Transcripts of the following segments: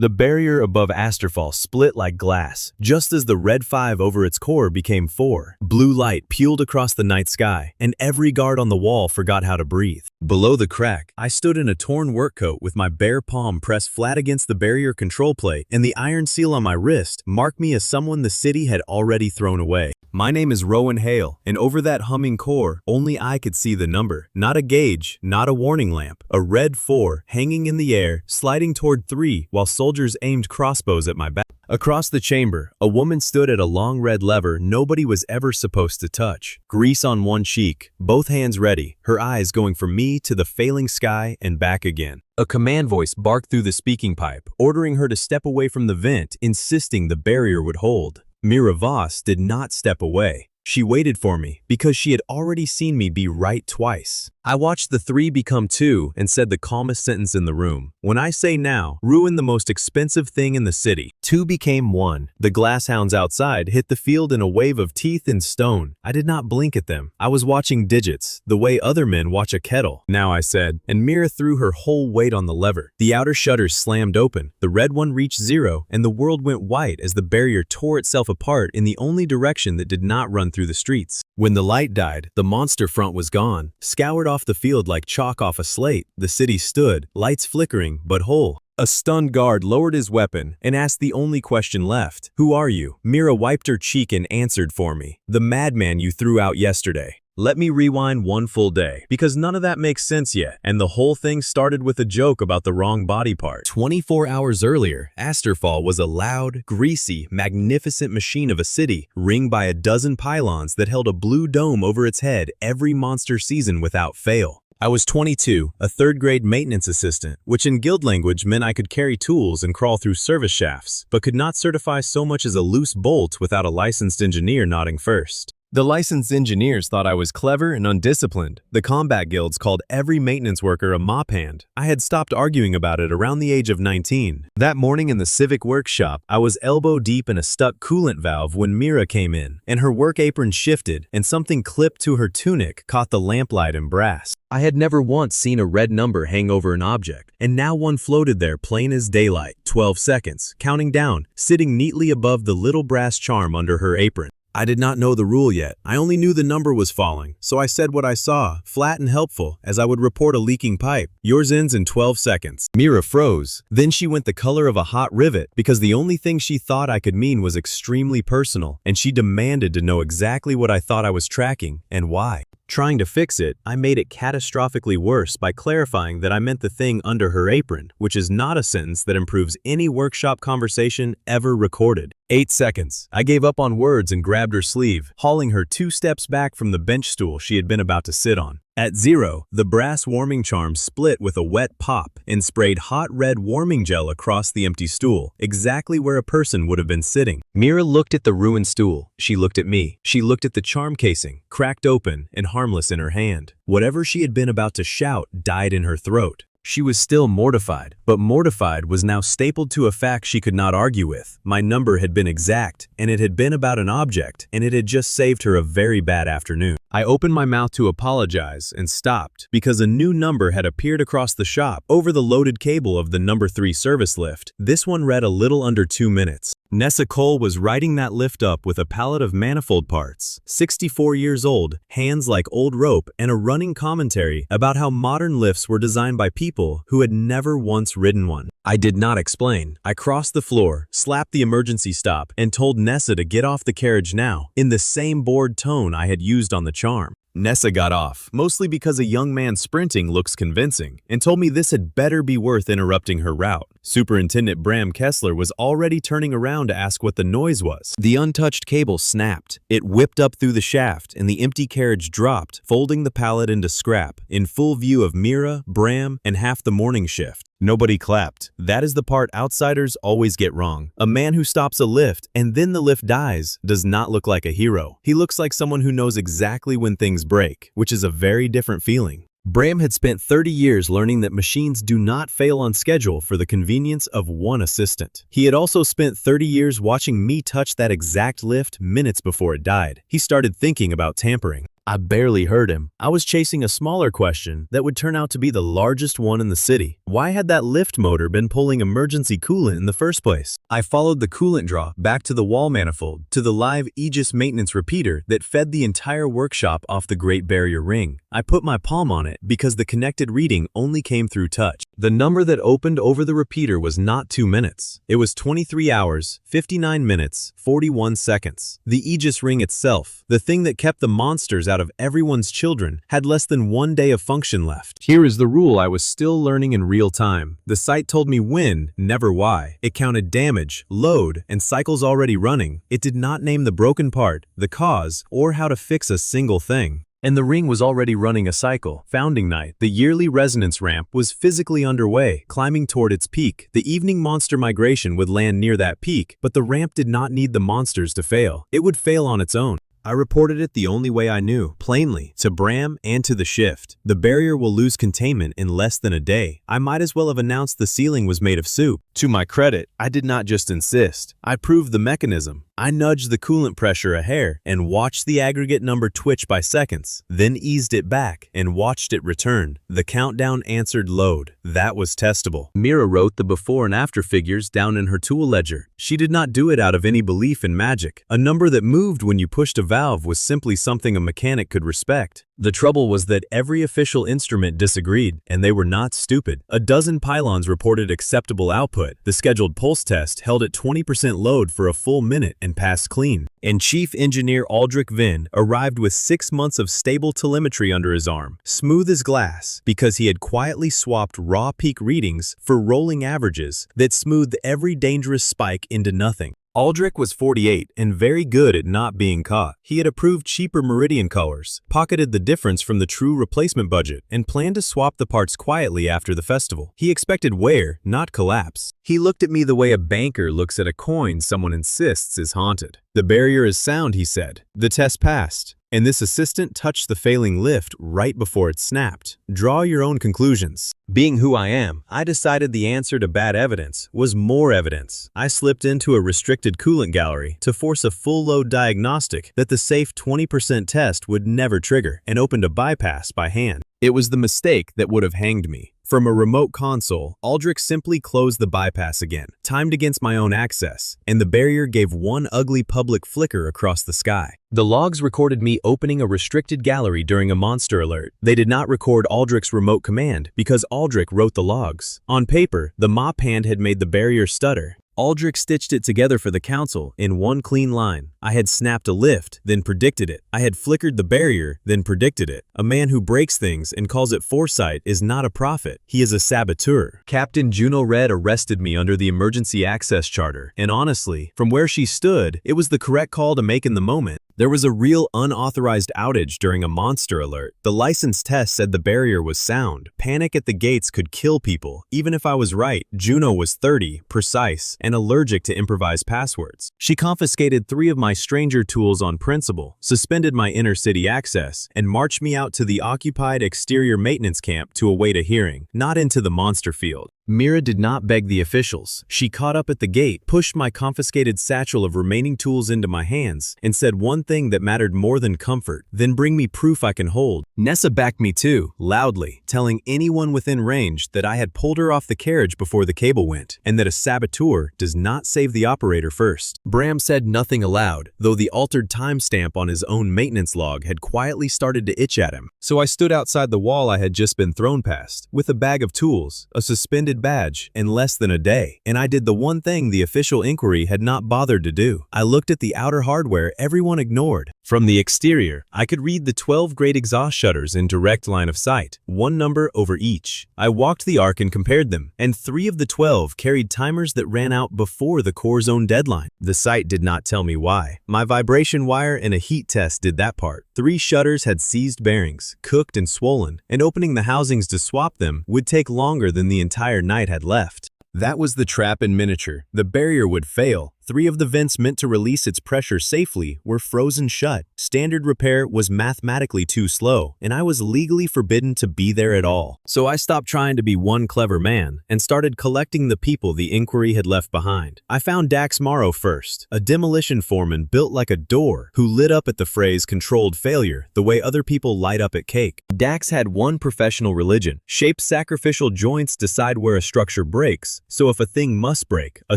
The barrier above Asterfall split like glass, just as the red 5 over its core became 4. Blue light peeled across the night sky, and every guard on the wall forgot how to breathe. Below the crack, I stood in a torn work coat with my bare palm pressed flat against the barrier control plate, and the iron seal on my wrist marked me as someone the city had already thrown away. My name is Rowan Hale, and over that humming core, only I could see the number. Not a gauge, not a warning lamp. A red 4, hanging in the air, sliding toward 3, while soldiers aimed crossbows at my back. Across the chamber, a woman stood at a long red lever nobody was ever supposed to touch. Grease on one cheek, both hands ready, her eyes going from me to the failing sky and back again. A command voice barked through the speaking pipe, ordering her to step away from the vent, insisting the barrier would hold. Mira Voss did not step away. She waited for me because she had already seen me be right twice. I watched the 3 become 2 and said the calmest sentence in the room. When I say now, ruin the most expensive thing in the city. 2 became 1. The glasshounds outside hit the field in a wave of teeth and stone. I did not blink at them. I was watching digits, the way other men watch a kettle. Now I said, and Mira threw her whole weight on the lever. The outer shutters slammed open. The red one reached 0, and the world went white as the barrier tore itself apart in the only direction that did not run through the streets. When the light died, the monster front was gone, scoured off the field like chalk off a slate. The city stood, lights flickering, but whole. A stunned guard lowered his weapon and asked the only question left. Who are you? Mira wiped her cheek and answered for me. The madman you threw out yesterday. Let me rewind one full day, because none of that makes sense yet, and the whole thing started with a joke about the wrong body part. 24 hours earlier, Asterfall was a loud, greasy, magnificent machine of a city, ringed by a dozen pylons that held a blue dome over its head every monster season without fail. I was 22, a third-grade maintenance assistant, which in guild language meant I could carry tools and crawl through service shafts, but could not certify so much as a loose bolt without a licensed engineer nodding first. The licensed engineers thought I was clever and undisciplined. The combat guilds called every maintenance worker a mop hand. I had stopped arguing about it around the age of 19. That morning in the civic workshop, I was elbow deep in a stuck coolant valve when Mira came in, and her work apron shifted, and something clipped to her tunic caught the lamplight and brass. I had never once seen a red number hang over an object, and now one floated there plain as daylight. 12 seconds, counting down, sitting neatly above the little brass charm under her apron. I did not know the rule yet. I only knew the number was falling, so I said what I saw, flat and helpful, as I would report a leaking pipe. Yours ends in 12 seconds. Mira froze. Then she went the color of a hot rivet, because the only thing she thought I could mean was extremely personal, and she demanded to know exactly what I thought I was tracking, and why. Trying to fix it, I made it catastrophically worse by clarifying that I meant the thing under her apron, which is not a sentence that improves any workshop conversation ever recorded. 8 seconds. I gave up on words and grabbed her sleeve, hauling her 2 steps back from the bench stool she had been about to sit on. At 0, the brass warming charm split with a wet pop and sprayed hot red warming gel across the empty stool, exactly where a person would have been sitting. Mira looked at the ruined stool. She looked at me. She looked at the charm casing, cracked open and harmless in her hand. Whatever she had been about to shout died in her throat. She was still mortified, but mortified was now stapled to a fact she could not argue with. My number had been exact, and it had been about an object, and it had just saved her a very bad afternoon. I opened my mouth to apologize and stopped because a new number had appeared across the shop over the loaded cable of the number 3 service lift. This one read a little under 2 minutes. Nessa Cole was riding that lift up with a pallet of manifold parts, 64 years old, hands like old rope, and a running commentary about how modern lifts were designed by people who had never once ridden one. I did not explain. I crossed the floor, slapped the emergency stop, and told Nessa to get off the carriage now, in the same bored tone I had used on the charm. Nessa got off, mostly because a young man sprinting looks convincing, and told me this had better be worth interrupting her route. Superintendent Bram Kessler was already turning around to ask what the noise was. The untouched cable snapped. It whipped up through the shaft, and the empty carriage dropped, folding the pallet into scrap, in full view of Mira, Bram, and half the morning shift. Nobody clapped. That is the part outsiders always get wrong. A man who stops a lift and then the lift dies does not look like a hero. He looks like someone who knows exactly when things break, which is a very different feeling. Bram had spent 30 years learning that machines do not fail on schedule for the convenience of one assistant. He had also spent 30 years watching me touch that exact lift minutes before it died. He started thinking about tampering. I barely heard him. I was chasing a smaller question that would turn out to be the largest one in the city. Why had that lift motor been pulling emergency coolant in the first place? I followed the coolant draw back to the wall manifold, to the live Aegis maintenance repeater that fed the entire workshop off the Great Barrier Ring. I put my palm on it because the connected reading only came through touch. The number that opened over the repeater was not 2 minutes. It was 23 hours, 59 minutes, 41 seconds. The Aegis ring itself, the thing that kept the monsters out of everyone's children, had less than 1 day of function left. Here is the rule I was still learning in real time. The site told me when, never why. It counted damage, load, and cycles already running. It did not name the broken part, the cause, or how to fix a single thing. And the ring was already running a cycle. Founding night, the yearly resonance ramp was physically underway, climbing toward its peak. The evening monster migration would land near that peak, but the ramp did not need the monsters to fail. It would fail on its own. I reported it the only way I knew, plainly, to Bram and to the shift. The barrier will lose containment in less than a day. I might as well have announced the ceiling was made of soup. To my credit, I did not just insist. I proved the mechanism. I nudged the coolant pressure a hair and watched the aggregate number twitch by seconds, then eased it back and watched it return. The countdown answered load. That was testable. Mira wrote the before and after figures down in her tool ledger. She did not do it out of any belief in magic. A number that moved when you pushed a valve was simply something a mechanic could respect. The trouble was that every official instrument disagreed, and they were not stupid. A dozen pylons reported acceptable output. The scheduled pulse test held at 20% load for a full minute and passed clean. And Chief Engineer Aldrich Vinn arrived with 6 months of stable telemetry under his arm, smooth as glass, because he had quietly swapped raw peak readings for rolling averages that smoothed every dangerous spike into nothing. Aldrich was 48 and very good at not being caught. He had approved cheaper Meridian colors, pocketed the difference from the true replacement budget, and planned to swap the parts quietly after the festival. He expected wear, not collapse. He looked at me the way a banker looks at a coin someone insists is haunted. The barrier is sound, he said. The test passed. And this assistant touched the failing lift right before it snapped. Draw your own conclusions. Being who I am, I decided the answer to bad evidence was more evidence. I slipped into a restricted coolant gallery to force a full-load diagnostic that the safe 20% test would never trigger, and opened a bypass by hand. It was the mistake that would have hanged me. From a remote console, Aldrich simply closed the bypass again, timed against my own access, and the barrier gave one ugly public flicker across the sky. The logs recorded me opening a restricted gallery during a monster alert. They did not record Aldrich's remote command because Aldrich wrote the logs. On paper, the mop hand had made the barrier stutter. Aldrich stitched it together for the council in one clean line. I had snapped a lift, then predicted it. I had flickered the barrier, then predicted it. A man who breaks things and calls it foresight is not a prophet. He is a saboteur. Captain Juno Red arrested me under the emergency access charter, and honestly, from where she stood, it was the correct call to make in the moment. There was a real unauthorized outage during a monster alert. The license test said the barrier was sound. Panic at the gates could kill people. Even if I was right, Juno was 30, precise, and allergic to improvised passwords. She confiscated 3 of my stranger tools on principle, suspended my inner city access, and marched me out to the occupied exterior maintenance camp to await a hearing, not into the monster field. Mira did not beg the officials. She caught up at the gate, pushed my confiscated satchel of remaining tools into my hands, and said one thing that mattered more than comfort: then bring me proof I can hold. Nessa backed me too, loudly, telling anyone within range that I had pulled her off the carriage before the cable went, and that a saboteur does not save the operator first. Bram said nothing aloud, though the altered timestamp on his own maintenance log had quietly started to itch at him. So I stood outside the wall I had just been thrown past, with a bag of tools, a suspended badge, in less than a day, and I did the one thing the official inquiry had not bothered to do. I looked at the outer hardware everyone ignored. From the exterior, I could read the 12 great exhaust shutters in direct line of sight, one number over each. I walked the arc and compared them, and 3 of the 12 carried timers that ran out before the core's own deadline. The site did not tell me why. My vibration wire and a heat test did that part. 3 shutters had seized bearings, cooked and swollen, and opening the housings to swap them would take longer than the entire night had left. That was the trap in miniature. The barrier would fail. 3 of the vents meant to release its pressure safely were frozen shut. Standard repair was mathematically too slow, and I was legally forbidden to be there at all. So I stopped trying to be one clever man and started collecting the people the inquiry had left behind. I found Dax Morrow first, a demolition foreman built like a door who lit up at the phrase controlled failure the way other people light up at cake. Dax had one professional religion: shape sacrificial joints decide where a structure breaks, so if a thing must break, a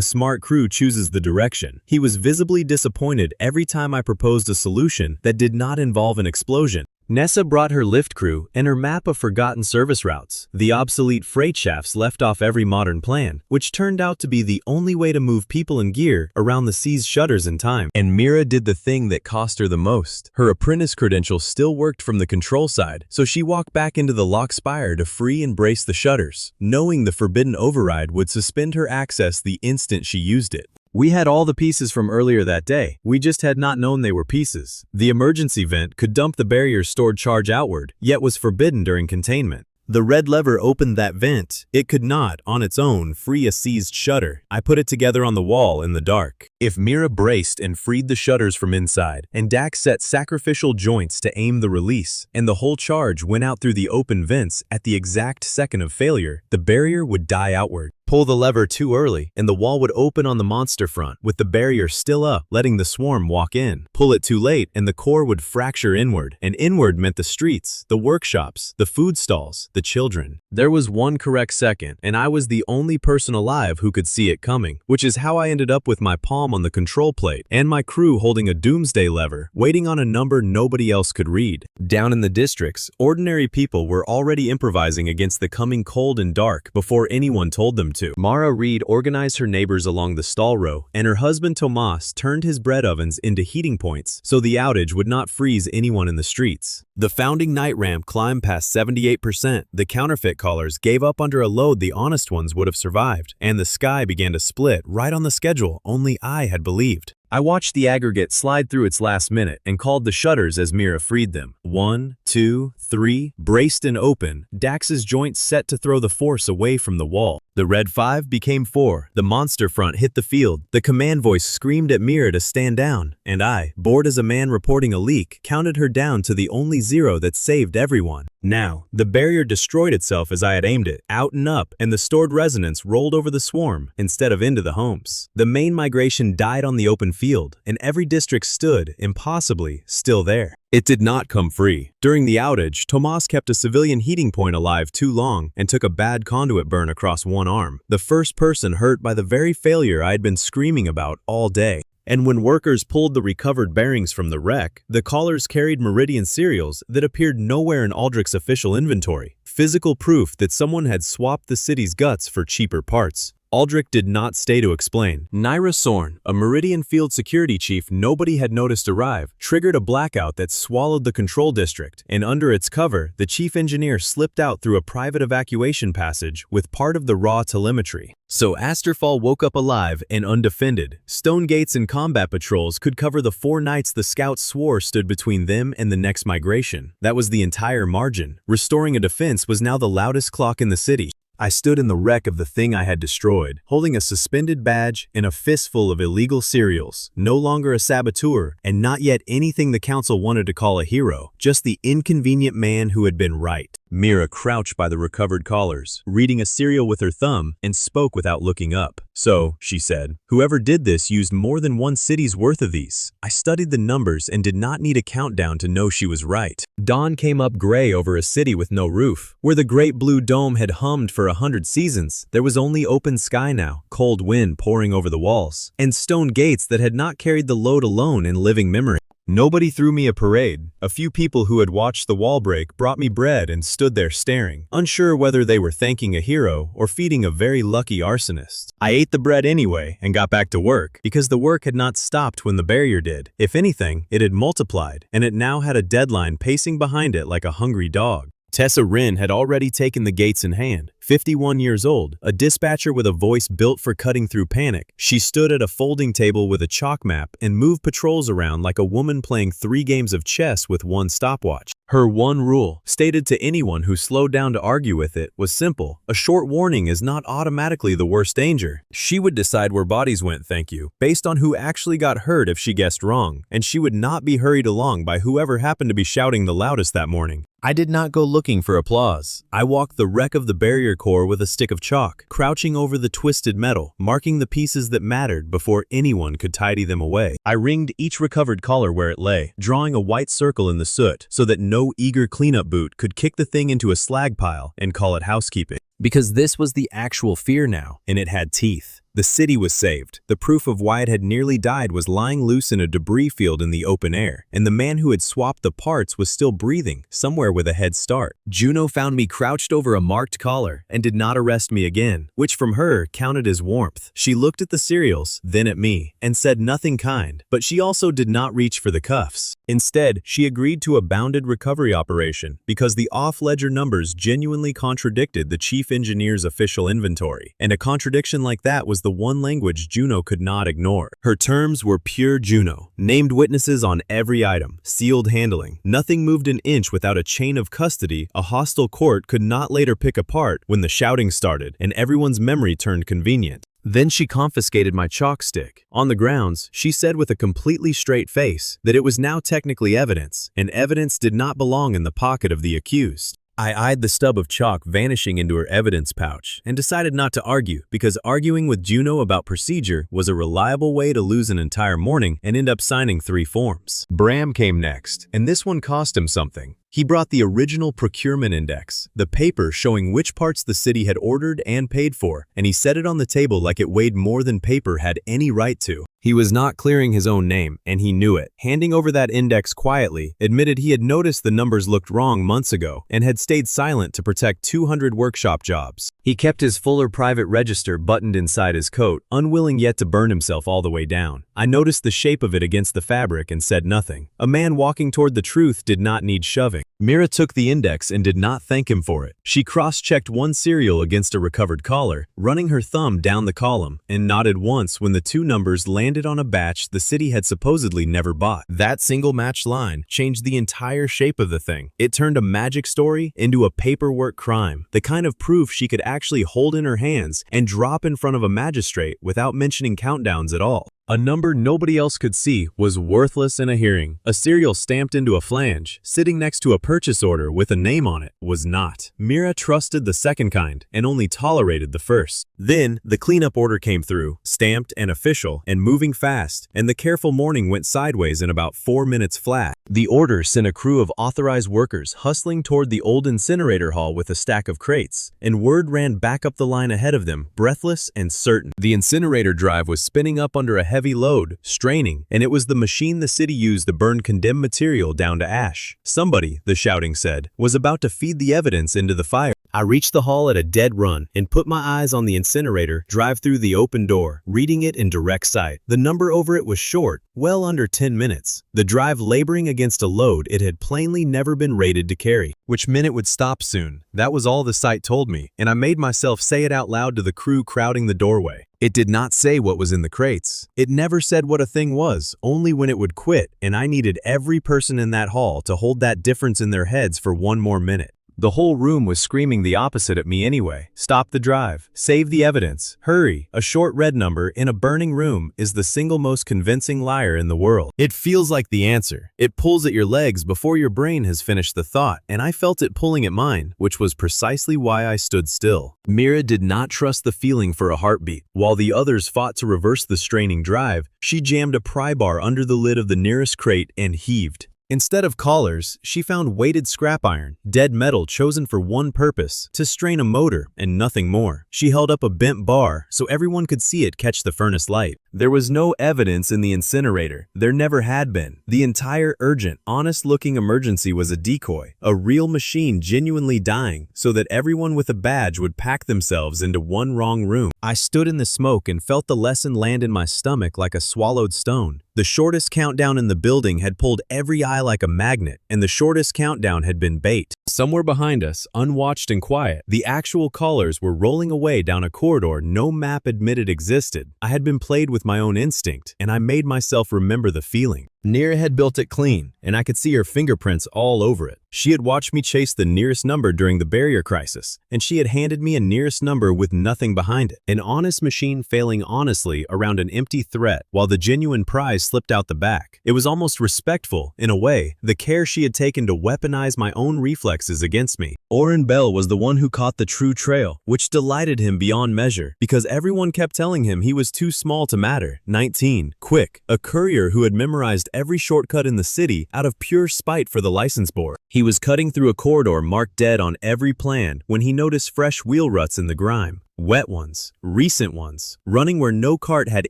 smart crew chooses the direction. He was visibly disappointed every time I proposed a solution that did not involve an explosion. Nessa brought her lift crew and her map of forgotten service routes, the obsolete freight shafts left off every modern plan, which turned out to be the only way to move people and gear around the sea's shutters in time. And Mira did the thing that cost her the most. Her apprentice credential still worked from the control side, so she walked back into the lock spire to free and brace the shutters, knowing the forbidden override would suspend her access the instant she used it. We had all the pieces from earlier that day, we just had not known they were pieces. The emergency vent could dump the barrier's stored charge outward, yet was forbidden during containment. The red lever opened that vent. It could not, on its own, free a seized shutter. I put it together on the wall in the dark. If Mira braced and freed the shutters from inside, and Dax set sacrificial joints to aim the release, and the whole charge went out through the open vents at the exact second of failure, the barrier would die outward. Pull the lever too early, and the wall would open on the monster front, with the barrier still up, letting the swarm walk in. Pull it too late, and the core would fracture inward, and inward meant the streets, the workshops, the food stalls, the children. There was one correct second, and I was the only person alive who could see it coming, which is how I ended up with my palm on the control plate, and my crew holding a doomsday lever, waiting on a number nobody else could read. Down in the districts, ordinary people were already improvising against the coming cold and dark before anyone told them to. Mara Reed organized her neighbors along the stall row, and her husband Tomas turned his bread ovens into heating points so the outage would not freeze anyone in the streets. The founding night ramp climbed past 78%. The counterfeit callers gave up under a load the honest ones would have survived, and the sky began to split right on the schedule only I had believed. I watched the aggregate slide through its last minute and called the shutters as Mira freed them. 1, 2, 3, braced and open, Dax's joints set to throw the force away from the wall. The red 5 became 4, the monster front hit the field, the command voice screamed at Mira to stand down, and I, bored as a man reporting a leak, counted her down to the only 0 that saved everyone. Now, the barrier destroyed itself as I had aimed it, out and up, and the stored resonance rolled over the swarm instead of into the homes. The main migration died on the open field, and every district stood, impossibly, still there. It did not come free. During the outage, Tomas kept a civilian heating point alive too long and took a bad conduit burn across one arm, the first person hurt by the very failure I had been screaming about all day. And when workers pulled the recovered bearings from the wreck, the callers carried Meridian serials that appeared nowhere in Aldrich's official inventory, physical proof that someone had swapped the city's guts for cheaper parts. Aldrich did not stay to explain. Naira Sorn, a Meridian field security chief nobody had noticed arrive, triggered a blackout that swallowed the control district, and under its cover, the chief engineer slipped out through a private evacuation passage with part of the raw telemetry. So Asterfall woke up alive and undefended. Stone gates and combat patrols could cover the 4 nights the scouts swore stood between them and the next migration. That was the entire margin. Restoring a defense was now the loudest clock in the city. I stood in the wreck of the thing I had destroyed, holding a suspended badge and a fistful of illegal cereals, no longer a saboteur, and not yet anything the council wanted to call a hero, just the inconvenient man who had been right. Mira crouched by the recovered collars, reading a cereal with her thumb, and spoke without looking up. So, she said, whoever did this used more than one city's worth of these. I studied the numbers and did not need a countdown to know she was right. Dawn came up gray over a city with no roof. Where the great blue dome had hummed for 100 seasons, there was only open sky now, cold wind pouring over the walls, and stone gates that had not carried the load alone in living memory. Nobody threw me a parade. A few people who had watched the wall break brought me bread and stood there staring, unsure whether they were thanking a hero or feeding a very lucky arsonist. I ate the bread anyway and got back to work, because the work had not stopped when the barrier did. If anything, it had multiplied, and it now had a deadline pacing behind it like a hungry dog. Tessa Wren had already taken the gates in hand, 51 years old, a dispatcher with a voice built for cutting through panic. She stood at a folding table with a chalk map and moved patrols around like a woman playing 3 games of chess with one stopwatch. Her one rule, stated to anyone who slowed down to argue with it, was simple. A short warning is not automatically the worst danger. She would decide where bodies went, thank you, based on who actually got hurt if she guessed wrong, and she would not be hurried along by whoever happened to be shouting the loudest that morning. I did not go looking for applause. I walked the wreck of the barrier core with a stick of chalk, crouching over the twisted metal, marking the pieces that mattered before anyone could tidy them away. I ringed each recovered collar where it lay, drawing a white circle in the soot so that no eager cleanup boot could kick the thing into a slag pile and call it housekeeping. Because this was the actual fear now, and it had teeth. The city was saved. The proof of why it had nearly died was lying loose in a debris field in the open air, and the man who had swapped the parts was still breathing, somewhere with a head start. Juno found me crouched over a marked collar and did not arrest me again, which from her counted as warmth. She looked at the cereals, then at me, and said nothing kind, but she also did not reach for the cuffs. Instead, she agreed to a bounded recovery operation because the off-ledger numbers genuinely contradicted the chief engineer's official inventory, and a contradiction like that was the one language Juno could not ignore. Her terms were pure Juno. Named witnesses on every item, sealed handling. Nothing moved an inch without a chain of custody a hostile court could not later pick apart when the shouting started and everyone's memory turned convenient. Then she confiscated my chalk stick. On the grounds, she said with a completely straight face that it was now technically evidence, and evidence did not belong in the pocket of the accused. I eyed the stub of chalk vanishing into her evidence pouch and decided not to argue because arguing with Juno about procedure was a reliable way to lose an entire morning and end up signing 3 forms. Bram came next, and this one cost him something. He brought the original procurement index, the paper showing which parts the city had ordered and paid for, and he set it on the table like it weighed more than paper had any right to. He was not clearing his own name, and he knew it. Handing over that index quietly, admitted he had noticed the numbers looked wrong months ago and had stayed silent to protect 200 workshop jobs. He kept his Fuller private register buttoned inside his coat, unwilling yet to burn himself all the way down. I noticed the shape of it against the fabric and said nothing. A man walking toward the truth did not need shoving. Mira took the index and did not thank him for it. She cross-checked one serial against a recovered collar, running her thumb down the column, and nodded once when the 2 numbers landed on a batch the city had supposedly never bought. That single matched line changed the entire shape of the thing. It turned a magic story into a paperwork crime, the kind of proof she could actually hold in her hands and drop in front of a magistrate without mentioning countdowns at all. A number nobody else could see was worthless in a hearing. A serial stamped into a flange, sitting next to a purchase order with a name on it, was not. Mira trusted the second kind and only tolerated the first. Then, the cleanup order came through, stamped and official, and moving fast, and the careful morning went sideways in about 4 minutes flat. The order sent a crew of authorized workers hustling toward the old incinerator hall with a stack of crates, and word ran back up the line ahead of them, breathless and certain. The incinerator drive was spinning up under a heavy load, straining, and it was the machine the city used to burn condemned material down to ash. Somebody, the shouting said, was about to feed the evidence into the fire. I reached the hall at a dead run and put my eyes on the incinerator drive through the open door, reading it in direct sight. The number over it was short, well under 10 minutes. The drive laboring against a load it had plainly never been rated to carry, which meant it would stop soon. That was all the sight told me, and I made myself say it out loud to the crew crowding the doorway. It did not say what was in the crates. It never said what a thing was, only when it would quit, and I needed every person in that hall to hold that difference in their heads for 1 more minute. The whole room was screaming the opposite at me anyway. Stop the drive. Save the evidence. Hurry. A short red number in a burning room is the single most convincing liar in the world. It feels like the answer. It pulls at your legs before your brain has finished the thought, and I felt it pulling at mine, which was precisely why I stood still. Mira did not trust the feeling for a heartbeat. While the others fought to reverse the straining drive, she jammed a pry bar under the lid of the nearest crate and heaved. Instead of collars, she found weighted scrap iron, dead metal chosen for one purpose, to strain a motor and nothing more. She held up a bent bar so everyone could see it catch the furnace light. There was no evidence in the incinerator. There never had been. The entire urgent, honest-looking emergency was a decoy, a real machine genuinely dying so that everyone with a badge would pack themselves into one wrong room. I stood in the smoke and felt the lesson land in my stomach like a swallowed stone. The shortest countdown in the building had pulled every eye like a magnet, and the shortest countdown had been bait. Somewhere behind us, unwatched and quiet, the actual callers were rolling away down a corridor no map admitted existed. I had been played with my own instinct, and I made myself remember the feeling. Nira had built it clean, and I could see her fingerprints all over it. She had watched me chase the nearest number during the barrier crisis, and she had handed me a nearest number with nothing behind it. An honest machine failing honestly around an empty threat, while the genuine prize slipped out the back. It was almost respectful, in a way, the care she had taken to weaponize my own reflexes against me. Oren Bell was the one who caught the true trail, which delighted him beyond measure, because everyone kept telling him he was too small to matter. 19, quick, a courier who had memorized every shortcut in the city out of pure spite for the license board. He was cutting through a corridor marked dead on every plan when he noticed fresh wheel ruts in the grime. Wet ones, recent ones, running where no cart had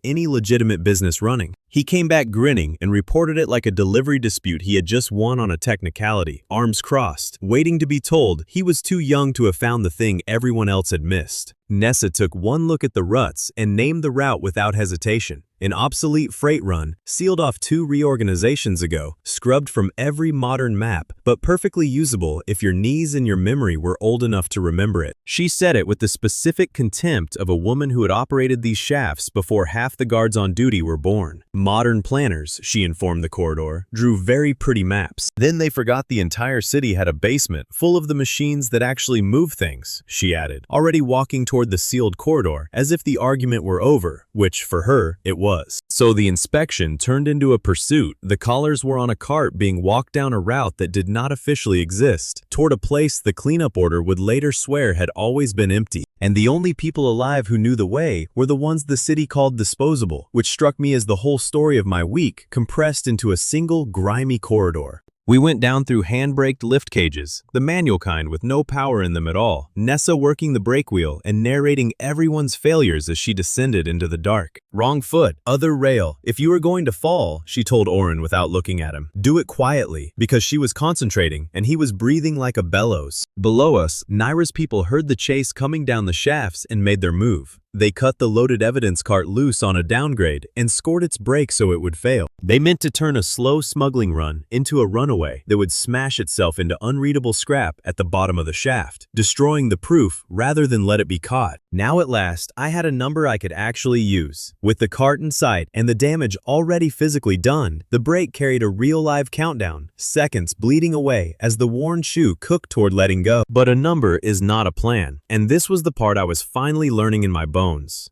any legitimate business running. He came back grinning and reported it like a delivery dispute he had just won on a technicality, arms crossed, waiting to be told he was too young to have found the thing everyone else had missed. Nessa took one look at the ruts and named the route without hesitation. An obsolete freight run, sealed off 2 reorganizations ago, scrubbed from every modern map, but perfectly usable if your knees and your memory were old enough to remember it. She said it with the specific contempt of a woman who had operated these shafts before half the guards on duty were born. Modern planners, she informed the corridor, drew very pretty maps. Then they forgot the entire city had a basement full of the machines that actually move things, she added, already walking toward the sealed corridor as if the argument were over, which for her, it was. So the inspection turned into a pursuit. The callers were on a cart being walked down a route that did not officially exist, toward a place the cleanup order would later swear had always been empty. And the only people alive who knew the way were the ones the city called disposable, which struck me as the whole story of my week compressed into a single grimy corridor. We went down through hand-braked lift cages, the manual kind with no power in them at all, Nessa working the brake wheel and narrating everyone's failures as she descended into the dark. Wrong foot, other rail. If you were going to fall, she told Oren without looking at him, do it quietly, because she was concentrating and he was breathing like a bellows. Below us, Naira's people heard the chase coming down the shafts and made their move. They cut the loaded evidence cart loose on a downgrade and scored its brakes so it would fail. They meant to turn a slow smuggling run into a runaway that would smash itself into unreadable scrap at the bottom of the shaft, destroying the proof rather than let it be caught. Now at last, I had a number I could actually use. With the cart in sight and the damage already physically done, the brake carried a real live countdown, seconds bleeding away as the worn shoe cooked toward letting go. But a number is not a plan, and this was the part I was finally learning in my bones.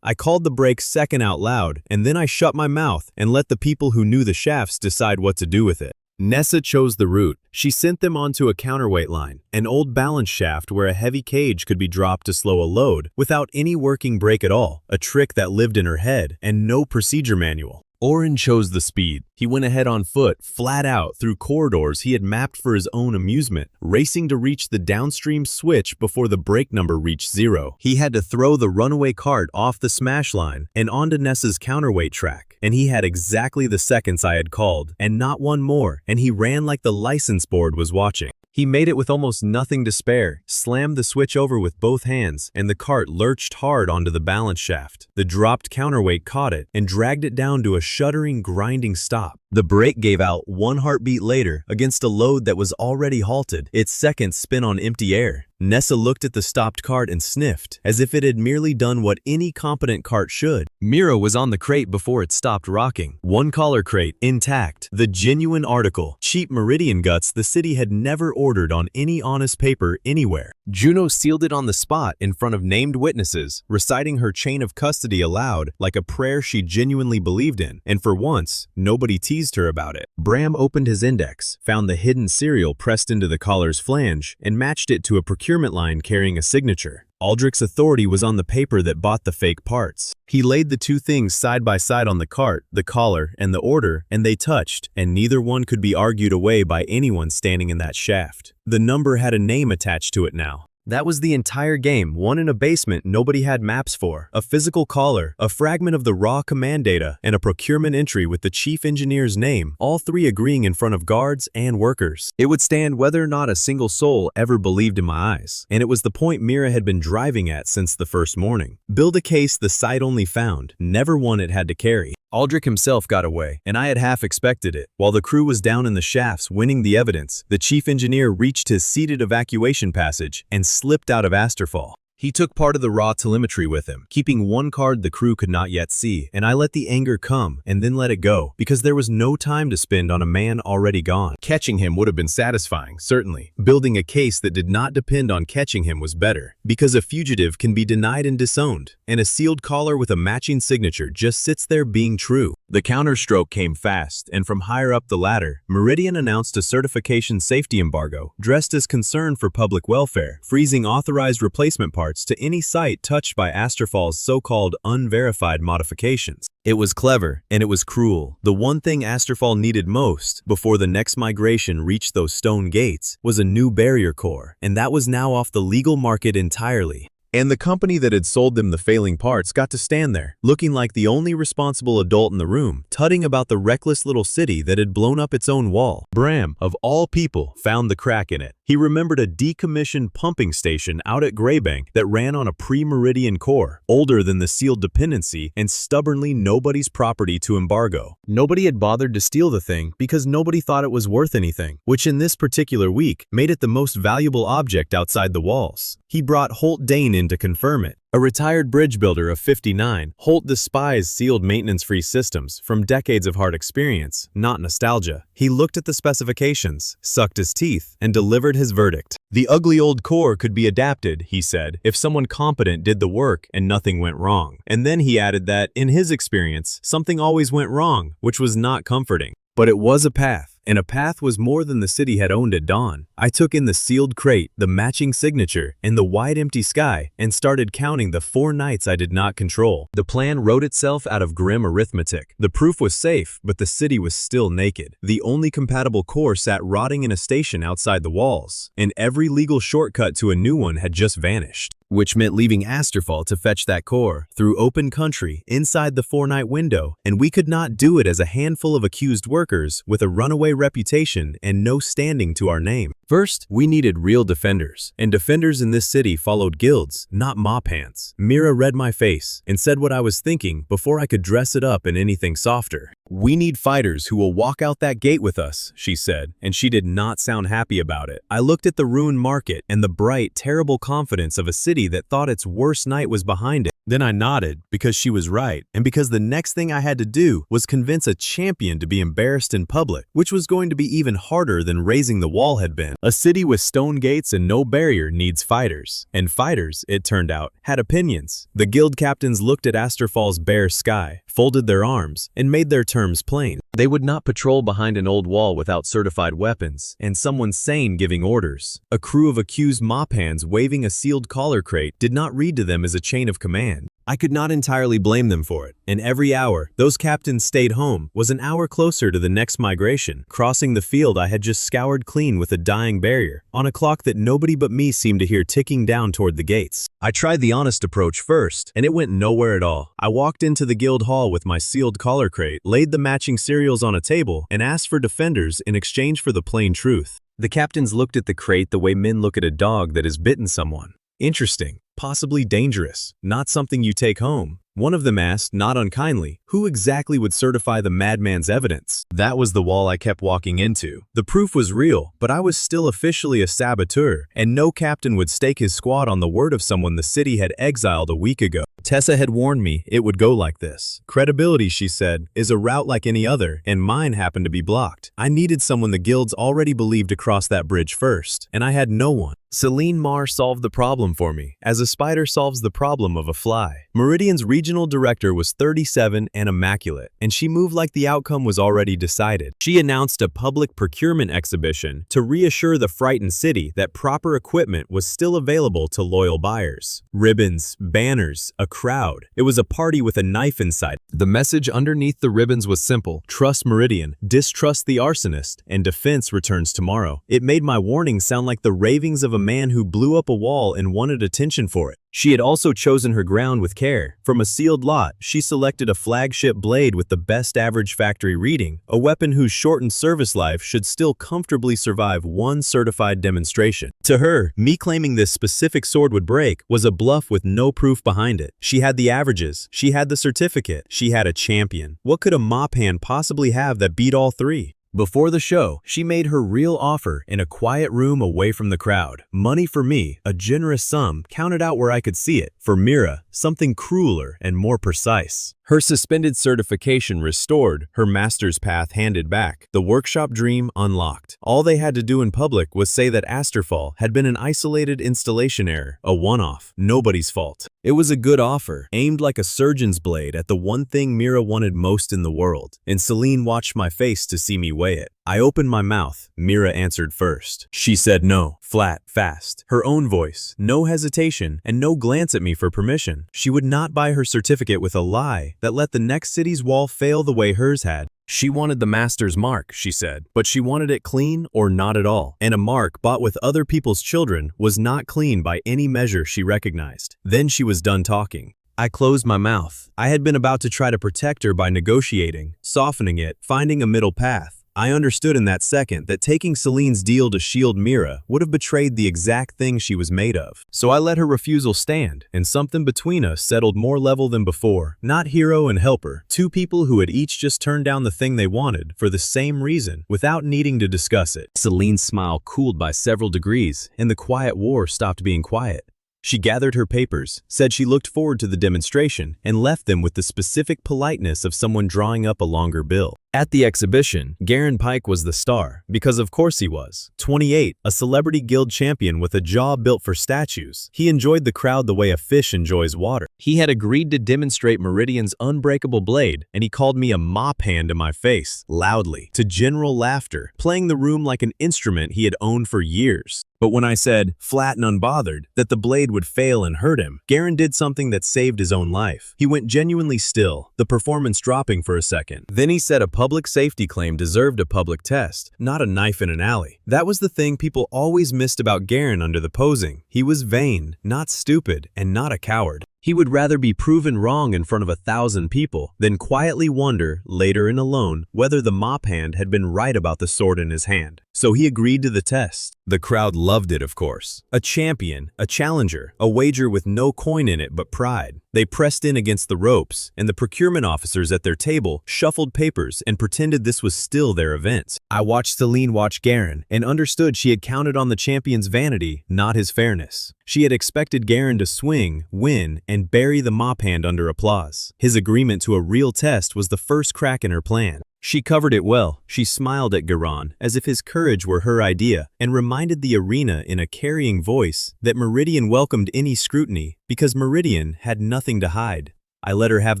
I called the brake second out loud, and then I shut my mouth and let the people who knew the shafts decide what to do with it. Nessa chose the route. She sent them onto a counterweight line, an old balance shaft where a heavy cage could be dropped to slow a load without any working brake at all, a trick that lived in her head and no procedure manual. Oren chose the speed. He went ahead on foot, flat out, through corridors he had mapped for his own amusement, racing to reach the downstream switch before the brake number reached 0. He had to throw the runaway cart off the smash line and onto Nessa's counterweight track, and he had exactly the seconds I had called, and not one more, and he ran like the license board was watching. He made it with almost nothing to spare, slammed the switch over with both hands, and the cart lurched hard onto the balance shaft. The dropped counterweight caught it and dragged it down to a shuddering, grinding stop. The brake gave out one heartbeat later against a load that was already halted, its seconds spin on empty air. Nessa looked at the stopped cart and sniffed, as if it had merely done what any competent cart should. Mira was on the crate before it stopped rocking. One collar crate, intact. The genuine article. Cheap Meridian guts the city had never ordered on any honest paper anywhere. Juno sealed it on the spot in front of named witnesses, reciting her chain of custody aloud like a prayer she genuinely believed in, and for once, nobody teased her about it. Bram opened his index, found the hidden serial pressed into the collar's flange, and matched it to a procurement line carrying a signature. Aldrich's authority was on the paper that bought the fake parts. He laid the two things side by side on the cart, the collar and the order, and they touched, and neither one could be argued away by anyone standing in that shaft. The number had a name attached to it now. That was the entire game, one in a basement nobody had maps for, a physical collar, a fragment of the raw command data, and a procurement entry with the chief engineer's name, all three agreeing in front of guards and workers. It would stand whether or not a single soul ever believed in my eyes, and it was the point Mira had been driving at since the first morning. Build a case the site only found, never one it had to carry. Aldrich himself got away, and I had half expected it. While the crew was down in the shafts winning the evidence, the chief engineer reached his seated evacuation passage and slipped out of Asterfall. He took part of the raw telemetry with him, keeping one card the crew could not yet see, and I let the anger come and then let it go, because there was no time to spend on a man already gone. Catching him would have been satisfying, certainly. Building a case that did not depend on catching him was better, because a fugitive can be denied and disowned, and a sealed collar with a matching signature just sits there being true. The counterstroke came fast, and from higher up the ladder, Meridian announced a certification safety embargo, dressed as concern for public welfare, freezing authorized replacement parts to any site touched by Asterfall's so-called unverified modifications. It was clever, and it was cruel. The one thing Asterfall needed most, before the next migration reached those stone gates, was a new barrier core, and that was now off the legal market entirely. And the company that had sold them the failing parts got to stand there, looking like the only responsible adult in the room, tutting about the reckless little city that had blown up its own wall. Bram, of all people, found the crack in it. He remembered a decommissioned pumping station out at Greybank that ran on a pre-Meridian core, older than the sealed dependency and stubbornly nobody's property to embargo. Nobody had bothered to steal the thing because nobody thought it was worth anything, which in this particular week made it the most valuable object outside the walls. He brought Holt Dane in to confirm it. A retired bridge builder of 59, Holt despised sealed maintenance-free systems from decades of hard experience, not nostalgia. He looked at the specifications, sucked his teeth, and delivered his verdict. The ugly old core could be adapted, he said, if someone competent did the work and nothing went wrong. And then he added that, in his experience, something always went wrong, which was not comforting. But it was a path. And a path was more than the city had owned at dawn. I took in the sealed crate, the matching signature, and the wide empty sky, and started counting the 4 nights I did not control. The plan wrote itself out of grim arithmetic. The proof was safe, but the city was still naked. The only compatible core sat rotting in a station outside the walls, and every legal shortcut to a new one had just vanished. Which meant leaving Asterfall to fetch that core, through open country, inside the 4-night window, and we could not do it as a handful of accused workers with a runaway reputation and no standing to our name. First, we needed real defenders, and defenders in this city followed guilds, not mop hands. Mira read my face and said what I was thinking before I could dress it up in anything softer. "We need fighters who will walk out that gate with us," she said, and she did not sound happy about it. I looked at the ruined market and the bright, terrible confidence of a city that thought its worst night was behind it. Then I nodded, because she was right, and because the next thing I had to do was convince a champion to be embarrassed in public, which was going to be even harder than raising the wall had been. A city with stone gates and no barrier needs fighters, and fighters, it turned out, had opinions. The guild captains looked at Asterfall's bare sky, folded their arms, and made their terms plain. They would not patrol behind an old wall without certified weapons, and someone sane giving orders. A crew of accused mop hands waving a sealed collar crate did not read to them as a chain of command. I could not entirely blame them for it, and every hour those captains stayed home was an hour closer to the next migration, crossing the field I had just scoured clean with a dying barrier, on a clock that nobody but me seemed to hear ticking down toward the gates. I tried the honest approach first, and it went nowhere at all. I walked into the guild hall with my sealed collar crate, laid the matching cereals on a table, and asked for defenders in exchange for the plain truth. The captains looked at the crate the way men look at a dog that has bitten someone. Interesting. Possibly dangerous, not something you take home. One of them asked, not unkindly, who exactly would certify the madman's evidence? That was the wall I kept walking into. The proof was real, but I was still officially a saboteur, and no captain would stake his squad on the word of someone the city had exiled a week ago. Tessa had warned me it would go like this. Credibility, she said, is a route like any other, and mine happened to be blocked. I needed someone the guilds already believed to cross that bridge first, and I had no one. Celine Marr solved the problem for me, as a spider solves the problem of a fly. Meridian's regional director was 37 and immaculate, and she moved like the outcome was already decided. She announced a public procurement exhibition to reassure the frightened city that proper equipment was still available to loyal buyers. Ribbons, banners, a crowd. It was a party with a knife inside. The message underneath the ribbons was simple: trust Meridian, distrust the arsonist, and defense returns tomorrow. It made my warning sound like the ravings of a man who blew up a wall and wanted attention for it. She had also chosen her ground with care. From a sealed lot, she selected a flagship blade with the best average factory reading, a weapon whose shortened service life should still comfortably survive one certified demonstration. To her, me claiming this specific sword would break was a bluff with no proof behind it. She had the averages, she had the certificate, she had a champion. What could a mop hand possibly have that beat all three? Before the show, she made her real offer in a quiet room away from the crowd. Money for me, a generous sum, counted out where I could see it. For Mira, something crueler and more precise. Her suspended certification restored, her master's path handed back, the workshop dream unlocked. All they had to do in public was say that Asterfall had been an isolated installation error, a one-off, nobody's fault. It was a good offer, aimed like a surgeon's blade at the one thing Mira wanted most in the world, and Celine watched my face to see me weigh it. I opened my mouth. Mira answered first. She said no, flat, fast. Her own voice, no hesitation, and no glance at me for permission. She would not buy her certificate with a lie that let the next city's wall fail the way hers had. She wanted the master's mark, she said, but she wanted it clean or not at all. And a mark bought with other people's children was not clean by any measure she recognized. Then she was done talking. I closed my mouth. I had been about to try to protect her by negotiating, softening it, finding a middle path. I understood in that second that taking Celine's deal to shield Mira would have betrayed the exact thing she was made of. So I let her refusal stand, and something between us settled more level than before. Not hero and helper, two people who had each just turned down the thing they wanted for the same reason, without needing to discuss it. Celine's smile cooled by several degrees, and the quiet war stopped being quiet. She gathered her papers, said she looked forward to the demonstration, and left them with the specific politeness of someone drawing up a longer bill. At the exhibition, Garen Pike was the star, because of course he was. 28, a celebrity guild champion with a jaw built for statues. He enjoyed the crowd the way a fish enjoys water. He had agreed to demonstrate Meridian's unbreakable blade, and he called me a mop hand to my face, loudly, to general laughter, playing the room like an instrument he had owned for years. But when I said, flat and unbothered, that the blade would fail and hurt him, Garen did something that saved his own life. He went genuinely still, the performance dropping for a second. Then he said a public safety claim deserved a public test, not a knife in an alley. That was the thing people always missed about Garen under the posing. He was vain, not stupid, and not a coward. He would rather be proven wrong in front of 1,000 people than quietly wonder, later and alone, whether the mop hand had been right about the sword in his hand. So he agreed to the test. The crowd loved it, of course. A champion, a challenger, a wager with no coin in it but pride. They pressed in against the ropes, and the procurement officers at their table shuffled papers and pretended this was still their event. I watched Celine watch Garen and understood she had counted on the champion's vanity, not his fairness. She had expected Garen to swing, win, and bury the mop hand under applause. His agreement to a real test was the first crack in her plan. She covered it well. She smiled at Garan as if his courage were her idea and reminded the arena in a carrying voice that Meridian welcomed any scrutiny because Meridian had nothing to hide. I let her have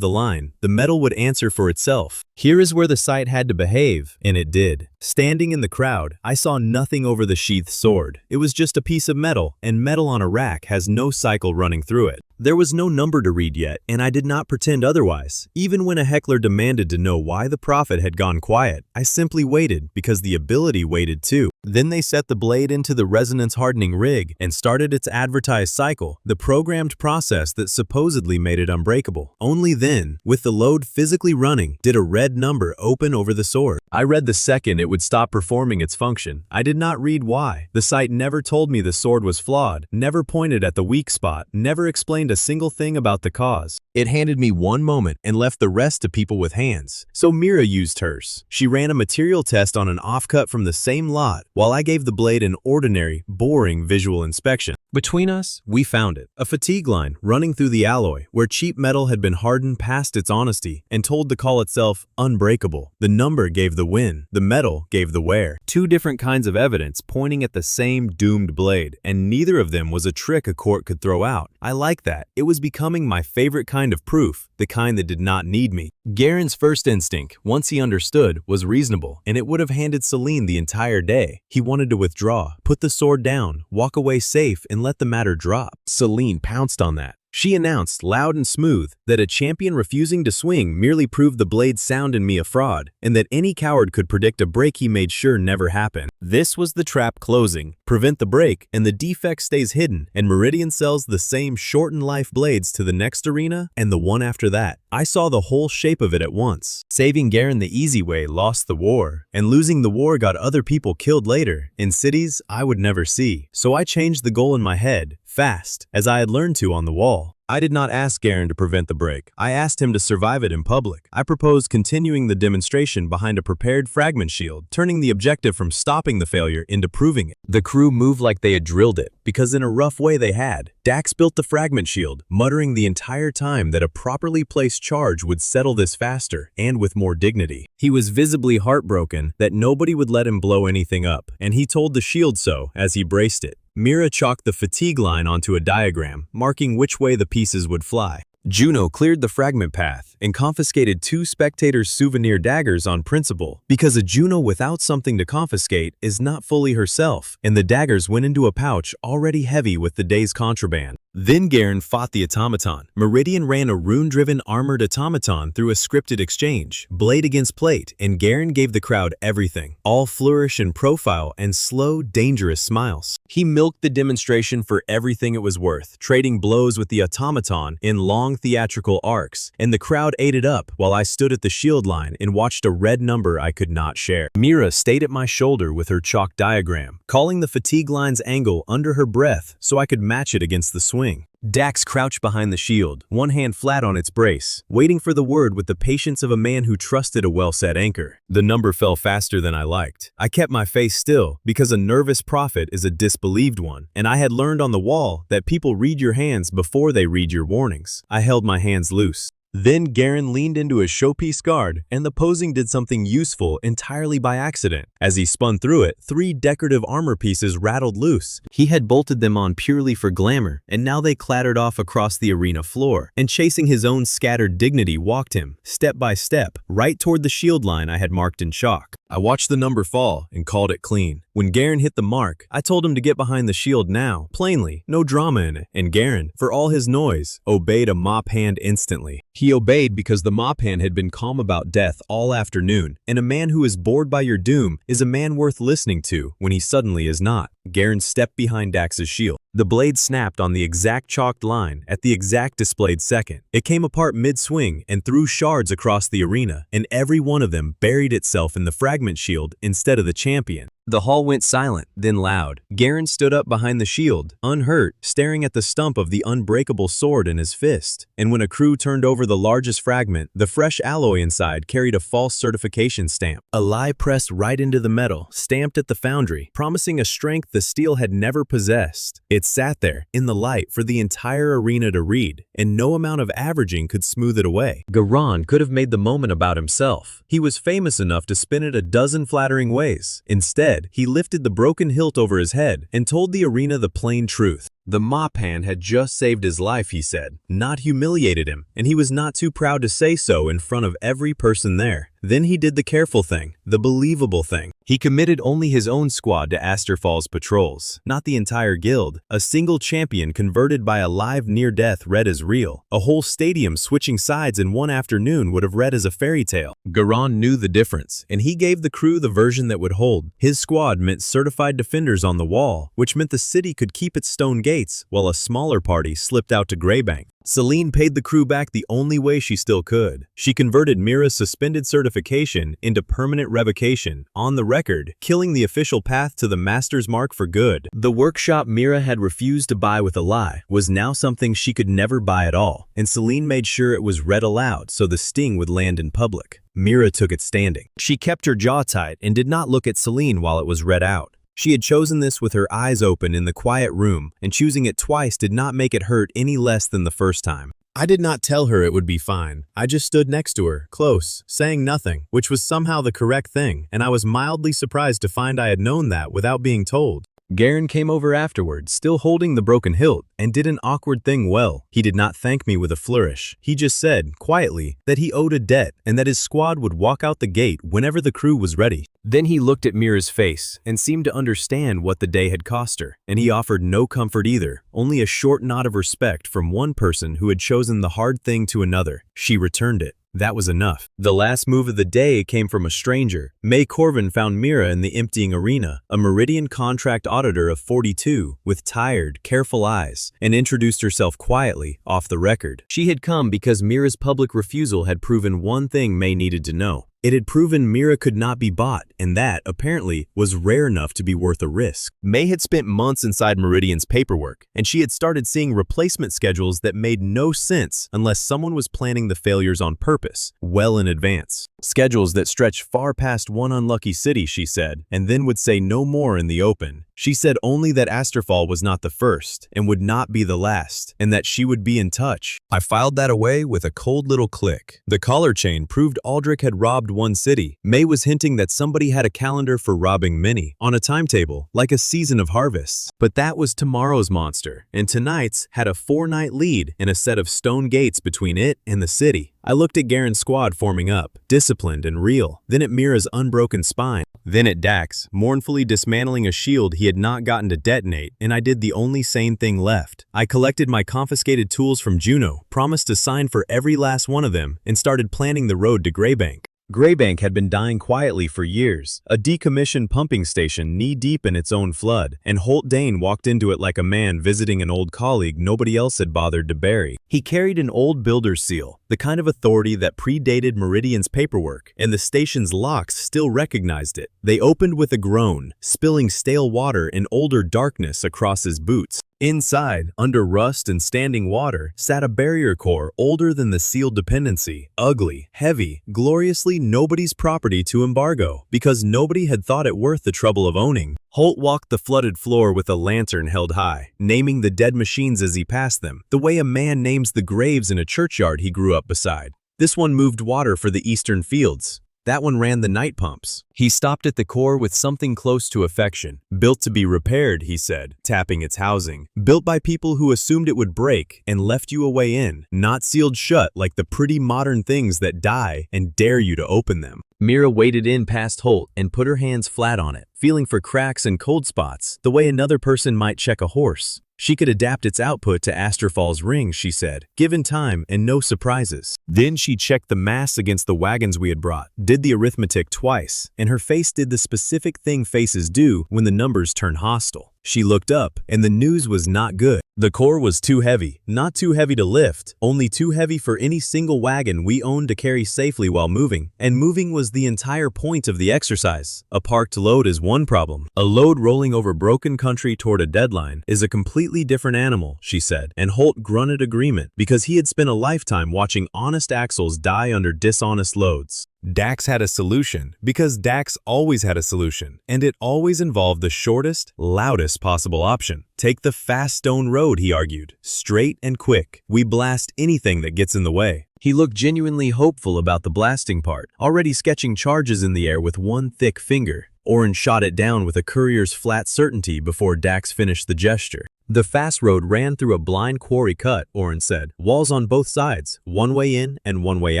the line. The medal would answer for itself. Here is where the sight had to behave, and it did. Standing in the crowd, I saw nothing over the sheathed sword. It was just a piece of metal, and metal on a rack has no cycle running through it. There was no number to read yet, and I did not pretend otherwise. Even when a heckler demanded to know why the prophet had gone quiet, I simply waited because the ability waited too. Then they set the blade into the resonance-hardening rig and started its advertised cycle, the programmed process that supposedly made it unbreakable. Only then, with the load physically running, did a red number open over the sword. I read the second it would stop performing its function. I did not read why. The site never told me the sword was flawed, never pointed at the weak spot, never explained a single thing about the cause. It handed me one moment and left the rest to people with hands. So Mira used hers. She ran a material test on an offcut from the same lot, while I gave the blade an ordinary, boring visual inspection. Between us, we found it. A fatigue line running through the alloy, where cheap metal had been hardened past its honesty and told to call itself unbreakable. The number gave the win. The metal gave the wear. Two different kinds of evidence pointing at the same doomed blade, and neither of them was a trick a court could throw out. I like that. It was becoming my favorite kind of proof, the kind that did not need me. Garen's first instinct, once he understood, was reasonable, and it would have handed Celine the entire day. He wanted to withdraw, put the sword down, walk away safe, and let the matter drop. Celine pounced on that. She announced, loud and smooth, that a champion refusing to swing merely proved the blade's sound and me a fraud, and that any coward could predict a break he made sure never happened. This was the trap closing. Prevent the break, and the defect stays hidden, and Meridian sells the same shortened life blades to the next arena and the one after that. I saw the whole shape of it at once. Saving Garen the easy way lost the war, and losing the war got other people killed later, in cities I would never see. So I changed the goal in my head, fast, as I had learned to on the wall. I did not ask Garen to prevent the break. I asked him to survive it in public. I proposed continuing the demonstration behind a prepared fragment shield, turning the objective from stopping the failure into proving it. The crew moved like they had drilled it, because in a rough way they had. Dax built the fragment shield, muttering the entire time that a properly placed charge would settle this faster and with more dignity. He was visibly heartbroken that nobody would let him blow anything up, and he told the shield so as he braced it. Mira chalked the fatigue line onto a diagram, marking which way the pieces would fly. Juno cleared the fragment path and confiscated 2 spectators' souvenir daggers on principle, because a Juno without something to confiscate is not fully herself, and the daggers went into a pouch already heavy with the day's contraband. Then Garen fought the automaton. Meridian ran a rune-driven armored automaton through a scripted exchange, blade against plate, and Garen gave the crowd everything, all flourish and profile and slow, dangerous smiles. He milked the demonstration for everything it was worth, trading blows with the automaton in long theatrical arcs, and the crowd ate it up while I stood at the shield line and watched a red number I could not share. Mira stayed at my shoulder with her chalk diagram, calling the fatigue line's angle under her breath so I could match it against the swing. Dax crouched behind the shield, one hand flat on its brace, waiting for the word with the patience of a man who trusted a well-set anchor. The number fell faster than I liked. I kept my face still, because a nervous prophet is a disbelieved one, and I had learned on the wall that people read your hands before they read your warnings. I held my hands loose. Then Garen leaned into his showpiece guard, and the posing did something useful entirely by accident. As he spun through it, 3 decorative armor pieces rattled loose. He had bolted them on purely for glamour, and now they clattered off across the arena floor, and chasing his own scattered dignity walked him, step by step, right toward the shield line I had marked in chalk. I watched the number fall and called it clean. When Garen hit the mark, I told him to get behind the shield now, plainly, no drama in it, and Garen, for all his noise, obeyed a mop hand instantly. He obeyed because the mop hand had been calm about death all afternoon, and a man who is bored by your doom is a man worth listening to when he suddenly is not. Garen stepped behind Dax's shield. The blade snapped on the exact chalked line at the exact displayed second. It came apart mid-swing and threw shards across the arena, and every one of them buried itself in the fragment shield instead of the champion. The hall went silent, then loud. Garen stood up behind the shield, unhurt, staring at the stump of the unbreakable sword in his fist. And when a crew turned over the largest fragment, the fresh alloy inside carried a false certification stamp. A lie pressed right into the metal, stamped at the foundry, promising a strength the steel had never possessed. It sat there, in the light, for the entire arena to read, and no amount of averaging could smooth it away. Garan could have made the moment about himself. He was famous enough to spin it a dozen flattering ways. Instead, he lifted the broken hilt over his head and told the arena the plain truth. The mop hand had just saved his life, he said, not humiliated him, and he was not too proud to say so in front of every person there. Then he did the careful thing, the believable thing. He committed only his own squad to Asterfall's patrols, not the entire guild. A single champion converted by a live near-death read as real. A whole stadium switching sides in one afternoon would have read as a fairy tale. Garan knew the difference, and he gave the crew the version that would hold. His squad meant certified defenders on the wall, which meant the city could keep its stone gates, while a smaller party slipped out to Greybank. Celine paid the crew back the only way she still could. She converted Mira's suspended certification into permanent revocation, on the record, killing the official path to the Master's Mark for good. The workshop Mira had refused to buy with a lie was now something she could never buy at all, and Celine made sure it was read aloud so the sting would land in public. Mira took it standing. She kept her jaw tight and did not look at Celine while it was read out. She had chosen this with her eyes open in the quiet room, and choosing it twice did not make it hurt any less than the first time. I did not tell her it would be fine. I just stood next to her, close, saying nothing, which was somehow the correct thing, and I was mildly surprised to find I had known that without being told. Garen came over afterward, still holding the broken hilt, and did an awkward thing well. He did not thank me with a flourish. He just said, quietly, that he owed a debt and that his squad would walk out the gate whenever the crew was ready. Then he looked at Mira's face and seemed to understand what the day had cost her, and he offered no comfort either, only a short nod of respect from one person who had chosen the hard thing to another. She returned it. That was enough. The last move of the day came from a stranger. May Corvin found Mira in the emptying arena, a Meridian contract auditor of 42, with tired, careful eyes, and introduced herself quietly, off the record. She had come because Mira's public refusal had proven one thing May needed to know. It had proven Mira could not be bought, and that, apparently, was rare enough to be worth a risk. May had spent months inside Meridian's paperwork, and she had started seeing replacement schedules that made no sense unless someone was planning the failures on purpose, well in advance. Schedules that stretched far past one unlucky city, she said, and then would say no more in the open. She said only that Asterfall was not the first, and would not be the last, and that she would be in touch. I filed that away with a cold little click. The collar chain proved Aldrich had robbed one city. May was hinting that somebody had a calendar for robbing many, on a timetable, like a season of harvests. But that was tomorrow's monster, and tonight's had a 4-night lead and a set of stone gates between it and the city. I looked at Garen's squad forming up, disciplined and real, then at Mira's unbroken spine, then at Dax, mournfully dismantling a shield he had not gotten to detonate, and I did the only sane thing left. I collected my confiscated tools from Juno, promised to sign for every last one of them, and started planning the road to Greybank. Greybank had been dying quietly for years, a decommissioned pumping station knee-deep in its own flood, and Holt Dane walked into it like a man visiting an old colleague nobody else had bothered to bury. He carried an old builder's seal, the kind of authority that predated Meridian's paperwork, and the station's locks still recognized it. They opened with a groan, spilling stale water and older darkness across his boots. Inside, under rust and standing water, sat a barrier core older than the sealed dependency, ugly, heavy, gloriously nobody's property to embargo, because nobody had thought it worth the trouble of owning. Holt walked the flooded floor with a lantern held high, naming the dead machines as he passed them, the way a man names the graves in a churchyard he grew up beside. This one moved water for the eastern fields. That one ran the night pumps. He stopped at the core with something close to affection. Built to be repaired, he said, tapping its housing. Built by people who assumed it would break and left you a way in, not sealed shut like the pretty modern things that die and dare you to open them. Mira waded in past Holt and put her hands flat on it, feeling for cracks and cold spots, the way another person might check a horse. She could adapt its output to Asterfall's ring, she said, given time and no surprises. Then she checked the mass against the wagons we had brought, did the arithmetic twice, and her face did the specific thing faces do when the numbers turn hostile. She looked up, and the news was not good. The core was too heavy, not too heavy to lift, only too heavy for any single wagon we owned to carry safely while moving, and moving was the entire point of the exercise. A parked load is one problem. A load rolling over broken country toward a deadline is a completely different animal, she said, and Holt grunted agreement because he had spent a lifetime watching honest axles die under dishonest loads. Dax had a solution because Dax always had a solution, and it always involved the shortest, loudest possible option. Take the fast stone road, he argued. Straight and quick. We blast anything that gets in the way. He looked genuinely hopeful about the blasting part, already sketching charges in the air with one thick finger. Oren shot it down with a courier's flat certainty before Dax finished the gesture. The fast road ran through a blind quarry cut, Oren said. Walls on both sides, one way in and one way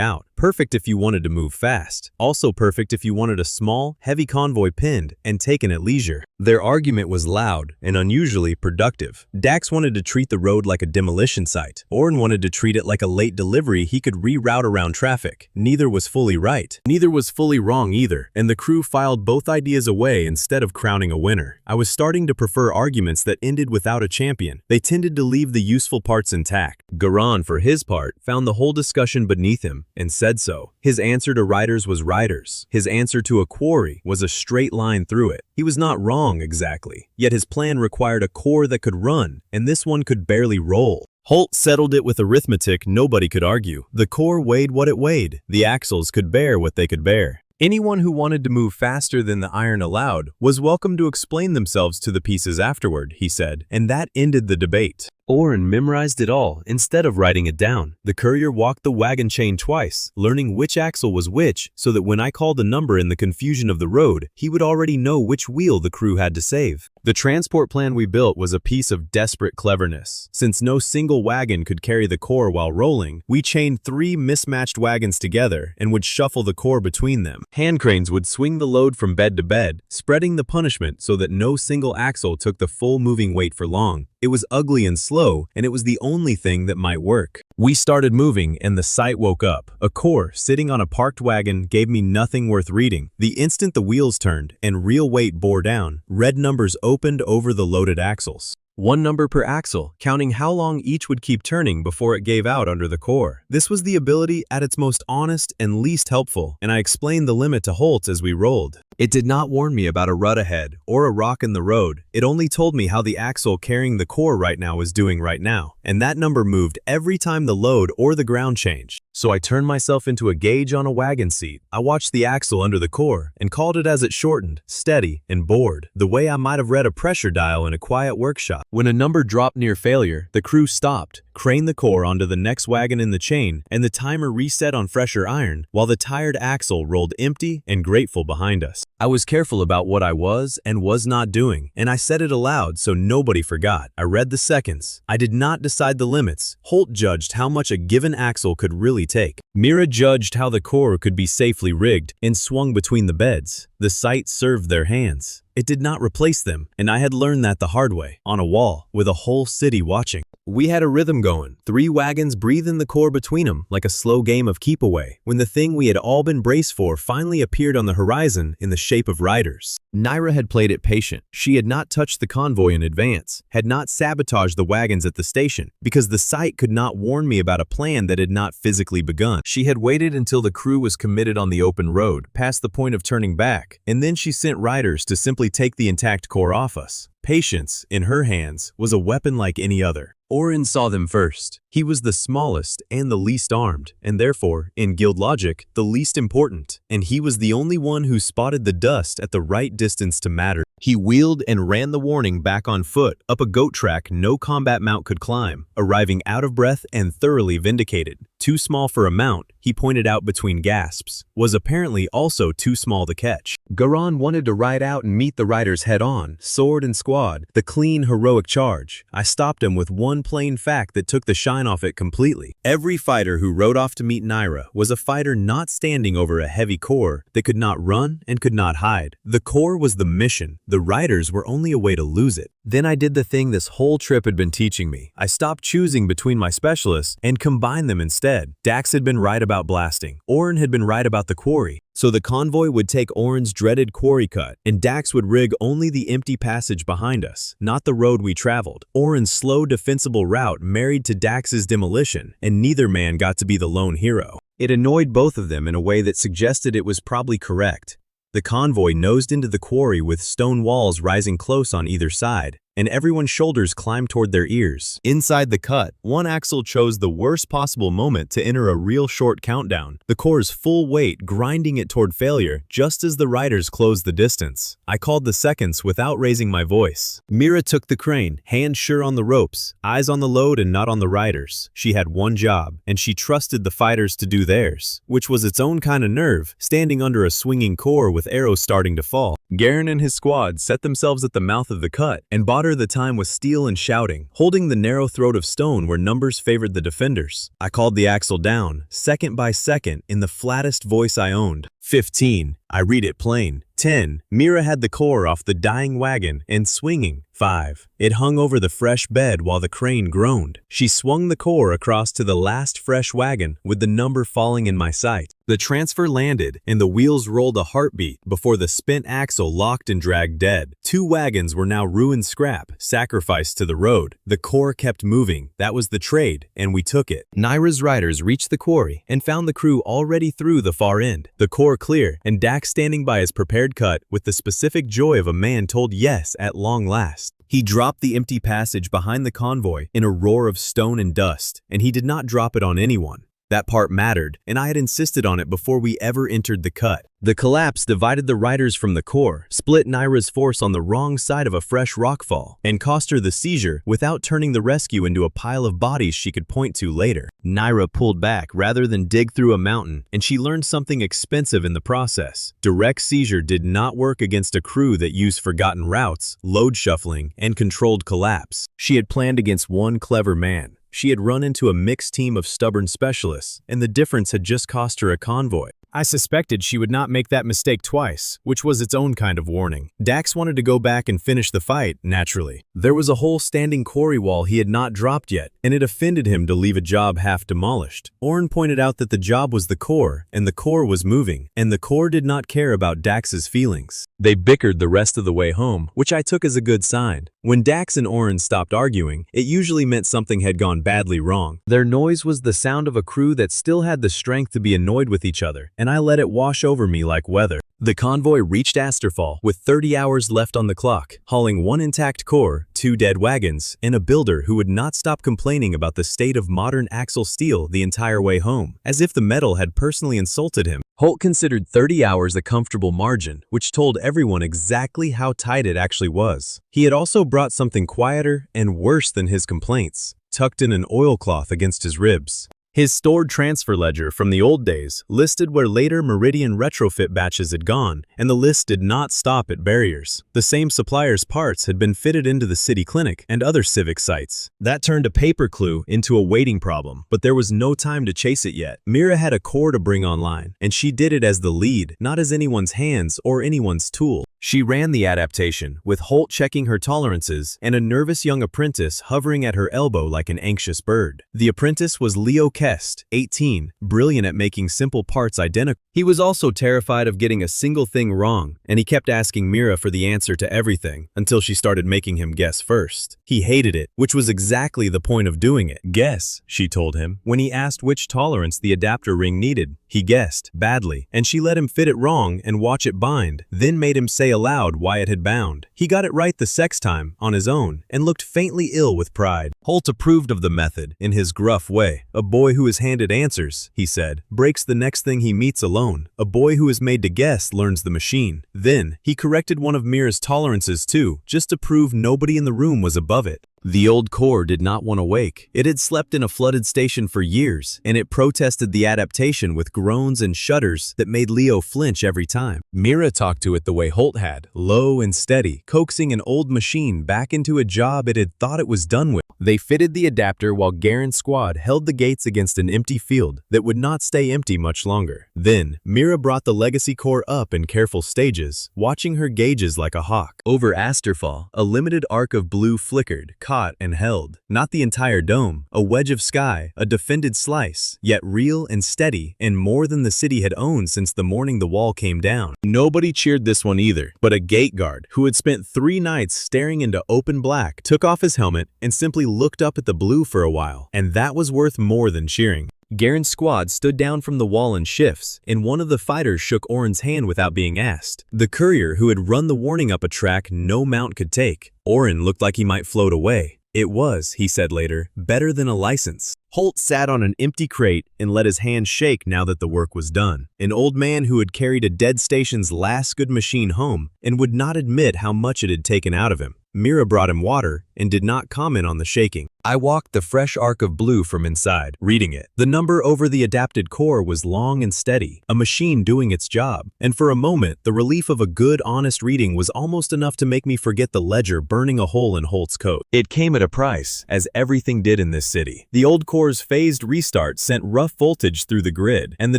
out. Perfect if you wanted to move fast. Also perfect if you wanted a small, heavy convoy pinned and taken at leisure. Their argument was loud and unusually productive. Dax wanted to treat the road like a demolition site. Oren wanted to treat it like a late delivery he could reroute around traffic. Neither was fully right. Neither was fully wrong either, and the crew filed both ideas away instead of crowning a winner. I was starting to prefer arguments that ended without a champion. They tended to leave the useful parts intact. Garan, for his part, found the whole discussion beneath him and said so. His answer to riders was riders. His answer to a quarry was a straight line through it. He was not wrong exactly, yet his plan required a core that could run, and this one could barely roll. Holt settled it with arithmetic nobody could argue. The core weighed what it weighed. The axles could bear what they could bear. Anyone who wanted to move faster than the iron allowed was welcome to explain themselves to the pieces afterward, he said, and that ended the debate. Oren memorized it all instead of writing it down. The courier walked the wagon chain twice, learning which axle was which so that when I called a number in the confusion of the road, he would already know which wheel the crew had to save. The transport plan we built was a piece of desperate cleverness. Since no single wagon could carry the core while rolling, we chained 3 mismatched wagons together and would shuffle the core between them. Hand cranes would swing the load from bed to bed, spreading the punishment so that no single axle took the full moving weight for long. It was ugly and slow, and it was the only thing that might work. We started moving, and the sight woke up. A core sitting on a parked wagon gave me nothing worth reading. The instant the wheels turned and real weight bore down, red numbers opened over the loaded axles. 1 number per axle, counting how long each would keep turning before it gave out under the core. This was the ability at its most honest and least helpful, and I explained the limit to Holt as we rolled. It did not warn me about a rut ahead or a rock in the road. It only told me how the axle carrying the core right now was doing right now, and that number moved every time the load or the ground changed. So I turned myself into a gauge on a wagon seat. I watched the axle under the core and called it as it shortened, steady, and bored, the way I might have read a pressure dial in a quiet workshop. When a number dropped near failure, the crew stopped, craned the core onto the next wagon in the chain, and the timer reset on fresher iron, while the tired axle rolled empty and grateful behind us. I was careful about what I was and was not doing, and I said it aloud so nobody forgot. I read the seconds. I did not decide the limits. Holt judged how much a given axle could really take. Mira judged how the core could be safely rigged and swung between the beds. The sight served their hands. It did not replace them, and I had learned that the hard way, on a wall, with a whole city watching. We had a rhythm going, 3 wagons breathing the core between them like a slow game of keep away, when the thing we had all been braced for finally appeared on the horizon in the shape of riders. Naira had played it patient. She had not touched the convoy in advance, had not sabotaged the wagons at the station, because the sight could not warn me about a plan that had not physically begun. She had waited until the crew was committed on the open road, past the point of turning back, and then she sent riders to simply take the intact core off us. Patience, in her hands, was a weapon like any other. Oren saw them first. He was the smallest and the least armed, and therefore, in guild logic, the least important. And he was the only one who spotted the dust at the right distance to matter. He wheeled and ran the warning back on foot, up a goat track no combat mount could climb, arriving out of breath and thoroughly vindicated. Too small for a mount, he pointed out between gasps, was apparently also too small to catch. Garan wanted to ride out and meet the riders head-on, sword and squad, the clean, heroic charge. I stopped him with one plain fact that took the shine off it completely. Every fighter who rode off to meet Naira was a fighter not standing over a heavy core that could not run and could not hide. The core was the mission. The riders were only a way to lose it. Then I did the thing this whole trip had been teaching me. I stopped choosing between my specialists and combined them instead. Dax had been right about blasting. Oren had been right about the quarry. So the convoy would take Oren's dreaded quarry cut, and Dax would rig only the empty passage behind us, not the road we traveled. Oren's slow, defensible route married to Dax's demolition, and neither man got to be the lone hero. It annoyed both of them in a way that suggested it was probably correct. The convoy nosed into the quarry with stone walls rising close on either side, and everyone's shoulders climbed toward their ears. Inside the cut, one axle chose the worst possible moment to enter a real short countdown, the core's full weight grinding it toward failure just as the riders closed the distance. I called the seconds without raising my voice. Mira took the crane, hands sure on the ropes, eyes on the load and not on the riders. She had one job, and she trusted the fighters to do theirs, which was its own kind of nerve, standing under a swinging core with arrows starting to fall. Garen and his squad set themselves at the mouth of the cut and bought her the time with steel and shouting, holding the narrow throat of stone where numbers favored the defenders. I called the axle down, second by second, in the flattest voice I owned. 15. I read it plain. 10. Mira had the core off the dying wagon and swinging. 5. It hung over the fresh bed while the crane groaned. She swung the core across to the last fresh wagon with the number falling in my sight. The transfer landed and the wheels rolled a heartbeat before the spent axle locked and dragged dead. 2 wagons were now ruined scrap, sacrificed to the road. The core kept moving. That was the trade, and we took it. Naira's riders reached the quarry and found the crew already through the far end. The core clear, and Dax standing by his prepared cut with the specific joy of a man told yes at long last. He dropped the empty passage behind the convoy in a roar of stone and dust, and he did not drop it on anyone. That part mattered, and I had insisted on it before we ever entered the cut. The collapse divided the riders from the core, split Naira's force on the wrong side of a fresh rockfall, and cost her the seizure without turning the rescue into a pile of bodies she could point to later. Naira pulled back rather than dig through a mountain, and she learned something expensive in the process. Direct seizure did not work against a crew that used forgotten routes, load shuffling, and controlled collapse. She had planned against one clever man. She had run into a mixed team of stubborn specialists, and the difference had just cost her a convoy. I suspected she would not make that mistake twice, which was its own kind of warning. Dax wanted to go back and finish the fight, naturally. There was a whole standing quarry wall he had not dropped yet, and it offended him to leave a job half demolished. Oren pointed out that the job was the core, and the core was moving, and the core did not care about Dax's feelings. They bickered the rest of the way home, which I took as a good sign. When Dax and Oren stopped arguing, it usually meant something had gone badly wrong. Their noise was the sound of a crew that still had the strength to be annoyed with each other, and I let it wash over me like weather. The convoy reached Asterfall with 30 hours left on the clock, hauling one intact core, 2 dead wagons, and a builder who would not stop complaining about the state of modern axle steel the entire way home, as if the metal had personally insulted him. Holt considered 30 hours a comfortable margin, which told everyone exactly how tight it actually was. He had also brought something quieter and worse than his complaints, tucked in an oilcloth against his ribs. His stored transfer ledger from the old days listed where later Meridian retrofit batches had gone, and the list did not stop at barriers. The same supplier's parts had been fitted into the city clinic and other civic sites. That turned a paper clue into a waiting problem, but there was no time to chase it yet. Mira had a core to bring online, and she did it as the lead, not as anyone's hands or anyone's tool. She ran the adaptation, with Holt checking her tolerances and a nervous young apprentice hovering at her elbow like an anxious bird. The apprentice was Leo Kest, 18, brilliant at making simple parts identical. He was also terrified of getting a single thing wrong, and he kept asking Mira for the answer to everything until she started making him guess first. He hated it, which was exactly the point of doing it. Guess, she told him, when he asked which tolerance the adapter ring needed. He guessed, badly, and she let him fit it wrong and watch it bind, then made him say aloud why it had bound. He got it right the sex time, on his own, and looked faintly ill with pride. Holt approved of the method, in his gruff way. A boy who is handed answers, he said, breaks the next thing he meets alone. A boy who is made to guess learns the machine. Then, he corrected one of Mira's tolerances too, just to prove nobody in the room was above it. The old core did not want to wake. It had slept in a flooded station for years, and it protested the adaptation with groans and shudders that made Leo flinch every time. Mira talked to it the way Holt had, low and steady, coaxing an old machine back into a job it had thought it was done with. They fitted the adapter while Garen's squad held the gates against an empty field that would not stay empty much longer. Then, Mira brought the legacy core up in careful stages, watching her gauges like a hawk. Over Asterfall, a limited arc of blue flickered, caught and held. Not the entire dome, a wedge of sky, a defended slice, yet real and steady, and more than the city had owned since the morning the wall came down. Nobody cheered this one either, but a gate guard, who had spent 3 nights staring into open black, took off his helmet and simply looked up at the blue for a while, and that was worth more than cheering. Garen's squad stood down from the wall in shifts, and one of the fighters shook Oren's hand without being asked. The courier who had run the warning up a track no mount could take. Oren looked like he might float away. It was, he said later, better than a license. Holt sat on an empty crate and let his hand shake now that the work was done. An old man who had carried a dead station's last good machine home and would not admit how much it had taken out of him. Mira brought him water and did not comment on the shaking. I walked the fresh arc of blue from inside, reading it. The number over the adapted core was long and steady, a machine doing its job. And for a moment, the relief of a good, honest reading was almost enough to make me forget the ledger burning a hole in Holt's coat. It came at a price, as everything did in this city. The old core's phased restart sent rough voltage through the grid, and the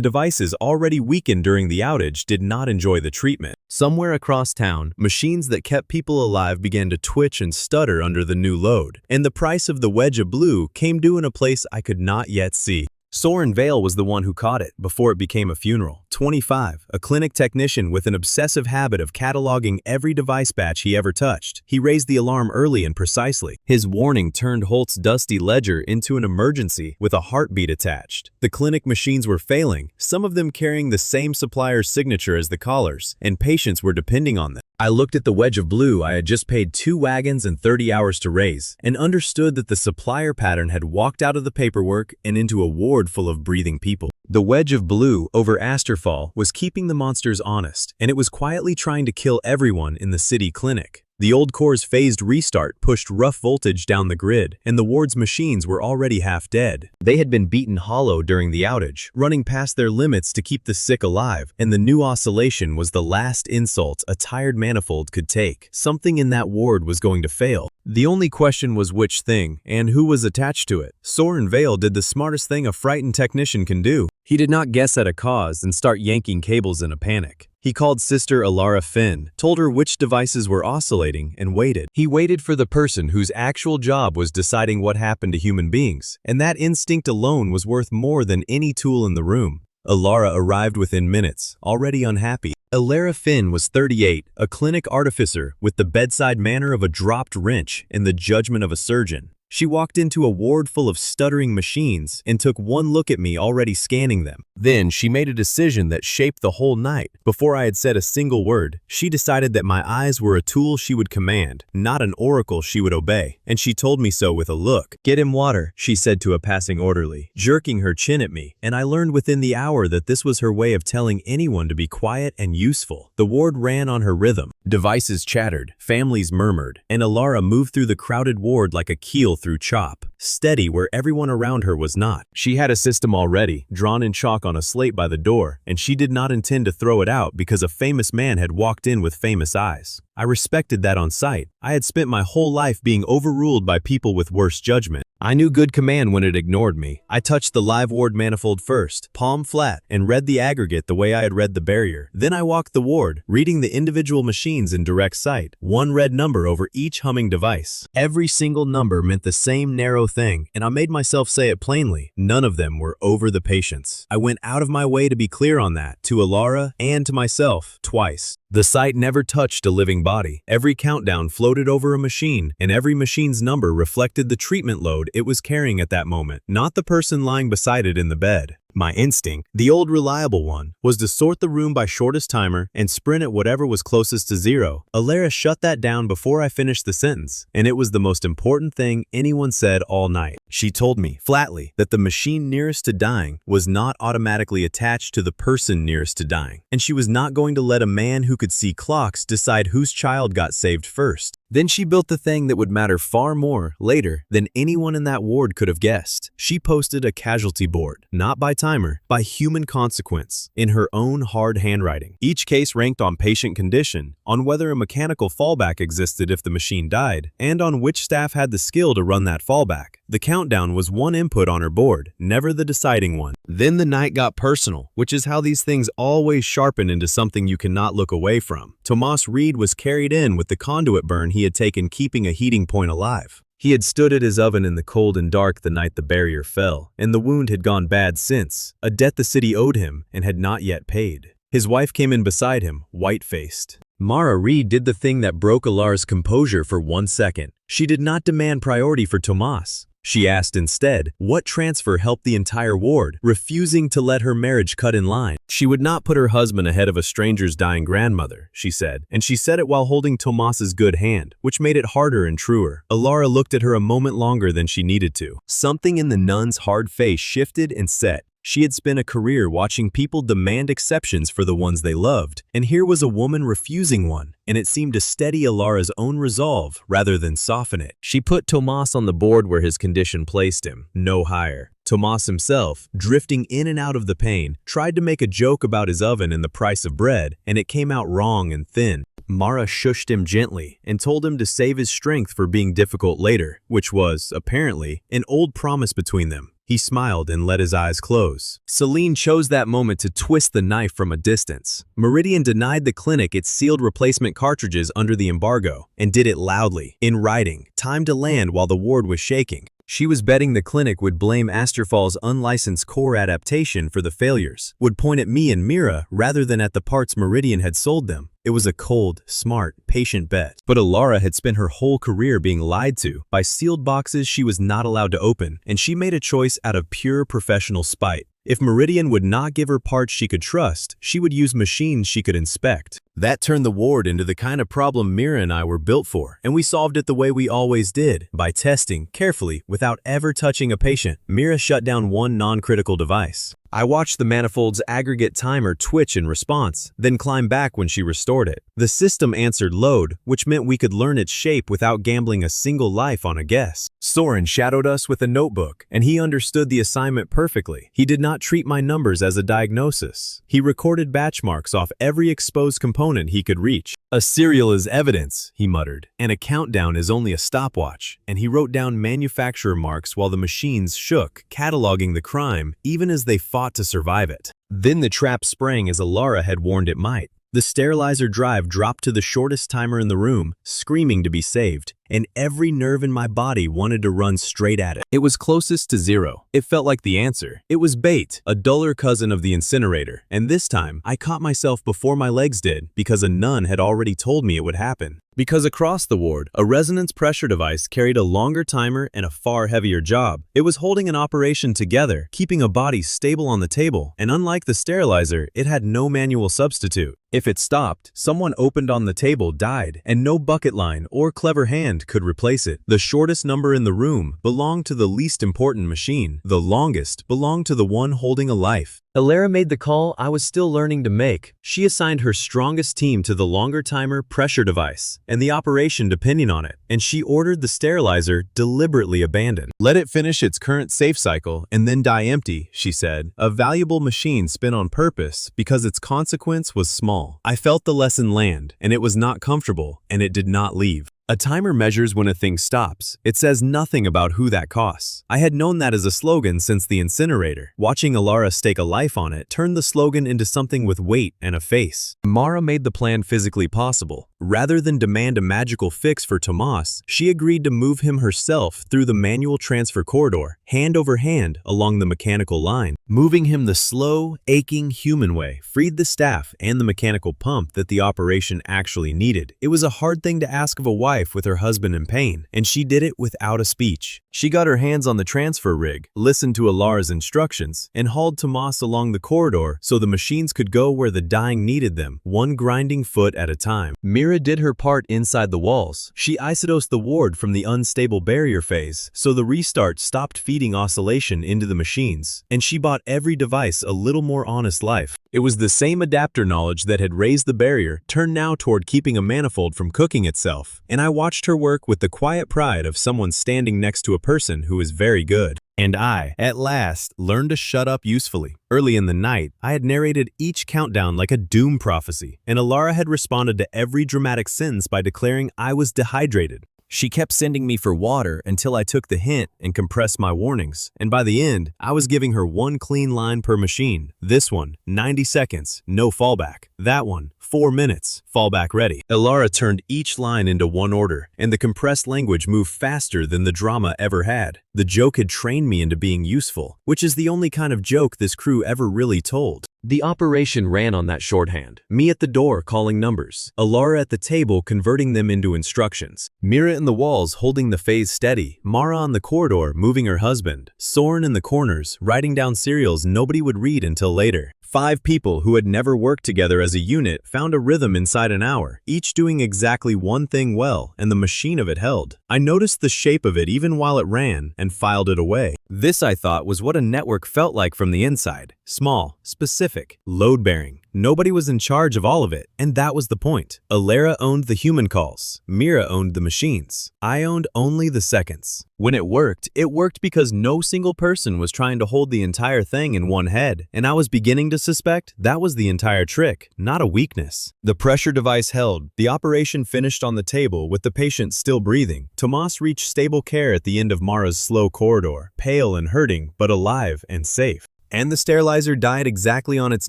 devices already weakened during the outage did not enjoy the treatment. Somewhere across town, machines that kept people alive began to twitch and stutter under the new load, and the price of the wedge of blue came due in a place I could not yet see. Soren Vale was the one who caught it before it became a funeral. 25, a clinic technician with an obsessive habit of cataloging every device batch he ever touched. He raised the alarm early and precisely. His warning turned Holt's dusty ledger into an emergency with a heartbeat attached. The clinic machines were failing, some of them carrying the same supplier's signature as the callers, and patients were depending on them. I looked at the wedge of blue I had just paid 2 wagons and 30 hours to raise, and understood that the supplier pattern had walked out of the paperwork and into a ward full of breathing people. The wedge of blue over Asterfall was keeping the monsters honest, and it was quietly trying to kill everyone in the city clinic. The old core's phased restart pushed rough voltage down the grid, and the ward's machines were already half dead. They had been beaten hollow during the outage, running past their limits to keep the sick alive, and the new oscillation was the last insult a tired manifold could take. Something in that ward was going to fail. The only question was which thing, and who was attached to it. Soren Vale did the smartest thing a frightened technician can do. He did not guess at a cause and start yanking cables in a panic. He called Sister Alara Finn, told her which devices were oscillating, and waited. He waited for the person whose actual job was deciding what happened to human beings, and that instinct alone was worth more than any tool in the room. Alara arrived within minutes, already unhappy. Alara Finn was 38, a clinic artificer with the bedside manner of a dropped wrench and the judgment of a surgeon. She walked into a ward full of stuttering machines and took one look at me already scanning them. Then she made a decision that shaped the whole night. Before I had said a single word, she decided that my eyes were a tool she would command, not an oracle she would obey, and she told me so with a look. "Get him water," she said to a passing orderly, jerking her chin at me, and I learned within the hour that this was her way of telling anyone to be quiet and useful. The ward ran on her rhythm. Devices chattered, families murmured, and Alara moved through the crowded ward like a keel through chop, steady where everyone around her was not. She had a system already, drawn in chalk on a slate by the door, and she did not intend to throw it out because a famous man had walked in with famous eyes. I respected that on sight. I had spent my whole life being overruled by people with worse judgment. I knew good command when it ignored me. I touched the live ward manifold first, palm flat, and read the aggregate the way I had read the barrier. Then I walked the ward, reading the individual machines in direct sight, one red number over each humming device. Every single number meant the same narrow thing, and I made myself say it plainly. None of them were over the patients. I went out of my way to be clear on that, to Alara and to myself, twice. The sight never touched a living body. Every countdown floated over a machine, and every machine's number reflected the treatment load it was carrying at that moment, not the person lying beside it in the bed. My instinct, the old reliable one, was to sort the room by shortest timer and sprint at whatever was closest to zero. Alara shut that down before I finished the sentence, and it was the most important thing anyone said all night. She told me, flatly, that the machine nearest to dying was not automatically attached to the person nearest to dying, and she was not going to let a man who could see clocks decide whose child got saved first. Then she built the thing that would matter far more later than anyone in that ward could have guessed. She posted a casualty board, not by timer, by human consequence, in her own hard handwriting. Each case ranked on patient condition, on whether a mechanical fallback existed if the machine died, and on which staff had the skill to run that fallback. The countdown was one input on her board, never the deciding one. Then the night got personal, which is how these things always sharpen into something you cannot look away from. Tomas Reed was carried in with the conduit burn he had taken keeping a heating point alive. He had stood at his oven in the cold and dark the night the barrier fell, and the wound had gone bad since, a debt the city owed him and had not yet paid. His wife came in beside him, white-faced. Mara Reed did the thing that broke Alara's composure for 1 second. She did not demand priority for Tomas. She asked instead, what transfer helped the entire ward, refusing to let her marriage cut in line. She would not put her husband ahead of a stranger's dying grandmother, she said, and she said it while holding Tomas's good hand, which made it harder and truer. Alara looked at her a moment longer than she needed to. Something in the nun's hard face shifted and set. She had spent a career watching people demand exceptions for the ones they loved, and here was a woman refusing one, and it seemed to steady Alara's own resolve rather than soften it. She put Tomas on the board where his condition placed him, no higher. Tomas himself, drifting in and out of the pain, tried to make a joke about his oven and the price of bread, and it came out wrong and thin. Mara shushed him gently and told him to save his strength for being difficult later, which was, apparently, an old promise between them. He smiled and let his eyes close. Celine chose that moment to twist the knife from a distance. Meridian denied the clinic its sealed replacement cartridges under the embargo, and did it loudly, in writing, timed to land while the ward was shaking. She was betting the clinic would blame Asterfall's unlicensed core adaptation for the failures, would point at me and Mira rather than at the parts Meridian had sold them. It was a cold, smart, patient bet. But Alara had spent her whole career being lied to by sealed boxes she was not allowed to open, and she made a choice out of pure professional spite. If Meridian would not give her parts she could trust, she would use machines she could inspect. That turned the ward into the kind of problem Mira and I were built for, and we solved it the way we always did, by testing carefully without ever touching a patient. Mira shut down one non-critical device. I watched the manifold's aggregate timer twitch in response, then climb back when she restored it. The system answered load, which meant we could learn its shape without gambling a single life on a guess. Soren shadowed us with a notebook, and he understood the assignment perfectly. He did not treat my numbers as a diagnosis. He recorded batch marks off every exposed component he could reach. "A serial is evidence," he muttered, "and a countdown is only a stopwatch." And he wrote down manufacturer marks while the machines shook, cataloging the crime, even as they fought to survive it. Then the trap sprang as Alara had warned it might. The sterilizer drive dropped to the shortest timer in the room, screaming to be saved, and every nerve in my body wanted to run straight at it. It was closest to zero. It felt like the answer. It was bait, a duller cousin of the incinerator, and this time I caught myself before my legs did because a nun had already told me it would happen. Because across the ward, a resonance pressure device carried a longer timer and a far heavier job. It was holding an operation together, keeping a body stable on the table, and unlike the sterilizer, it had no manual substitute. If it stopped, someone opened on the table died, and no bucket line or clever hand could replace it. The shortest number in the room belonged to the least important machine. The longest belonged to the one holding a life. Alara made the call I was still learning to make. She assigned her strongest team to the longer timer pressure device, and the operation depending on it, and she ordered the sterilizer deliberately abandoned. "Let it finish its current safe cycle and then die empty," she said. "A valuable machine spent on purpose because its consequence was small." I felt the lesson land, and it was not comfortable, and it did not leave. A timer measures when a thing stops. It says nothing about who that costs. I had known that as a slogan since the incinerator. Watching Alara stake a life on it turned the slogan into something with weight and a face. Mara made the plan physically possible. Rather than demand a magical fix for Tomas, she agreed to move him herself through the manual transfer corridor, hand over hand along the mechanical line. Moving him the slow, aching human way freed the staff and the mechanical pump that the operation actually needed. It was a hard thing to ask of a wife with her husband in pain, and she did it without a speech. She got her hands on the transfer rig, listened to Alara's instructions, and hauled Tomas along the corridor so the machines could go where the dying needed them, one grinding foot at a time. Mira did her part inside the walls. She isodosed the ward from the unstable barrier phase, so the restart stopped feeding oscillation into the machines, and she bought every device a little more honest life. It was the same adapter knowledge that had raised the barrier turned now toward keeping a manifold from cooking itself, and I watched her work with the quiet pride of someone standing next to a person who is very good. And I, at last, learned to shut up usefully. Early in the night, I had narrated each countdown like a doom prophecy, and Alara had responded to every dramatic sentence by declaring I was dehydrated. She kept sending me for water until I took the hint and compressed my warnings, and by the end, I was giving her one clean line per machine. This one, 90 seconds, no fallback. That one, 4 minutes, fallback ready. Alara turned each line into one order, and the compressed language moved faster than the drama ever had. The joke had trained me into being useful, which is the only kind of joke this crew ever really told. The operation ran on that shorthand. Me at the door calling numbers, Alara at the table converting them into instructions, Mira in the walls holding the phase steady, Mara on the corridor moving her husband, Soren in the corners writing down serials nobody would read until later. 5 people who had never worked together as a unit found a rhythm inside an hour, each doing exactly one thing well, and the machine of it held. I noticed the shape of it even while it ran, and filed it away. This, I thought, was what a network felt like from the inside. Small, specific, load-bearing. Nobody was in charge of all of it, and that was the point. Alara owned the human calls. Mira owned the machines. I owned only the seconds. When it worked because no single person was trying to hold the entire thing in one head, and I was beginning to suspect that was the entire trick, not a weakness. The pressure device held. The operation finished on the table with the patient still breathing. Tomas reached stable care at the end of Mara's slow corridor, pale and hurting, but alive and safe. And the sterilizer died exactly on its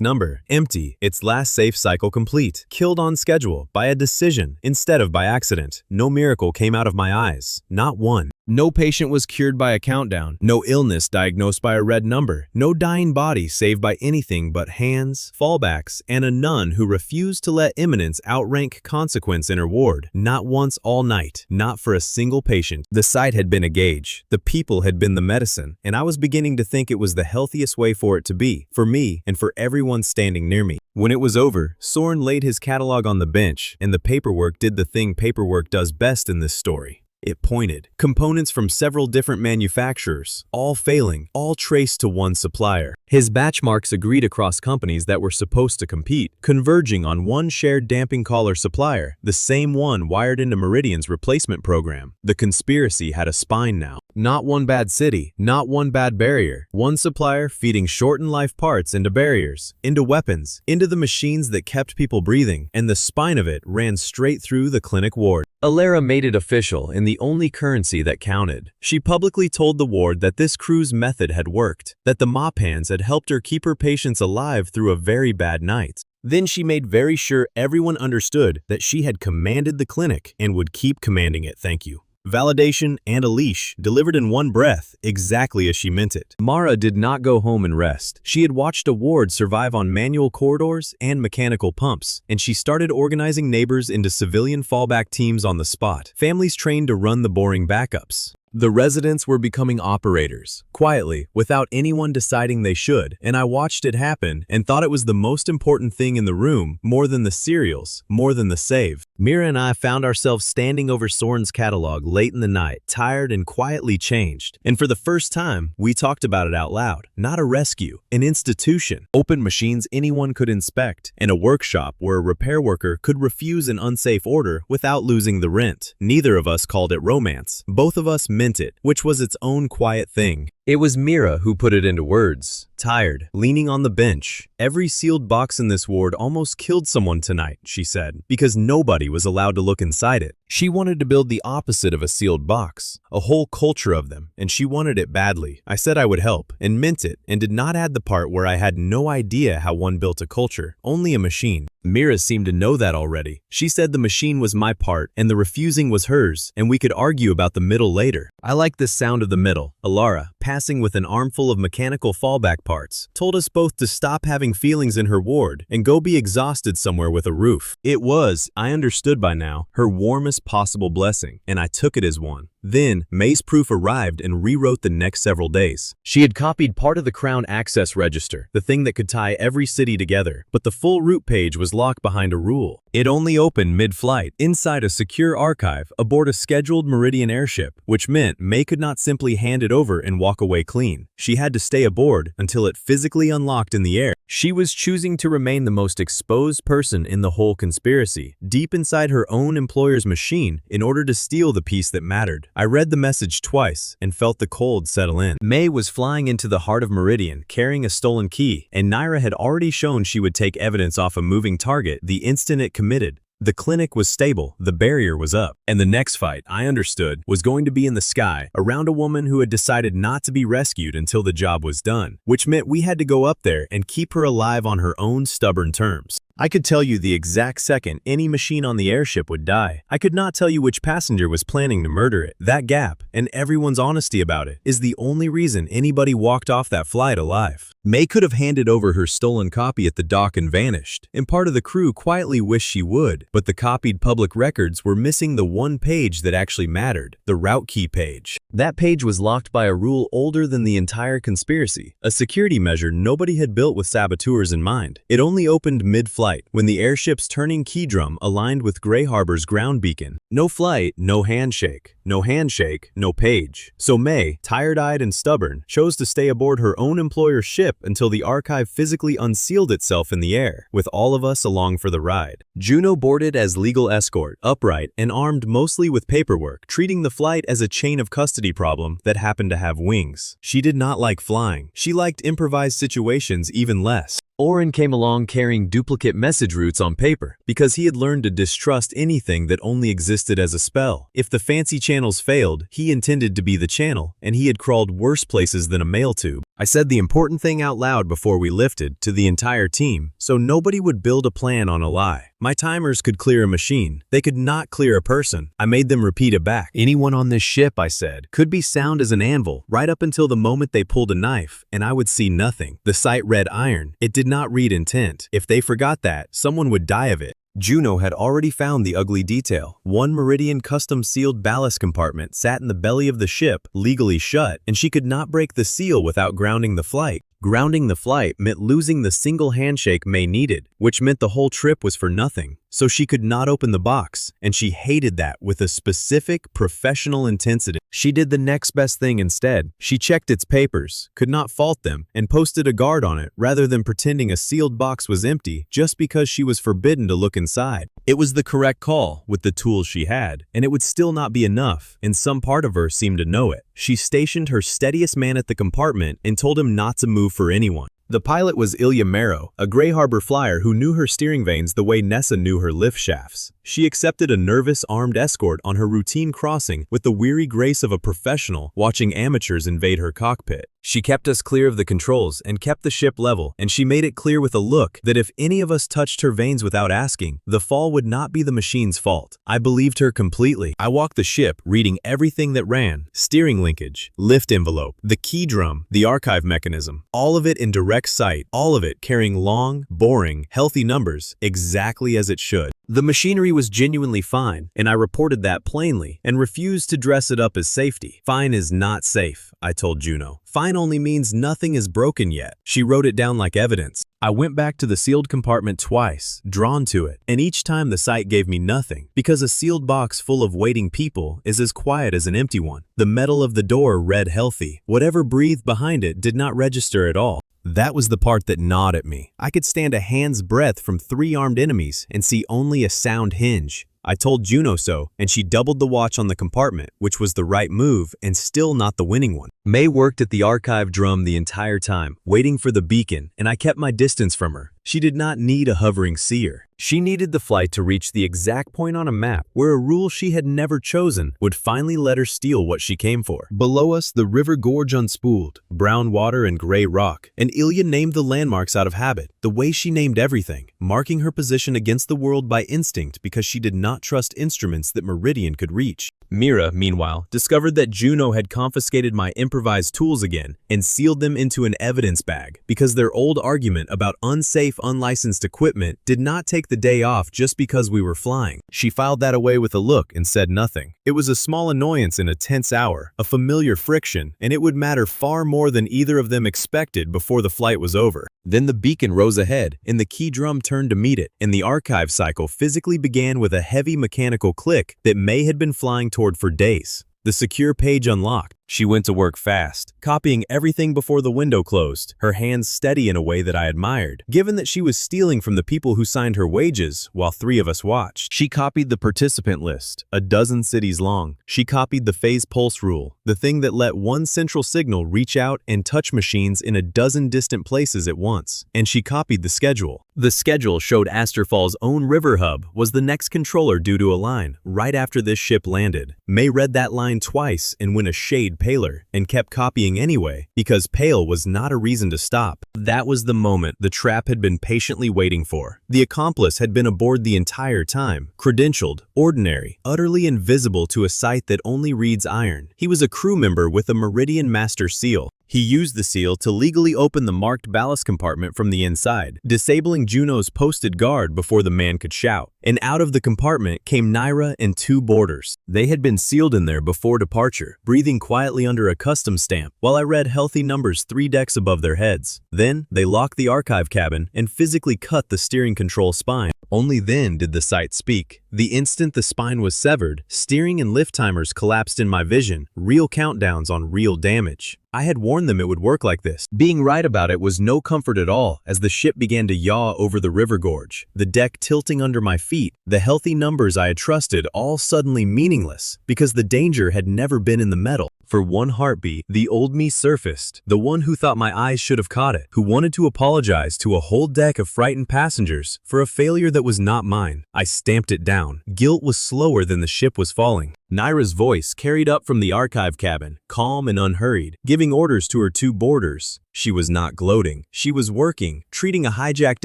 number, empty, its last safe cycle complete, killed on schedule, by a decision, instead of by accident. No miracle came out of my eyes, not one. No patient was cured by a countdown, no illness diagnosed by a red number, no dying body saved by anything but hands, fallbacks, and a nun who refused to let imminence outrank consequence in her ward. Not once all night, not for a single patient. The site had been a gauge, the people had been the medicine, and I was beginning to think it was the healthiest way for it to be, for me and for everyone standing near me. When it was over, Soren laid his catalog on the bench, and the paperwork did the thing paperwork does best in this story. It pointed. Components from several different manufacturers, all failing, all traced to one supplier. His batch marks agreed across companies that were supposed to compete, converging on one shared damping collar supplier, the same one wired into Meridian's replacement program. The conspiracy had a spine now. Not one bad city, not one bad barrier. One supplier feeding shortened life parts into barriers, into weapons, into the machines that kept people breathing, and the spine of it ran straight through the clinic ward. Alara made it official in the only currency that counted. She publicly told the ward that this crew's method had worked, that the mop hands had helped her keep her patients alive through a very bad night. Then she made very sure everyone understood that she had commanded the clinic and would keep commanding it, thank you. Validation and a leash, delivered in one breath, exactly as she meant it. Mara did not go home and rest. She had watched a ward survive on manual corridors and mechanical pumps, and she started organizing neighbors into civilian fallback teams on the spot, families trained to run the boring backups. The residents were becoming operators, quietly, without anyone deciding they should, and I watched it happen and thought it was the most important thing in the room, more than the cereals, more than the save. Mira and I found ourselves standing over Soren's catalog late in the night, tired and quietly changed. And for the first time, we talked about it out loud. Not a rescue, an institution. Open machines anyone could inspect, and a workshop where a repair worker could refuse an unsafe order without losing the rent. Neither of us called it romance. Both of us meant it, which was its own quiet thing. It was Mira who put it into words. Tired, leaning on the bench. Every sealed box in this ward almost killed someone tonight, she said, because nobody was allowed to look inside it. She wanted to build the opposite of a sealed box, a whole culture of them, and she wanted it badly. I said I would help, and meant it, and did not add the part where I had no idea how one built a culture, only a machine. Mira seemed to know that already. She said the machine was my part, and the refusing was hers, and we could argue about the middle later. I like the sound of the middle. Alara, passing with an armful of mechanical fallback parts, told us both to stop having feelings in her ward and go be exhausted somewhere with a roof. It was, I understood by now, her warmest possible blessing, and I took it as one. Then, May's proof arrived and rewrote the next several days. She had copied part of the Crown Access Register, the thing that could tie every city together, but the full route page was locked behind a rule. It only opened mid-flight, inside a secure archive, aboard a scheduled Meridian airship, which meant May could not simply hand it over and walk away clean. She had to stay aboard until it physically unlocked in the air. She was choosing to remain the most exposed person in the whole conspiracy, deep inside her own employer's machine, in order to steal the piece that mattered. I read the message twice and felt the cold settle in. May was flying into the heart of Meridian, carrying a stolen key, and Naira had already shown she would take evidence off a moving target the instant it committed. The clinic was stable, the barrier was up, and the next fight, I understood, was going to be in the sky, around a woman who had decided not to be rescued until the job was done, which meant we had to go up there and keep her alive on her own stubborn terms. I could tell you the exact second any machine on the airship would die. I could not tell you which passenger was planning to murder it. That gap, and everyone's honesty about it, is the only reason anybody walked off that flight alive. May could have handed over her stolen copy at the dock and vanished, and part of the crew quietly wished she would, but the copied public records were missing the one page that actually mattered, the route key page. That page was locked by a rule older than the entire conspiracy, a security measure nobody had built with saboteurs in mind. It only opened mid-flight, when the airship's turning key drum aligned with Gray Harbor's ground beacon. No flight, no handshake. No handshake, no page. So May, tired-eyed and stubborn, chose to stay aboard her own employer's ship until the archive physically unsealed itself in the air, with all of us along for the ride. Juno boarded as legal escort, upright and armed mostly with paperwork, treating the flight as a chain of custody problem that happened to have wings. She did not like flying. She liked improvised situations even less. Oren came along carrying duplicate message routes on paper because he had learned to distrust anything that only existed as a spell. If the fancy channels failed, he intended to be the channel, and he had crawled worse places than a mail tube. I said the important thing out loud before we lifted to the entire team, so nobody would build a plan on a lie. My timers could clear a machine. They could not clear a person. I made them repeat it back. Anyone on this ship, I said, could be sound as an anvil right up until the moment they pulled a knife, and I would see nothing. The sight read iron. It did not read intent. If they forgot that, someone would die of it. Juno had already found the ugly detail. One Meridian custom-sealed ballast compartment sat in the belly of the ship, legally shut, and she could not break the seal without grounding the flight. Grounding the flight meant losing the single handshake May needed, which meant the whole trip was for nothing. So she could not open the box, and she hated that with a specific professional intensity. She did the next best thing instead. She checked its papers, could not fault them, and posted a guard on it rather than pretending a sealed box was empty just because she was forbidden to look inside. It was the correct call with the tools she had, and it would still not be enough, and some part of her seemed to know it. She stationed her steadiest man at the compartment and told him not to move for anyone. The pilot was Ilya Marrow, a Gray Harbor flyer who knew her steering vanes the way Nessa knew her lift shafts. She accepted a nervous armed escort on her routine crossing with the weary grace of a professional watching amateurs invade her cockpit. She kept us clear of the controls and kept the ship level, and she made it clear with a look that if any of us touched her vanes without asking, the fall would not be the machine's fault. I believed her completely. I walked the ship, reading everything that ran: steering linkage, lift envelope, the key drum, the archive mechanism, all of it in direct sight, all of it carrying long, boring, healthy numbers, exactly as it should. The machinery was genuinely fine, and I reported that plainly and refused to dress it up as safety. Fine is not safe, I told Juno. Fine only means nothing is broken yet. She wrote it down like evidence. I went back to the sealed compartment twice, drawn to it, and each time the sight gave me nothing, because a sealed box full of waiting people is as quiet as an empty one. The metal of the door read healthy. Whatever breathed behind it did not register at all. That was the part that gnawed at me. I could stand a hand's breadth from 3 armed enemies and see only a sound hinge. I told Juno so, and she doubled the watch on the compartment, which was the right move and still not the winning one. May worked at the archive drum the entire time, waiting for the beacon, and I kept my distance from her. She did not need a hovering seer. She needed the flight to reach the exact point on a map where a rule she had never chosen would finally let her steal what she came for. Below us, the river gorge unspooled, brown water and gray rock, and Ilya named the landmarks out of habit, the way she named everything, marking her position against the world by instinct because she did not trust instruments that Meridian could reach. Mira, meanwhile, discovered that Juno had confiscated my improvised tools again and sealed them into an evidence bag because their old argument about unsafe, unlicensed equipment did not take the day off just because we were flying. She filed that away with a look and said nothing. It was a small annoyance in a tense hour, a familiar friction, and it would matter far more than either of them expected before the flight was over. Then the beacon rose ahead, and the key drum turned to meet it, and the archive cycle physically began with a heavy mechanical click that May had been flying toward for days. The secure page unlocked. She went to work fast, copying everything before the window closed, her hands steady in a way that I admired. Given that she was stealing from the people who signed her wages while 3 of us watched, she copied the participant list, a dozen cities long. She copied the phase pulse rule, the thing that let one central signal reach out and touch machines in a dozen distant places at once. And she copied the schedule. The schedule showed Asterfall's own river hub was the next controller due to align right after this ship landed. May read that line twice and went a shade paler, and kept copying anyway, because pale was not a reason to stop. That was the moment the trap had been patiently waiting for. The accomplice had been aboard the entire time, credentialed, ordinary, utterly invisible to a sight that only reads iron. He was a crew member with a Meridian Master Seal. He used the seal to legally open the marked ballast compartment from the inside, disabling Juno's posted guard before the man could shout. And out of the compartment came Naira and 2 boarders. They had been sealed in there before departure, breathing quietly under a custom stamp, while I read healthy numbers 3 decks above their heads. Then, they locked the archive cabin and physically cut the steering control spine. Only then did the sight speak. The instant the spine was severed, steering and lift timers collapsed in my vision, real countdowns on real damage. I had warned them it would work like this. Being right about it was no comfort at all as the ship began to yaw over the river gorge, the deck tilting under my feet, the healthy numbers I had trusted all suddenly meaningless because the danger had never been in the metal. For one heartbeat, the old me surfaced, the one who thought my eyes should have caught it, who wanted to apologize to a whole deck of frightened passengers for a failure that was not mine. I stamped it down. Guilt was slower than the ship was falling. Naira's voice carried up from the archive cabin, calm and unhurried, giving orders to her two boarders. She was not gloating. She was working, treating a hijacked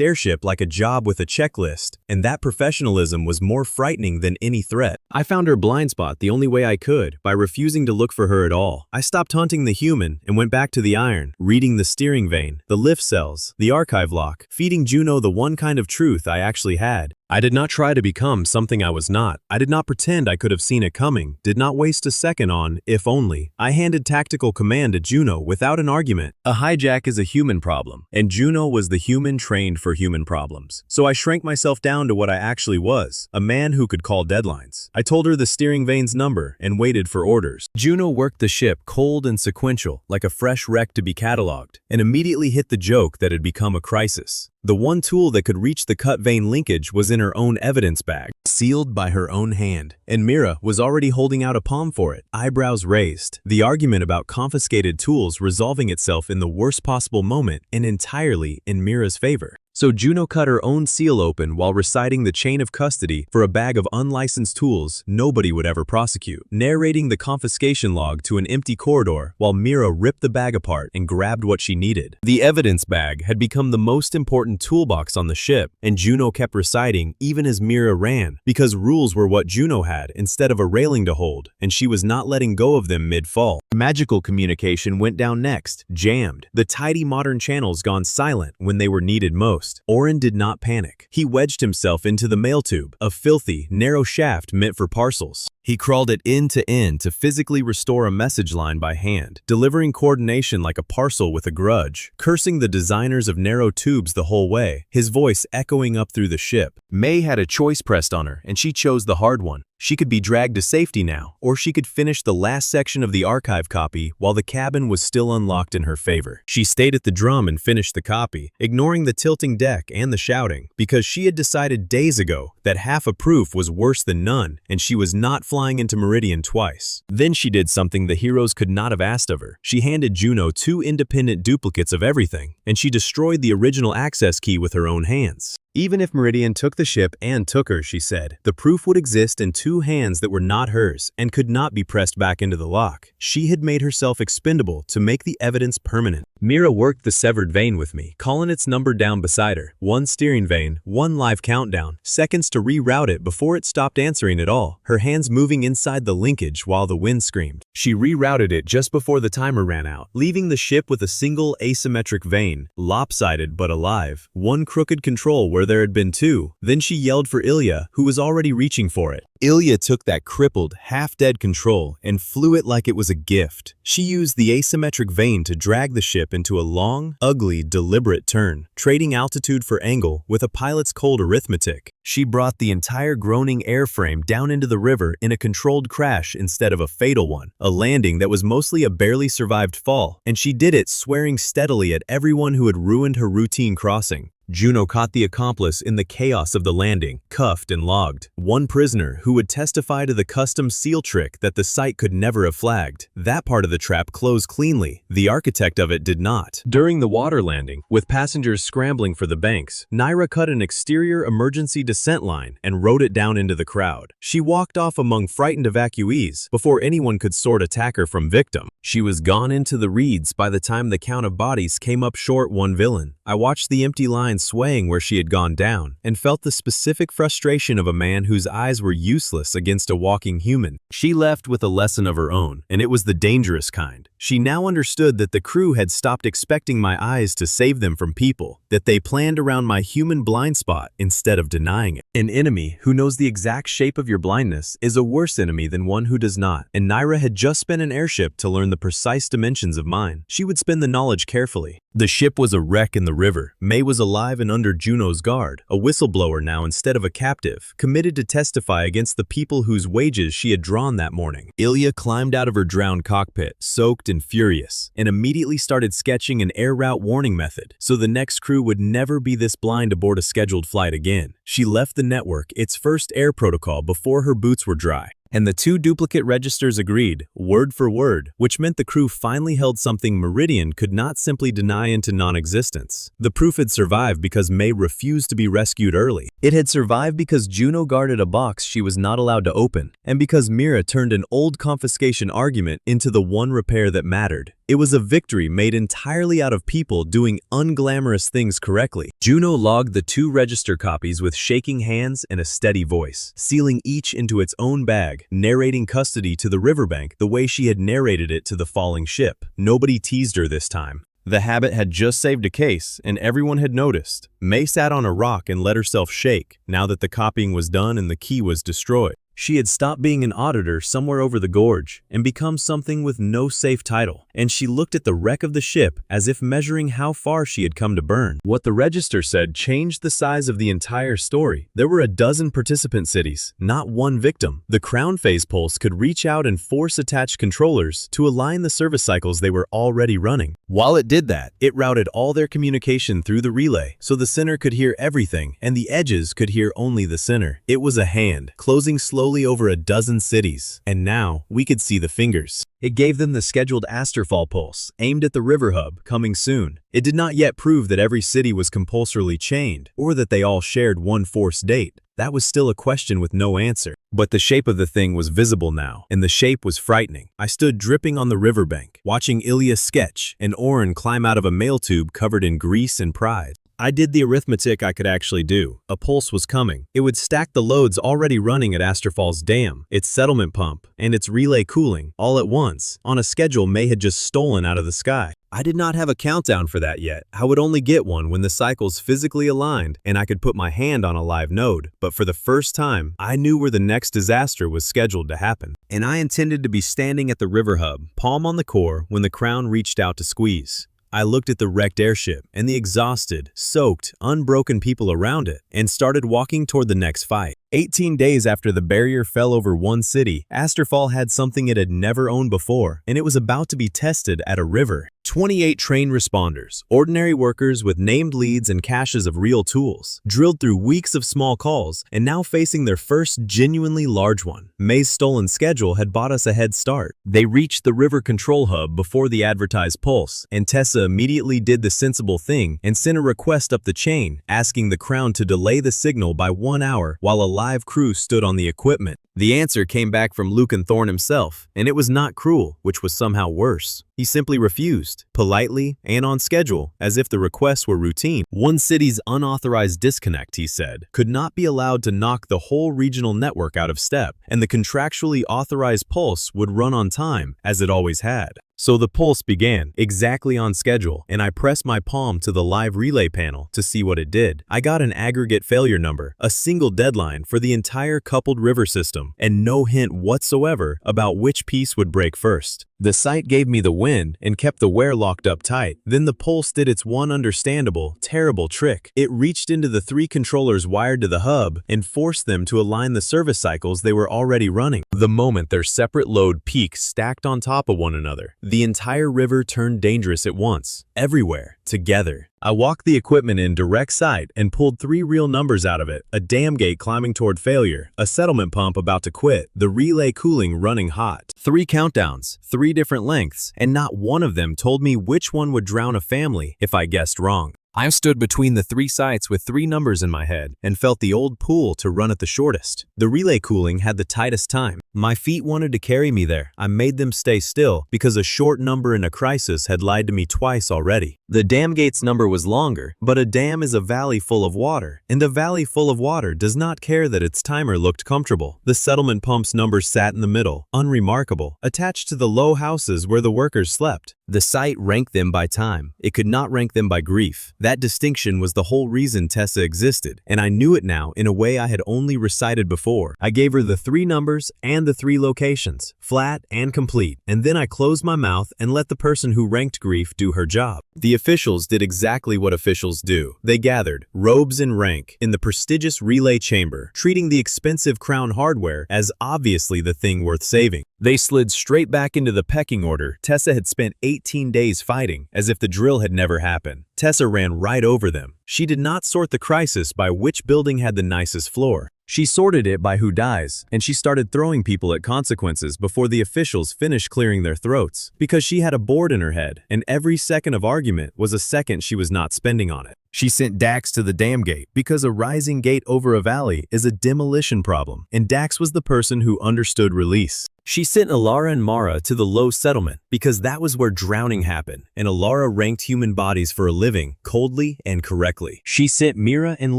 airship like a job with a checklist, and that professionalism was more frightening than any threat. I found her blind spot the only way I could, by refusing to look for her at all. I stopped hunting the human and went back to the iron, reading the steering vane, the lift cells, the archive lock, feeding Juno the one kind of truth I actually had. I did not try to become something I was not. I did not pretend I could have seen it coming, did not waste a second on, if only. I handed tactical command to Juno without an argument. A hijack is a human problem, and Juno was the human trained for human problems. So I shrank myself down to what I actually was, a man who could call deadlines. I told her the steering vane's number and waited for orders. Juno worked the ship cold and sequential, like a fresh wreck to be cataloged, and immediately hit the joke that had become a crisis. The one tool that could reach the cut vein linkage was in her own evidence bag, sealed by her own hand, and Mira was already holding out a palm for it, eyebrows raised, the argument about confiscated tools resolving itself in the worst possible moment and entirely in Mira's favor. So Juno cut her own seal open while reciting the chain of custody for a bag of unlicensed tools nobody would ever prosecute, narrating the confiscation log to an empty corridor while Mira ripped the bag apart and grabbed what she needed. The evidence bag had become the most important toolbox on the ship, and Juno kept reciting even as Mira ran, because rules were what Juno had instead of a railing to hold, and she was not letting go of them mid-fall. Magical communication went down next, jammed, the tidy modern channels gone silent when they were needed most. Oren did not panic. He wedged himself into the mail tube, a filthy, narrow shaft meant for parcels. He crawled it end to end to physically restore a message line by hand, delivering coordination like a parcel with a grudge, cursing the designers of narrow tubes the whole way, his voice echoing up through the ship. May had a choice pressed on her, and she chose the hard one. She could be dragged to safety now, or she could finish the last section of the archive copy while the cabin was still unlocked in her favor. She stayed at the drum and finished the copy, ignoring the tilting deck and the shouting, because she had decided days ago that half a proof was worse than none, and she was not flying into Meridian twice. Then she did something the heroes could not have asked of her. She handed Juno two independent duplicates of everything, and she destroyed the original access key with her own hands. Even if Meridian took the ship and took her, she said, the proof would exist in two hands that were not hers and could not be pressed back into the lock. She had made herself expendable to make the evidence permanent. Mira worked the severed vein with me, calling its number down beside her. One steering vein, one live countdown, seconds to reroute it before it stopped answering at all, her hands moving inside the linkage while the wind screamed. She rerouted it just before the timer ran out, leaving the ship with a single asymmetric vein, lopsided but alive, one crooked control where there had been two. Then she yelled for Ilya, who was already reaching for it. Ilya took that crippled, half-dead control and flew it like it was a gift. She used the asymmetric vein to drag the ship into a long, ugly, deliberate turn, trading altitude for angle with a pilot's cold arithmetic. She brought the entire groaning airframe down into the river in a controlled crash instead of a fatal one, a landing that was mostly a barely survived fall, and she did it swearing steadily at everyone who had ruined her routine crossing. Juno caught the accomplice in the chaos of the landing, cuffed and logged. One prisoner who would testify to the custom seal trick that the site could never have flagged. That part of the trap closed cleanly. The architect of it did not. During the water landing, with passengers scrambling for the banks, Naira cut an exterior emergency descent line and rode it down into the crowd. She walked off among frightened evacuees before anyone could sort attacker from victim. She was gone into the reeds by the time the count of bodies came up short one villain. I watched the empty line swaying where she had gone down and felt the specific frustration of a man whose eyes were useless against a walking human. She left with a lesson of her own, and it was the dangerous kind. She now understood that the crew had stopped expecting my eyes to save them from people, that they planned around my human blind spot instead of denying it. An enemy who knows the exact shape of your blindness is a worse enemy than one who does not, and Naira had just spent an airship to learn the precise dimensions of mine. She would spend the knowledge carefully. The ship was a wreck in the river. May was alive and under Juno's guard, a whistleblower now instead of a captive, committed to testify against the people whose wages she had drawn that morning. Ilya climbed out of her drowned cockpit, soaked and furious, and immediately started sketching an air route warning method, so the next crew would never be this blind aboard a scheduled flight again. She left the network its first air protocol before her boots were dry, and the two duplicate registers agreed, word for word, which meant the crew finally held something Meridian could not simply deny into non-existence. The proof had survived because May refused to be rescued early. It had survived because Juno guarded a box she was not allowed to open, and because Mira turned an old confiscation argument into the one repair that mattered. It was a victory made entirely out of people doing unglamorous things correctly. Juno logged the two register copies with shaking hands and a steady voice, sealing each into its own bag, narrating custody to the riverbank the way she had narrated it to the falling ship. Nobody teased her this time. The habit had just saved a case, and everyone had noticed. May sat on a rock and let herself shake, now that the copying was done and the key was destroyed. She had stopped being an auditor somewhere over the gorge and become something with no safe title, and she looked at the wreck of the ship as if measuring how far she had come to burn. What the register said changed the size of the entire story. There were a dozen participant cities, not one victim. The crown phase pulse could reach out and force attached controllers to align the service cycles they were already running. While it did that, it routed all their communication through the relay so the center could hear everything and the edges could hear only the center. It was a hand, closing slowly over a dozen cities, and now we could see the fingers. It gave them the scheduled Asterfall pulse, aimed at the river hub, coming soon. It did not yet prove that every city was compulsorily chained, or that they all shared one forced date. That was still a question with no answer. But the shape of the thing was visible now, and the shape was frightening. I stood dripping on the riverbank, watching Ilya sketch and Oren climb out of a mail tube covered in grease and pride. I did the arithmetic I could actually do. A pulse was coming. It would stack the loads already running at Asterfall's dam, its settlement pump, and its relay cooling, all at once, on a schedule May had just stolen out of the sky. I did not have a countdown for that yet. I would only get one when the cycles physically aligned and I could put my hand on a live node. But for the first time, I knew where the next disaster was scheduled to happen. And I intended to be standing at the river hub, palm on the core, when the crown reached out to squeeze. I looked at the wrecked airship and the exhausted, soaked, unbroken people around it and started walking toward the next fight. 18 days after the barrier fell over one city, Asterfall had something it had never owned before, and it was about to be tested at a river. 28 trained responders, ordinary workers with named leads and caches of real tools, drilled through weeks of small calls and now facing their first genuinely large one. May's stolen schedule had bought us a head start. They reached the river control hub before the advertised pulse, and Tessa immediately did the sensible thing and sent a request up the chain, asking the crown to delay the signal by 1 hour while a live crew stood on the equipment. The answer came back from Lucanthorn himself, and it was not cruel, which was somehow worse. He simply refused, politely and on schedule, as if the requests were routine. One city's unauthorized disconnect, he said, could not be allowed to knock the whole regional network out of step, and the contractually authorized pulse would run on time, as it always had. So the pulse began, exactly on schedule, and I pressed my palm to the live relay panel to see what it did. I got an aggregate failure number, a single deadline for the entire coupled river system, and no hint whatsoever about which piece would break first. The site gave me the win and kept the wear locked up tight. Then the pulse did its one understandable, terrible trick. It reached into the 3 controllers wired to the hub and forced them to align the service cycles they were already running. The moment their separate load peaks stacked on top of one another, the entire river turned dangerous at once, everywhere, together. I walked the equipment in direct sight and pulled 3 real numbers out of it: a dam gate climbing toward failure, a settlement pump about to quit, the relay cooling running hot. 3 countdowns, 3 different lengths, and not one of them told me which one would drown a family if I guessed wrong. I stood between the three sites with three numbers in my head and felt the old pool to run at the shortest. The relay cooling had the tightest time. My feet wanted to carry me there. I made them stay still because a short number in a crisis had lied to me twice already. The dam gate's number was longer, but a dam is a valley full of water, and a valley full of water does not care that its timer looked comfortable. The settlement pump's number sat in the middle, unremarkable, attached to the low houses where the workers slept. The site ranked them by time. It could not rank them by grief. That distinction was the whole reason Tessa existed, and I knew it now in a way I had only recited before. I gave her the three numbers and the three locations, flat and complete, and then I closed my mouth and let the person who ranked grief do her job. The officials did exactly what officials do. They gathered, robes in rank, in the prestigious relay chamber, treating the expensive crown hardware as obviously the thing worth saving. They slid straight back into the pecking order. Tessa had spent 18 days fighting, as if the drill had never happened. Tessa ran right over them. She did not sort the crisis by which building had the nicest floor. She sorted it by who dies, and she started throwing people at consequences before the officials finished clearing their throats, because she had a board in her head, and every second of argument was a second she was not spending on it. She sent Dax to the dam gate because a rising gate over a valley is a demolition problem, and Dax was the person who understood release. She sent Alara and Mara to the low settlement because that was where drowning happened, and Alara ranked human bodies for a living, coldly and correctly. She sent Mira and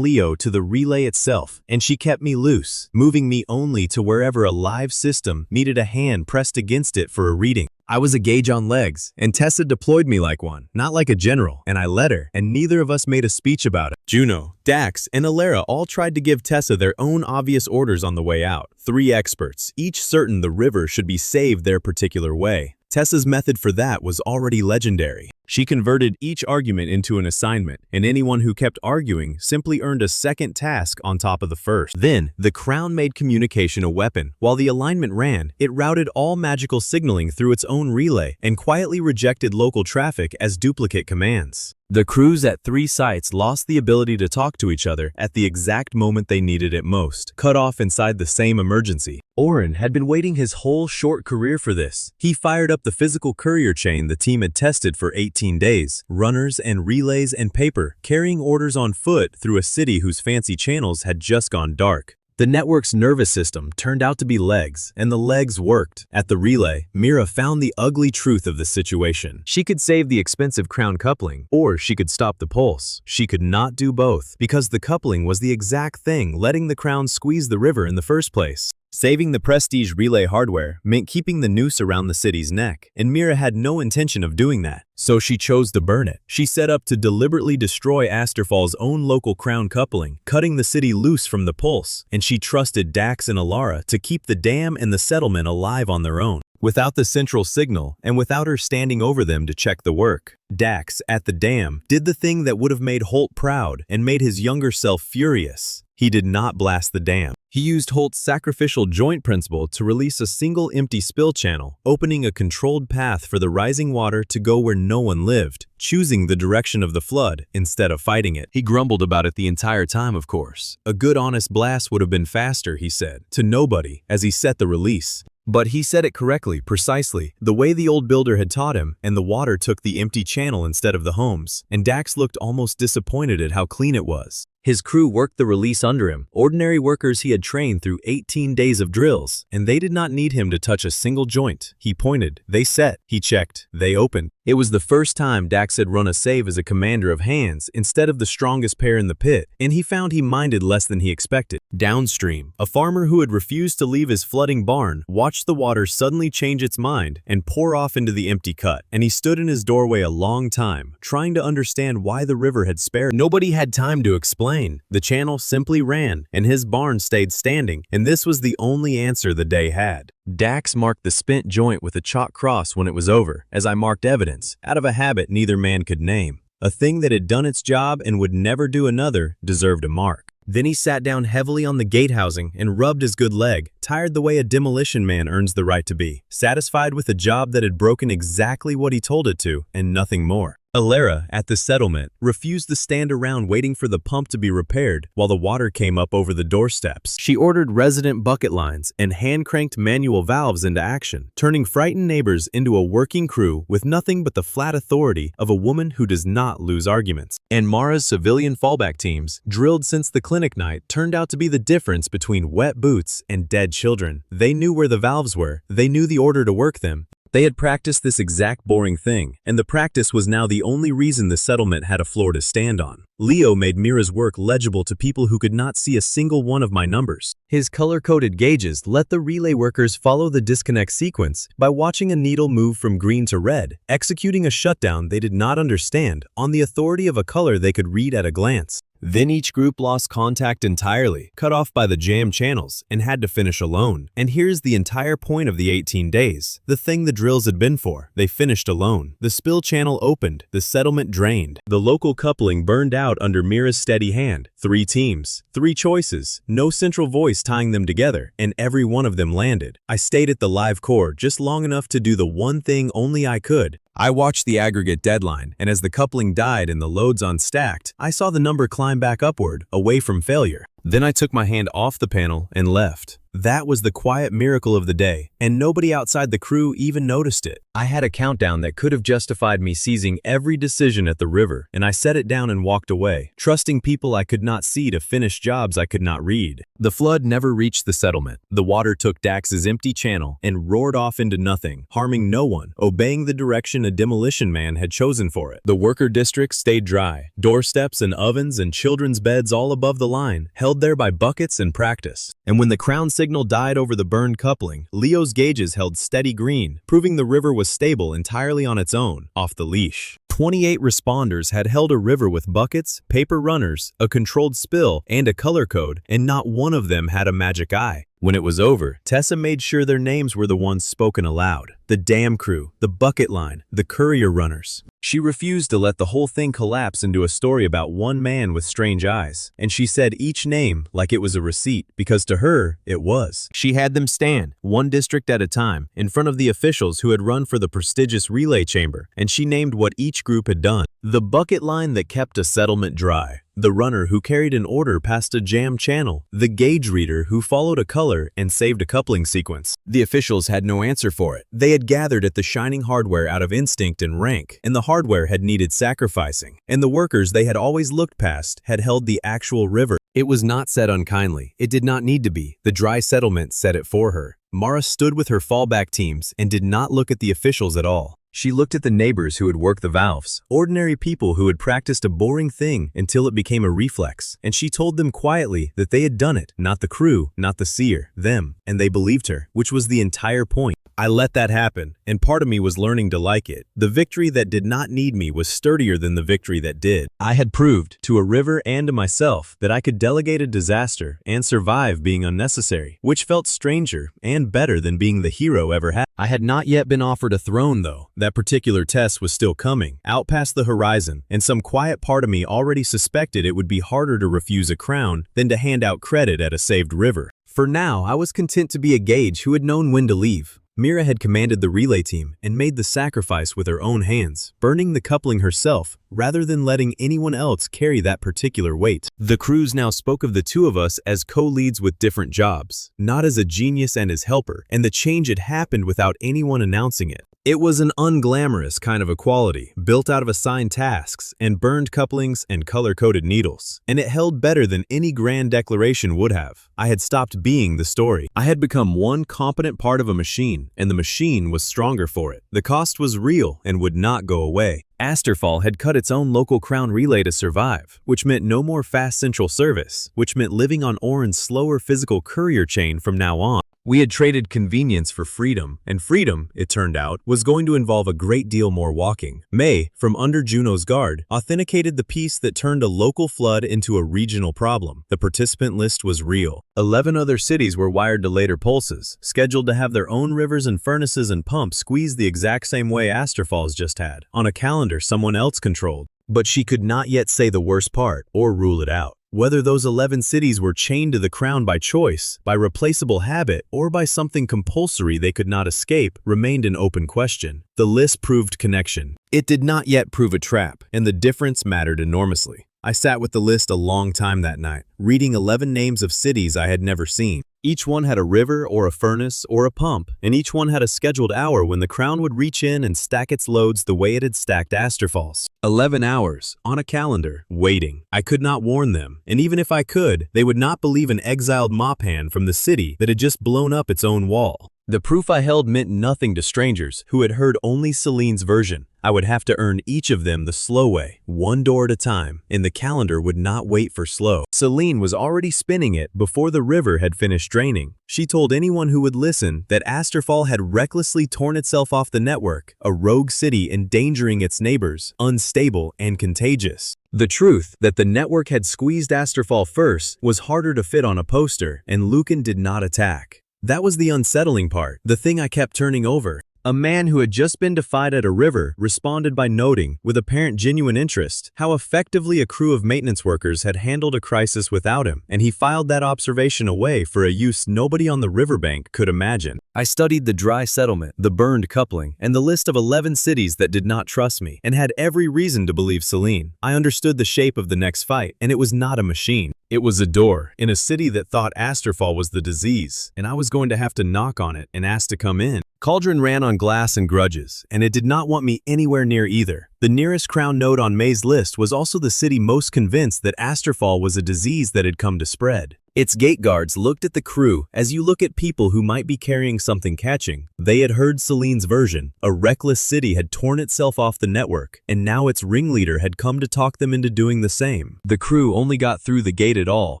Leo to the relay itself, and she kept me loose, moving me only to wherever a live system needed a hand pressed against it for a reading. I was a gauge on legs, and Tessa deployed me like one, not like a general, and I let her, and neither of us made a speech about it. Juno, Dax, and Alara all tried to give Tessa their own obvious orders on the way out. Three experts, each certain the river should be saved their particular way. Tessa's method for that was already legendary. She converted each argument into an assignment, and anyone who kept arguing simply earned a second task on top of the first. Then, the crown made communication a weapon. While the alignment ran, it routed all magical signaling through its own relay and quietly rejected local traffic as duplicate commands. The crews at three sites lost the ability to talk to each other at the exact moment they needed it most, cut off inside the same emergency. Oren had been waiting his whole short career for this. He fired up the physical courier chain the team had tested for 18 days, runners and relays and paper, carrying orders on foot through a city whose fancy channels had just gone dark. The network's nervous system turned out to be legs, and the legs worked. At the relay, Mira found the ugly truth of the situation. She could save the expensive crown coupling, or she could stop the pulse. She could not do both, because the coupling was the exact thing letting the crown squeeze the river in the first place. Saving the prestige relay hardware meant keeping the noose around the city's neck, and Mira had no intention of doing that. So she chose to burn it. She set up to deliberately destroy Asterfall's own local crown coupling, cutting the city loose from the pulse, and she trusted Dax and Alara to keep the dam and the settlement alive on their own. Without the central signal, and without her standing over them to check the work, Dax, at the dam, did the thing that would have made Holt proud and made his younger self furious. He did not blast the dam. He used Holt's sacrificial joint principle to release a single empty spill channel, opening a controlled path for the rising water to go where no one lived, choosing the direction of the flood instead of fighting it. He grumbled about it the entire time, of course. A good honest blast would have been faster, he said, to nobody as he set the release. But he said it correctly, precisely, the way the old builder had taught him, and the water took the empty channel instead of the homes, and Dax looked almost disappointed at how clean it was. His crew worked the release under him, ordinary workers he had trained through 18 days of drills, and they did not need him to touch a single joint. He pointed, they set, he checked, they opened. It was the first time Dax had run a save as a commander of hands instead of the strongest pair in the pit, and he found he minded less than he expected. Downstream, a farmer who had refused to leave his flooding barn watched the water suddenly change its mind and pour off into the empty cut, and he stood in his doorway a long time, trying to understand why the river had spared. Nobody had time to explain. The channel simply ran, and his barn stayed standing, and this was the only answer the day had. Dax marked the spent joint with a chalk cross when it was over, as I marked evidence, out of a habit neither man could name. A thing that had done its job and would never do another deserved a mark. Then he sat down heavily on the gate housing and rubbed his good leg, tired the way a demolition man earns the right to be, satisfied with a job that had broken exactly what he told it to and nothing more. Alera, at the settlement, refused to stand around waiting for the pump to be repaired while the water came up over the doorsteps. She ordered resident bucket lines and hand-cranked manual valves into action, turning frightened neighbors into a working crew with nothing but the flat authority of a woman who does not lose arguments. And Mara's civilian fallback teams, drilled since the clinic night, turned out to be the difference between wet boots and dead children. They knew where the valves were, they knew the order to work them. They had practiced this exact boring thing, and the practice was now the only reason the settlement had a floor to stand on. Leo made Mira's work legible to people who could not see a single one of my numbers. His color-coded gauges let the relay workers follow the disconnect sequence by watching a needle move from green to red, executing a shutdown they did not understand on the authority of a color they could read at a glance. Then each group lost contact entirely, cut off by the jam channels, and had to finish alone. And here's the entire point of the 18 days, the thing the drills had been for. They finished alone. The spill channel opened, the settlement drained. The local coupling burned out under Mira's steady hand. 3 teams, 3 choices, no central voice tying them together, and every one of them landed. I stayed at the live core just long enough to do the one thing only I could. I watched the aggregate deadline, and as the coupling died and the loads unstacked, I saw the number climb back upward, away from failure. Then I took my hand off the panel and left. That was the quiet miracle of the day, and nobody outside the crew even noticed it. I had a countdown that could have justified me seizing every decision at the river, and I set it down and walked away, trusting people I could not see to finish jobs I could not read. The flood never reached the settlement. The water took Dax's empty channel and roared off into nothing, harming no one, obeying the direction a demolition man had chosen for it. The worker district stayed dry, doorsteps and ovens and children's beds all above the line, held there by buckets and practice. And when the crown signal died over the burned coupling, Leo's gauges held steady green, proving the river was stable entirely on its own, off the leash. 28 responders had held a river with buckets, paper runners, a controlled spill, and a color code, and not one of them had a magic eye. When it was over, Tessa made sure their names were the ones spoken aloud. The dam crew, the bucket line, the courier runners. She refused to let the whole thing collapse into a story about one man with strange eyes, and she said each name like it was a receipt, because to her, it was. She had them stand, one district at a time, in front of the officials who had run for the prestigious relay chamber, and she named what each group had done. The bucket line that kept a settlement dry, the runner who carried an order past a jam channel, the gauge reader who followed a color and saved a coupling sequence. The officials had no answer for it. They had gathered at the shining hardware out of instinct and rank, and the hardware had needed sacrificing, and the workers they had always looked past had held the actual river. It was not said unkindly. It did not need to be. The dry settlement said it for her. Mara stood with her fallback teams and did not look at the officials at all. She looked at the neighbors who had worked the valves, ordinary people who had practiced a boring thing until it became a reflex, and she told them quietly that they had done it, not the crew, not the seer, them, and they believed her, which was the entire point. I let that happen, and part of me was learning to like it. The victory that did not need me was sturdier than the victory that did. I had proved, to a river and to myself, that I could delegate a disaster and survive being unnecessary, which felt stranger and better than being the hero ever had. I had not yet been offered a throne, though. That particular test was still coming, out past the horizon, and some quiet part of me already suspected it would be harder to refuse a crown than to hand out credit at a saved river. For now, I was content to be a gauge who had known when to leave. Mira had commanded the relay team and made the sacrifice with her own hands, burning the coupling herself rather than letting anyone else carry that particular weight. The crews now spoke of the two of us as co-leads with different jobs, not as a genius and his helper, and the change had happened without anyone announcing it. It was an unglamorous kind of equality, built out of assigned tasks and burned couplings and color-coded needles, and it held better than any grand declaration would have. I had stopped being the story. I had become one competent part of a machine, and the machine was stronger for it. The cost was real and would not go away. Asterfall had cut its own local crown relay to survive, which meant no more fast central service, which meant living on Oren's slower physical courier chain from now on. We had traded convenience for freedom, and freedom, it turned out, was going to involve a great deal more walking. May, from under Juno's guard, authenticated the piece that turned a local flood into a regional problem. The participant list was real. 11 other cities were wired to later pulses, scheduled to have their own rivers and furnaces and pumps squeezed the exact same way Asterfall's just had, on a calendar someone else controlled. But she could not yet say the worst part or rule it out. Whether those 11 cities were chained to the crown by choice, by replaceable habit, or by something compulsory they could not escape remained an open question. The list proved connection. It did not yet prove a trap, and the difference mattered enormously. I sat with the list a long time that night, reading 11 names of cities I had never seen. Each one had a river or a furnace or a pump, and each one had a scheduled hour when the crown would reach in and stack its loads the way it had stacked Asterfalls. 11 hours, on a calendar, waiting. I could not warn them, and even if I could, they would not believe an exiled mop hand from the city that had just blown up its own wall. The proof I held meant nothing to strangers who had heard only Celine's version. I would have to earn each of them the slow way, one door at a time, and the calendar would not wait for slow. Celine was already spinning it before the river had finished draining. She told anyone who would listen that Asterfall had recklessly torn itself off the network, a rogue city endangering its neighbors, unstable and contagious. The truth that the network had squeezed Asterfall first was harder to fit on a poster, and Lucan did not attack. That was the unsettling part, the thing I kept turning over. A man who had just been defied at a river responded by noting, with apparent genuine interest, how effectively a crew of maintenance workers had handled a crisis without him, and he filed that observation away for a use nobody on the riverbank could imagine. I studied the dry settlement, the burned coupling, and the list of 11 cities that did not trust me, and had every reason to believe Celine. I understood the shape of the next fight, and it was not a machine. It was a door, in a city that thought Asterfall was the disease, and I was going to have to knock on it and ask to come in. Cauldron ran on glass and grudges, and it did not want me anywhere near either. The nearest crown node on May's list was also the city most convinced that Asterfall was a disease that had come to spread. Its gate guards looked at the crew as you look at people who might be carrying something catching. They had heard Celine's version. A reckless city had torn itself off the network, and now its ringleader had come to talk them into doing the same. The crew only got through the gate at all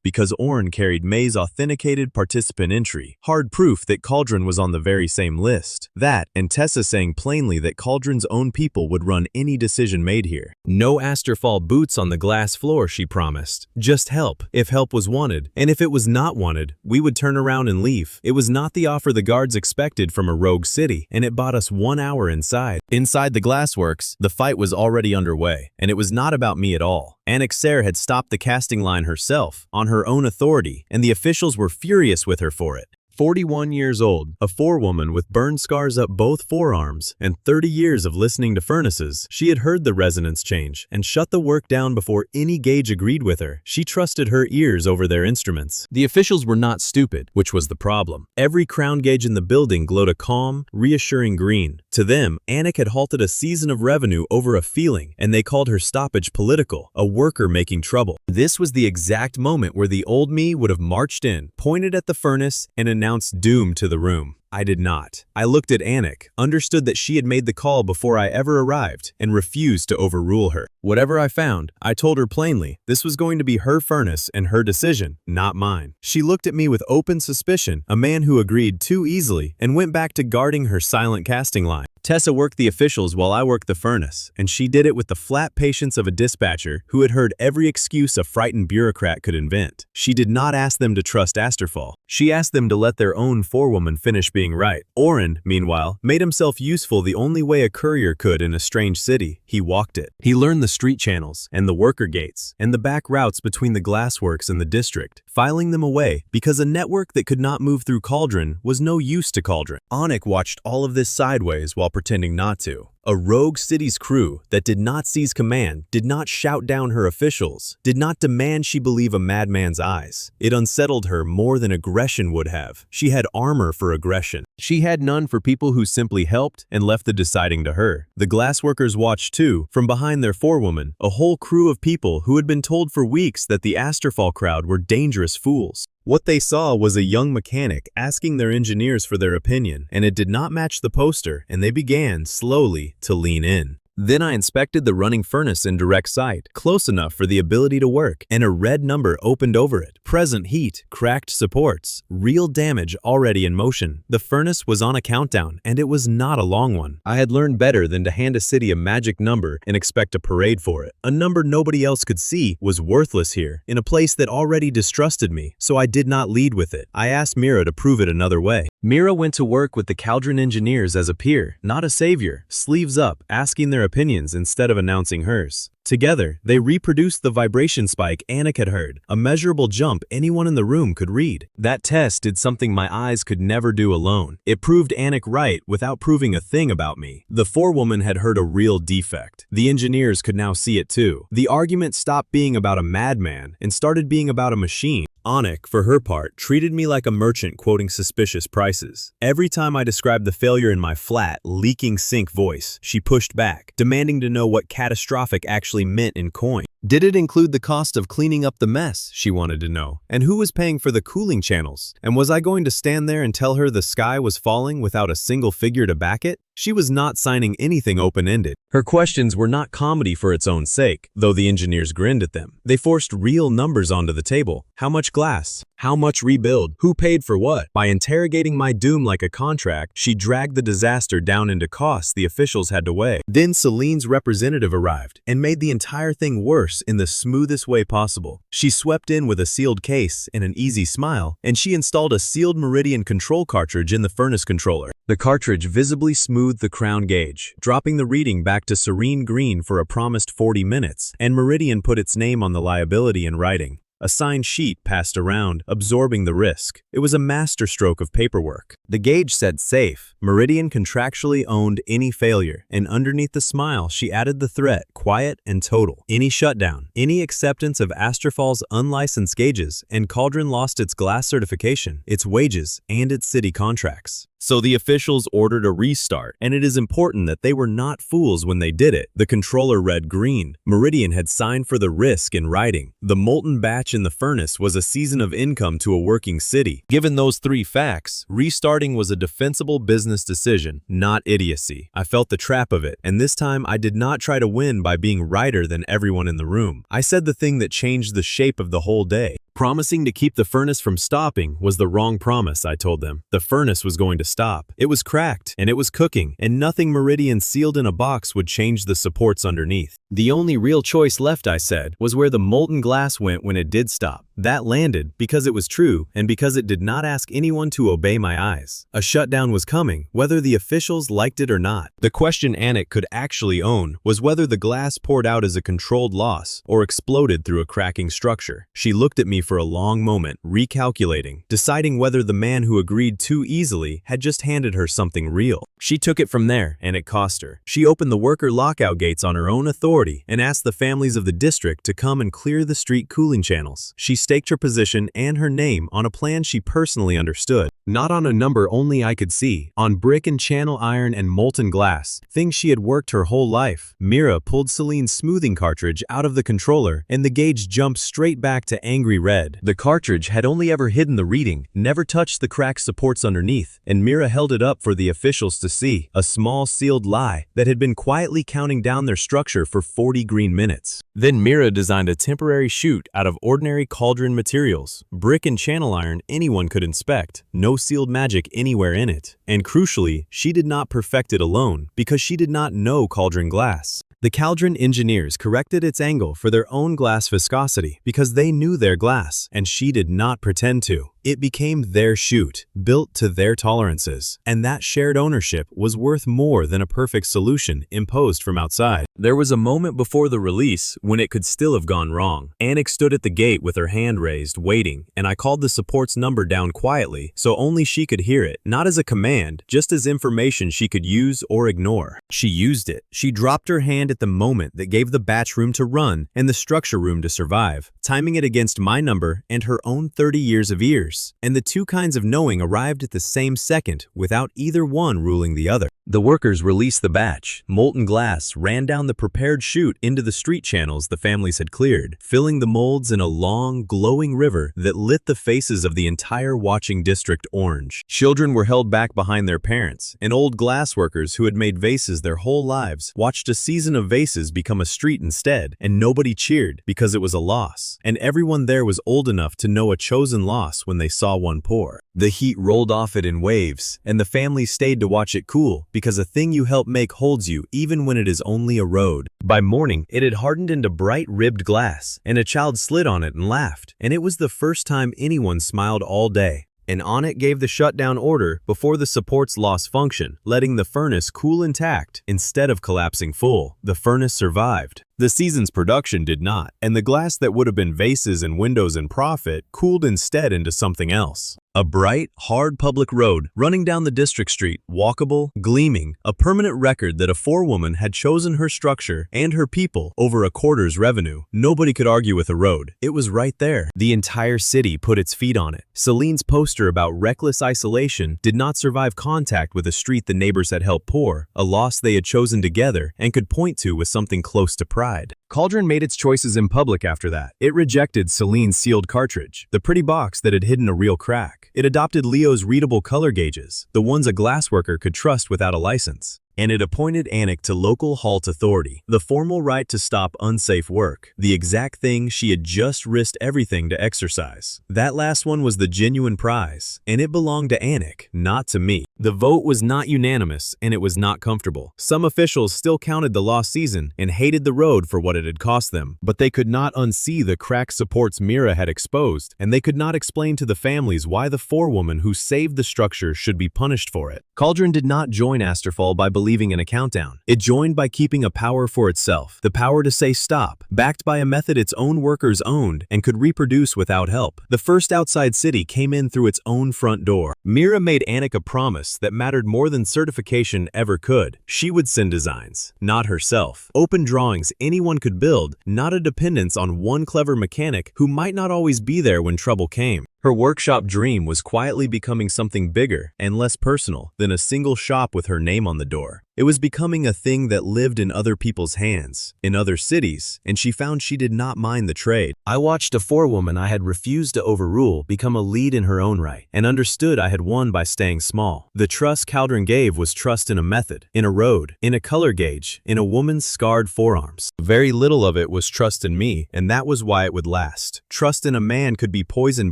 because Oren carried May's authenticated participant entry, hard proof that Cauldron was on the very same list. That, and Tessa saying plainly that Cauldron's own people would run any decision made here. No Asterfall boots on the glass floor, she promised. Just help, if help was wanted, and if it was not wanted, we would turn around and leave. It was not the offer the guards expected from a rogue city, and it bought us 1 hour inside. Inside the glassworks, the fight was already underway, and it was not about me at all. Annexaire had stopped the casting line herself, on her own authority, and the officials were furious with her for it. 41 years old, a forewoman with burn scars up both forearms, and 30 years of listening to furnaces, she had heard the resonance change and shut the work down before any gauge agreed with her. She trusted her ears over their instruments. The officials were not stupid, which was the problem. Every crown gauge in the building glowed a calm, reassuring green. To them, Anik had halted a season of revenue over a feeling, and they called her stoppage political, a worker making trouble. This was the exact moment where the old me would have marched in, pointed at the furnace, and announced doom to the room. I did not. I looked at Anik, understood that she had made the call before I ever arrived, and refused to overrule her. Whatever I found, I told her plainly, this was going to be her furnace and her decision, not mine. She looked at me with open suspicion, a man who agreed too easily, and went back to guarding her silent casting line. Tessa worked the officials while I worked the furnace, and she did it with the flat patience of a dispatcher who had heard every excuse a frightened bureaucrat could invent. She did not ask them to trust Asterfall. She asked them to let their own forewoman finish being right. Oren, meanwhile, made himself useful the only way a courier could in a strange city. He walked it. He learned the street channels, and the worker gates, and the back routes between the glassworks and the district, filing them away because a network that could not move through Cauldron was no use to Cauldron. Anik watched all of this sideways while pretending not to. A rogue city's crew that did not seize command, did not shout down her officials, did not demand she believe a madman's eyes. It unsettled her more than aggression would have. She had armor for aggression. She had none for people who simply helped and left the deciding to her. The glassworkers watched too, from behind their forewoman, a whole crew of people who had been told for weeks that the Asterfall crowd were dangerous fools. What they saw was a young mechanic asking their engineers for their opinion, and it did not match the poster, and they began, slowly, to lean in. Then I inspected the running furnace in direct sight, close enough for the ability to work, and a red number opened over it. Present heat, cracked supports, real damage already in motion. The furnace was on a countdown, and it was not a long one. I had learned better than to hand a city a magic number and expect a parade for it. A number nobody else could see was worthless here, in a place that already distrusted me, so I did not lead with it. I asked Mira to prove it another way. Mira went to work with the Cauldron engineers as a peer, not a savior, sleeves up, asking their opinions instead of announcing hers. Together, they reproduced the vibration spike Anik had heard, a measurable jump anyone in the room could read. That test did something my eyes could never do alone. It proved Anik right without proving a thing about me. The forewoman had heard a real defect. The engineers could now see it too. The argument stopped being about a madman and started being about a machine. Anik, for her part, treated me like a merchant quoting suspicious prices. Every time I described the failure in my flat, leaking sink voice, she pushed back, demanding to know what catastrophic actually meant in coin. Did it include the cost of cleaning up the mess, she wanted to know, and who was paying for the cooling channels? And was I going to stand there and tell her the sky was falling without a single figure to back it? She was not signing anything open-ended. Her questions were not comedy for its own sake, though the engineers grinned at them. They forced real numbers onto the table. How much glass? How much rebuild? Who paid for what? By interrogating my doom like a contract, she dragged the disaster down into costs the officials had to weigh. Then Celine's representative arrived and made the entire thing worse in the smoothest way possible. She swept in with a sealed case and an easy smile, and she installed a sealed Meridian control cartridge in the furnace controller. The cartridge visibly smoothed the crown gauge, dropping the reading back to serene green for a promised 40 minutes, and Meridian put its name on the liability in writing. A signed sheet passed around, absorbing the risk. It was a masterstroke of paperwork. The gauge said safe. Meridian contractually owned any failure, and underneath the smile, she added the threat, quiet and total. Any shutdown, any acceptance of Asterfall's unlicensed gauges, and Cauldron lost its glass certification, its wages, and its city contracts. So the officials ordered a restart, and it is important that they were not fools when they did it. The controller read green. Meridian had signed for the risk in writing. The molten batch in the furnace was a season of income to a working city. Given those three facts, restarting was a defensible business decision, not idiocy. I felt the trap of it, and this time I did not try to win by being righter than everyone in the room. I said the thing that changed the shape of the whole day. Promising to keep the furnace from stopping was the wrong promise, I told them. The furnace was going to stop. It was cracked, and it was cooking, and nothing Meridian sealed in a box would change the supports underneath. The only real choice left, I said, was where the molten glass went when it did stop. That landed because it was true and because it did not ask anyone to obey my eyes. A shutdown was coming, whether the officials liked it or not. The question Anik could actually own was whether the glass poured out as a controlled loss or exploded through a cracking structure. She looked at me for a long moment, recalculating, deciding whether the man who agreed too easily had just handed her something real. She took it from there, and it cost her. She opened the worker lockout gates on her own authority and asked the families of the district to come and clear the street cooling channels. She staked her position and her name on a plan she personally understood. Not on a number only I could see, on brick and channel iron and molten glass, things she had worked her whole life. Mira pulled Celine's smoothing cartridge out of the controller, and the gauge jumped straight back to angry red. The cartridge had only ever hidden the reading, never touched the cracked supports underneath, and Mira held it up for the officials to see, a small sealed lie that had been quietly counting down their structure for 40 green minutes. Then Mira designed a temporary chute out of ordinary cauldron materials, brick and channel iron anyone could inspect, no sealed magic anywhere in it. And crucially, she did not perfect it alone because she did not know cauldron glass. The Cauldron engineers corrected its angle for their own glass viscosity because they knew their glass, and she did not pretend to. It became their chute, built to their tolerances, and that shared ownership was worth more than a perfect solution imposed from outside. There was a moment before the release when it could still have gone wrong. Anik stood at the gate with her hand raised, waiting, and I called the support's number down quietly so only she could hear it, not as a command, just as information she could use or ignore. She used it. She dropped her hand at the moment that gave the batch room to run and the structure room to survive, timing it against my number and her own 30 years of ears. And the two kinds of knowing arrived at the same second without either one ruling the other. The workers released the batch. Molten glass ran down the prepared chute into the street channels the families had cleared, filling the molds in a long, glowing river that lit the faces of the entire watching district orange. Children were held back behind their parents, and old glass workers who had made vases their whole lives watched a season of vases become a street instead, and nobody cheered because it was a loss. And everyone there was old enough to know a chosen loss when they saw one pour. The heat rolled off it in waves, and the family stayed to watch it cool because a thing you help make holds you even when it is only a road. By morning, it had hardened into bright ribbed glass, and a child slid on it and laughed, and it was the first time anyone smiled all day. and Onik gave the shutdown order before the supports lost function, letting the furnace cool intact instead of collapsing full. The furnace survived. The season's production did not, and the glass that would have been vases and windows and profit cooled instead into something else. A bright, hard public road running down the district street, walkable, gleaming, a permanent record that a forewoman had chosen her structure and her people over a quarter's revenue. Nobody could argue with a road. It was right there. The entire city put its feet on it. Celine's poster about reckless isolation did not survive contact with a street the neighbors had helped pour, a loss they had chosen together and could point to with something close to pride. Cauldron made its choices in public after that. It rejected Celine's sealed cartridge, the pretty box that had hidden a real crack. It adopted Leo's readable color gauges, the ones a glassworker could trust without a license. And it appointed Anik to local halt authority, the formal right to stop unsafe work, the exact thing she had just risked everything to exercise. That last one was the genuine prize, and it belonged to Anik, not to me. The vote was not unanimous, and it was not comfortable. Some officials still counted the lost season and hated the road for what it had cost them, but they could not unsee the cracked supports Mira had exposed, and they could not explain to the families why the forewoman who saved the structure should be punished for it. Cauldron did not join Asterfall by believing in a countdown. It joined by keeping a power for itself, the power to say stop, backed by a method its own workers owned and could reproduce without help. The first outside city came in through its own front door. Mira made Anik a promise that mattered more than certification ever could. She would send designs, not herself. Open drawings anyone could build, not a dependence on one clever mechanic who might not always be there when trouble came. Her workshop dream was quietly becoming something bigger and less personal than a single shop with her name on the door. It was becoming a thing that lived in other people's hands, in other cities, and she found she did not mind the trade. I watched a forewoman I had refused to overrule become a lead in her own right, and understood I had won by staying small. The trust Cauldron gave was trust in a method, in a road, in a color gauge, in a woman's scarred forearms. Very little of it was trust in me, and that was why it would last. Trust in a man could be poisoned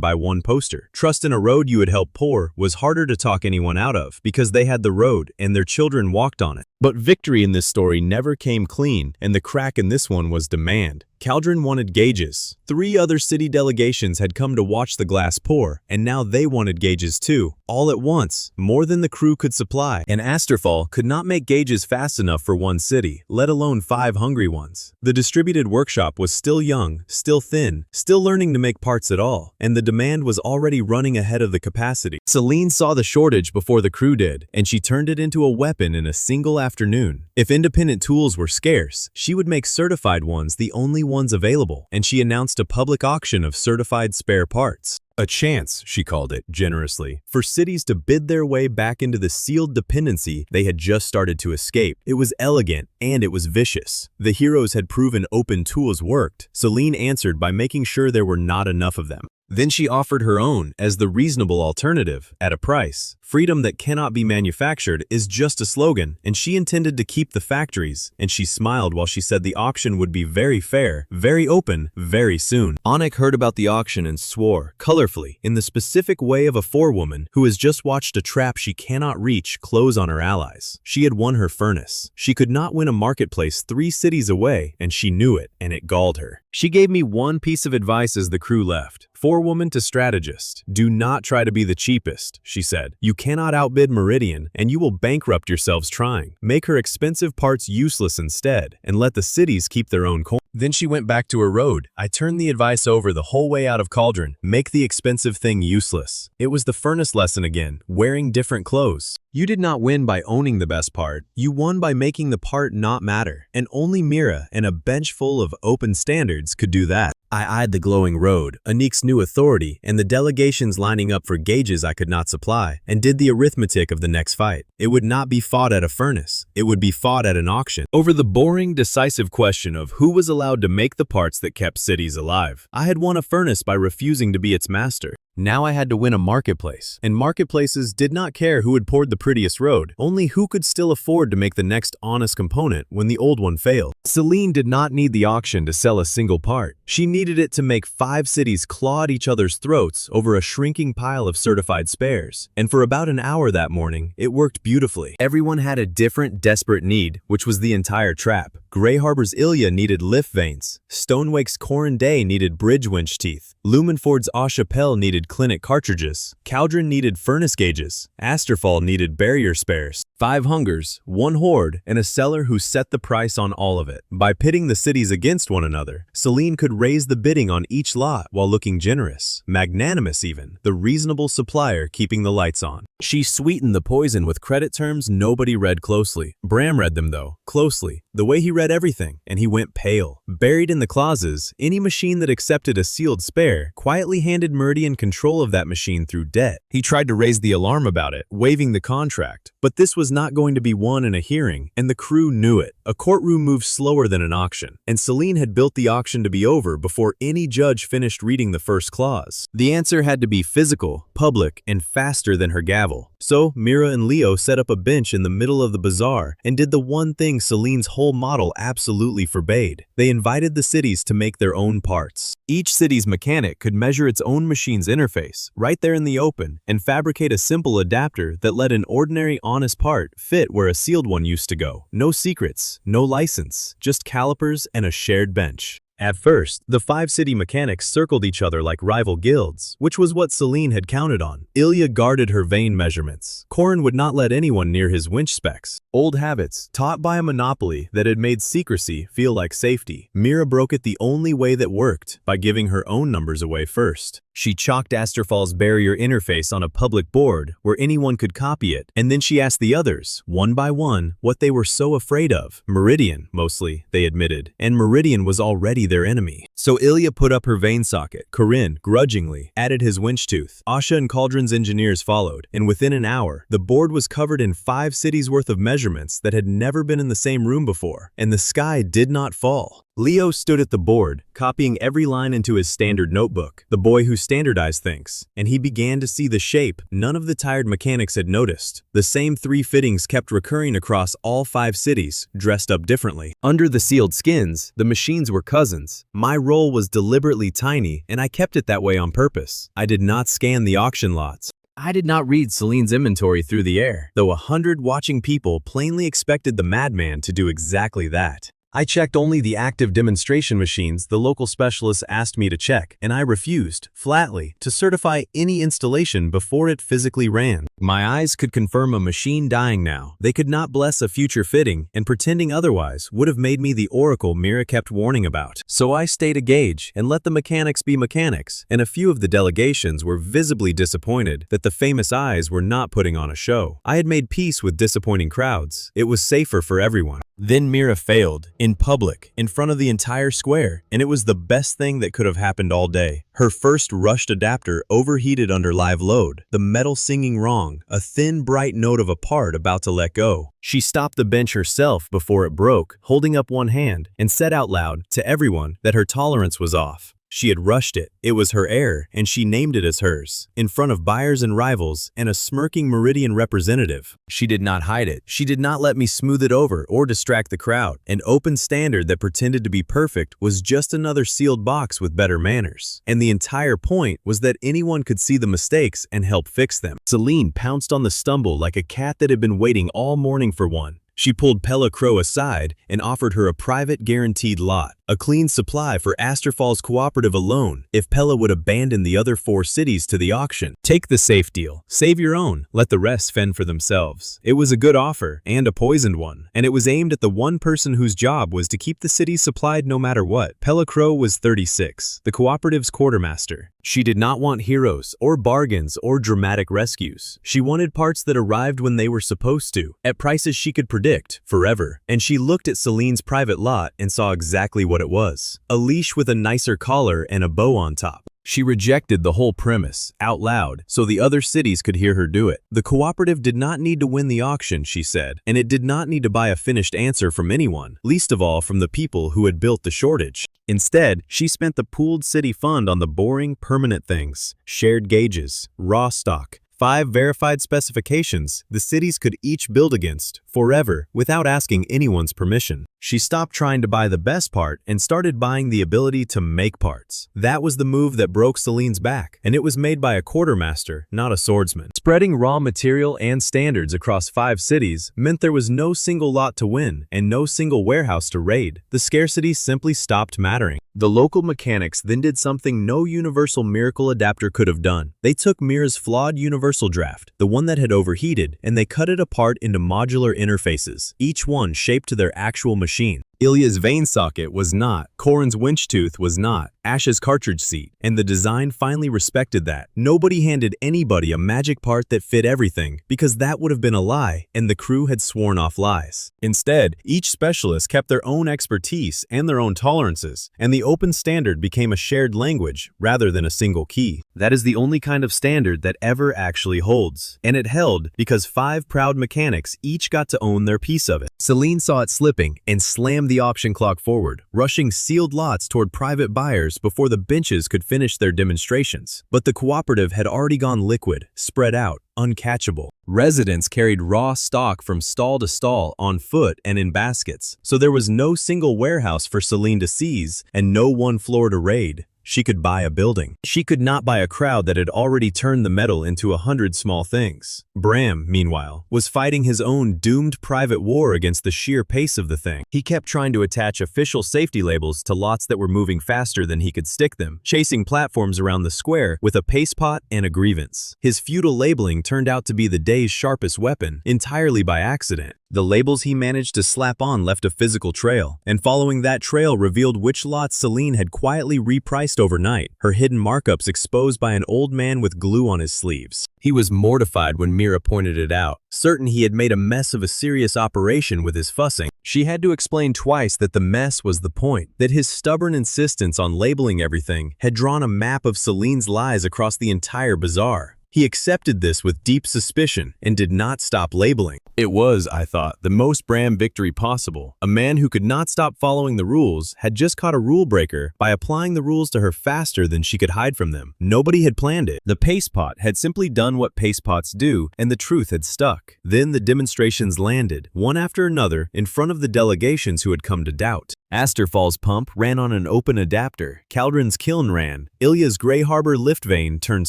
by one poster. Trust in a road you had helped pour was harder to talk anyone out of, because they had the road and their children walked on it. But victory in this story never came clean, and the crack in this one was demand. Cauldron wanted gauges. 3 other city delegations had come to watch the glass pour, and now they wanted gauges too, all at once, more than the crew could supply. And Asterfall could not make gauges fast enough for one city, let alone 5 hungry ones. The distributed workshop was still young, still thin, still learning to make parts at all, and the demand was already running ahead of the capacity. Celine saw the shortage before the crew did, and she turned it into a weapon in a single afternoon. If independent tools were scarce, she would make certified ones the only ones available, and she announced a public auction of certified spare parts. A chance, she called it, generously, for cities to bid their way back into the sealed dependency they had just started to escape. It was elegant, and it was vicious. The heroes had proven open tools worked. Celine answered by making sure there were not enough of them. Then she offered her own as the reasonable alternative, at a price. Freedom that cannot be manufactured is just a slogan, and she intended to keep the factories, and she smiled while she said the auction would be very fair, very open, very soon. Anik heard about the auction and swore, colorfully, in the specific way of a forewoman who has just watched a trap she cannot reach close on her allies. She had won her furnace. She could not win a marketplace 3 cities away, and she knew it, and it galled her. She gave me one piece of advice as the crew left. Forewoman to strategist. Do not try to be the cheapest, she said. You cannot outbid Meridian, and you will bankrupt yourselves trying. Make her expensive parts useless instead, and let the cities keep their own coin. Then she went back to her road. I turned the advice over the whole way out of Cauldron. Make the expensive thing useless. It was the furnace lesson again, wearing different clothes. You did not win by owning the best part. You won by making the part not matter. And only Mira and a bench full of open standards could do that. I eyed the glowing road, Anik's new authority, and the delegations lining up for gauges I could not supply, and did the arithmetic of the next fight. It would not be fought at a furnace. It would be fought at an auction. Over the boring, decisive question of who was allowed to make the parts that kept cities alive. I had won a furnace by refusing to be its master. Now I had to win a marketplace, and marketplaces did not care who had poured the prettiest road, only who could still afford to make the next honest component when the old one failed. Celine did not need the auction to sell a single part. She needed it to make 5 cities claw at each other's throats over a shrinking pile of certified spares, and for about an hour that morning, it worked beautifully. Everyone had a different, desperate need, which was the entire trap. Grey Harbor's Ilya needed lift vanes. Stonewake's Corin Day needed bridge winch teeth. Lumenford's Au Chapelle needed needed clinic cartridges, Caldron needed furnace gauges, Asterfall needed barrier spares. 5 hungers, 1 horde, and a seller who set the price on all of it. By pitting the cities against one another, Celine could raise the bidding on each lot while looking generous, magnanimous even, the reasonable supplier keeping the lights on. She sweetened the poison with credit terms nobody read closely. Bram read them though, closely, the way he read everything, and he went pale. Buried in the clauses, any machine that accepted a sealed spare quietly handed Meridian control of that machine through debt. He tried to raise the alarm about it, waiving the contract, but this was not going to be won in a hearing, and the crew knew it. A courtroom moves slower than an auction, and Celine had built the auction to be over before any judge finished reading the first clause. The answer had to be physical, public, and faster than her gavel. So Mira and Leo set up a bench in the middle of the bazaar and did the one thing Celine's whole model absolutely forbade. They invited the cities to make their own parts. Each city's mechanic could measure its own machine's interface right there in the open and fabricate a simple adapter that let an ordinary honest part fit where a sealed one used to go. No secrets, no license, just calipers and a shared bench. At first, the 5 city mechanics circled each other like rival guilds, which was what Celine had counted on. Ilya guarded her vein measurements. Corin would not let anyone near his winch specs. Old habits, taught by a monopoly that had made secrecy feel like safety. Mira broke it the only way that worked, by giving her own numbers away first. She chalked Asterfall's barrier interface on a public board where anyone could copy it, and then she asked the others, one by one, what they were so afraid of. Meridian, mostly, they admitted, and Meridian was already their enemy. So Ilya put up her vein socket. Corinne, grudgingly, added his winch tooth. Asha and Cauldron's engineers followed, and within an hour, the board was covered in 5 cities worth of measurements that had never been in the same room before, and the sky did not fall. Leo stood at the board, copying every line into his standard notebook, the boy who standardized things, and he began to see the shape none of the tired mechanics had noticed. The same 3 fittings kept recurring across all 5 cities, dressed up differently. Under the sealed skins, the machines were cousins. My role was deliberately tiny, and I kept it that way on purpose. I did not scan the auction lots. I did not read Celine's inventory through the air, though 100 watching people plainly expected the madman to do exactly that. I checked only the active demonstration machines the local specialists asked me to check, and I refused, flatly, to certify any installation before it physically ran. My eyes could confirm a machine dying now. They could not bless a future fitting, and pretending otherwise would have made me the oracle Mira kept warning about. So I stayed a gauge and let the mechanics be mechanics, and a few of the delegations were visibly disappointed that the famous eyes were not putting on a show. I had made peace with disappointing crowds. It was safer for everyone. Then Mira failed, in public, in front of the entire square, and it was the best thing that could have happened all day. Her first rushed adapter overheated under live load, the metal singing wrong, a thin bright note of a part about to let go. She stopped the bench herself before it broke, holding up one hand, and said out loud, to everyone, that her tolerance was off. She had rushed it. It was her error, and she named it as hers, in front of buyers and rivals and a smirking Meridian representative. She did not hide it. She did not let me smooth it over or distract the crowd. An open standard that pretended to be perfect was just another sealed box with better manners. And the entire point was that anyone could see the mistakes and help fix them. Celine pounced on the stumble like a cat that had been waiting all morning for one. She pulled Pella Crow aside and offered her a private guaranteed lot, a clean supply for Asterfall's cooperative alone if Pella would abandon the other 4 cities to the auction. Take the safe deal. Save your own. Let the rest fend for themselves. It was a good offer, and a poisoned one, and it was aimed at the one person whose job was to keep the cities supplied no matter what. Pella Crow was 36, the cooperative's quartermaster. She did not want heroes, or bargains, or dramatic rescues. She wanted parts that arrived when they were supposed to, at prices she could predict, forever. And she looked at Celine's private lot and saw exactly what it was. A leash with a nicer collar and a bow on top. She rejected the whole premise, out loud, so the other cities could hear her do it. The cooperative did not need to win the auction, she said, and it did not need to buy a finished answer from anyone, least of all from the people who had built the shortage. Instead, she spent the pooled city fund on the boring, permanent things: shared gauges, raw stock, 5 verified specifications the cities could each build against, forever, without asking anyone's permission. She stopped trying to buy the best part and started buying the ability to make parts. That was the move that broke Celine's back, and it was made by a quartermaster, not a swordsman. Spreading raw material and standards across 5 cities meant there was no single lot to win and no single warehouse to raid. The scarcity simply stopped mattering. The local mechanics then did something no universal miracle adapter could have done. They took Mira's flawed universal draft, the one that had overheated, and they cut it apart into modular interfaces, each one shaped to their actual machine. Ilya's vein socket was not, Corin's winch tooth was not, Ash's cartridge seat, and the design finally respected that. Nobody handed anybody a magic part that fit everything, because that would have been a lie, and the crew had sworn off lies. Instead, each specialist kept their own expertise and their own tolerances, and the open standard became a shared language rather than a single key. That is the only kind of standard that ever actually holds, and it held because 5 proud mechanics each got to own their piece of it. Celine saw it slipping and slammed the auction clock forward, rushing sealed lots toward private buyers before the benches could finish their demonstrations. But the cooperative had already gone liquid, spread out, uncatchable. Residents carried raw stock from stall to stall on foot and in baskets, so there was no single warehouse for Celine to seize and no one floor to raid. She could buy a building. She could not buy a crowd that had already turned the metal into 100 small things. Bram, meanwhile, was fighting his own doomed private war against the sheer pace of the thing. He kept trying to attach official safety labels to lots that were moving faster than he could stick them, chasing platforms around the square with a paste pot and a grievance. His futile labeling turned out to be the day's sharpest weapon, entirely by accident. The labels he managed to slap on left a physical trail, and following that trail revealed which lots Celine had quietly repriced overnight, her hidden markups exposed by an old man with glue on his sleeves. He was mortified when Mira pointed it out, certain he had made a mess of a serious operation with his fussing. She had to explain twice that the mess was the point, that his stubborn insistence on labeling everything had drawn a map of Celine's lies across the entire bazaar. He accepted this with deep suspicion and did not stop labeling. It was, I thought, the most Bram victory possible. A man who could not stop following the rules had just caught a rule breaker by applying the rules to her faster than she could hide from them. Nobody had planned it. The paste pot had simply done what paste pots do, and the truth had stuck. Then the demonstrations landed, one after another, in front of the delegations who had come to doubt. Asterfall's pump ran on an open adapter, Caldron's kiln ran, Ilya's Grey Harbor lift vane turned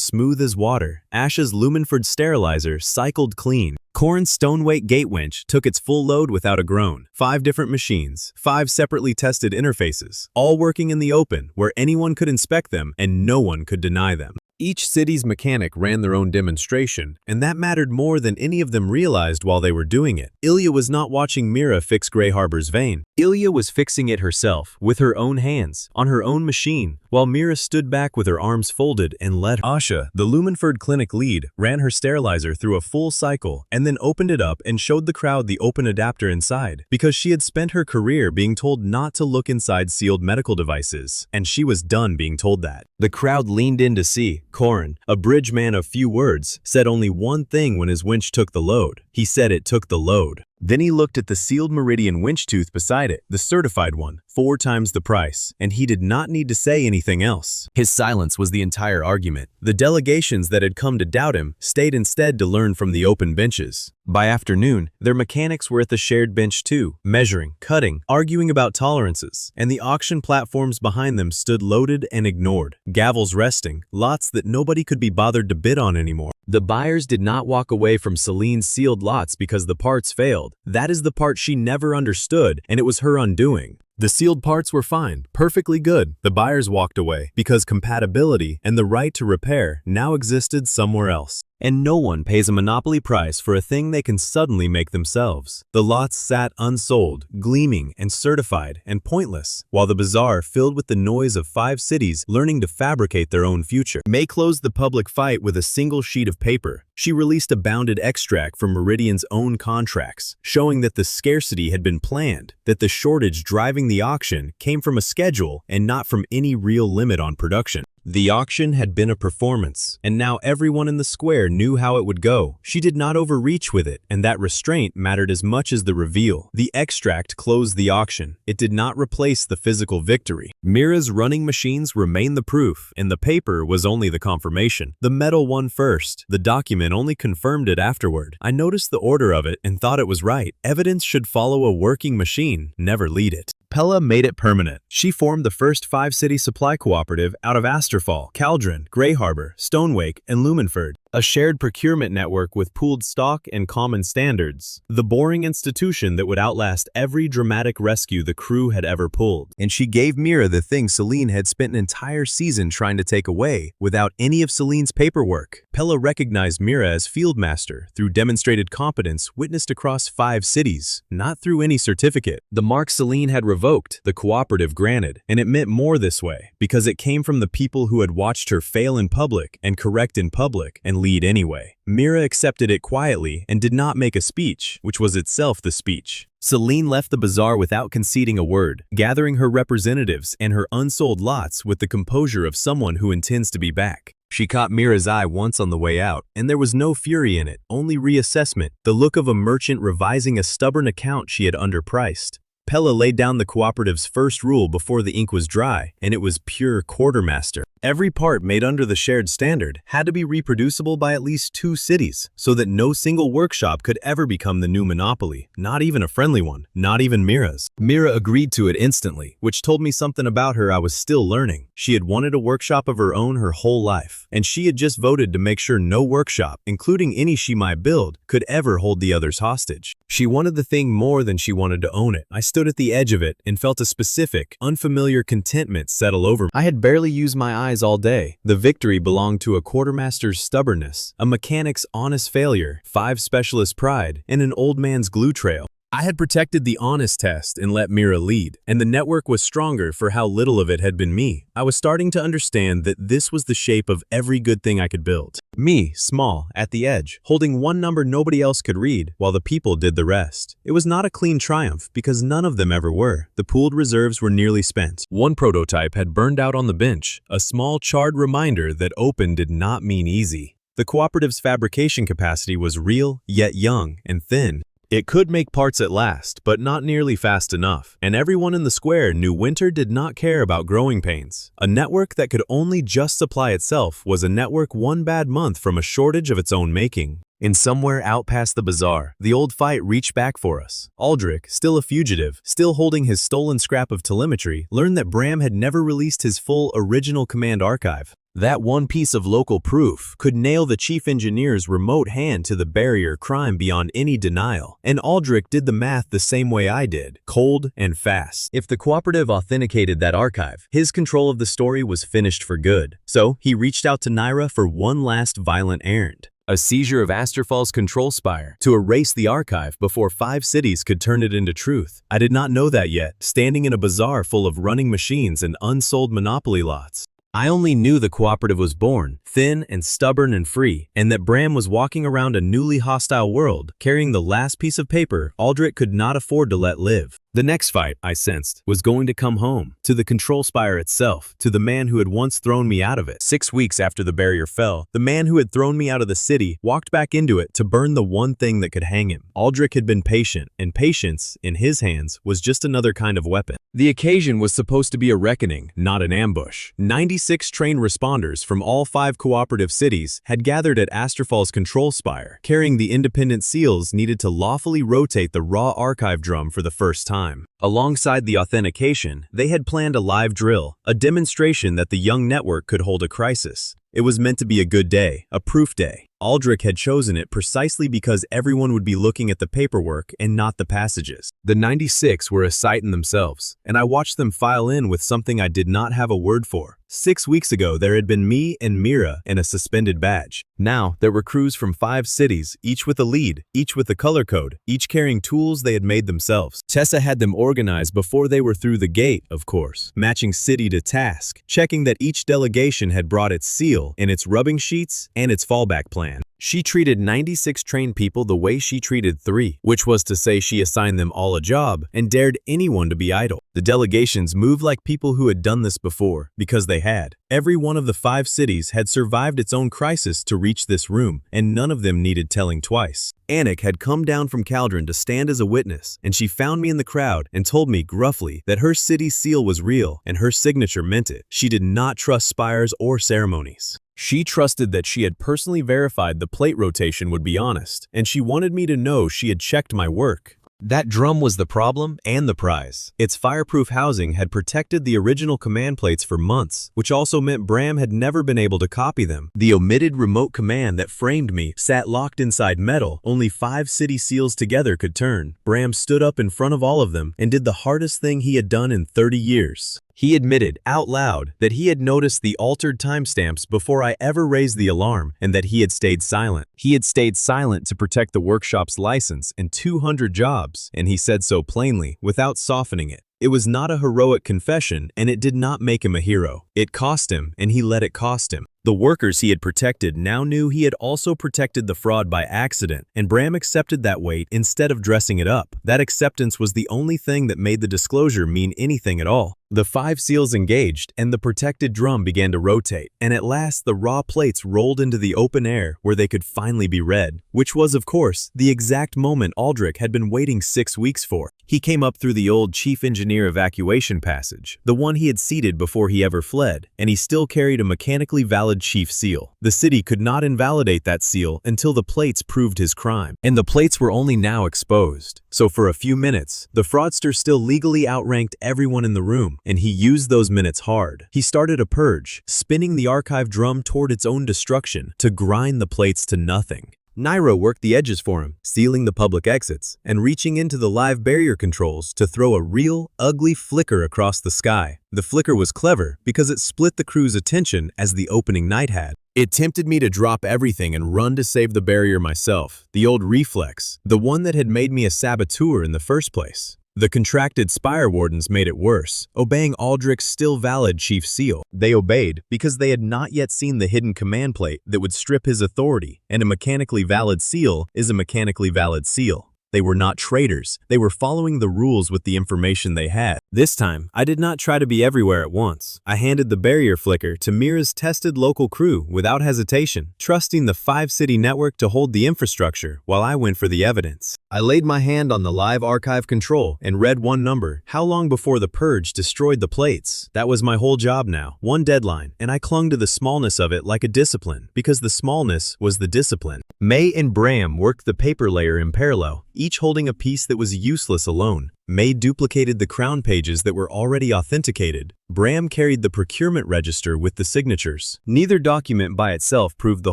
smooth as water, Ash's Lumenford sterilizer cycled clean. Corin's Stoneweight gate winch took its full load without a groan. 5 different machines, 5 separately tested interfaces, all working in the open where anyone could inspect them and no one could deny them. Each city's mechanic ran their own demonstration, and that mattered more than any of them realized while they were doing it. Ilya was not watching Mira fix Grey Harbor's vane. Ilya was fixing it herself, with her own hands, on her own machine, while Mira stood back with her arms folded and let her. Asha, the Lumenford clinic lead, ran her sterilizer through a full cycle and then opened it up and showed the crowd the open adapter inside, because she had spent her career being told not to look inside sealed medical devices, and she was done being told that. The crowd leaned in to see. Corin, a bridge man of few words, said only one thing when his winch took the load. He said it took the load. Then he looked at the sealed Meridian winch tooth beside it, the certified one, 4 times the price, and he did not need to say anything else. His silence was the entire argument. The delegations that had come to doubt him stayed instead to learn from the open benches. By afternoon, their mechanics were at the shared bench too, measuring, cutting, arguing about tolerances, and the auction platforms behind them stood loaded and ignored, gavels resting, lots that nobody could be bothered to bid on anymore. The buyers did not walk away from Celine's sealed lots because the parts failed. That is the part she never understood, and it was her undoing. The sealed parts were fine, perfectly good. The buyers walked away because compatibility and the right to repair now existed somewhere else. And no one pays a monopoly price for a thing they can suddenly make themselves. The lots sat unsold, gleaming and certified and pointless, while the bazaar filled with the noise of 5 cities learning to fabricate their own future. May closed the public fight with a single sheet of paper. She released a bounded extract from Meridian's own contracts, showing that the scarcity had been planned, that the shortage driving the auction came from a schedule and not from any real limit on production. The auction had been a performance, and now everyone in the square knew how it would go. She did not overreach with it, and that restraint mattered as much as the reveal. The extract closed the auction. It did not replace the physical victory. Mira's running machines remained the proof, and the paper was only the confirmation. The medal won first. The document only confirmed it afterward. I noticed the order of it and thought it was right. Evidence should follow a working machine, never lead it. Pella made it permanent. She formed the first 5-city supply cooperative out of Asterfall, Caldron, Grey Harbor, Stonewake, and Lumenford, a shared procurement network with pooled stock and common standards. The boring institution that would outlast every dramatic rescue the crew had ever pulled. And she gave Mira the thing Celine had spent an entire season trying to take away, without any of Celine's paperwork. Pella recognized Mira as field master through demonstrated competence witnessed across 5 cities, not through any certificate. The mark Celine had revoked, the cooperative granted, and it meant more this way, because it came from the people who had watched her fail in public and correct in public and lead anyway. Mira accepted it quietly and did not make a speech, which was itself the speech. Celine left the bazaar without conceding a word, gathering her representatives and her unsold lots with the composure of someone who intends to be back. She caught Mira's eye once on the way out, and there was no fury in it, only reassessment, the look of a merchant revising a stubborn account she had underpriced. Pella laid down the cooperative's first rule before the ink was dry, and it was pure quartermaster. Every part made under the shared standard had to be reproducible by at least 2 cities, so that no single workshop could ever become the new monopoly, not even a friendly one, not even Mira's. Mira agreed to it instantly, which told me something about her I was still learning. She had wanted a workshop of her own her whole life, and she had just voted to make sure no workshop, including any she might build, could ever hold the others hostage. She wanted the thing more than she wanted to own it. I stood at the edge of it and felt a specific, unfamiliar contentment settle over me. I had barely used my eyes all day. The victory belonged to a quartermaster's stubbornness, a mechanic's honest failure, 5 specialists' pride, and an old man's glue trail. I had protected the honest test and let Mira lead, and the network was stronger for how little of it had been me. I was starting to understand that this was the shape of every good thing I could build. Me, small, at the edge, holding one number nobody else could read, while the people did the rest. It was not a clean triumph, because none of them ever were. The pooled reserves were nearly spent. One prototype had burned out on the bench, a small charred reminder that open did not mean easy. The cooperative's fabrication capacity was real, yet young and thin. It could make parts at last, but not nearly fast enough, and everyone in the square knew Winter did not care about growing pains. A network that could only just supply itself was a network one bad month from a shortage of its own making. In somewhere out past the bazaar, the old fight reached back for us. Aldrich, still a fugitive, still holding his stolen scrap of telemetry, learned that Bram had never released his full original command archive. That one piece of local proof could nail the chief engineer's remote hand to the barrier crime beyond any denial. And Aldrich did the math the same way I did, cold and fast. If the cooperative authenticated that archive, his control of the story was finished for good. So he reached out to Naira for one last violent errand. A seizure of Asterfall's control spire to erase the archive before 5 cities could turn it into truth. I did not know that yet, standing in a bazaar full of running machines and unsold monopoly lots. I only knew the cooperative was born, thin and stubborn and free, and that Bram was walking around a newly hostile world, carrying the last piece of paper Aldrich could not afford to let live. The next fight, I sensed, was going to come home, to the control spire itself, to the man who had once thrown me out of it. 6 weeks after the barrier fell, the man who had thrown me out of the city walked back into it to burn the one thing that could hang him. Aldrich had been patient, and patience, in his hands, was just another kind of weapon. The occasion was supposed to be a reckoning, not an ambush. 96 trained responders from all 5 cooperative cities had gathered at Asterfall's control spire, carrying the independent seals needed to lawfully rotate the raw archive drum for the first time. Alongside the authentication, they had planned a live drill, a demonstration that the young network could hold a crisis. It was meant to be a good day, a proof day. Aldrich had chosen it precisely because everyone would be looking at the paperwork and not the passages. The 96 were a sight in themselves, and I watched them file in with something I did not have a word for. 6 weeks ago, there had been me and Mira and a suspended badge. Now, there were crews from 5 cities, each with a lead, each with a color code, each carrying tools they had made themselves. Tessa had them organized before they were through the gate, of course, matching city to task, checking that each delegation had brought its seal and its rubbing sheets and its fallback plan. She treated 96 trained people the way she treated 3, which was to say she assigned them all a job and dared anyone to be idle. The delegations moved like people who had done this before, because they had. Every one of the 5 cities had survived its own crisis to reach this room, and none of them needed telling twice. Anik had come down from Caldron to stand as a witness, and she found me in the crowd and told me gruffly that her city's seal was real and her signature meant it. She did not trust spires or ceremonies. She trusted that she had personally verified the plate rotation would be honest, and she wanted me to know she had checked my work. That drum was the problem and the prize. Its fireproof housing had protected the original command plates for months, which also meant Bram had never been able to copy them. The omitted remote command that framed me sat locked inside metal. Only 5 city seals together could turn. Bram stood up in front of all of them and did the hardest thing he had done in 30 years. He admitted out loud that he had noticed the altered timestamps before I ever raised the alarm and that he had stayed silent. He had stayed silent to protect the workshop's license and 200 jobs, and he said so plainly, without softening it. It was not a heroic confession, and it did not make him a hero. It cost him, and he let it cost him. The workers he had protected now knew he had also protected the fraud by accident, and Bram accepted that weight instead of dressing it up. That acceptance was the only thing that made the disclosure mean anything at all. The 5 seals engaged, and the protected drum began to rotate, and at last the raw plates rolled into the open air where they could finally be read, which was, of course, the exact moment Aldrich had been waiting 6 weeks for. He came up through the old chief engineer evacuation passage, the one he had seated before he ever fled, and he still carried a mechanically valid chief seal. The city could not invalidate that seal until the plates proved his crime, and the plates were only now exposed. So for a few minutes, the fraudster still legally outranked everyone in the room, and he used those minutes hard. He started a purge, spinning the archive drum toward its own destruction to grind the plates to nothing. Nairo worked the edges for him, sealing the public exits, and reaching into the live barrier controls to throw a real, ugly flicker across the sky. The flicker was clever because it split the crew's attention as the opening night had. It tempted me to drop everything and run to save the barrier myself, the old reflex, the one that had made me a saboteur in the first place. The contracted Spire Wardens made it worse, obeying Aldrich's still valid chief seal. They obeyed because they had not yet seen the hidden command plate that would strip his authority, and a mechanically valid seal is a mechanically valid seal. They were not traitors. They were following the rules with the information they had. This time, I did not try to be everywhere at once. I handed the barrier flicker to Mira's tested local crew without hesitation, trusting the 5-city network to hold the infrastructure while I went for the evidence. I laid my hand on the live archive control and read one number, how long before the purge destroyed the plates. That was my whole job now, one deadline, and I clung to the smallness of it like a discipline, because the smallness was the discipline. May and Bram worked the paper layer in parallel, each holding a piece that was useless alone. May duplicated the crown pages that were already authenticated. Bram carried the procurement register with the signatures. Neither document by itself proved the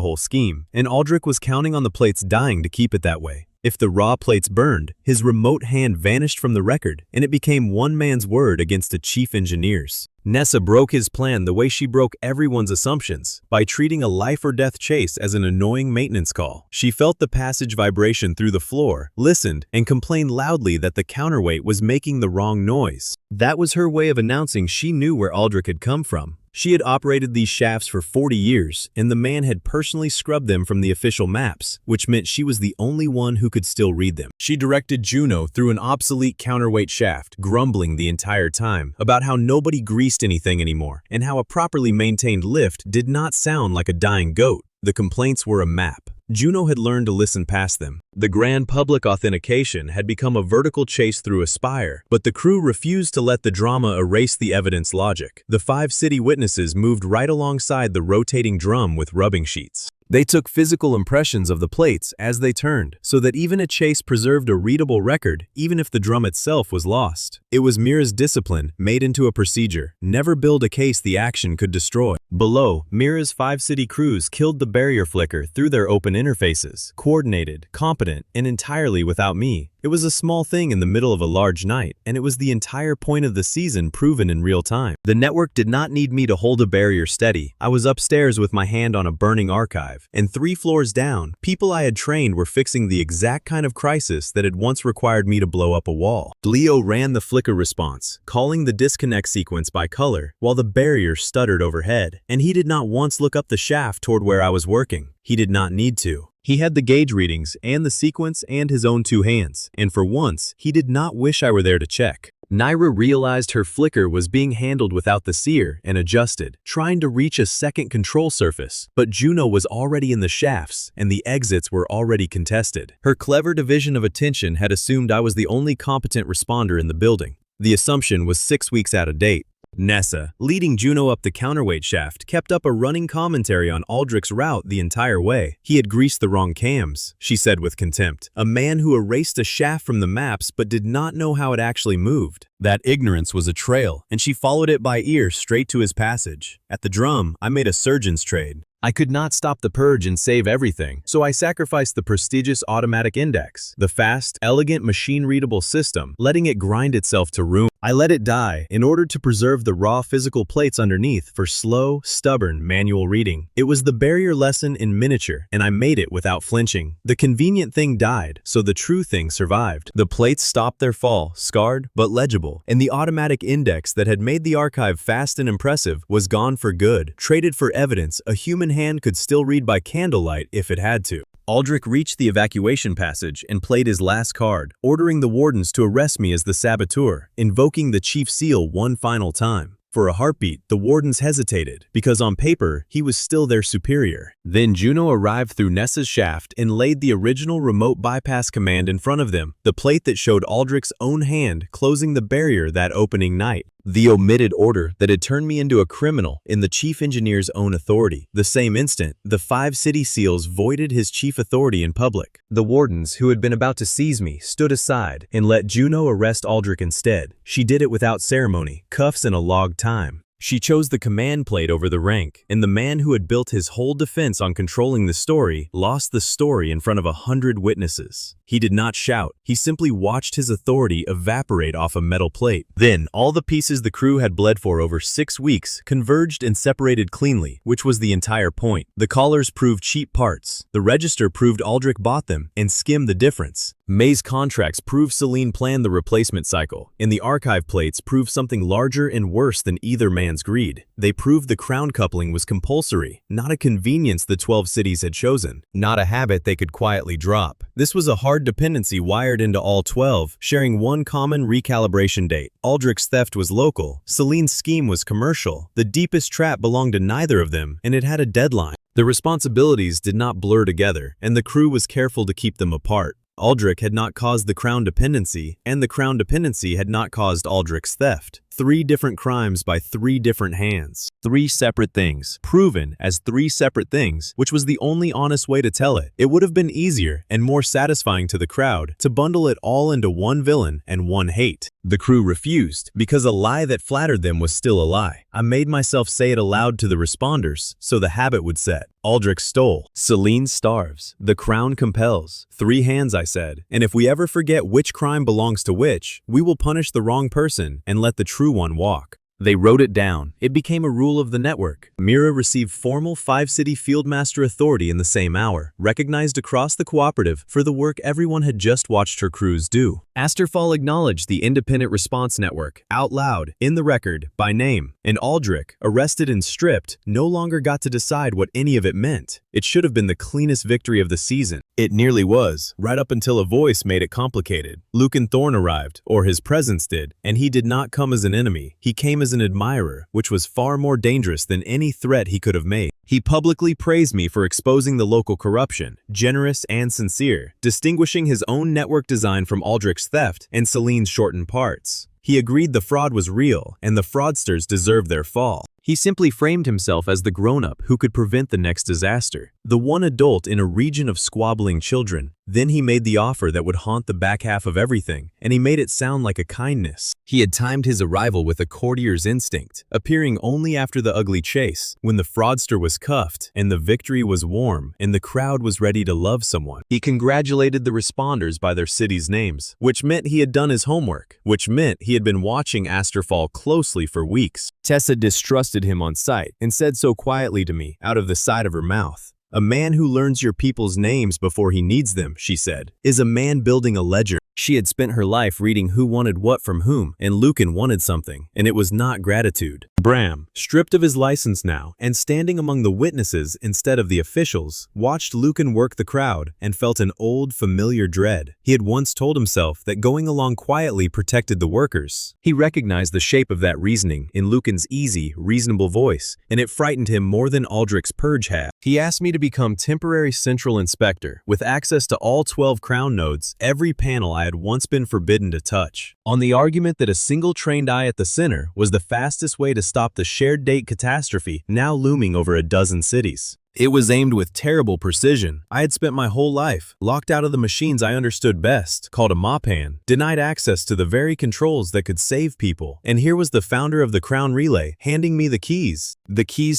whole scheme, and Aldrich was counting on the plates dying to keep it that way. If the raw plates burned, his remote hand vanished from the record, and it became one man's word against a chief engineer's. Nessa broke his plan the way she broke everyone's assumptions, by treating a life-or-death chase as an annoying maintenance call. She felt the passage vibration through the floor, listened, and complained loudly that the counterweight was making the wrong noise. That was her way of announcing she knew where Aldrich had come from. She had operated these shafts for 40 years, and the man had personally scrubbed them from the official maps, which meant she was the only one who could still read them. She directed Juno through an obsolete counterweight shaft, grumbling the entire time about how nobody greased anything anymore, and how a properly maintained lift did not sound like a dying goat. The complaints were a map. Juno had learned to listen past them. The grand public authentication had become a vertical chase through a spire, but the crew refused to let the drama erase the evidence logic. The 5 city witnesses moved right alongside the rotating drum with rubbing sheets. They took physical impressions of the plates as they turned, so that even a chase preserved a readable record, even if the drum itself was lost. It was Mira's discipline, made into a procedure. Never build a case the action could destroy. Below, Mira's 5-city crews killed the barrier flicker through their open interfaces, coordinated, competent, and entirely without me. It was a small thing in the middle of a large night, and it was the entire point of the season proven in real time. The network did not need me to hold a barrier steady. I was upstairs with my hand on a burning archive, and 3 floors down, people I had trained were fixing the exact kind of crisis that had once required me to blow up a wall. Leo ran the flicker response, calling the disconnect sequence by color, while the barrier stuttered overhead, and he did not once look up the shaft toward where I was working. He did not need to. He had the gauge readings and the sequence and his own two hands, and for once, he did not wish I were there to check. Naira realized her flicker was being handled without the seer and adjusted, trying to reach a second control surface, but Juno was already in the shafts and the exits were already contested. Her clever division of attention had assumed I was the only competent responder in the building. The assumption was 6 weeks out of date. Nessa, leading Juno up the counterweight shaft, kept up a running commentary on Aldrich's route the entire way. He had greased the wrong cams, she said with contempt. A man who erased a shaft from the maps but did not know how it actually moved. That ignorance was a trail, and she followed it by ear straight to his passage. At the drum, I made a surgeon's trade. I could not stop the purge and save everything, so I sacrificed the prestigious automatic index, the fast, elegant machine-readable system, letting it grind itself to ruin. I let it die in order to preserve the raw physical plates underneath for slow, stubborn manual reading. It was the barrier lesson in miniature, and I made it without flinching. The convenient thing died, so the true thing survived. The plates stopped their fall, scarred but legible, and the automatic index that had made the archive fast and impressive was gone for good, traded for evidence a human hand could still read by candlelight if it had to. Aldrich reached the evacuation passage and played his last card, ordering the wardens to arrest me as the saboteur, invoking the chief seal one final time. For a heartbeat, the wardens hesitated, because on paper, he was still their superior. Then Juno arrived through Nessa's shaft and laid the original remote bypass command in front of them, the plate that showed Aldrich's own hand closing the barrier that opening night. The omitted order that had turned me into a criminal in the chief engineer's own authority. The same instant, the 5 city seals voided his chief authority in public. The wardens, who had been about to seize me, stood aside and let Juno arrest Aldrich instead. She did it without ceremony, cuffs and a logged time. She chose the command plate over the rank, and the man who had built his whole defense on controlling the story lost the story in front of 100 witnesses. He did not shout. He simply watched his authority evaporate off a metal plate. Then, all the pieces the crew had bled for over 6 weeks converged and separated cleanly, which was the entire point. The collars proved cheap parts. The register proved Aldrich bought them and skimmed the difference. May's contracts proved Celine planned the replacement cycle, and the archive plates proved something larger and worse than either man's greed. They proved the crown coupling was compulsory, not a convenience the 12 cities had chosen, not a habit they could quietly drop. This was a hard dependency wired into all 12, sharing one common recalibration date. Aldrich's theft was local, Celine's scheme was commercial, the deepest trap belonged to neither of them, and it had a deadline. The responsibilities did not blur together, and the crew was careful to keep them apart. Aldrich had not caused the crown dependency, and the crown dependency had not caused Aldrich's theft. 3 different crimes by 3 different hands. 3 separate things, proven as 3 separate things, which was the only honest way to tell it. It would have been easier and more satisfying to the crowd to bundle it all into one villain and one hate. The crew refused, because a lie that flattered them was still a lie. I made myself say it aloud to the responders, so the habit would set. Aldrich stole. Celine starves. The crown compels. 3 hands, I said, and if we ever forget which crime belongs to which, we will punish the wrong person and let the true one walk. They wrote it down. It became a rule of the network. Mira received formal 5-city fieldmaster authority in the same hour, recognized across the cooperative for the work everyone had just watched her crews do. Asterfall acknowledged the independent response network, out loud, in the record, by name, and Aldrich, arrested and stripped, no longer got to decide what any of it meant. It should have been the cleanest victory of the season. It nearly was, right up until a voice made it complicated. Lucan Thorne arrived, or his presence did, and he did not come as an enemy. He came as an admirer, which was far more dangerous than any threat he could have made. He publicly praised me for exposing the local corruption, generous and sincere, distinguishing his own network design from Aldrich's theft and Celine's shortened parts. He agreed the fraud was real, and the fraudsters deserved their fall. He simply framed himself as the grown-up who could prevent the next disaster, the one adult in a region of squabbling children. Then he made the offer that would haunt the back half of everything, and he made it sound like a kindness. He had timed his arrival with a courtier's instinct, appearing only after the ugly chase, when the fraudster was cuffed, and the victory was warm, and the crowd was ready to love someone. He congratulated the responders by their cities' names, which meant he had done his homework, which meant he had been watching Asterfall closely for weeks. Tessa distrusted him on sight, and said so quietly to me, out of the side of her mouth. "A man who learns your people's names before he needs them," she said, "is a man building a ledger." She had spent her life reading who wanted what from whom, and Lucan wanted something, and it was not gratitude. Bram, stripped of his license now, and standing among the witnesses instead of the officials, watched Lucan work the crowd and felt an old, familiar dread. He had once told himself that going along quietly protected the workers. He recognized the shape of that reasoning in Lucan's easy, reasonable voice, and it frightened him more than Aldrich's purge had. He asked me to become temporary central inspector, with access to all 12 crown nodes, every panel I had once been forbidden to touch, on the argument that a single trained eye at the center was the fastest way to stop the shared date catastrophe now looming over a dozen cities. It was aimed with terrible precision. I had spent my whole life locked out of the machines I understood best, called a Mapan, denied access to the very controls that could save people. And here was the founder of the Crown Relay handing me the keys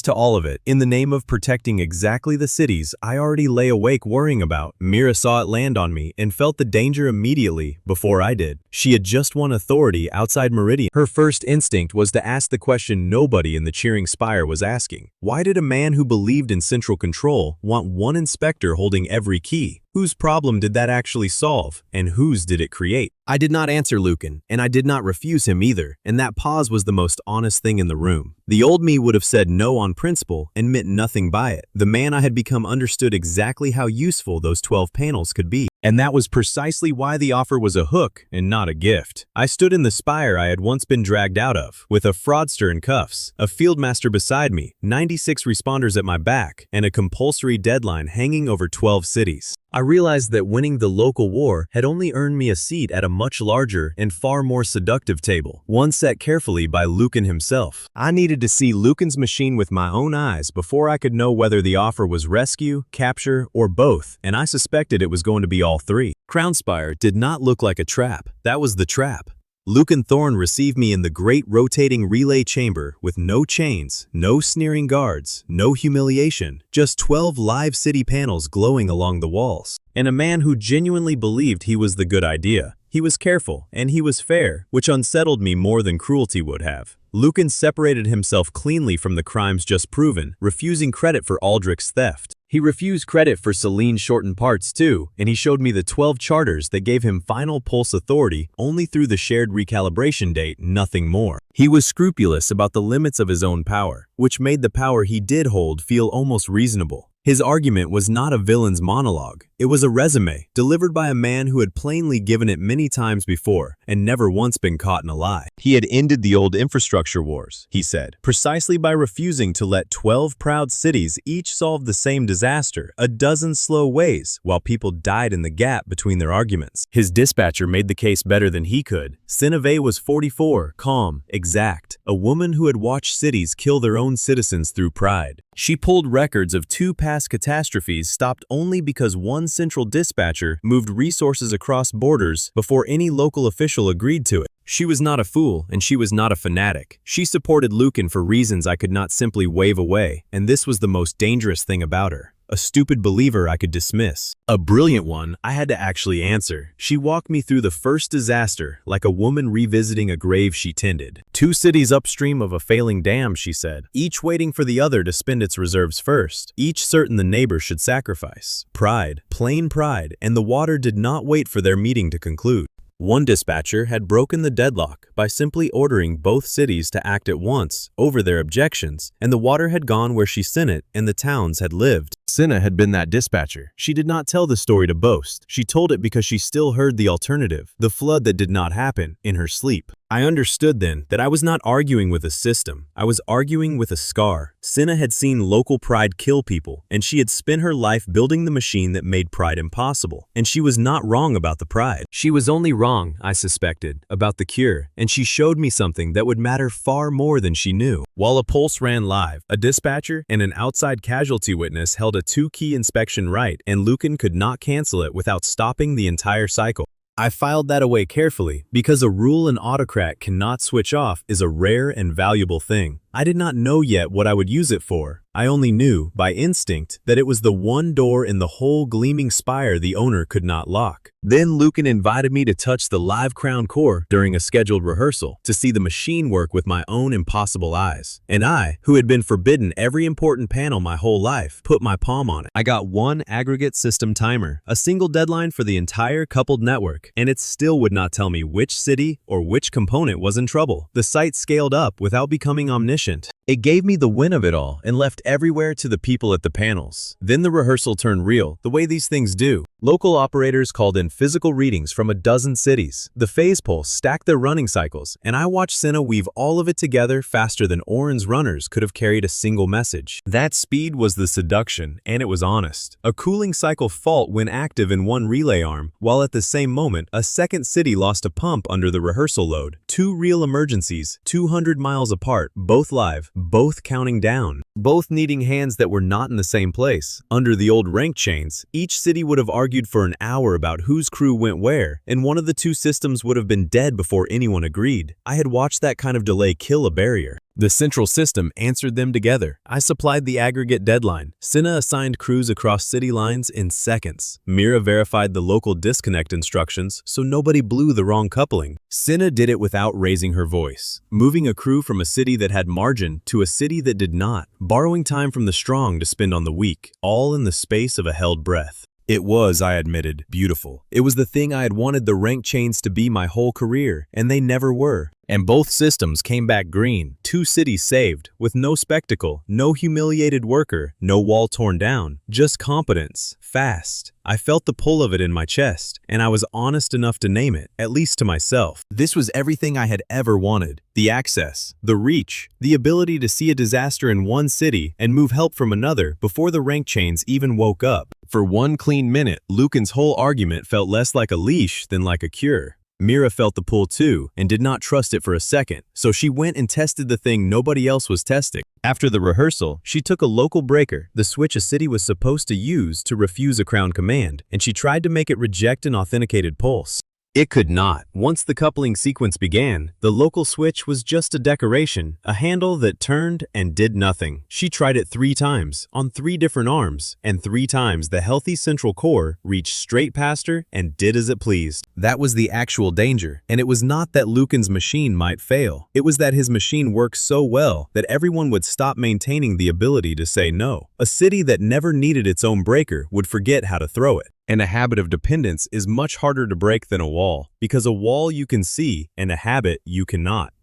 to all of it, in the name of protecting exactly the cities I already lay awake worrying about. Mira saw it land on me and felt the danger immediately before I did. She had just won authority outside Meridian. Her first instinct was to ask the question nobody in the cheering spire was asking. Why did a man who believed in central control want one inspector holding every key? Whose problem did that actually solve, and whose did it create? I did not answer Lucan, and I did not refuse him either, and that pause was the most honest thing in the room. The old me would have said no on principle and meant nothing by it. The man I had become understood exactly how useful those 12 panels could be. And that was precisely why the offer was a hook and not a gift. I stood in the spire I had once been dragged out of, with a fraudster in cuffs, a fieldmaster beside me, 96 responders at my back, and a compulsory deadline hanging over 12 cities. I realized that winning the local war had only earned me a seat at a much larger and far more seductive table, one set carefully by Lucan himself. I needed to see Lucan's machine with my own eyes before I could know whether the offer was rescue, capture, or both, and I suspected it was going to be all three. Crownspire did not look like a trap. That was the trap. Lucan Thorne received me in the great rotating relay chamber with no chains, no sneering guards, no humiliation, just 12 live city panels glowing along the walls. And a man who genuinely believed he was the good idea. He was careful, and he was fair, which unsettled me more than cruelty would have. Lucan separated himself cleanly from the crimes just proven, refusing credit for Aldrich's theft. He refused credit for Celine's shortened parts too, and he showed me the 12 charters that gave him final pulse authority only through the shared recalibration date, nothing more. He was scrupulous about the limits of his own power, which made the power he did hold feel almost reasonable. His argument was not a villain's monologue. It was a resume, delivered by a man who had plainly given it many times before and never once been caught in a lie. He had ended the old infrastructure wars, he said, precisely by refusing to let 12 proud cities each solve the same disaster a dozen slow ways while people died in the gap between their arguments. His dispatcher made the case better than he could. Sinave was 44, calm, exact, a woman who had watched cities kill their own citizens through pride. She pulled records of 2 past catastrophes stopped only because one central dispatcher moved resources across borders before any local official agreed to it. She was not a fool, and she was not a fanatic. She supported Lucan for reasons I could not simply wave away, and this was the most dangerous thing about her. A stupid believer I could dismiss. A brilliant one I had to actually answer. She walked me through the first disaster like a woman revisiting a grave she tended. 2 cities upstream of a failing dam, she said, each waiting for the other to spend its reserves first, each certain the neighbor should sacrifice. Pride, plain pride, and the water did not wait for their meeting to conclude. One dispatcher had broken the deadlock by simply ordering both cities to act at once over their objections, and the water had gone where she sent it and the towns had lived. Cinna had been that dispatcher. She did not tell the story to boast. She told it because she still heard the alternative, the flood that did not happen, in her sleep. I understood then that I was not arguing with a system. I was arguing with a scar. Cinna had seen local pride kill people, and she had spent her life building the machine that made pride impossible. And she was not wrong about the pride. She was only wrong, I suspected, about the cure, and she showed me something that would matter far more than she knew. While a pulse ran live, a dispatcher and an outside casualty witness held a 2-key inspection right, and Lucan could not cancel it without stopping the entire cycle. I filed that away carefully because a rule an autocrat cannot switch off is a rare and valuable thing. I did not know yet what I would use it for. I only knew, by instinct, that it was the one door in the whole gleaming spire the owner could not lock. Then Lucan invited me to touch the live crown core during a scheduled rehearsal, to see the machine work with my own impossible eyes. And I, who had been forbidden every important panel my whole life, put my palm on it. I got one aggregate system timer, a single deadline for the entire coupled network, and it still would not tell me which city or which component was in trouble. The site scaled up without becoming omniscient. It gave me the win of it all and left everywhere to the people at the panels. Then the rehearsal turned real, the way these things do. Local operators called in physical readings from a dozen cities. The phase pulse stacked their running cycles, and I watched Senna weave all of it together faster than Oren's runners could have carried a single message. That speed was the seduction, and it was honest. A cooling cycle fault went active in one relay arm, while at the same moment, a second city lost a pump under the rehearsal load. Two real emergencies, 200 miles apart, both live, both counting down, both needing hands that were not in the same place. Under the old rank chains, each city would have argued for an hour about whose crew went where, and one of the two systems would have been dead before anyone agreed. I had watched that kind of delay kill a barrier. The central system answered them together. I supplied the aggregate deadline. Senna assigned crews across city lines in seconds. Mira verified the local disconnect instructions so nobody blew the wrong coupling. Senna did it without raising her voice, moving a crew from a city that had margin to a city that did not, borrowing time from the strong to spend on the weak, all in the space of a held breath. It was, I admitted, beautiful. It was the thing I had wanted the rank chains to be my whole career, and they never were. And both systems came back green, 2 cities saved, with no spectacle, no humiliated worker, no wall torn down, just competence, fast. I felt the pull of it in my chest, and I was honest enough to name it, at least to myself. This was everything I had ever wanted. The access, the reach, the ability to see a disaster in one city and move help from another before the rank chains even woke up. For one clean minute, Lucan's whole argument felt less like a leash than like a cure. Mira felt the pull too, and did not trust it for a second, so she went and tested the thing nobody else was testing. After the rehearsal, she took a local breaker, the switch a city was supposed to use to refuse a crown command, and she tried to make it reject an authenticated pulse. It could not. Once the coupling sequence began, the local switch was just a decoration, a handle that turned and did nothing. She tried it 3 times, on 3 different arms, and 3 times the healthy central core reached straight past her and did as it pleased. That was the actual danger, and it was not that Lucan's machine might fail. It was that his machine worked so well that everyone would stop maintaining the ability to say no. A city that never needed its own breaker would forget how to throw it. And a habit of dependence is much harder to break than a wall, because a wall you can see and a habit you cannot.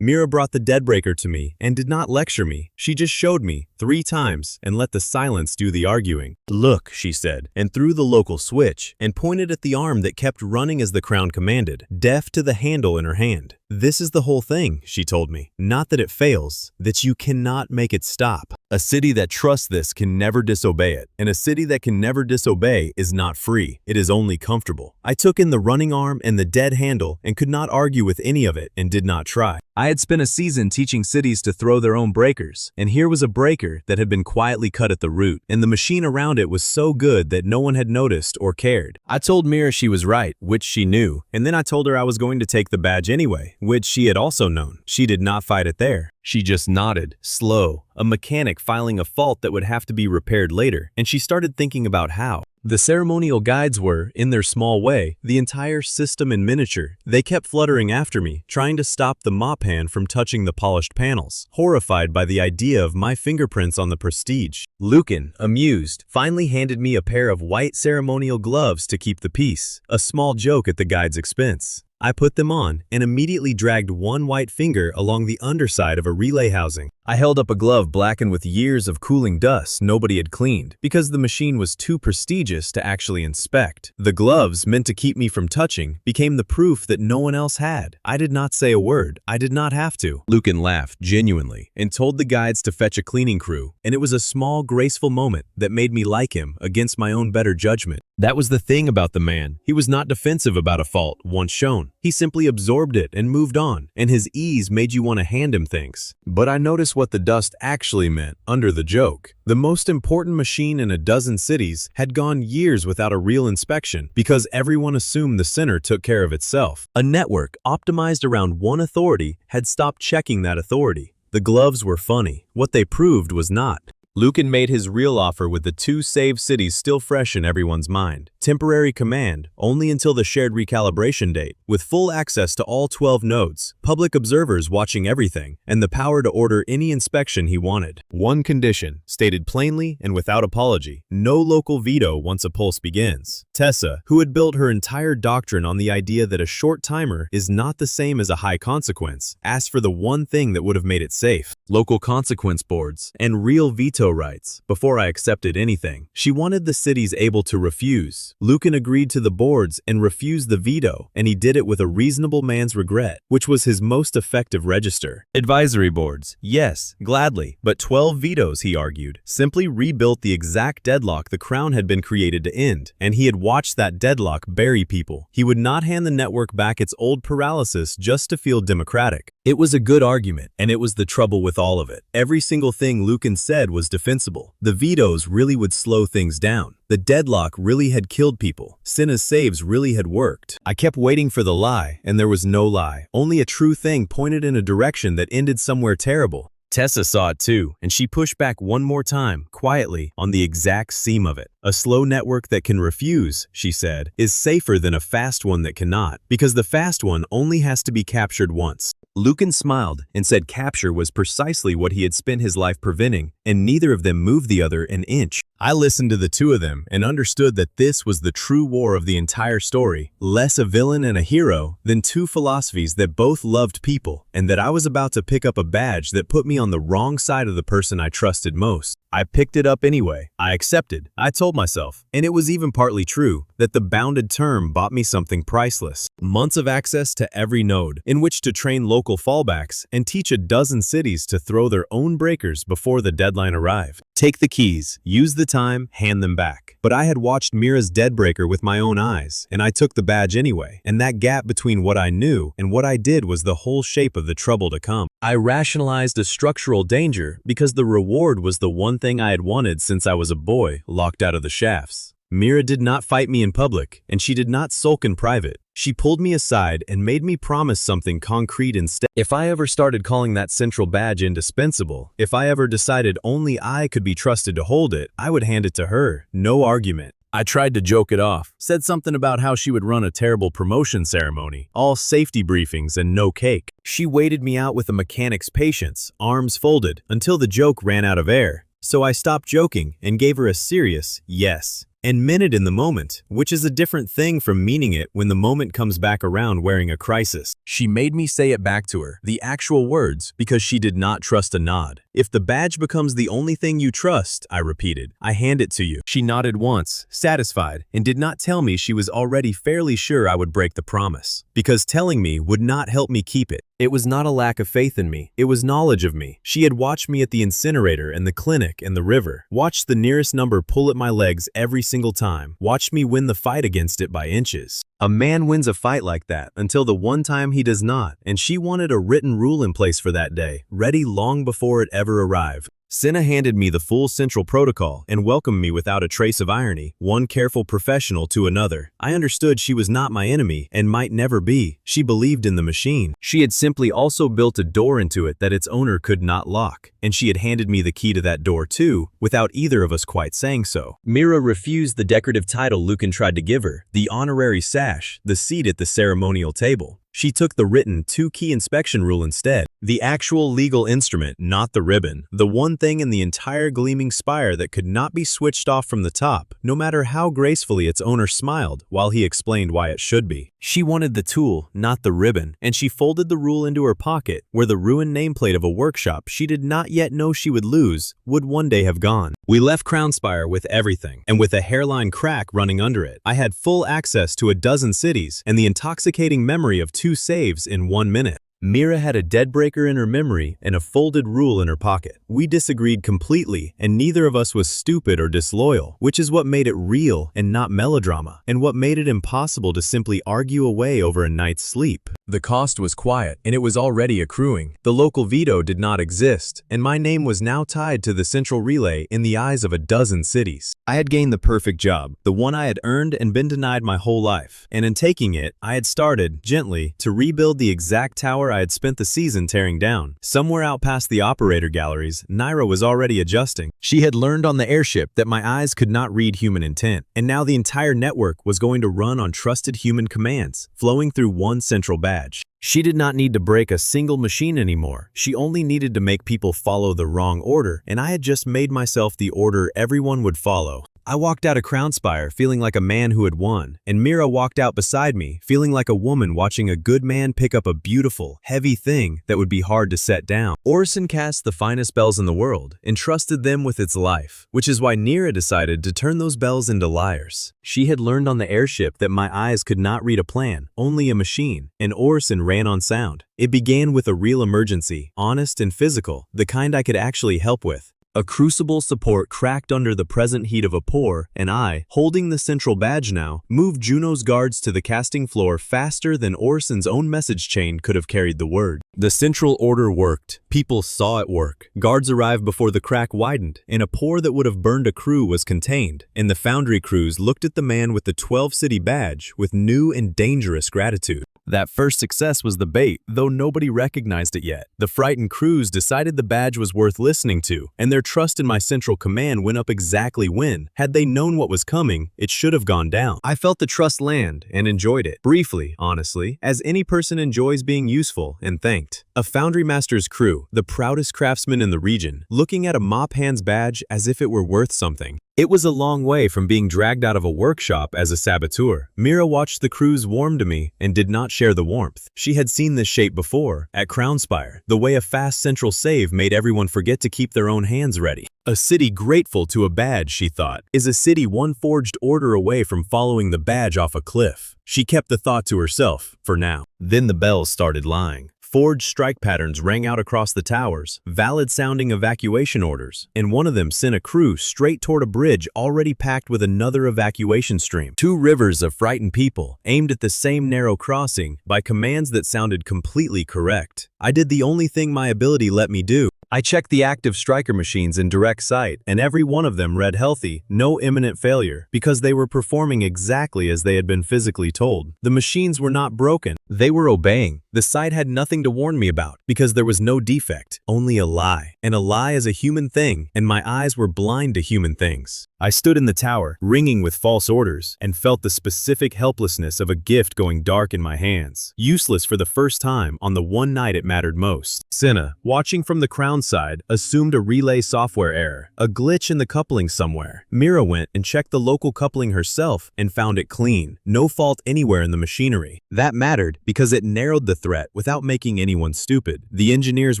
Mira brought the dead breaker to me and did not lecture me. She just showed me 3 times and let the silence do the arguing. "Look," she said, and threw the local switch and pointed at the arm that kept running as the crown commanded, deaf to the handle in her hand. "This is the whole thing," she told me. "Not that it fails, that you cannot make it stop. A city that trusts this can never disobey it, and a city that can never disobey is not free. It is only comfortable." I took in the running arm and the dead handle and could not argue with any of it and did not try. I had spent a season teaching cities to throw their own breakers, and here was a breaker that had been quietly cut at the root, and the machine around it was so good that no one had noticed or cared. I told Mira she was right, which she knew, and then I told her I was going to take the badge anyway, which she had also known. She did not fight it there. She just nodded, slow, a mechanic filing a fault that would have to be repaired later, and she started thinking about how. The ceremonial guides were, in their small way, the entire system in miniature. They kept fluttering after me, trying to stop the mop hand from touching the polished panels, horrified by the idea of my fingerprints on the prestige. Lucan, amused, finally handed me a pair of white ceremonial gloves to keep the peace, a small joke at the guide's expense. I put them on and immediately dragged one white finger along the underside of a relay housing. I held up a glove blackened with years of cooling dust nobody had cleaned, because the machine was too prestigious to actually inspect. The gloves, meant to keep me from touching, became the proof that no one else had. I did not say a word. I did not have to. Lucan laughed, genuinely, and told the guides to fetch a cleaning crew, and it was a small, graceful moment that made me like him against my own better judgment. That was the thing about the man. He was not defensive about a fault once shown. He simply absorbed it and moved on, and his ease made you want to hand him things. But I noticed what the dust actually meant under the joke. The most important machine in a dozen cities had gone years without a real inspection because everyone assumed the center took care of itself. A network optimized around one authority had stopped checking that authority. The gloves were funny. What they proved was not. Lucan made his real offer with the 2 saved cities still fresh in everyone's mind. Temporary command, only until the shared recalibration date, with full access to all 12 nodes, public observers watching everything, and the power to order any inspection he wanted. One condition, stated plainly and without apology: no local veto once a pulse begins. Tessa, who had built her entire doctrine on the idea that a short timer is not the same as a high consequence, asked for the one thing that would have made it safe: local consequence boards and real veto rights. Before I accepted anything, she wanted the cities able to refuse. Lucan agreed to the boards and refused the veto, and he did it with a reasonable man's regret, which was his most effective register. Advisory boards, yes, gladly, but 12 vetoes, he argued, simply rebuilt the exact deadlock the crown had been created to end, and he had watched that deadlock bury people. He would not hand the network back its old paralysis just to feel democratic. It was a good argument, and it was the trouble with all of it. Every single thing Lucan said was defensible. The vetoes really would slow things down. The deadlock really had killed people. Cinna's saves really had worked. I kept waiting for the lie, and there was no lie. Only a true thing pointed in a direction that ended somewhere terrible. Tessa saw it too, and she pushed back one more time, quietly, on the exact seam of it. A slow network that can refuse, she said, is safer than a fast one that cannot, because the fast one only has to be captured once. Lucan smiled and said capture was precisely what he had spent his life preventing, and neither of them moved the other an inch. I listened to the two of them and understood that this was the true war of the entire story, less a villain and a hero than 2 philosophies that both loved people, and that I was about to pick up a badge that put me on the wrong side of the person I trusted most. I picked it up anyway. I accepted. I told myself, and it was even partly true, that the bounded term bought me something priceless. Months of access to every node, in which to train local fallbacks and teach a dozen cities to throw their own breakers before the deadline arrived. Take the keys, use the time, hand them back. But I had watched Mira's deadbreaker with my own eyes, and I took the badge anyway, and that gap between what I knew and what I did was the whole shape of the trouble to come. I rationalized a structural danger because the reward was the one thing I had wanted since I was a boy, locked out of the shafts. Mira did not fight me in public, and she did not sulk in private. She pulled me aside and made me promise something concrete instead. If I ever started calling that central badge indispensable, if I ever decided only I could be trusted to hold it, I would hand it to her. No argument. I tried to joke it off, said something about how she would run a terrible promotion ceremony, all safety briefings and no cake. She waited me out with a mechanic's patience, arms folded, until the joke ran out of air. So I stopped joking and gave her a serious yes. And meant it in the moment, which is a different thing from meaning it when the moment comes back around wearing a crisis. She made me say it back to her, the actual words, because she did not trust a nod. If the badge becomes the only thing you trust, I repeated, I hand it to you. She nodded once, satisfied, and did not tell me she was already fairly sure I would break the promise, because telling me would not help me keep it. It was not a lack of faith in me, it was knowledge of me. She had watched me at the incinerator and the clinic and the river, watched the nearest number pull at my legs every single time, watched me win the fight against it by inches. A man wins a fight like that until the one time he does not, and she wanted a written rule in place for that day, ready long before it ever arrived. Cinna handed me the full central protocol and welcomed me without a trace of irony, one careful professional to another. I understood she was not my enemy and might never be. She believed in the machine. She had simply also built a door into it that its owner could not lock, and she had handed me the key to that door too, without either of us quite saying so. Mira refused the decorative title Lucan tried to give her, the honorary sash, the seat at the ceremonial table. She took the written 2-key inspection rule instead, the actual legal instrument, not the ribbon, the one thing in the entire gleaming spire that could not be switched off from the top, no matter how gracefully its owner smiled while he explained why it should be. She wanted the tool, not the ribbon, and she folded the rule into her pocket, where the ruined nameplate of a workshop she did not yet know she would lose would one day have gone. We left Crownspire with everything, and with a hairline crack running under it. I had full access to a dozen cities and the intoxicating memory of 2 saves in 1 minute. Mira had a deadbreaker in her memory and a folded rule in her pocket. We disagreed completely, and neither of us was stupid or disloyal, which is what made it real and not melodrama, and what made it impossible to simply argue away over a night's sleep. The cost was quiet, and it was already accruing. The local veto did not exist, and my name was now tied to the central relay in the eyes of a dozen cities. I had gained the perfect job, the one I had earned and been denied my whole life, and in taking it, I had started, gently, to rebuild the exact tower floor I had spent the season tearing down. Somewhere out past the operator galleries, Naira was already adjusting. She had learned on the airship that my eyes could not read human intent, and now the entire network was going to run on trusted human commands, flowing through one central badge. She did not need to break a single machine anymore. She only needed to make people follow the wrong order, and I had just made myself the order everyone would follow. I walked out of Crownspire feeling like a man who had won, and Mira walked out beside me feeling like a woman watching a good man pick up a beautiful, heavy thing that would be hard to set down. Orison cast the finest bells in the world and trusted them with its life, which is why Nira decided to turn those bells into lyres. She had learned on the airship that my eyes could not read a plan, only a machine, and Orison ran on sound. It began with a real emergency, honest and physical, the kind I could actually help with. A crucible support cracked under the present heat of a pour, and I, holding the central badge now, moved Juno's guards to the casting floor faster than Orison's own message chain could have carried the word. The central order worked. People saw it work. Guards arrived before the crack widened, and a pour that would have burned a crew was contained, and the foundry crews looked at the man with the 12-city badge with new and dangerous gratitude. That first success was the bait, though nobody recognized it yet. The frightened crews decided the badge was worth listening to, and their trust in my central command went up exactly when. Had they known what was coming, it should have gone down. I felt the trust land and enjoyed it. Briefly, honestly, as any person enjoys being useful and thanked. A foundry master's crew, the proudest craftsman in the region, looking at a mop hand's badge as if it were worth something. It was a long way from being dragged out of a workshop as a saboteur. Mira watched the crews warm to me and did not share the warmth. She had seen this shape before, at Crownspire, the way a fast central save made everyone forget to keep their own hands ready. A city grateful to a badge, she thought, is a city one forged order away from following the badge off a cliff. She kept the thought to herself, for now. Then the bells started lying. Forged strike patterns rang out across the towers, valid-sounding evacuation orders, and one of them sent a crew straight toward a bridge already packed with another evacuation stream. 2 rivers of frightened people, aimed at the same narrow crossing, by commands that sounded completely correct. I did the only thing my ability let me do. I checked the active striker machines in direct sight, and every one of them read healthy, no imminent failure, because they were performing exactly as they had been physically told. The machines were not broken. They were obeying. The sight had nothing to warn me about, because there was no defect, only a lie. And a lie is a human thing, and my eyes were blind to human things. I stood in the tower, ringing with false orders, and felt the specific helplessness of a gift going dark in my hands. Useless for the first time on the one night it mattered most. Senna, watching from the crown side, assumed a relay software error, a glitch in the coupling somewhere. Mira went and checked the local coupling herself and found it clean. No fault anywhere in the machinery. That mattered because it narrowed the threat without making anyone stupid. The engineers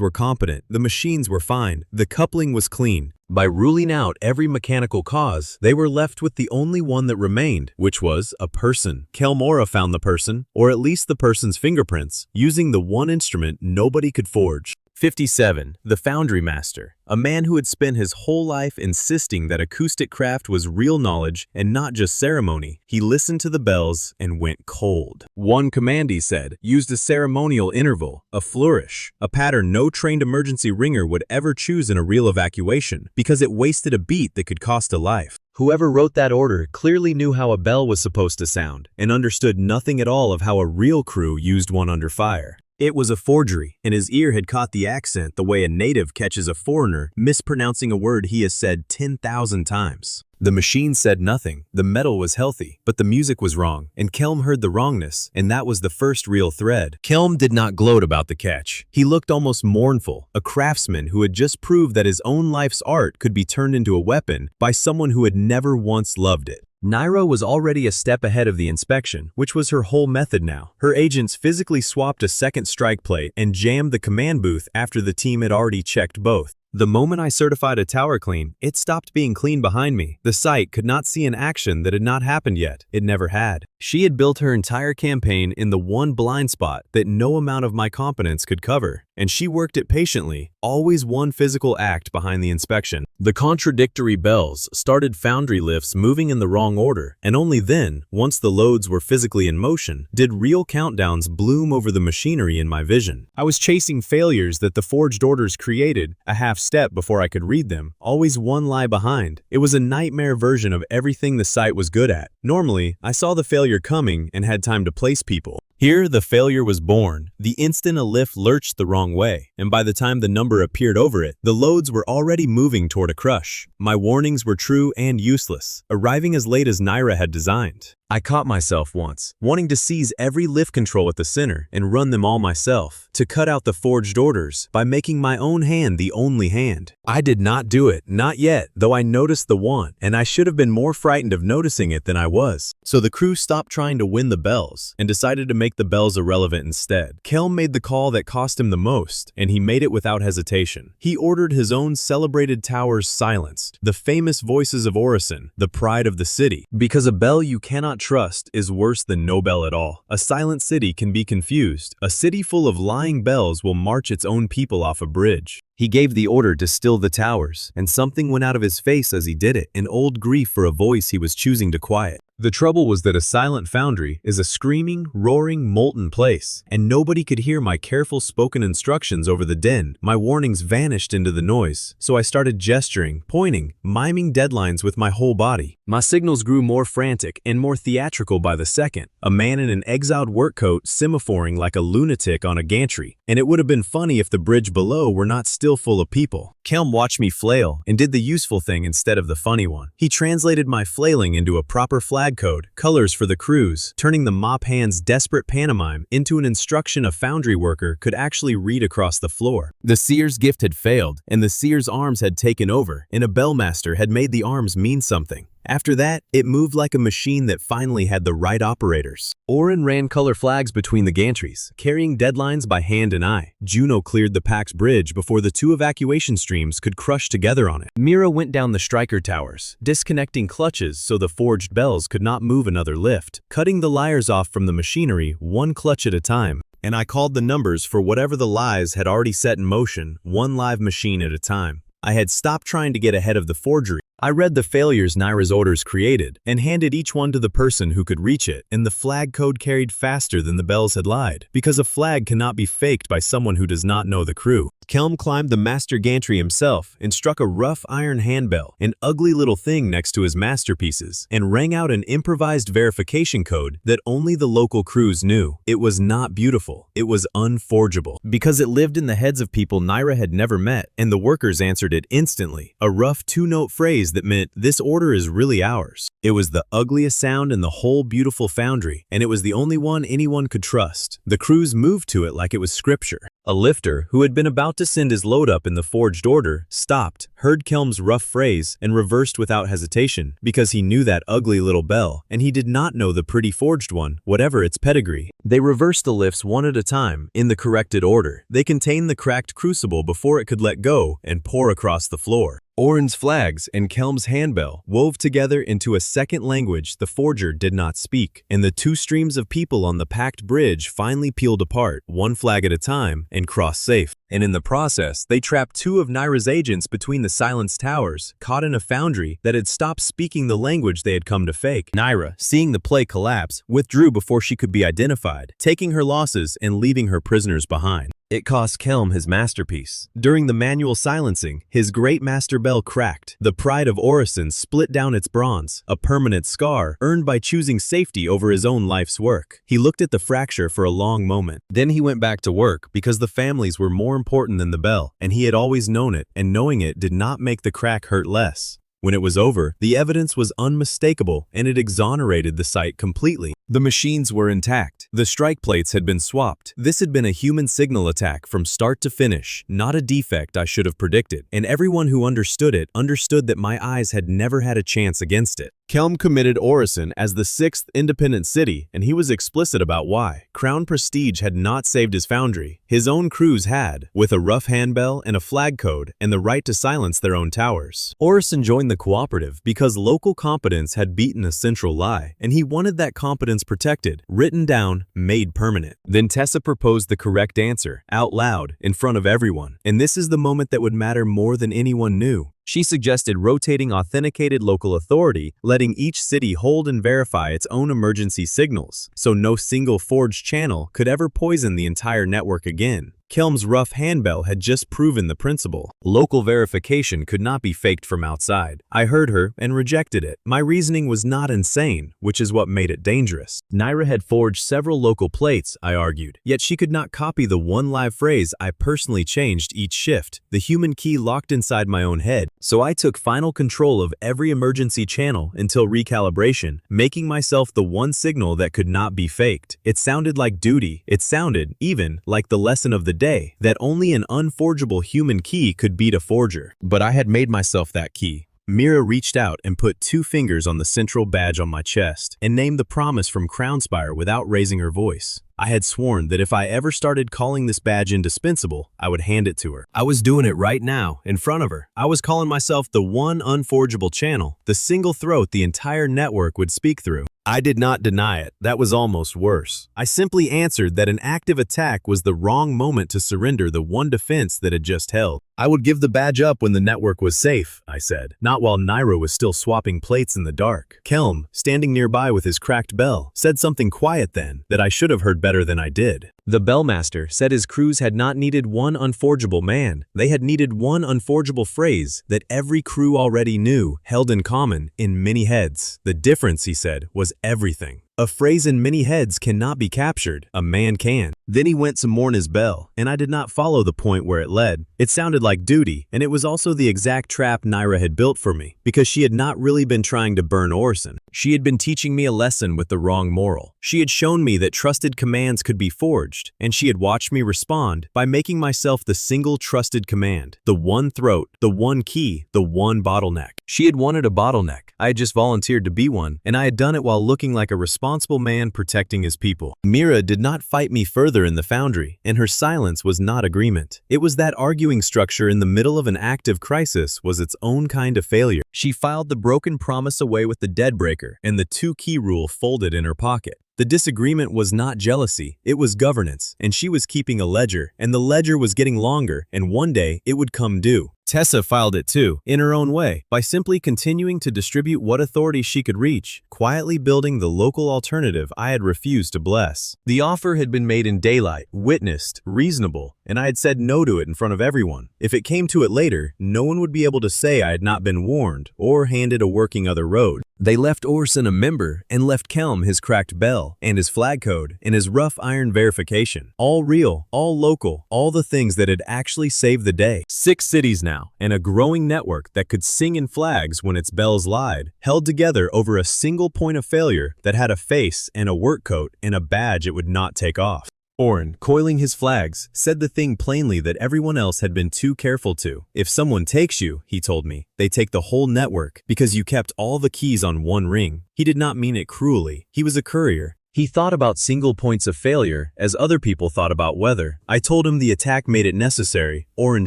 were competent, the machines were fine, the coupling was clean. By ruling out every mechanical cause, they were left with the only one that remained, which was a person. Kelmora found the person, or at least the person's fingerprints, using the one instrument nobody could forge. 57. The Foundry Master, a man who had spent his whole life insisting that acoustic craft was real knowledge and not just ceremony. He listened to the bells and went cold. One command, he said, used a ceremonial interval, a flourish, a pattern no trained emergency ringer would ever choose in a real evacuation, because it wasted a beat that could cost a life. Whoever wrote that order clearly knew how a bell was supposed to sound and understood nothing at all of how a real crew used one under fire. It was a forgery, and his ear had caught the accent the way a native catches a foreigner mispronouncing a word he has said 10,000 times. The machine said nothing, the metal was healthy, but the music was wrong, and Kelm heard the wrongness, and that was the first real thread. Kelm did not gloat about the catch. He looked almost mournful, a craftsman who had just proved that his own life's art could be turned into a weapon by someone who had never once loved it. Naira was already a step ahead of the inspection, which was her whole method now. Her agents physically swapped a second strike plate and jammed the command booth after the team had already checked both. The moment I certified a tower clean, it stopped being clean behind me. The site could not see an action that had not happened yet. It never had. She had built her entire campaign in the one blind spot that no amount of my competence could cover. And she worked it patiently, always one physical act behind the inspection. The contradictory bells started foundry lifts moving in the wrong order, and only then, once the loads were physically in motion, did real countdowns bloom over the machinery in my vision. I was chasing failures that the forged orders created, a half step before I could read them, always one lie behind. It was a nightmare version of everything the site was good at. Normally, I saw the failure coming and had time to place people. Here, the failure was born. The instant a lift lurched the wrong way, and by the time the number appeared over it, the loads were already moving toward a crush. My warnings were true and useless, arriving as late as Naira had designed. I caught myself once, wanting to seize every lift control at the center and run them all myself, to cut out the forged orders by making my own hand the only hand. I did not do it, not yet, though I noticed the want, and I should have been more frightened of noticing it than I was. So the crew stopped trying to win the bells and decided to make the bells irrelevant instead. Kelm made the call that cost him the most, and he made it without hesitation. He ordered his own celebrated towers silenced, the famous voices of Orison, the pride of the city, because a bell you cannot trust is worse than no bell at all. A silent city can be confused. A city full of lying bells will march its own people off a bridge. He gave the order to still the towers, and something went out of his face as he did it, an old grief for a voice he was choosing to quiet. The trouble was that a silent foundry is a screaming, roaring, molten place, and nobody could hear my careful spoken instructions over the din. My warnings vanished into the noise, so I started gesturing, pointing, miming deadlines with my whole body. My signals grew more frantic and more theatrical by the second, a man in an exiled work coat semaphoring like a lunatic on a gantry, and it would have been funny if the bridge below were not still full of people. Kelm watched me flail and did the useful thing instead of the funny one. He translated my flailing into a proper flag code, colors for the crews, turning the mop hand's desperate pantomime into an instruction a foundry worker could actually read across the floor. The seer's gift had failed, and the seer's arms had taken over, and a bellmaster had made the arms mean something. After that, it moved like a machine that finally had the right operators. Orin ran color flags between the gantries, carrying deadlines by hand and eye. Juno cleared the Pax bridge before the two evacuation streams could crush together on it. Mira went down the striker towers, disconnecting clutches so the forged bells could not move another lift, cutting the liars off from the machinery one clutch at a time. And I called the numbers for whatever the lies had already set in motion, one live machine at a time. I had stopped trying to get ahead of the forgery. I read the failures Naira's orders created and handed each one to the person who could reach it, and the flag code carried faster than the bells had lied, because a flag cannot be faked by someone who does not know the crew. Kelm climbed the master gantry himself and struck a rough iron handbell, an ugly little thing next to his masterpieces, and rang out an improvised verification code that only the local crews knew. It was not beautiful, it was unforgeable, because it lived in the heads of people Naira had never met, and the workers answered it instantly, a rough two-note phrase that meant, "This order is really ours." It was the ugliest sound in the whole beautiful foundry, and it was the only one anyone could trust. The crews moved to it like it was scripture. A lifter, who had been about to send his load up in the forged order, stopped, heard Kelm's rough phrase, and reversed without hesitation, because he knew that ugly little bell, and he did not know the pretty forged one, whatever its pedigree. They reversed the lifts one at a time, in the corrected order. They contained the cracked crucible before it could let go and pour across the floor. Orin's flags and Kelm's handbell wove together into a second language the forger did not speak, and the two streams of people on the packed bridge finally peeled apart, one flag at a time, and crossed safe. And in the process, they trapped two of Naira's agents between the silenced towers, caught in a foundry that had stopped speaking the language they had come to fake. Naira, seeing the play collapse, withdrew before she could be identified, taking her losses and leaving her prisoners behind. It cost Kelm his masterpiece. During the manual silencing, his great master bell cracked. The pride of Orison split down its bronze, a permanent scar earned by choosing safety over his own life's work. He looked at the fracture for a long moment. Then he went back to work because the families were more important than the bell, and he had always known it, and knowing it did not make the crack hurt less. When it was over, the evidence was unmistakable, and it exonerated the site completely. The machines were intact. The strike plates had been swapped. This had been a human signal attack from start to finish, not a defect I should have predicted, and everyone who understood it understood that my eyes had never had a chance against it. Kelm committed Orison as the 6th independent city, and he was explicit about why. Crown prestige had not saved his foundry. His own crews had, with a rough handbell and a flag code and the right to silence their own towers. Orison joined the cooperative because local competence had beaten a central lie, and he wanted that competence protected, written down, made permanent. Then Tessa proposed the correct answer, out loud, in front of everyone, and this is the moment that would matter more than anyone knew. She suggested rotating authenticated local authority, letting each city hold and verify its own emergency signals, so no single forged channel could ever poison the entire network again. Kelm's rough handbell had just proven the principle. Local verification could not be faked from outside. I heard her and rejected it. My reasoning was not insane, which is what made it dangerous. Naira had forged several local plates, I argued, yet she could not copy the one live phrase I personally changed each shift. The human key locked inside my own head, so I took final control of every emergency channel until recalibration, making myself the one signal that could not be faked. It sounded like duty. It sounded, even, like the lesson of the day, that only an unforgeable human key could beat a forger. But I had made myself that key. Mira reached out and put 2 fingers on the central badge on my chest and named the promise from Crownspire without raising her voice. I had sworn that if I ever started calling this badge indispensable, I would hand it to her. I was doing it right now, in front of her. I was calling myself the one unforgeable channel, the single throat the entire network would speak through. I did not deny it. That was almost worse. I simply answered that an active attack was the wrong moment to surrender the one defense that had just held. I would give the badge up when the network was safe, I said, not while Naira was still swapping plates in the dark. Kelm, standing nearby with his cracked bell, said something quiet then that I should have heard better than I did. The bellmaster said his crews had not needed one unforgeable man. They had needed one unforgeable phrase that every crew already knew, held in common, in many heads. The difference, he said, was everything. A phrase in many heads cannot be captured. A man can. Then he went some more in his bell, and I did not follow the point where it led. It sounded like duty, and it was also the exact trap Naira had built for me, because she had not really been trying to burn Orson. She had been teaching me a lesson with the wrong moral. She had shown me that trusted commands could be forged, and she had watched me respond by making myself the single trusted command, the one throat, the one key, the one bottleneck. She had wanted a bottleneck. I had just volunteered to be one, and I had done it while looking like a responsible man protecting his people. Mira did not fight me further in the foundry, and her silence was not agreement. It was that arguing structure in the middle of an active crisis was its own kind of failure. She filed the broken promise away with the deadbreaker, and the 2-key rule folded in her pocket. The disagreement was not jealousy, it was governance, and she was keeping a ledger, and the ledger was getting longer, and one day it would come due. Tessa filed it too, in her own way, by simply continuing to distribute what authority she could reach, quietly building the local alternative I had refused to bless. The offer had been made in daylight, witnessed, reasonable, and I had said no to it in front of everyone. If it came to it later, no one would be able to say I had not been warned, or handed a working other road. They left Orson a member, and left Kelm his cracked bell, and his flag code, and his rough iron verification. All real, all local, all the things that had actually saved the day. 6 cities now, and a growing network that could sing in flags when its bells lied, held together over a single point of failure that had a face and a work coat and a badge it would not take off. Orn, coiling his flags, said the thing plainly that everyone else had been too careful to. If someone takes you, he told me, they take the whole network because you kept all the keys on one ring. He did not mean it cruelly. He was a courier. He thought about single points of failure as other people thought about weather. I told him the attack made it necessary. Orn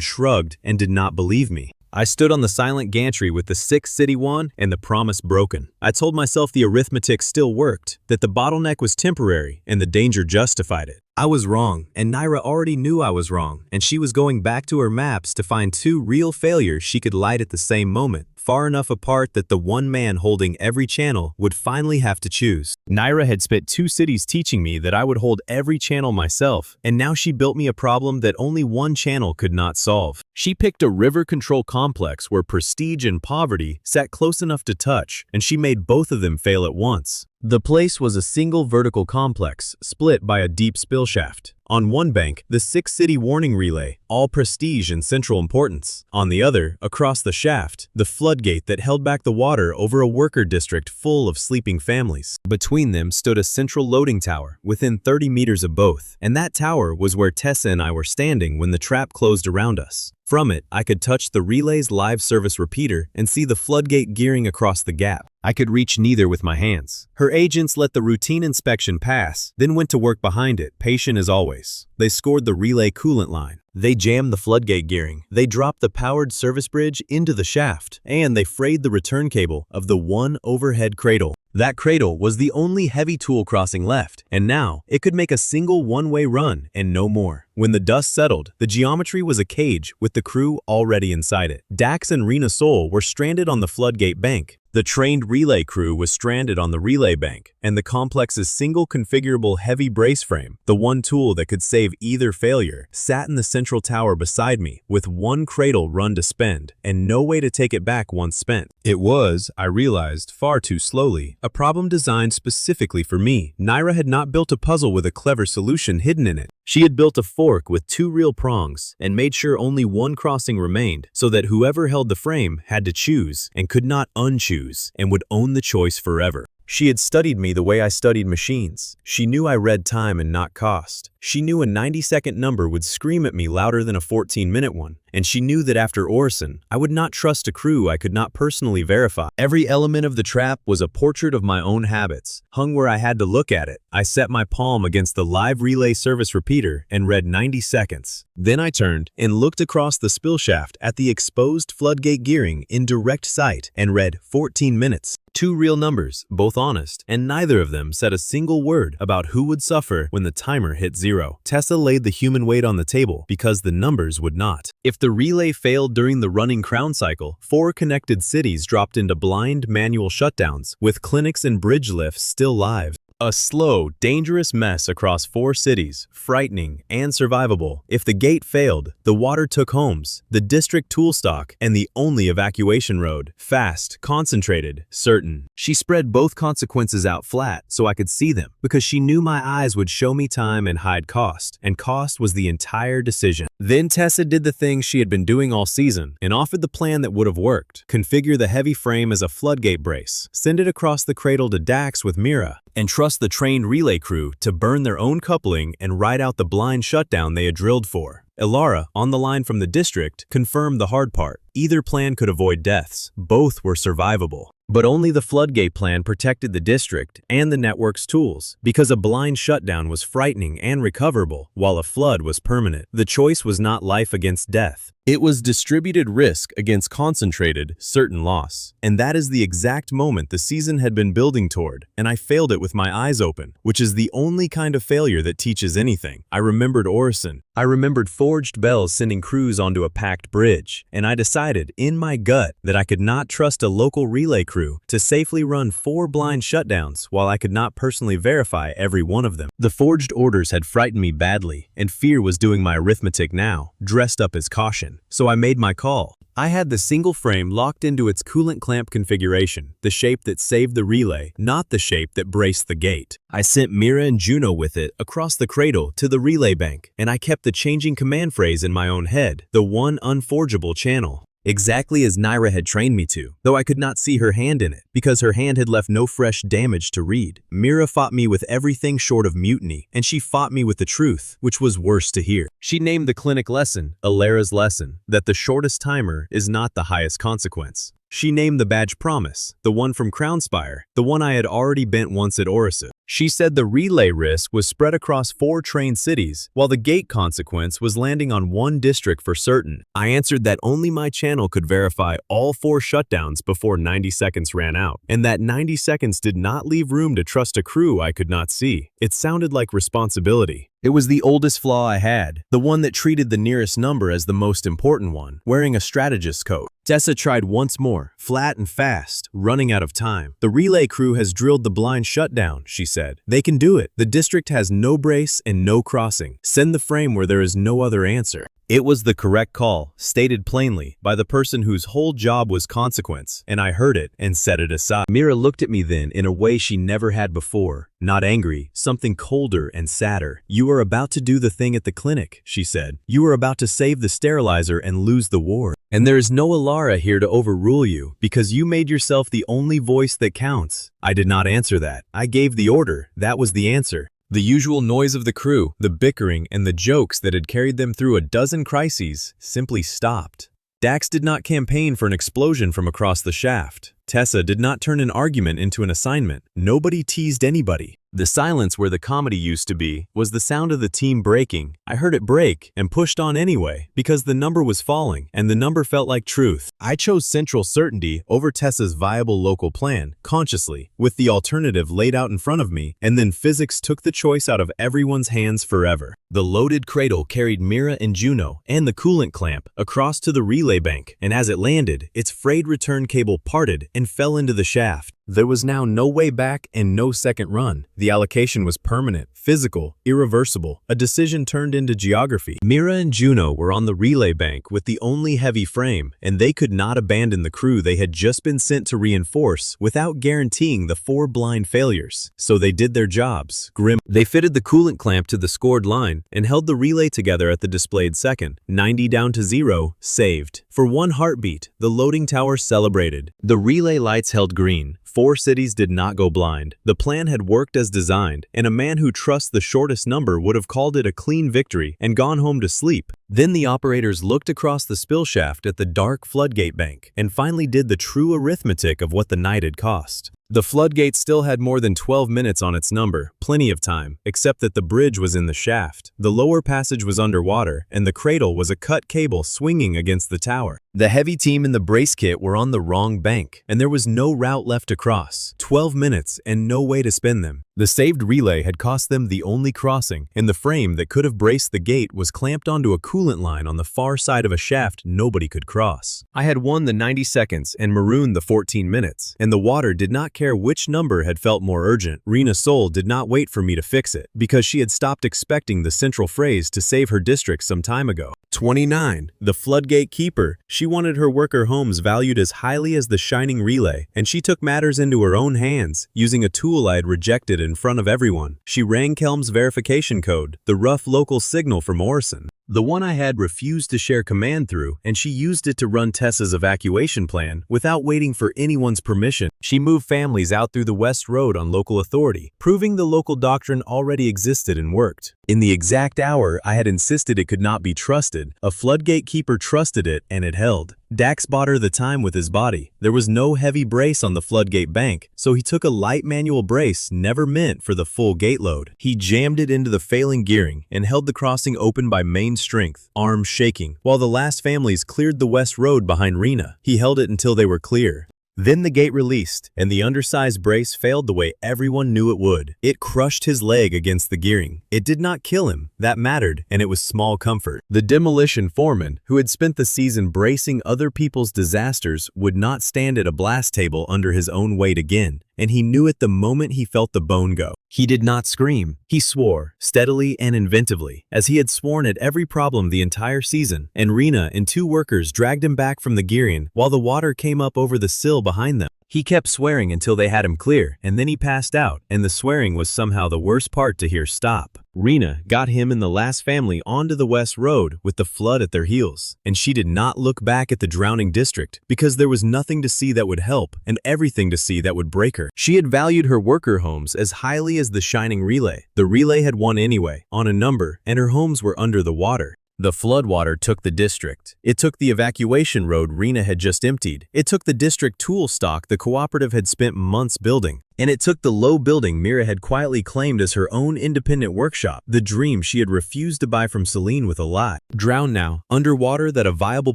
shrugged and did not believe me. I stood on the silent gantry with the 6th city won and the promise broken. I told myself the arithmetic still worked, that the bottleneck was temporary and the danger justified it. I was wrong, and Naira already knew I was wrong, and she was going back to her maps to find 2 real failures she could light at the same moment, far enough apart that the one man holding every channel would finally have to choose. Naira had spent 2 cities teaching me that I would hold every channel myself, and now she built me a problem that only one channel could not solve. She picked a river control complex where prestige and poverty sat close enough to touch, and she made both of them fail at once. The place was a single vertical complex, split by a deep spill shaft. On one bank, the 6 city warning relay, all prestige and central importance. On the other, across the shaft, the floodgate that held back the water over a worker district full of sleeping families. Between them stood a central loading tower, within 30 meters of both, and that tower was where Tessa and I were standing when the trap closed around us. From it, I could touch the relay's live service repeater and see the floodgate gearing across the gap. I could reach neither with my hands. Her agents let the routine inspection pass, then went to work behind it, patient as always. They scored the relay coolant line. They jammed the floodgate gearing. They dropped the powered service bridge into the shaft, and they frayed the return cable of the one overhead cradle. That cradle was the only heavy tool crossing left, and now it could make a single one-way run and no more. When the dust settled, the geometry was a cage with the crew already inside it. Dax and Rena Sol were stranded on the floodgate bank. The trained relay crew was stranded on the relay bank, and the complex's single configurable heavy brace frame, the one tool that could save either failure, sat in the central tower beside me with one cradle run to spend and no way to take it back once spent. It was, I realized, far too slowly, a problem designed specifically for me. Naira had not built a puzzle with a clever solution hidden in it. She had built a fork with two real prongs and made sure only one crossing remained so that whoever held the frame had to choose and could not unchoose and would own the choice forever. She had studied me the way I studied machines. She knew I read time and not cost. She knew a 90-second number would scream at me louder than a 14-minute one. And she knew that after Orison, I would not trust a crew I could not personally verify. Every element of the trap was a portrait of my own habits, hung where I had to look at it. I set my palm against the live relay service repeater and read 90 seconds. Then I turned and looked across the spill shaft at the exposed floodgate gearing in direct sight and read 14 minutes. Two real numbers, both honest, and neither of them said a single word about who would suffer when the timer hit 0. Tessa laid the human weight on the table because the numbers would not. If the relay failed during the running crown cycle, 4 connected cities dropped into blind manual shutdowns, with clinics and bridge lifts still live. A slow, dangerous mess across 4 cities, frightening and survivable. If the gate failed, the water took homes, the district tool stock, and the only evacuation road. Fast, concentrated, certain. She spread both consequences out flat so I could see them, because she knew my eyes would show me time and hide cost, and cost was the entire decision. Then Tessa did the thing she had been doing all season, and offered the plan that would have worked. Configure the heavy frame as a floodgate brace, send it across the cradle to Dax with Mira, and trust the trained relay crew to burn their own coupling and ride out the blind shutdown they had drilled for. Ilara, on the line from the district, confirmed the hard part. Either plan could avoid deaths. Both were survivable. But only the floodgate plan protected the district and the network's tools, because a blind shutdown was frightening and recoverable, while a flood was permanent. The choice was not life against death. It was distributed risk against concentrated, certain loss. And that is the exact moment the season had been building toward, and I failed it with my eyes open, which is the only kind of failure that teaches anything. I remembered Orison. I remembered forged bells sending crews onto a packed bridge, and I decided, in my gut, that I could not trust a local relay crew to safely run 4 blind shutdowns while I could not personally verify every one of them. The forged orders had frightened me badly, and fear was doing my arithmetic now, dressed up as caution. So I made my call. I had the single frame locked into its coolant clamp configuration, the shape that saved the relay, not the shape that braced the gate. I sent Mira and Juno with it across the cradle to the relay bank, and I kept the changing command phrase in my own head, the one unforgeable channel. Exactly as Naira had trained me to, though I could not see her hand in it, because her hand had left no fresh damage to read. Mira fought me with everything short of mutiny, and she fought me with the truth, which was worse to hear. She named the clinic lesson, Alara's lesson, that the shortest timer is not the highest consequence. She named the badge promise, the one from Crownspire, the one I had already bent once at Orison. She said the relay risk was spread across 4 trained cities, while the gate consequence was landing on 1 district for certain. I answered that only my channel could verify all 4 shutdowns before 90 seconds ran out, and that 90 seconds did not leave room to trust a crew I could not see. It sounded like responsibility. It was the oldest flaw I had, the one that treated the nearest number as the most important one, wearing a strategist's coat. Tessa tried once more, flat and fast, running out of time. The relay crew has drilled the blind shutdown, she said. They can do it. The district has no brace and no crossing. Send the frame where there is no other answer. It was the correct call, stated plainly, by the person whose whole job was consequence, and I heard it and set it aside. Mira looked at me then in a way she never had before. Not angry, something colder and sadder. "You are about to do the thing at the clinic," she said. "You are about to save the sterilizer and lose the war. And there is no Ilara here to overrule you, because you made yourself the only voice that counts." I did not answer that. I gave the order. That was the answer. The usual noise of the crew, the bickering, and the jokes that had carried them through a dozen crises simply stopped. Dax did not campaign for an explosion from across the shaft. Tessa did not turn an argument into an assignment. Nobody teased anybody. The silence where the comedy used to be was the sound of the team breaking. I heard it break and pushed on anyway because the number was falling and the number felt like truth. I chose central certainty over Tessa's viable local plan, consciously, with the alternative laid out in front of me, and then physics took the choice out of everyone's hands forever. The loaded cradle carried Mira and Juno and the coolant clamp across to the relay bank, and as it landed, its frayed return cable parted and fell into the shaft. There was now no way back and no second run. The allocation was permanent, physical, irreversible. A decision turned into geography. Mira and Juno were on the relay bank with the only heavy frame, and they could not abandon the crew they had just been sent to reinforce without guaranteeing the 4 blind failures. So they did their jobs. Grim. They fitted the coolant clamp to the scored line and held the relay together at the displayed second. 90 down to 0, saved. For 1 heartbeat, the loading tower celebrated. The relay lights held green. 4 cities did not go blind. The plan had worked as designed, and a man who trusts the shortest number would have called it a clean victory and gone home to sleep. Then the operators looked across the spill shaft at the dark floodgate bank and finally did the true arithmetic of what the night had cost. The floodgate still had more than 12 minutes on its number, plenty of time, except that the bridge was in the shaft. The lower passage was underwater, and the cradle was a cut cable swinging against the tower. The heavy team in the brace kit were on the wrong bank, and there was no route left to cross. 12 minutes and no way to spin them. The saved relay had cost them the only crossing, and the frame that could have braced the gate was clamped onto a coolant line on the far side of a shaft nobody could cross. I had won the 90 seconds and marooned the 14 minutes, and the water did not care which number had felt more urgent. Rena Soul did not wait for me to fix it, because she had stopped expecting the central phrase to save her district some time ago. 29. The floodgate keeper. She wanted her worker homes valued as highly as the shining relay, and she took matters into her own hands, using a tool I had rejected in front of everyone. She rang Kelm's verification code, the rough local signal from Orison. The one I had refused to share command through, and she used it to run Tessa's evacuation plan without waiting for anyone's permission. She moved families out through the West Road on local authority, proving the local doctrine already existed and worked. In the exact hour I had insisted it could not be trusted, a floodgate keeper trusted it and it held. Dax bought her the time with his body. There was no heavy brace on the floodgate bank, so he took a light manual brace never meant for the full gate load. He jammed it into the failing gearing and held the crossing open by main strength, arms shaking, while the last families cleared the West Road behind Rena. He held it until they were clear. Then the gate released, and the undersized brace failed the way everyone knew it would. It crushed his leg against the gearing. It did not kill him. That mattered, and it was small comfort. The demolition foreman, who had spent the season bracing other people's disasters, would not stand at a blast table under his own weight again, and he knew it the moment he felt the bone go. He did not scream. He swore, steadily and inventively, as he had sworn at every problem the entire season, and Rena and 2 workers dragged him back from the gearing while the water came up over the sill behind them. He kept swearing until they had him clear, and then he passed out, and the swearing was somehow the worst part to hear stop. Rena got him and the last family onto the West Road with the flood at their heels, and she did not look back at the drowning district because there was nothing to see that would help and everything to see that would break her. She had valued her worker homes as highly as the shining relay. The relay had won anyway, on a number, and her homes were under the water. The floodwater took the district. It took the evacuation road Rena had just emptied. It took the district tool stock the cooperative had spent months building. And it took the low building Mira had quietly claimed as her own independent workshop, the dream she had refused to buy from Celine with a lie. Drowned now, underwater that a viable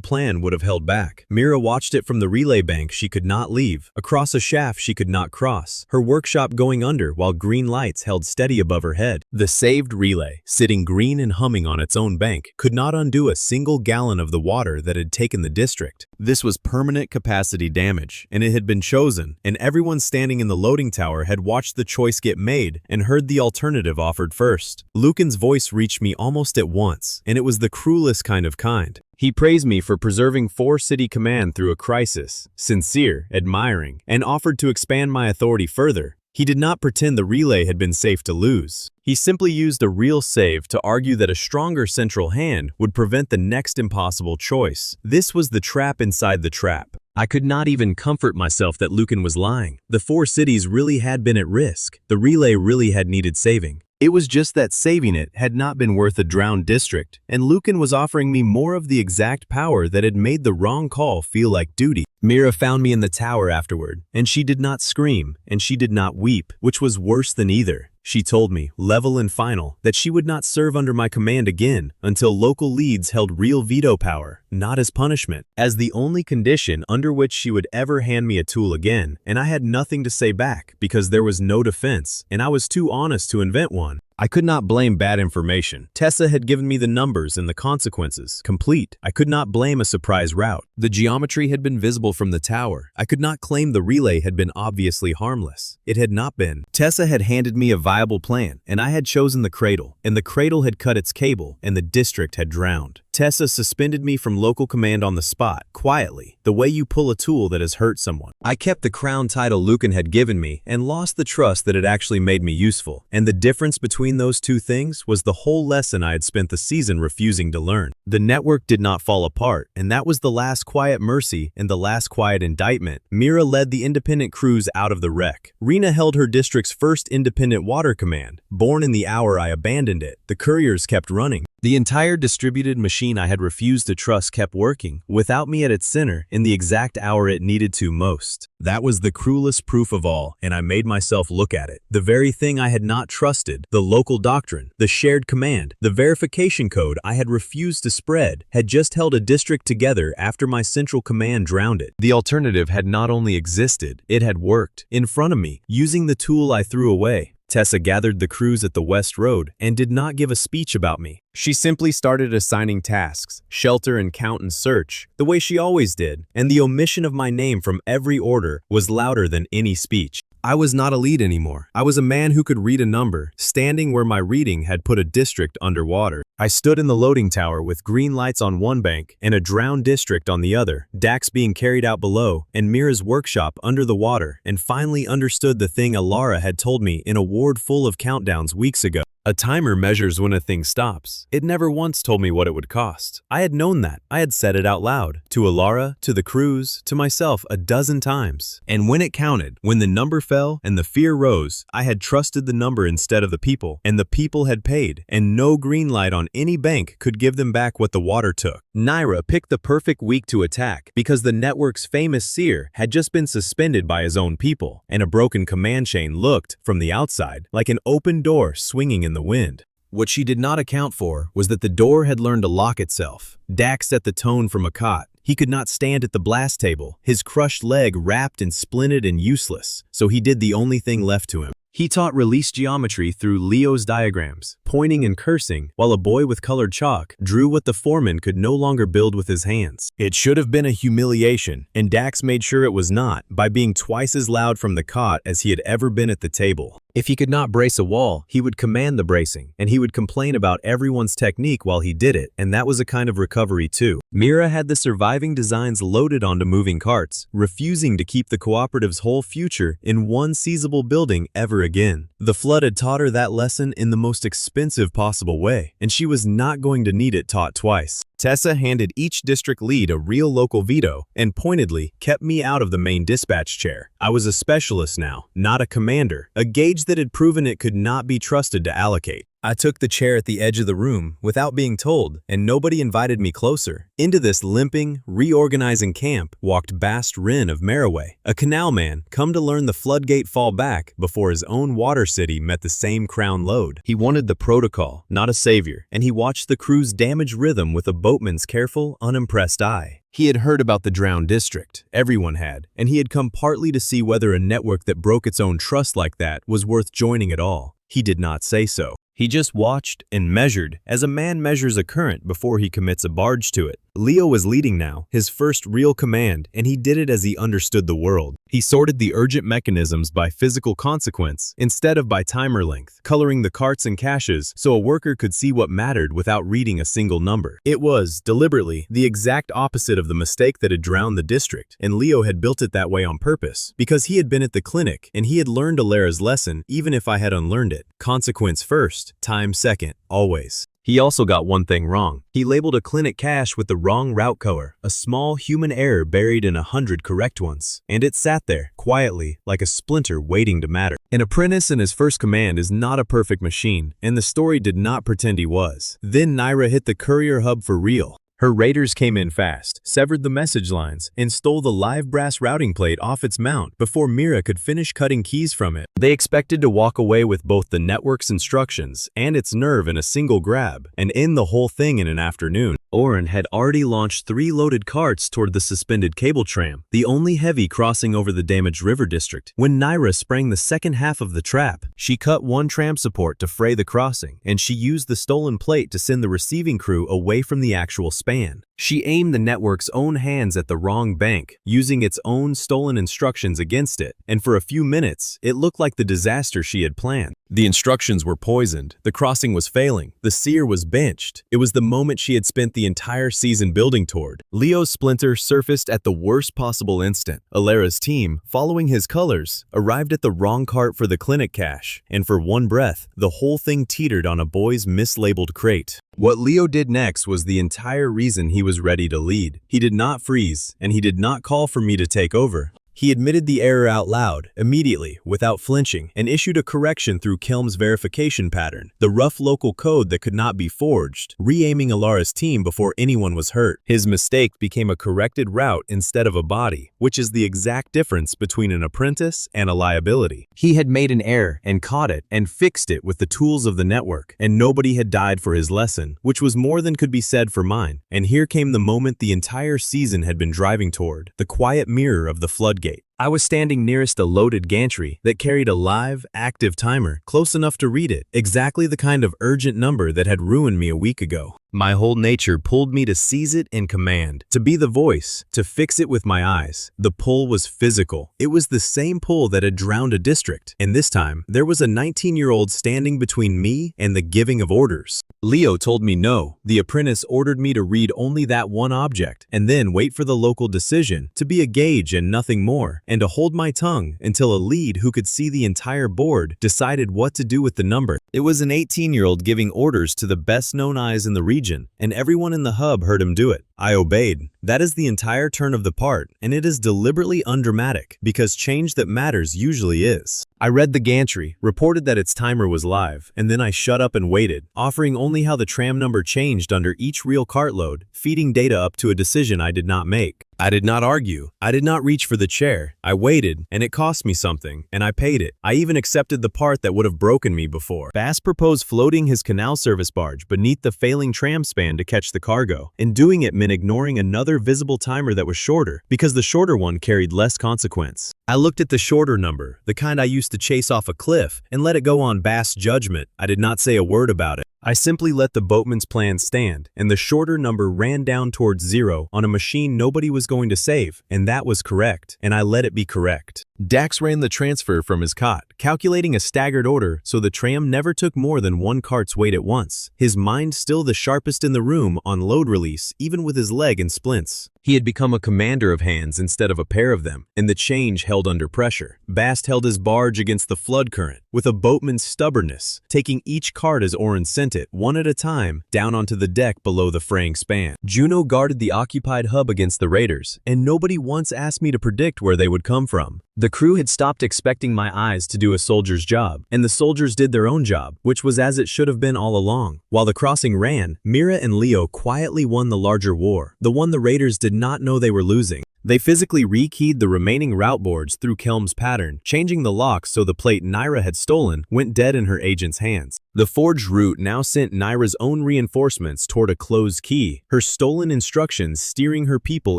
plan would have held back. Mira watched it from the relay bank she could not leave, across a shaft she could not cross, her workshop going under while green lights held steady above her head. The saved relay, sitting green and humming on its own bank, could not undo a single gallon of the water that had taken the district. This was permanent capacity damage, and it had been chosen, and everyone standing in the loading tower had watched the choice get made and heard the alternative offered first. Lucan's voice reached me almost at once, and it was the cruelest kind of kind. He praised me for preserving 4-city command through a crisis, sincere, admiring, and offered to expand my authority further. He did not pretend the relay had been safe to lose. He simply used a real save to argue that a stronger central hand would prevent the next impossible choice. This was the trap inside the trap. I could not even comfort myself that Lucan was lying. The 4 cities really had been at risk. The relay really had needed saving. It was just that saving it had not been worth a drowned district, and Lucan was offering me more of the exact power that had made the wrong call feel like duty. Mira found me in the tower afterward, and she did not scream, and she did not weep, which was worse than either. She told me, level and final, that she would not serve under my command again until local leads held real veto power, not as punishment, as the only condition under which she would ever hand me a tool again, and I had nothing to say back because there was no defense, and I was too honest to invent one. I could not blame bad information. Tessa had given me the numbers and the consequences, complete. I could not blame a surprise route. The geometry had been visible from the tower. I could not claim the relay had been obviously harmless. It had not been. Tessa had handed me a viable plan, and I had chosen the cradle, and the cradle had cut its cable, and the district had drowned. Tessa suspended me from local command on the spot, quietly, the way you pull a tool that has hurt someone. I kept the crown title Lucan had given me and lost the trust that had actually made me useful, and the difference between those two things was the whole lesson I had spent the season refusing to learn. The network did not fall apart, and that was the last quiet mercy and the last quiet indictment. Mira led the independent crews out of the wreck. Rena held her district's first independent water command. Born in the hour I abandoned it, the couriers kept running. The entire distributed machine I had refused to trust kept working, without me at its center, in the exact hour it needed to most. That was the cruelest proof of all, and I made myself look at it. The very thing I had not trusted, the local doctrine, the shared command, the verification code I had refused to spread, had just held a district together after my central command drowned it. The alternative had not only existed, it had worked, in front of me, using the tool I threw away. Tessa gathered the crews at the West Road and did not give a speech about me. She simply started assigning tasks, shelter and count and search, the way she always did, and the omission of my name from every order was louder than any speech. I was not a lead anymore. I was a man who could read a number, standing where my reading had put a district underwater. I stood in the loading tower with green lights on one bank and a drowned district on the other, Dax being carried out below, and Mira's workshop under the water, and finally understood the thing Alara had told me in a ward full of countdowns weeks ago. A timer measures when a thing stops. It never once told me what it would cost. I had known that. I had said it out loud. To Alara, to the crews, to myself a dozen times. And when it counted, when the number fell and the fear rose, I had trusted the number instead of the people, and the people had paid, and no green light on any bank could give them back what the water took. Naira picked the perfect week to attack because the network's famous seer had just been suspended by his own people, and a broken command chain looked, from the outside, like an open door swinging in the wind. What she did not account for was that the door had learned to lock itself. Dax set the tone from a cot. He could not stand at the blast table, his crushed leg wrapped and splinted and useless, so he did the only thing left to him. He taught release geometry through Leo's diagrams, pointing and cursing, while a boy with colored chalk drew what the foreman could no longer build with his hands. It should have been a humiliation, and Dax made sure it was not by being twice as loud from the cot as he had ever been at the table. If he could not brace a wall, he would command the bracing, and he would complain about everyone's technique while he did it, and that was a kind of recovery too. Mira had the surviving designs loaded onto moving carts, refusing to keep the cooperative's whole future in one seizable building ever again. The flood had taught her that lesson in the most expensive possible way, and she was not going to need it taught twice. Tessa handed each district lead a real local veto and pointedly kept me out of the main dispatch chair. I was a specialist now, not a commander, a gauge that had proven it could not be trusted to allocate. I took the chair at the edge of the room without being told, and nobody invited me closer. Into this limping, reorganizing camp walked Bast Rin of Maraway, a canal man come to learn the floodgate fall back before his own water city met the same crown load. He wanted the protocol, not a savior, and he watched the crew's damaged rhythm with a boatman's careful, unimpressed eye. He had heard about the drowned district, everyone had, and he had come partly to see whether a network that broke its own trust like that was worth joining at all. He did not say so. He just watched and measured as a man measures a current before he commits a barge to it. Leo was leading now, his first real command, and he did it as he understood the world. He sorted the urgent mechanisms by physical consequence instead of by timer length, coloring the carts and caches so a worker could see what mattered without reading a single number. It was, deliberately, the exact opposite of the mistake that had drowned the district, and Leo had built it that way on purpose, because he had been at the clinic and he had learned Alara's lesson even if I had unlearned it. Consequence first, time second, always. He also got one thing wrong. He labeled a clinic cache with the wrong route color, a small human error buried in 100 correct ones. And it sat there, quietly, like a splinter waiting to matter. An apprentice in his first command is not a perfect machine, and the story did not pretend he was. Then Naira hit the courier hub for real. Her raiders came in fast, severed the message lines, and stole the live brass routing plate off its mount before Mira could finish cutting keys from it. They expected to walk away with both the network's instructions and its nerve in a single grab, and end the whole thing in an afternoon. Oren had already launched 3 loaded carts toward the suspended cable tram, the only heavy crossing over the damaged river district, when Naira sprang the second half of the trap. She cut one tram support to fray the crossing, and she used the stolen plate to send the receiving crew away from the actual span. She aimed the network's own hands at the wrong bank, using its own stolen instructions against it, and for a few minutes, it looked like the disaster she had planned. The instructions were poisoned, the crossing was failing, the seer was benched. It was the moment she had spent the entire season building toward. Leo's splinter surfaced at the worst possible instant. Alera's team, following his colors, arrived at the wrong cart for the clinic cache, and for one breath, the whole thing teetered on a boy's mislabeled crate. What Leo did next was the entire reason he was ready to lead. He did not freeze, and he did not call for me to take over. He admitted the error out loud, immediately, without flinching, and issued a correction through Kelm's verification pattern, the rough local code that could not be forged, re-aiming Alara's team before anyone was hurt. His mistake became a corrected route instead of a body, which is the exact difference between an apprentice and a liability. He had made an error and caught it and fixed it with the tools of the network, and nobody had died for his lesson, which was more than could be said for mine. And here came the moment the entire season had been driving toward, the quiet mirror of the floodgate. I was standing nearest a loaded gantry that carried a live, active timer, close enough to read it, exactly the kind of urgent number that had ruined me a week ago. My whole nature pulled me to seize it and command, to be the voice, to fix it with my eyes. The pull was physical. It was the same pull that had drowned a district, and this time, there was a 19-year-old standing between me and the giving of orders. Leo told me no. The apprentice ordered me to read only that one object, and then wait for the local decision, to be a gauge and nothing more, and to hold my tongue until a lead who could see the entire board decided what to do with the number. It was an 18-year-old giving orders to the best-known eyes in the region, and everyone in the hub heard him do it. I obeyed. That is the entire turn of the part, and it is deliberately undramatic, because change that matters usually is. I read the gantry, reported that its timer was live, and then I shut up and waited, offering only how the tram number changed under each real cartload, feeding data up to a decision I did not make. I did not argue. I did not reach for the chair. I waited, and it cost me something, and I paid it. I even accepted the part that would have broken me before. Bass proposed floating his canal service barge beneath the failing tram span to catch the cargo, and doing it meant ignoring another visible timer that was shorter, because the shorter one carried less consequence. I looked at the shorter number, the kind I used to chase off a cliff, and let it go on Bass' judgment. I did not say a word about it. I simply let the boatman's plan stand, and the shorter number ran down towards 0 on a machine nobody was going to save, and that was correct, and I let it be correct. Dax ran the transfer from his cot, calculating a staggered order so the tram never took more than one cart's weight at once, his mind still the sharpest in the room on load release, even with his leg in splints. He had become a commander of hands instead of a pair of them, and the change held under pressure. Bast held his barge against the flood current, with a boatman's stubbornness, taking each cart as Oren sent it, one at a time, down onto the deck below the fraying span. Juno guarded the occupied hub against the raiders, and nobody once asked me to predict where they would come from. The crew had stopped expecting my eyes to do a soldier's job, and the soldiers did their own job, which was as it should have been all along. While the crossing ran, Mira and Leo quietly won the larger war, the one the raiders did not know they were losing. They physically rekeyed the remaining route boards through Kelm's pattern, changing the locks so the plate Naira had stolen went dead in her agent's hands. The forged route now sent Naira's own reinforcements toward a closed key, her stolen instructions steering her people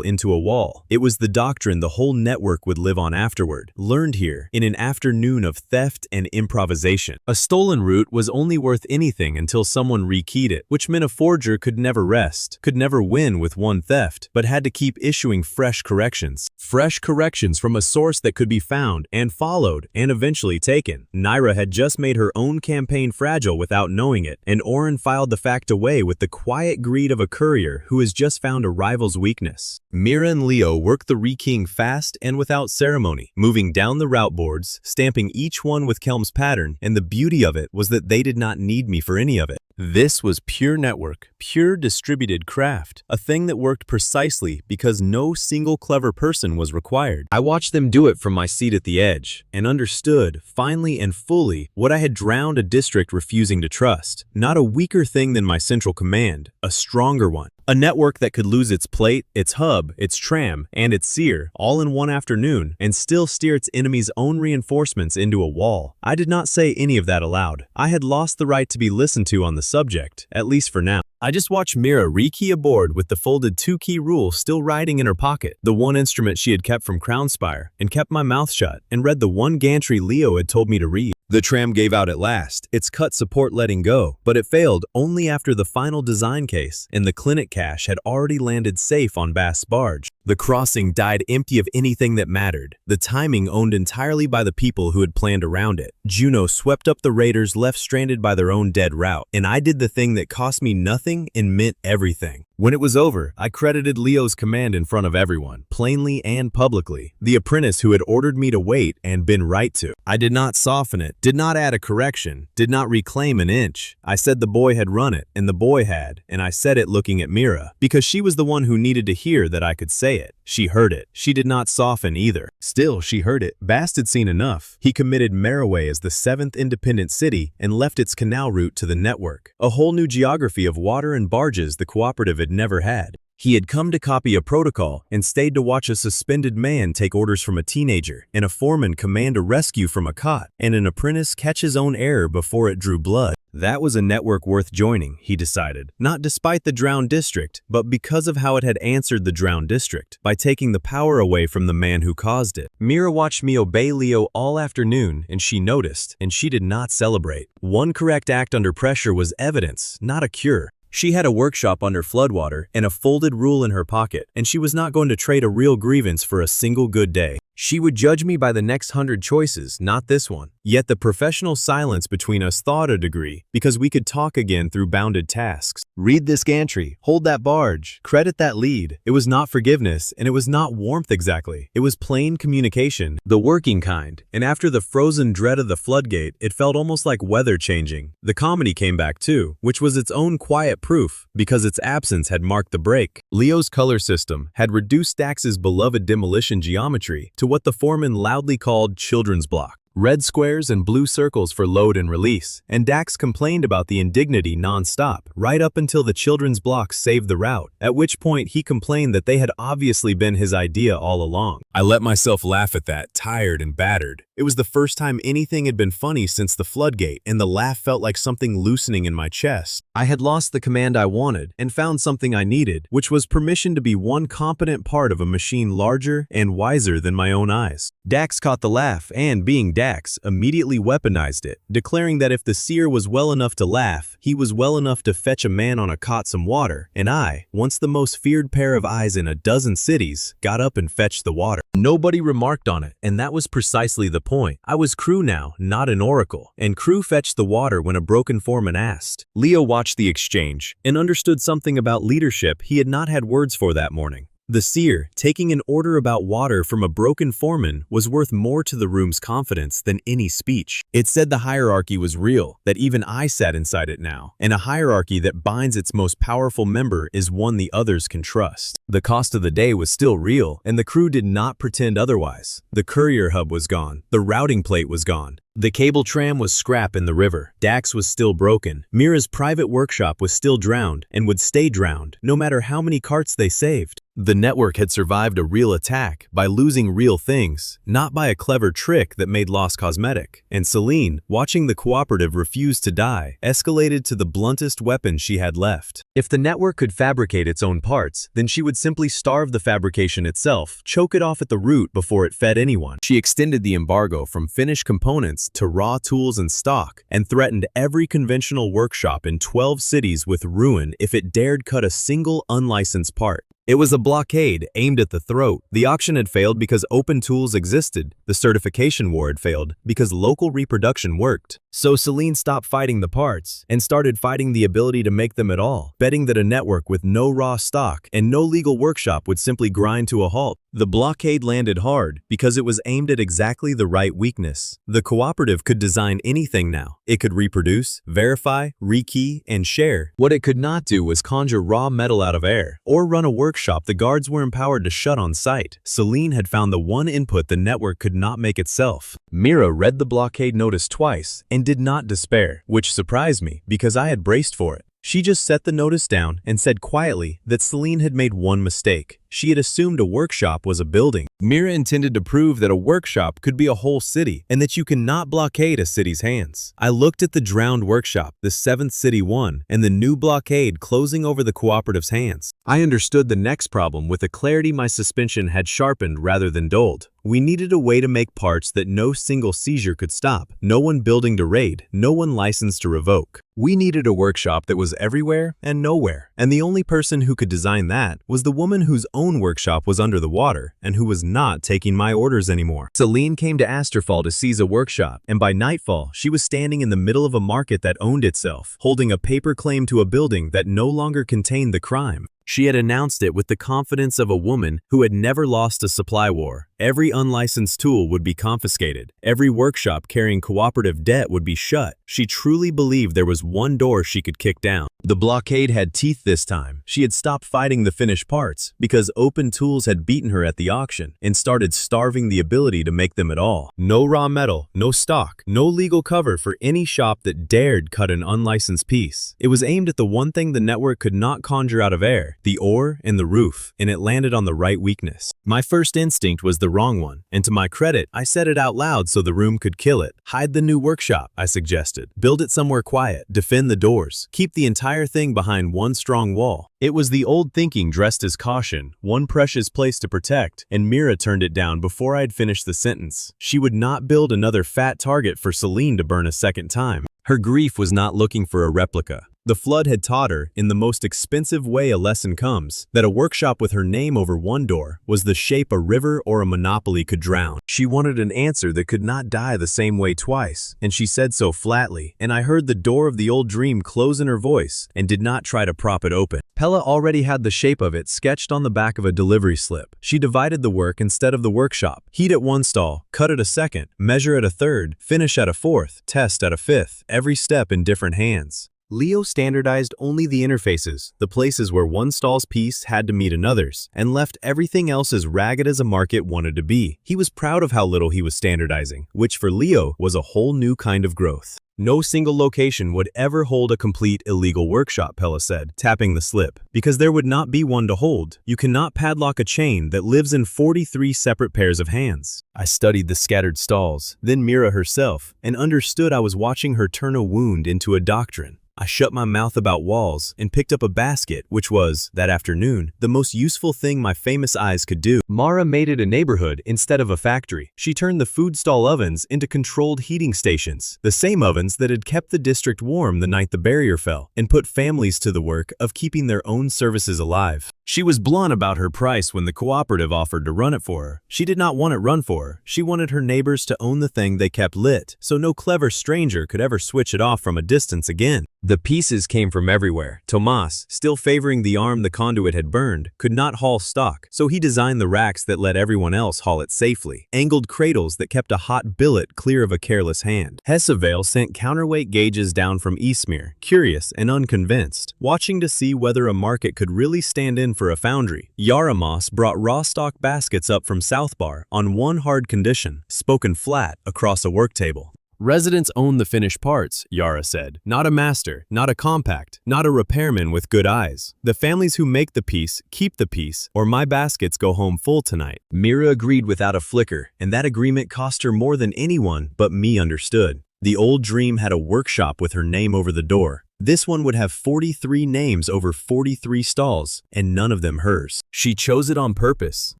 into a wall. It was the doctrine the whole network would live on afterward, learned here in an afternoon of theft and improvisation. A stolen route was only worth anything until someone rekeyed it, which meant a forger could never rest, could never win with one theft, but had to keep issuing fresh corrections. Fresh corrections from a source that could be found and followed and eventually taken. Naira had just made her own campaign fragile without knowing it, and Oren filed the fact away with the quiet greed of a courier who has just found a rival's weakness. Mira and Leo worked the rekeying fast and without ceremony, moving down the route boards, stamping each one with Kelm's pattern, and the beauty of it was that they did not need me for any of it. This was pure network, pure distributed craft, a thing that worked precisely because no single clever person was required. I watched them do it from my seat at the edge, and understood, finally and fully, what I had drowned a district refusing to trust. Not a weaker thing than my central command, a stronger one. A network that could lose its plate, its hub, its tram, and its seer all in one afternoon and still steer its enemy's own reinforcements into a wall. I did not say any of that aloud. I had lost the right to be listened to on the subject, at least for now. I just watched Mira rekey aboard with the folded 2-key rule still riding in her pocket, the one instrument she had kept from Crownspire, and kept my mouth shut and read the one gantry Leo had told me to read. The tram gave out at last, its cut support letting go, but it failed only after the final design case, and the clinic cache had already landed safe on Bass' barge. The crossing died empty of anything that mattered, the timing owned entirely by the people who had planned around it. Juno swept up the raiders left stranded by their own dead route, and I did the thing that cost me nothing and meant everything. When it was over, I credited Leo's command in front of everyone, plainly and publicly, the apprentice who had ordered me to wait and been right to. I did not soften it, did not add a correction, did not reclaim an inch. I said the boy had run it, and the boy had, and I said it looking at Mira, because she was the one who needed to hear that I could say it. She heard it. She did not soften either. Still, she heard it. Bast had seen enough. He committed Meraway as the 7th independent city and left its canal route to the network, a whole new geography of water and barges the cooperative had never had. He had come to copy a protocol and stayed to watch a suspended man take orders from a teenager, and a foreman command a rescue from a cot, and an apprentice catch his own error before it drew blood. That was a network worth joining, he decided, not despite the drowned district, but because of how it had answered the drowned district, by taking the power away from the man who caused it. Mira watched me obey Leo all afternoon, and she noticed, and she did not celebrate. One correct act under pressure was evidence, not a cure. She had a workshop under floodwater and a folded rule in her pocket, and she was not going to trade a real grievance for a single good day. She would judge me by the next 100 choices, not this one. Yet the professional silence between us thawed a degree, because we could talk again through bounded tasks. Read this gantry, hold that barge, credit that lead. It was not forgiveness, and it was not warmth exactly. It was plain communication, the working kind. And after the frozen dread of the floodgate, it felt almost like weather changing. The comedy came back too, which was its own quiet proof, because its absence had marked the break. Leo's color system had reduced Dax's beloved demolition geometry to what the foreman loudly called children's block. Red squares and blue circles for load and release, and Dax complained about the indignity non-stop, right up until the children's blocks saved the route, at which point he complained that they had obviously been his idea all along. I let myself laugh at that, tired and battered. It was the first time anything had been funny since the floodgate, and the laugh felt like something loosening in my chest. I had lost the command I wanted, and found something I needed, which was permission to be one competent part of a machine larger and wiser than my own eyes. Dax caught the laugh, and being Dax, immediately weaponized it, declaring that if the seer was well enough to laugh, he was well enough to fetch a man on a cot some water, and I, once the most feared pair of eyes in a dozen cities, got up and fetched the water. Nobody remarked on it, and that was precisely the point. I was crew now, not an oracle, and crew fetched the water when a broken foreman asked. Leo watched the exchange and understood something about leadership he had not had words for that morning. The seer, taking an order about water from a broken foreman, was worth more to the room's confidence than any speech. It said the hierarchy was real, that even I sat inside it now, and a hierarchy that binds its most powerful member is one the others can trust. The cost of the day was still real, and the crew did not pretend otherwise. The courier hub was gone. The routing plate was gone. The cable tram was scrap in the river. Dax was still broken. Mira's private workshop was still drowned and would stay drowned, no matter how many carts they saved. The network had survived a real attack by losing real things, not by a clever trick that made loss cosmetic. And Celine, watching the cooperative refuse to die, escalated to the bluntest weapon she had left. If the network could fabricate its own parts, then she would simply starve the fabrication itself, choke it off at the root before it fed anyone. She extended the embargo from finished components to raw tools and stock, and threatened every conventional workshop in 12 cities with ruin if it dared cut a single unlicensed part. It was a blockade aimed at the throat. The auction had failed because open tools existed. The certification war had failed because local reproduction worked. So Celine stopped fighting the parts and started fighting the ability to make them at all, betting that a network with no raw stock and no legal workshop would simply grind to a halt. The blockade landed hard because it was aimed at exactly the right weakness. The cooperative could design anything now. It could reproduce, verify, rekey, and share. What it could not do was conjure raw metal out of air or run a workshop the guards were empowered to shut on sight. Celine had found the one input the network could not make itself. Mira read the blockade notice twice and did not despair, which surprised me because I had braced for it. She just set the notice down and said quietly that Celine had made one mistake. She had assumed a workshop was a building. Mira intended to prove that a workshop could be a whole city and that you cannot blockade a city's hands. I looked at the drowned workshop, the 7th City 1, and the new blockade closing over the cooperative's hands. I understood the next problem with a clarity my suspension had sharpened rather than dulled. We needed a way to make parts that no single seizure could stop, no one building to raid, no one licensed to revoke. We needed a workshop that was everywhere and nowhere, and the only person who could design that was the woman whose own workshop was under the water and who was not taking my orders anymore. Celine came to Asterfall to seize a workshop, and by nightfall, she was standing in the middle of a market that owned itself, holding a paper claim to a building that no longer contained the crime. She had announced it with the confidence of a woman who had never lost a supply war. Every unlicensed tool would be confiscated. Every workshop carrying cooperative debt would be shut. She truly believed there was one door she could kick down. The blockade had teeth this time. She had stopped fighting the finished parts because open tools had beaten her at the auction and started starving the ability to make them at all. No raw metal, no stock, no legal cover for any shop that dared cut an unlicensed piece. It was aimed at the one thing the network could not conjure out of air, the ore and the roof, and it landed on the right weakness. My first instinct was the wrong one, and to my credit, I said it out loud so the room could kill it. Hide the new workshop, I suggested. Build it somewhere quiet, defend the doors, keep the entire thing behind one strong wall. It was the old thinking dressed as caution, one precious place to protect, and Mira turned it down before I had finished the sentence. She would not build another fat target for Celine to burn a second time. Her grief was not looking for a replica. The flood had taught her, in the most expensive way a lesson comes, that a workshop with her name over one door was the shape a river or a monopoly could drown. She wanted an answer that could not die the same way twice, and she said so flatly, and I heard the door of the old dream close in her voice and did not try to prop it open. Pella already had the shape of it sketched on the back of a delivery slip. She divided the work instead of the workshop. Heat at one stall, cut at a second, measure at a third, finish at a fourth, test at a fifth, every step in different hands. Leo standardized only the interfaces, the places where one stall's piece had to meet another's, and left everything else as ragged as a market wanted to be. He was proud of how little he was standardizing, which for Leo was a whole new kind of growth. No single location would ever hold a complete illegal workshop, Pella said, tapping the slip, because there would not be one to hold. You cannot padlock a chain that lives in 43 separate pairs of hands. I studied the scattered stalls, then Mira herself, and understood I was watching her turn a wound into a doctrine. I shut my mouth about walls and picked up a basket, which was, that afternoon, the most useful thing my famous eyes could do. Mara made it a neighborhood instead of a factory. She turned the food stall ovens into controlled heating stations, the same ovens that had kept the district warm the night the barrier fell, and put families to the work of keeping their own services alive. She was blunt about her price when the cooperative offered to run it for her. She did not want it run for her. She wanted her neighbors to own the thing they kept lit, so no clever stranger could ever switch it off from a distance again. The pieces came from everywhere. Tomas, still favoring the arm the conduit had burned, could not haul stock, so he designed the racks that let everyone else haul it safely. Angled cradles that kept a hot billet clear of a careless hand. Hessevale sent counterweight gauges down from Eastmere, curious and unconvinced, watching to see whether a market could really stand in for a foundry. Yaramos brought raw stock baskets up from South Bar on one hard condition, spoken flat across a work table. Residents own the finished parts, Yara said. Not a master, not a compact, not a repairman with good eyes. The families who make the piece keep the piece, or my baskets go home full tonight. Mira agreed without a flicker, and that agreement cost her more than anyone but me understood. The old dream had a workshop with her name over the door. This one would have 43 names over 43 stalls, and none of them hers. She chose it on purpose.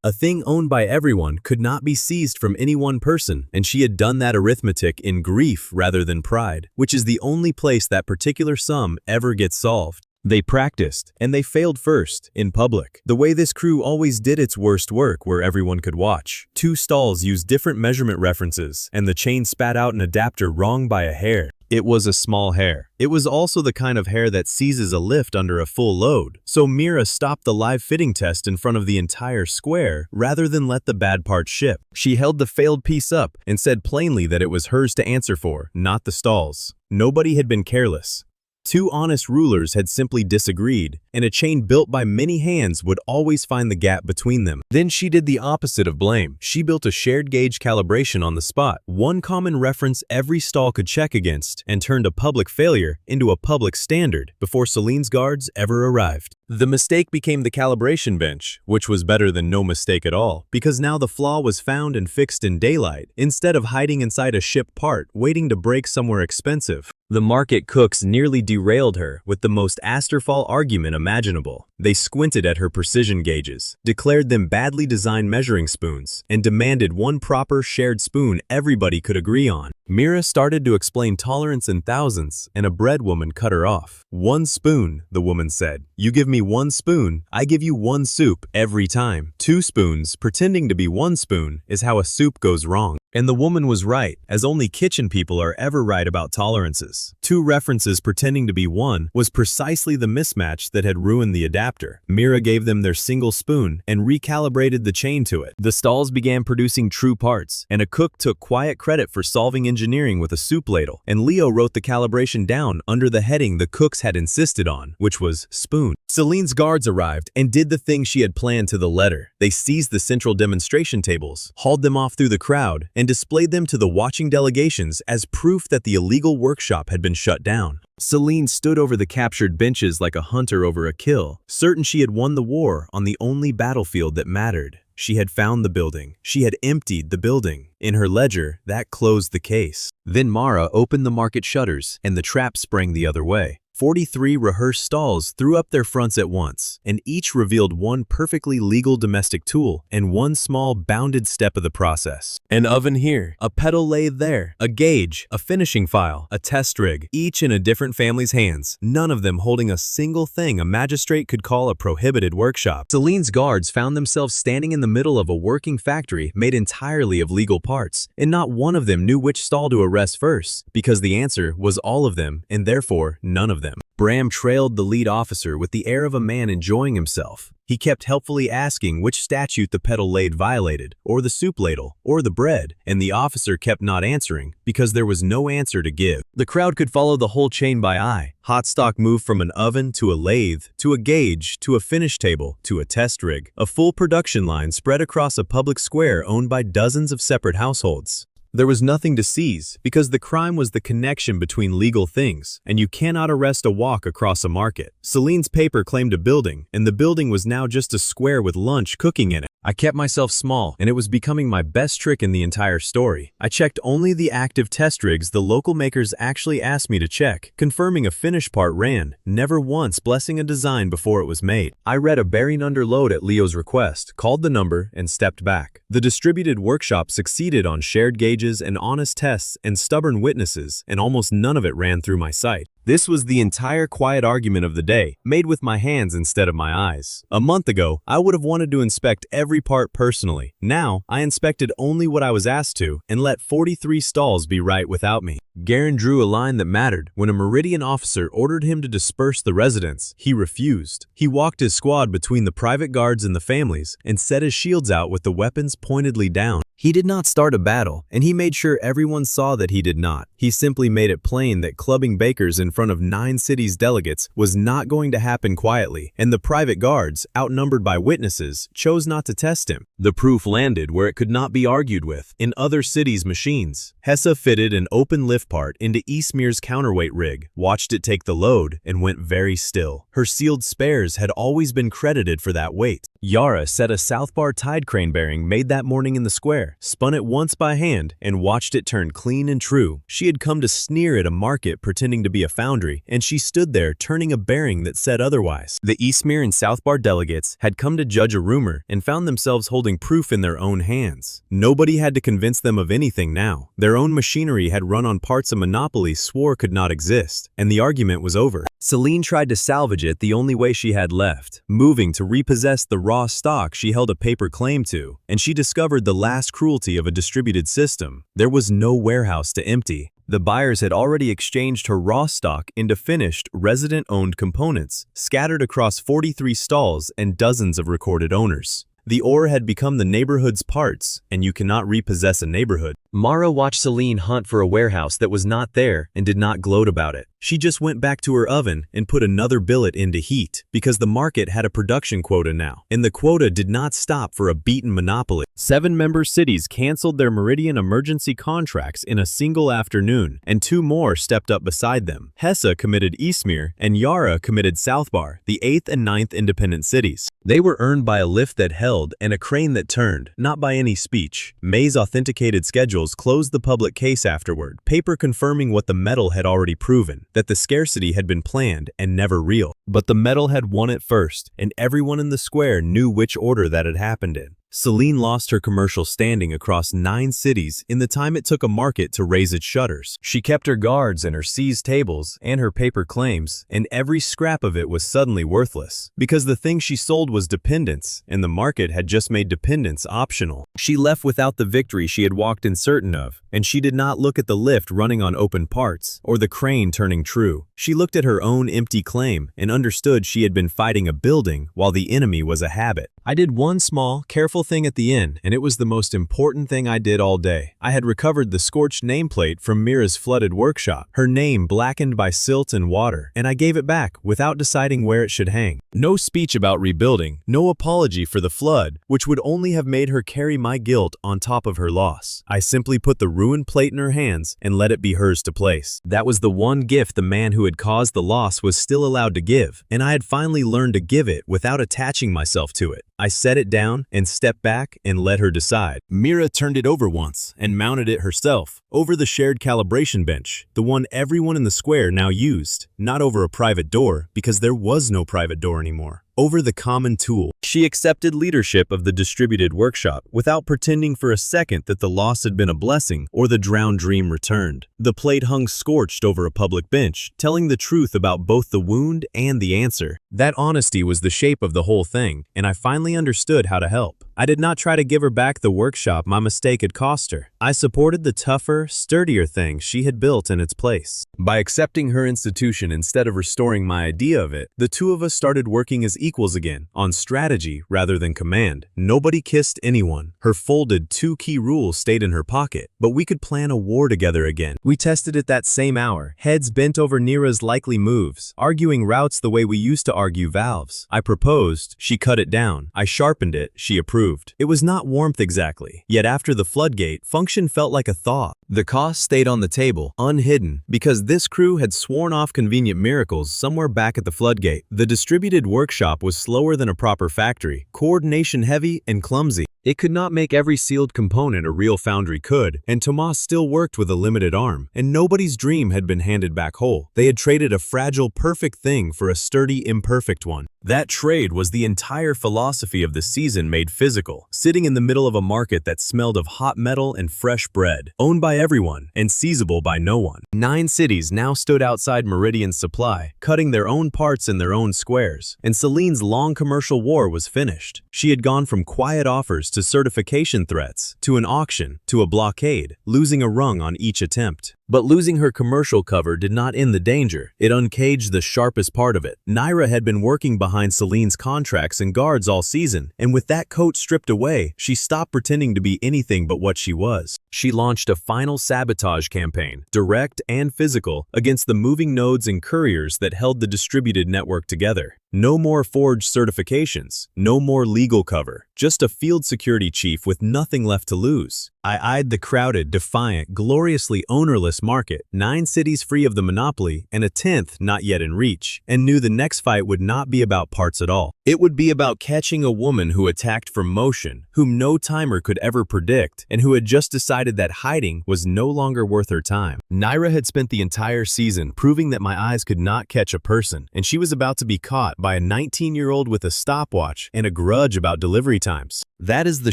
A thing owned by everyone could not be seized from any one person, and she had done that arithmetic in grief rather than pride, which is the only place that particular sum ever gets solved. They practiced, and they failed first, in public, the way this crew always did its worst work where everyone could watch. 2 stalls used different measurement references, and the chain spat out an adapter wrong by a hair. It was a small hair. It was also the kind of hair that seizes a lift under a full load. So Mira stopped the live fitting test in front of the entire square rather than let the bad part ship. She held the failed piece up and said plainly that it was hers to answer for, not the stall's. Nobody had been careless. 2 honest rulers had simply disagreed, and a chain built by many hands would always find the gap between them. Then she did the opposite of blame. She built a shared gauge calibration on the spot, one common reference every stall could check against, and turned a public failure into a public standard before Celine's guards ever arrived. The mistake became the calibration bench, which was better than no mistake at all, because now the flaw was found and fixed in daylight, instead of hiding inside a ship part waiting to break somewhere expensive. The market cooks nearly derailed her with the most Asterfall argument imaginable. They squinted at her precision gauges, declared them badly designed measuring spoons, and demanded one proper shared spoon everybody could agree on. Mira started to explain tolerance in thousands, and a bread woman cut her off. "One spoon," the woman said. "You give me one spoon, I give you one soup every time. 2 spoons, pretending to be 1 spoon, is how a soup goes wrong." And the woman was right, as only kitchen people are ever right about tolerances. 2 references pretending to be 1 was precisely the mismatch that had ruined the adapter. Mira gave them their single spoon and recalibrated the chain to it. The stalls began producing true parts, and a cook took quiet credit for solving engineering with a soup ladle, and Leo wrote the calibration down under the heading the cooks had insisted on, which was spoon. Celine's guards arrived and did the thing she had planned to the letter. They seized the central demonstration tables, hauled them off through the crowd, and displayed them to the watching delegations as proof that the illegal workshop had been shut down. Celine stood over the captured benches like a hunter over a kill, certain she had won the war on the only battlefield that mattered. She had found the building. She had emptied the building. In her ledger, that closed the case. Then Mara opened the market shutters, and the trap sprang the other way. 43 rehearsed stalls threw up their fronts at once, and each revealed one perfectly legal domestic tool and one small bounded step of the process. An oven here, a pedal lathe there, a gauge, a finishing file, a test rig, each in a different family's hands, none of them holding a single thing a magistrate could call a prohibited workshop. Celine's guards found themselves standing in the middle of a working factory made entirely of legal parts, and not one of them knew which stall to arrest first, because the answer was all of them, and therefore none of them. Bram trailed the lead officer with the air of a man enjoying himself. He kept helpfully asking which statute the pedal lathe violated, or the soup ladle, or the bread, and the officer kept not answering because there was no answer to give. The crowd could follow the whole chain by eye. Hot stock moved from an oven to a lathe, to a gauge, to a finish table, to a test rig. A full production line spread across a public square owned by dozens of separate households. There was nothing to seize, because the crime was the connection between legal things, and you cannot arrest a walk across a market. Celine's paper claimed a building, and the building was now just a square with lunch cooking in it. I kept myself small, and it was becoming my best trick in the entire story. I checked only the active test rigs the local makers actually asked me to check, confirming a finished part ran, never once blessing a design before it was made. I read a bearing under load at Leo's request, called the number, and stepped back. The distributed workshop succeeded on shared gauges and honest tests and stubborn witnesses, and almost none of it ran through my sight. This was the entire quiet argument of the day, made with my hands instead of my eyes. A month ago, I would have wanted to inspect every part personally. Now, I inspected only what I was asked to, and let 43 stalls be right without me. Garen drew a line that mattered. When a Meridian officer ordered him to disperse the residents, he refused. He walked his squad between the private guards and the families, and set his shields out with the weapons pointedly down. He did not start a battle, and he made sure everyone saw that he did not. He simply made it plain that clubbing bakers in front of 9 cities' delegates was not going to happen quietly, and the private guards, outnumbered by witnesses, chose not to test him. The proof landed where it could not be argued with, in other cities' machines. Hessa fitted an open lift part into Eastmere's counterweight rig, watched it take the load, and went very still. Her sealed spares had always been credited for that weight. Yara set a southbar tide crane bearing made that morning in the square, spun it once by hand, and watched it turn clean and true. She had come to sneer at a market pretending to be a foundry, and she stood there turning a bearing that said otherwise. The Eastmere and Southbar delegates had come to judge a rumor and found themselves holding proof in their own hands. Nobody had to convince them of anything now. Their own machinery had run on parts a monopoly swore could not exist, and the argument was over. Celine tried to salvage it the only way she had left, moving to repossess the raw stock she held a paper claim to, and she discovered the last cruelty of a distributed system. There was no warehouse to empty. The buyers had already exchanged her raw stock into finished, resident-owned components, scattered across 43 stalls and dozens of recorded owners. The ore had become the neighborhood's parts, and you cannot repossess a neighborhood. Mara watched Celine hunt for a warehouse that was not there and did not gloat about it. She just went back to her oven and put another billet into heat, because the market had a production quota now, and the quota did not stop for a beaten monopoly. 7 member cities canceled their Meridian emergency contracts in a single afternoon, and 2 more stepped up beside them. Hesse committed Izmir, and Yara committed Southbar, the 8th and 9th independent cities. They were earned by a lift that held and a crane that turned, not by any speech. May's authenticated schedules closed the public case afterward, paper confirming what the metal had already proven, that the scarcity had been planned and never real. But the metal had won it first, and everyone in the square knew which order that had happened in. Celine lost her commercial standing across 9 cities in the time it took a market to raise its shutters. She kept her guards and her seized tables and her paper claims, and every scrap of it was suddenly worthless, because the thing she sold was dependence, and the market had just made dependence optional. She left without the victory she had walked in certain of, and she did not look at the lift running on open parts or the crane turning true. She looked at her own empty claim and understood she had been fighting a building while the enemy was a habit. I did one small, careful thing at the end, and it was the most important thing I did all day. I had recovered the scorched nameplate from Mira's flooded workshop, her name blackened by silt and water, and I gave it back without deciding where it should hang. No speech about rebuilding, no apology for the flood, which would only have made her carry my guilt on top of her loss. I simply put the ruined plate in her hands and let it be hers to place. That was the one gift the man who had caused the loss was still allowed to give, and I had finally learned to give it without attaching myself to it. I set it down and stepped back and let her decide. Mira turned it over once and mounted it herself, over the shared calibration bench, the one everyone in the square now used, not over a private door, because there was no private door anymore. Over the common tool. She accepted leadership of the distributed workshop without pretending for a second that the loss had been a blessing or the drowned dream returned. The plate hung scorched over a public bench, telling the truth about both the wound and the answer. That honesty was the shape of the whole thing, and I finally understood how to help. I did not try to give her back the workshop my mistake had cost her. I supported the tougher, sturdier thing she had built in its place. By accepting her institution instead of restoring my idea of it, the two of us started working as equals again, on strategy rather than command. Nobody kissed anyone. Her folded 2 key rules stayed in her pocket, but we could plan a war together again. We tested it that same hour, heads bent over Nira's likely moves, arguing routes the way we used to argue valves. I proposed, she cut it down. I sharpened it, she approved. It was not warmth exactly, yet after the floodgate, function felt like a thaw. The cost stayed on the table, unhidden, because this crew had sworn off convenient miracles somewhere back at the floodgate. The distributed workshop was slower than a proper factory, coordination heavy and clumsy. It could not make every sealed component a real foundry could, and Tomas still worked with a limited arm, and nobody's dream had been handed back whole. They had traded a fragile, perfect thing for a sturdy, imperfect one. That trade was the entire philosophy of the season made physical, sitting in the middle of a market that smelled of hot metal and fresh bread, owned by everyone and seizable by no one. 9 cities now stood outside Meridian's supply, cutting their own parts in their own squares, and Celine's long commercial war was finished. She had gone from quiet offers to certification threats, to an auction, to a blockade, losing a rung on each attempt. But losing her commercial cover did not end the danger. It uncaged the sharpest part of it. Naira had been working behind Celine's contracts and guards all season, and with that coat stripped away, she stopped pretending to be anything but what she was. She launched a final sabotage campaign, direct and physical, against the moving nodes and couriers that held the distributed network together. No more forged certifications, no more legal cover, just a field security chief with nothing left to lose. I eyed the crowded, defiant, gloriously ownerless market, 9 cities free of the monopoly and a 10th not yet in reach, and knew the next fight would not be about parts at all. It would be about catching a woman who attacked from motion, whom no timer could ever predict, and who had just decided that hiding was no longer worth her time. Naira had spent the entire season proving that my eyes could not catch a person, and she was about to be caught by a 19-year-old with a stopwatch and a grudge about delivery times. That is the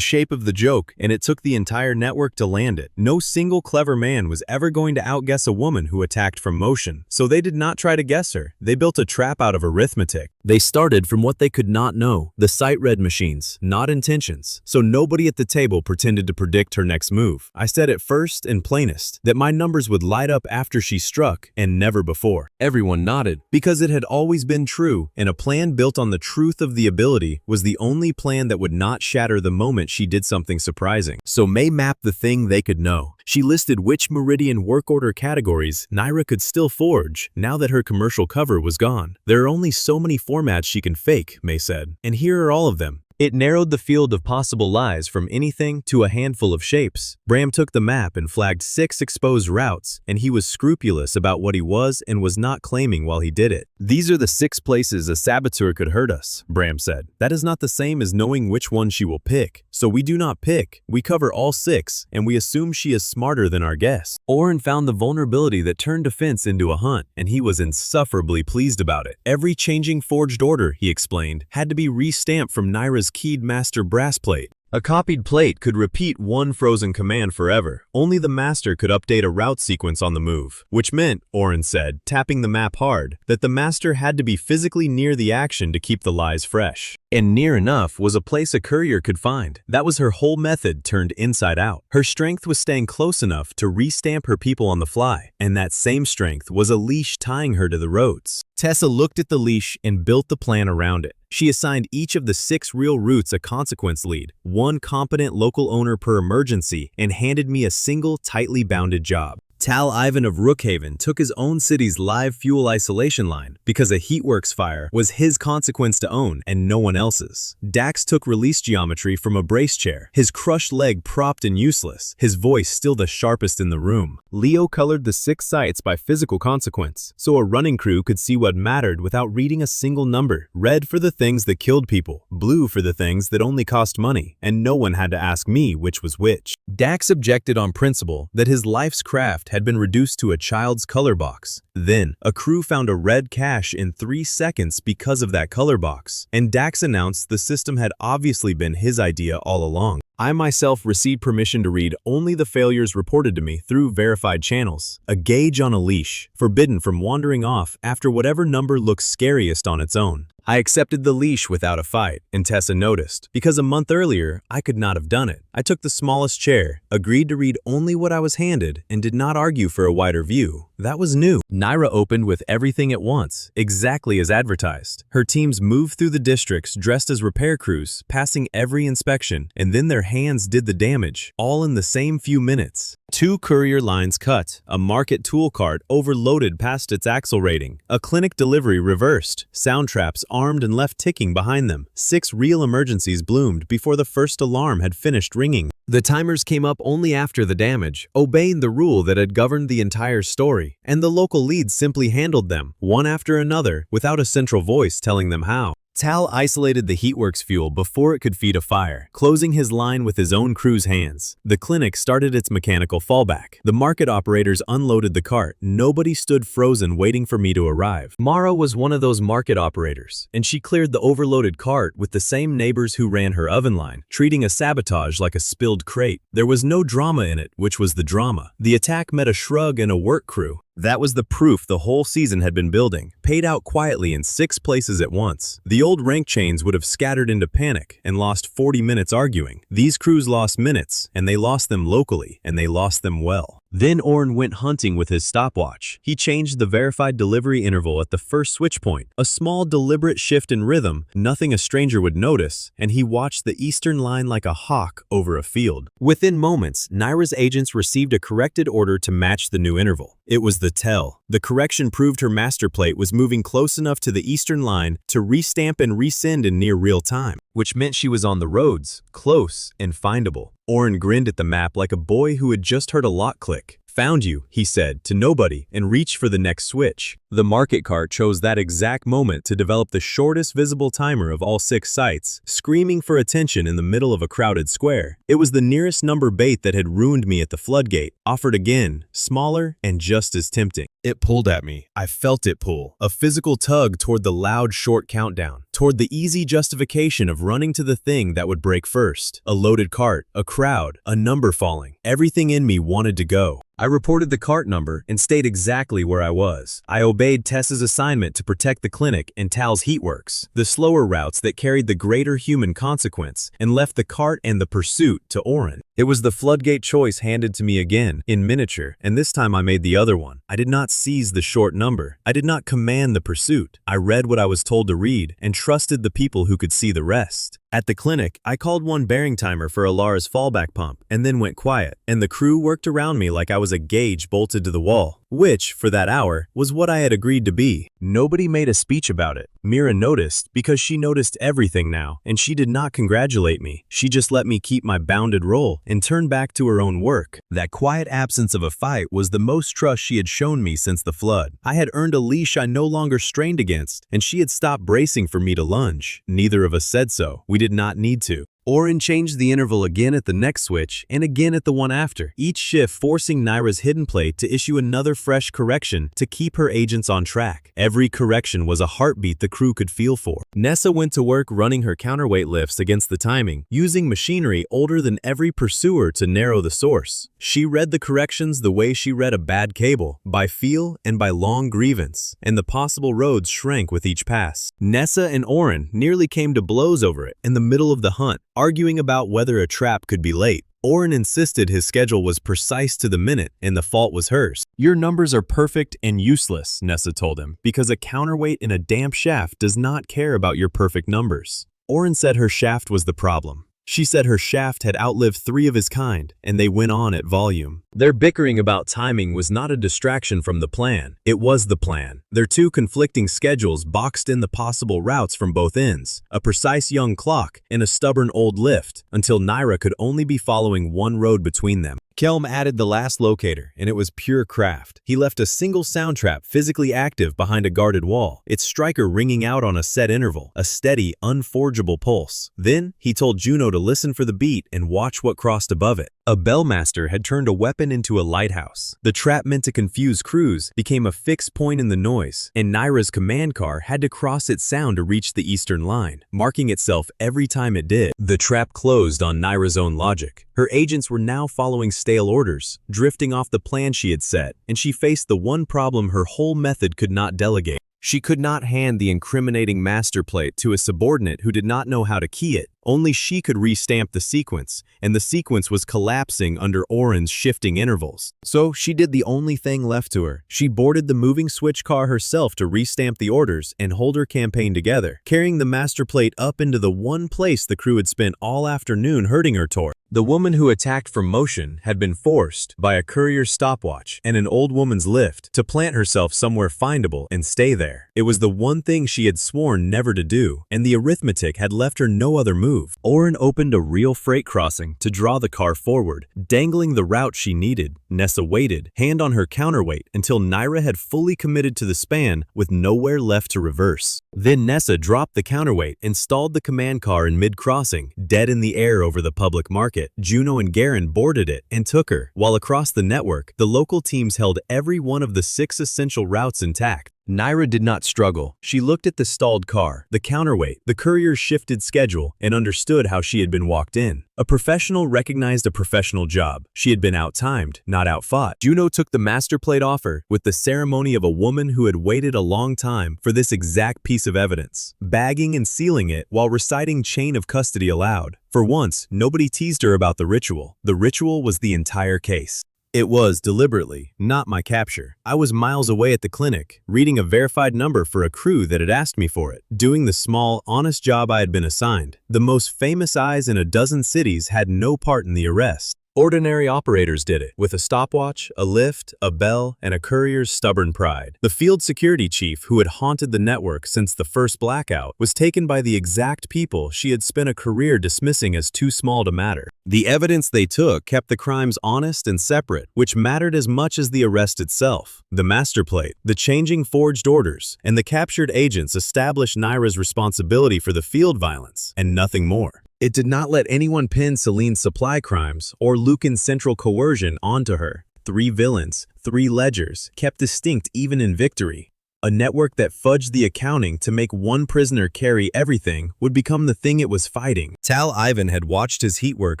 shape of the joke, and it took the entire network to land it. No single clever man was ever going to outguess a woman who attacked from motion, so they did not try to guess her. They built a trap out of arithmetic. They started from what they could not know. The sight read machines, not intentions. So nobody at the table pretended to predict her next move. I said it first and plainest, that my numbers would light up after she struck and never before. Everyone nodded, because it had always been true, and a plan built on the truth of the ability was the only plan that would not shatter the moment she did something surprising. So May mapped the thing they could know. She listed which Meridian work order categories Naira could still forge now that her commercial cover was gone. There are only so many formats she can fake, May said, and here are all of them. It narrowed the field of possible lies from anything to a handful of shapes. Bram took the map and flagged 6 exposed routes, and he was scrupulous about what he was and was not claiming while he did it. These are the 6 places a saboteur could hurt us, Bram said. That is not the same as knowing which one she will pick. So we do not pick. We cover all 6, and we assume she is smarter than our guess. Oren found the vulnerability that turned defense into a hunt, and he was insufferably pleased about it. Every changing forged order, he explained, had to be re-stamped from Naira's keyed master brass plate. A copied plate could repeat one frozen command forever. Only the master could update a route sequence on the move, which meant, Oren said, tapping the map hard, that the master had to be physically near the action to keep the lies fresh. And near enough was a place a courier could find. That was her whole method turned inside out. Her strength was staying close enough to re-stamp her people on the fly, and that same strength was a leash tying her to the roads. Tessa looked at the leash and built the plan around it. She assigned each of the 6 real routes a consequence lead, 1 competent local owner per emergency, and handed me a single tightly bounded job. Tal Ivan of Rookhaven took his own city's live fuel isolation line because a heatworks fire was his consequence to own and no one else's. Dax took release geometry from a brace chair, his crushed leg propped and useless, his voice still the sharpest in the room. Leo colored the 6 sites by physical consequence, so a running crew could see what mattered without reading a single number. Red for the things that killed people, blue for the things that only cost money, and no one had to ask me which was which. Dax objected on principle that his life's craft had been reduced to a child's color box. Then, a crew found a red cache in 3 seconds because of that color box, and Dax announced the system had obviously been his idea all along. I myself received permission to read only the failures reported to me through verified channels. A gauge on a leash, forbidden from wandering off after whatever number looks scariest on its own. I accepted the leash without a fight, and Tessa noticed, because a month earlier, I could not have done it. I took the smallest chair, agreed to read only what I was handed, and did not argue for a wider view. That was new. Naira opened with everything at once, exactly as advertised. Her teams moved through the districts dressed as repair crews, passing every inspection, and then their hands did the damage, all in the same few minutes. 2 courier lines cut, a market tool cart overloaded past its axle rating, a clinic delivery reversed, sound traps armed and left ticking behind them. 6 real emergencies bloomed before the first alarm had finished ringing. The timers came up only after the damage, obeying the rule that had governed the entire story, and the local leads simply handled them, one after another, without a central voice telling them how. Tal isolated the heatworks fuel before it could feed a fire, closing his line with his own crew's hands. The clinic started its mechanical fallback. The market operators unloaded the cart. Nobody stood frozen waiting for me to arrive. Mara was one of those market operators, and she cleared the overloaded cart with the same neighbors who ran her oven line, treating a sabotage like a spilled crate. There was no drama in it, which was the drama. The attack met a shrug and a work crew. That was the proof the whole season had been building, paid out quietly in 6 places at once. The old rank chains would have scattered into panic and lost 40 minutes arguing. These crews lost minutes, and they lost them locally, and they lost them well. Then Oren went hunting with his stopwatch. He changed the verified delivery interval at the first switch point, a small deliberate shift in rhythm, nothing a stranger would notice, and he watched the eastern line like a hawk over a field. Within moments, Naira's agents received a corrected order to match the new interval. It was the tell. The correction proved her master plate was moving close enough to the eastern line to restamp and resend in near real time, which meant she was on the roads, close and findable. Oren grinned at the map like a boy who had just heard a lock click. "Found you," he said, to nobody, and reached for the next switch. The market cart chose that exact moment to develop the shortest visible timer of all 6 sites, screaming for attention in the middle of a crowded square. It was the nearest number bait that had ruined me at the floodgate, offered again, smaller and just as tempting. It pulled at me. I felt it pull, a physical tug toward the loud short countdown, toward the easy justification of running to the thing that would break first. A loaded cart, a crowd, a number falling. Everything in me wanted to go. I reported the cart number and stayed exactly where I was. I obeyed Tessa's assignment to protect the clinic and Tal's heatworks, the slower routes that carried the greater human consequence, and left the cart and the pursuit to Oren. It was the floodgate choice handed to me again, in miniature, and this time I made the other one. I did not seize the short number. I did not command the pursuit. I read what I was told to read and trusted the people who could see the rest. At the clinic, I called one bearing timer for Alara's fallback pump and then went quiet, and the crew worked around me like I was a gauge bolted to the wall, which, for that hour, was what I had agreed to be. Nobody made a speech about it. Mira noticed because she noticed everything now, and she did not congratulate me. She just let me keep my bounded role and turn back to her own work. That quiet absence of a fight was the most trust she had shown me since the flood. I had earned a leash I no longer strained against, and she had stopped bracing for me to lunge. Neither of us said so. We did not need to. Oren changed the interval again at the next switch and again at the one after, each shift forcing Naira's hidden plate to issue another fresh correction to keep her agents on track. Every correction was a heartbeat the crew could feel for. Nessa went to work running her counterweight lifts against the timing, using machinery older than every pursuer to narrow the source. She read the corrections the way she read a bad cable, by feel and by long grievance, and the possible roads shrank with each pass. Nessa and Oren nearly came to blows over it in the middle of the hunt, arguing about whether a trap could be late. Oren insisted his schedule was precise to the minute and the fault was hers. "Your numbers are perfect and useless," Nessa told him, "because a counterweight in a damp shaft does not care about your perfect numbers." Oren said her shaft was the problem. She said her shaft had outlived 3 of his kind, and they went on at volume. Their bickering about timing was not a distraction from the plan. It was the plan. Their 2 conflicting schedules boxed in the possible routes from both ends, a precise young clock and a stubborn old lift, until Naira could only be following one road between them. Kelm added the last locator, and it was pure craft. He left a single sound trap physically active behind a guarded wall, its striker ringing out on a set interval, a steady, unforgeable pulse. Then, he told Juno to listen for the beat and watch what crossed above it. A bellmaster had turned a weapon into a lighthouse. The trap meant to confuse crews became a fixed point in the noise, and Naira's command car had to cross its sound to reach the eastern line, marking itself every time it did. The trap closed on Naira's own logic. Her agents were now following stale orders, drifting off the plan she had set, and she faced the one problem her whole method could not delegate. She could not hand the incriminating master plate to a subordinate who did not know how to key it. Only she could restamp the sequence, and the sequence was collapsing under Oren's shifting intervals. So she did the only thing left to her. She boarded the moving switch car herself to restamp the orders and hold her campaign together, carrying the master plate up into the one place the crew had spent all afternoon hurting her toward. The woman who attacked from motion had been forced, by a courier's stopwatch and an old woman's lift, to plant herself somewhere findable and stay there. It was the one thing she had sworn never to do, and the arithmetic had left her no other move. Oren opened a real freight crossing to draw the car forward, dangling the route she needed. Nessa waited, hand on her counterweight, until Naira had fully committed to the span with nowhere left to reverse. Then Nessa dropped the counterweight and stalled the command car in mid-crossing, dead in the air over the public market. Juno and Garen boarded it and took her, while across the network, the local teams held every one of the 6 essential routes intact. Naira did not struggle. She looked at the stalled car, the counterweight, the courier's shifted schedule, and understood how she had been walked in. A professional recognized a professional job. She had been out-timed, not out-fought. Juno took the master plate off her with the ceremony of a woman who had waited a long time for this exact piece of evidence, bagging and sealing it while reciting chain of custody aloud. For once, nobody teased her about the ritual. The ritual was the entire case. It was, deliberately, not my capture. I was miles away at the clinic, reading a verified number for a crew that had asked me for it, doing the small, honest job I had been assigned. The most famous eyes in a dozen cities had no part in the arrest. Ordinary operators did it, with a stopwatch, a lift, a bell, and a courier's stubborn pride. The field security chief, who had haunted the network since the first blackout, was taken by the exact people she had spent a career dismissing as too small to matter. The evidence they took kept the crimes honest and separate, which mattered as much as the arrest itself. The master plate, the changing forged orders, and the captured agents established Naira's responsibility for the field violence, and nothing more. It did not let anyone pin Celine's supply crimes or Lucan's central coercion onto her. 3 villains, 3 ledgers, kept distinct even in victory. A network that fudged the accounting to make one prisoner carry everything would become the thing it was fighting. Tal Ivan had watched his heatwork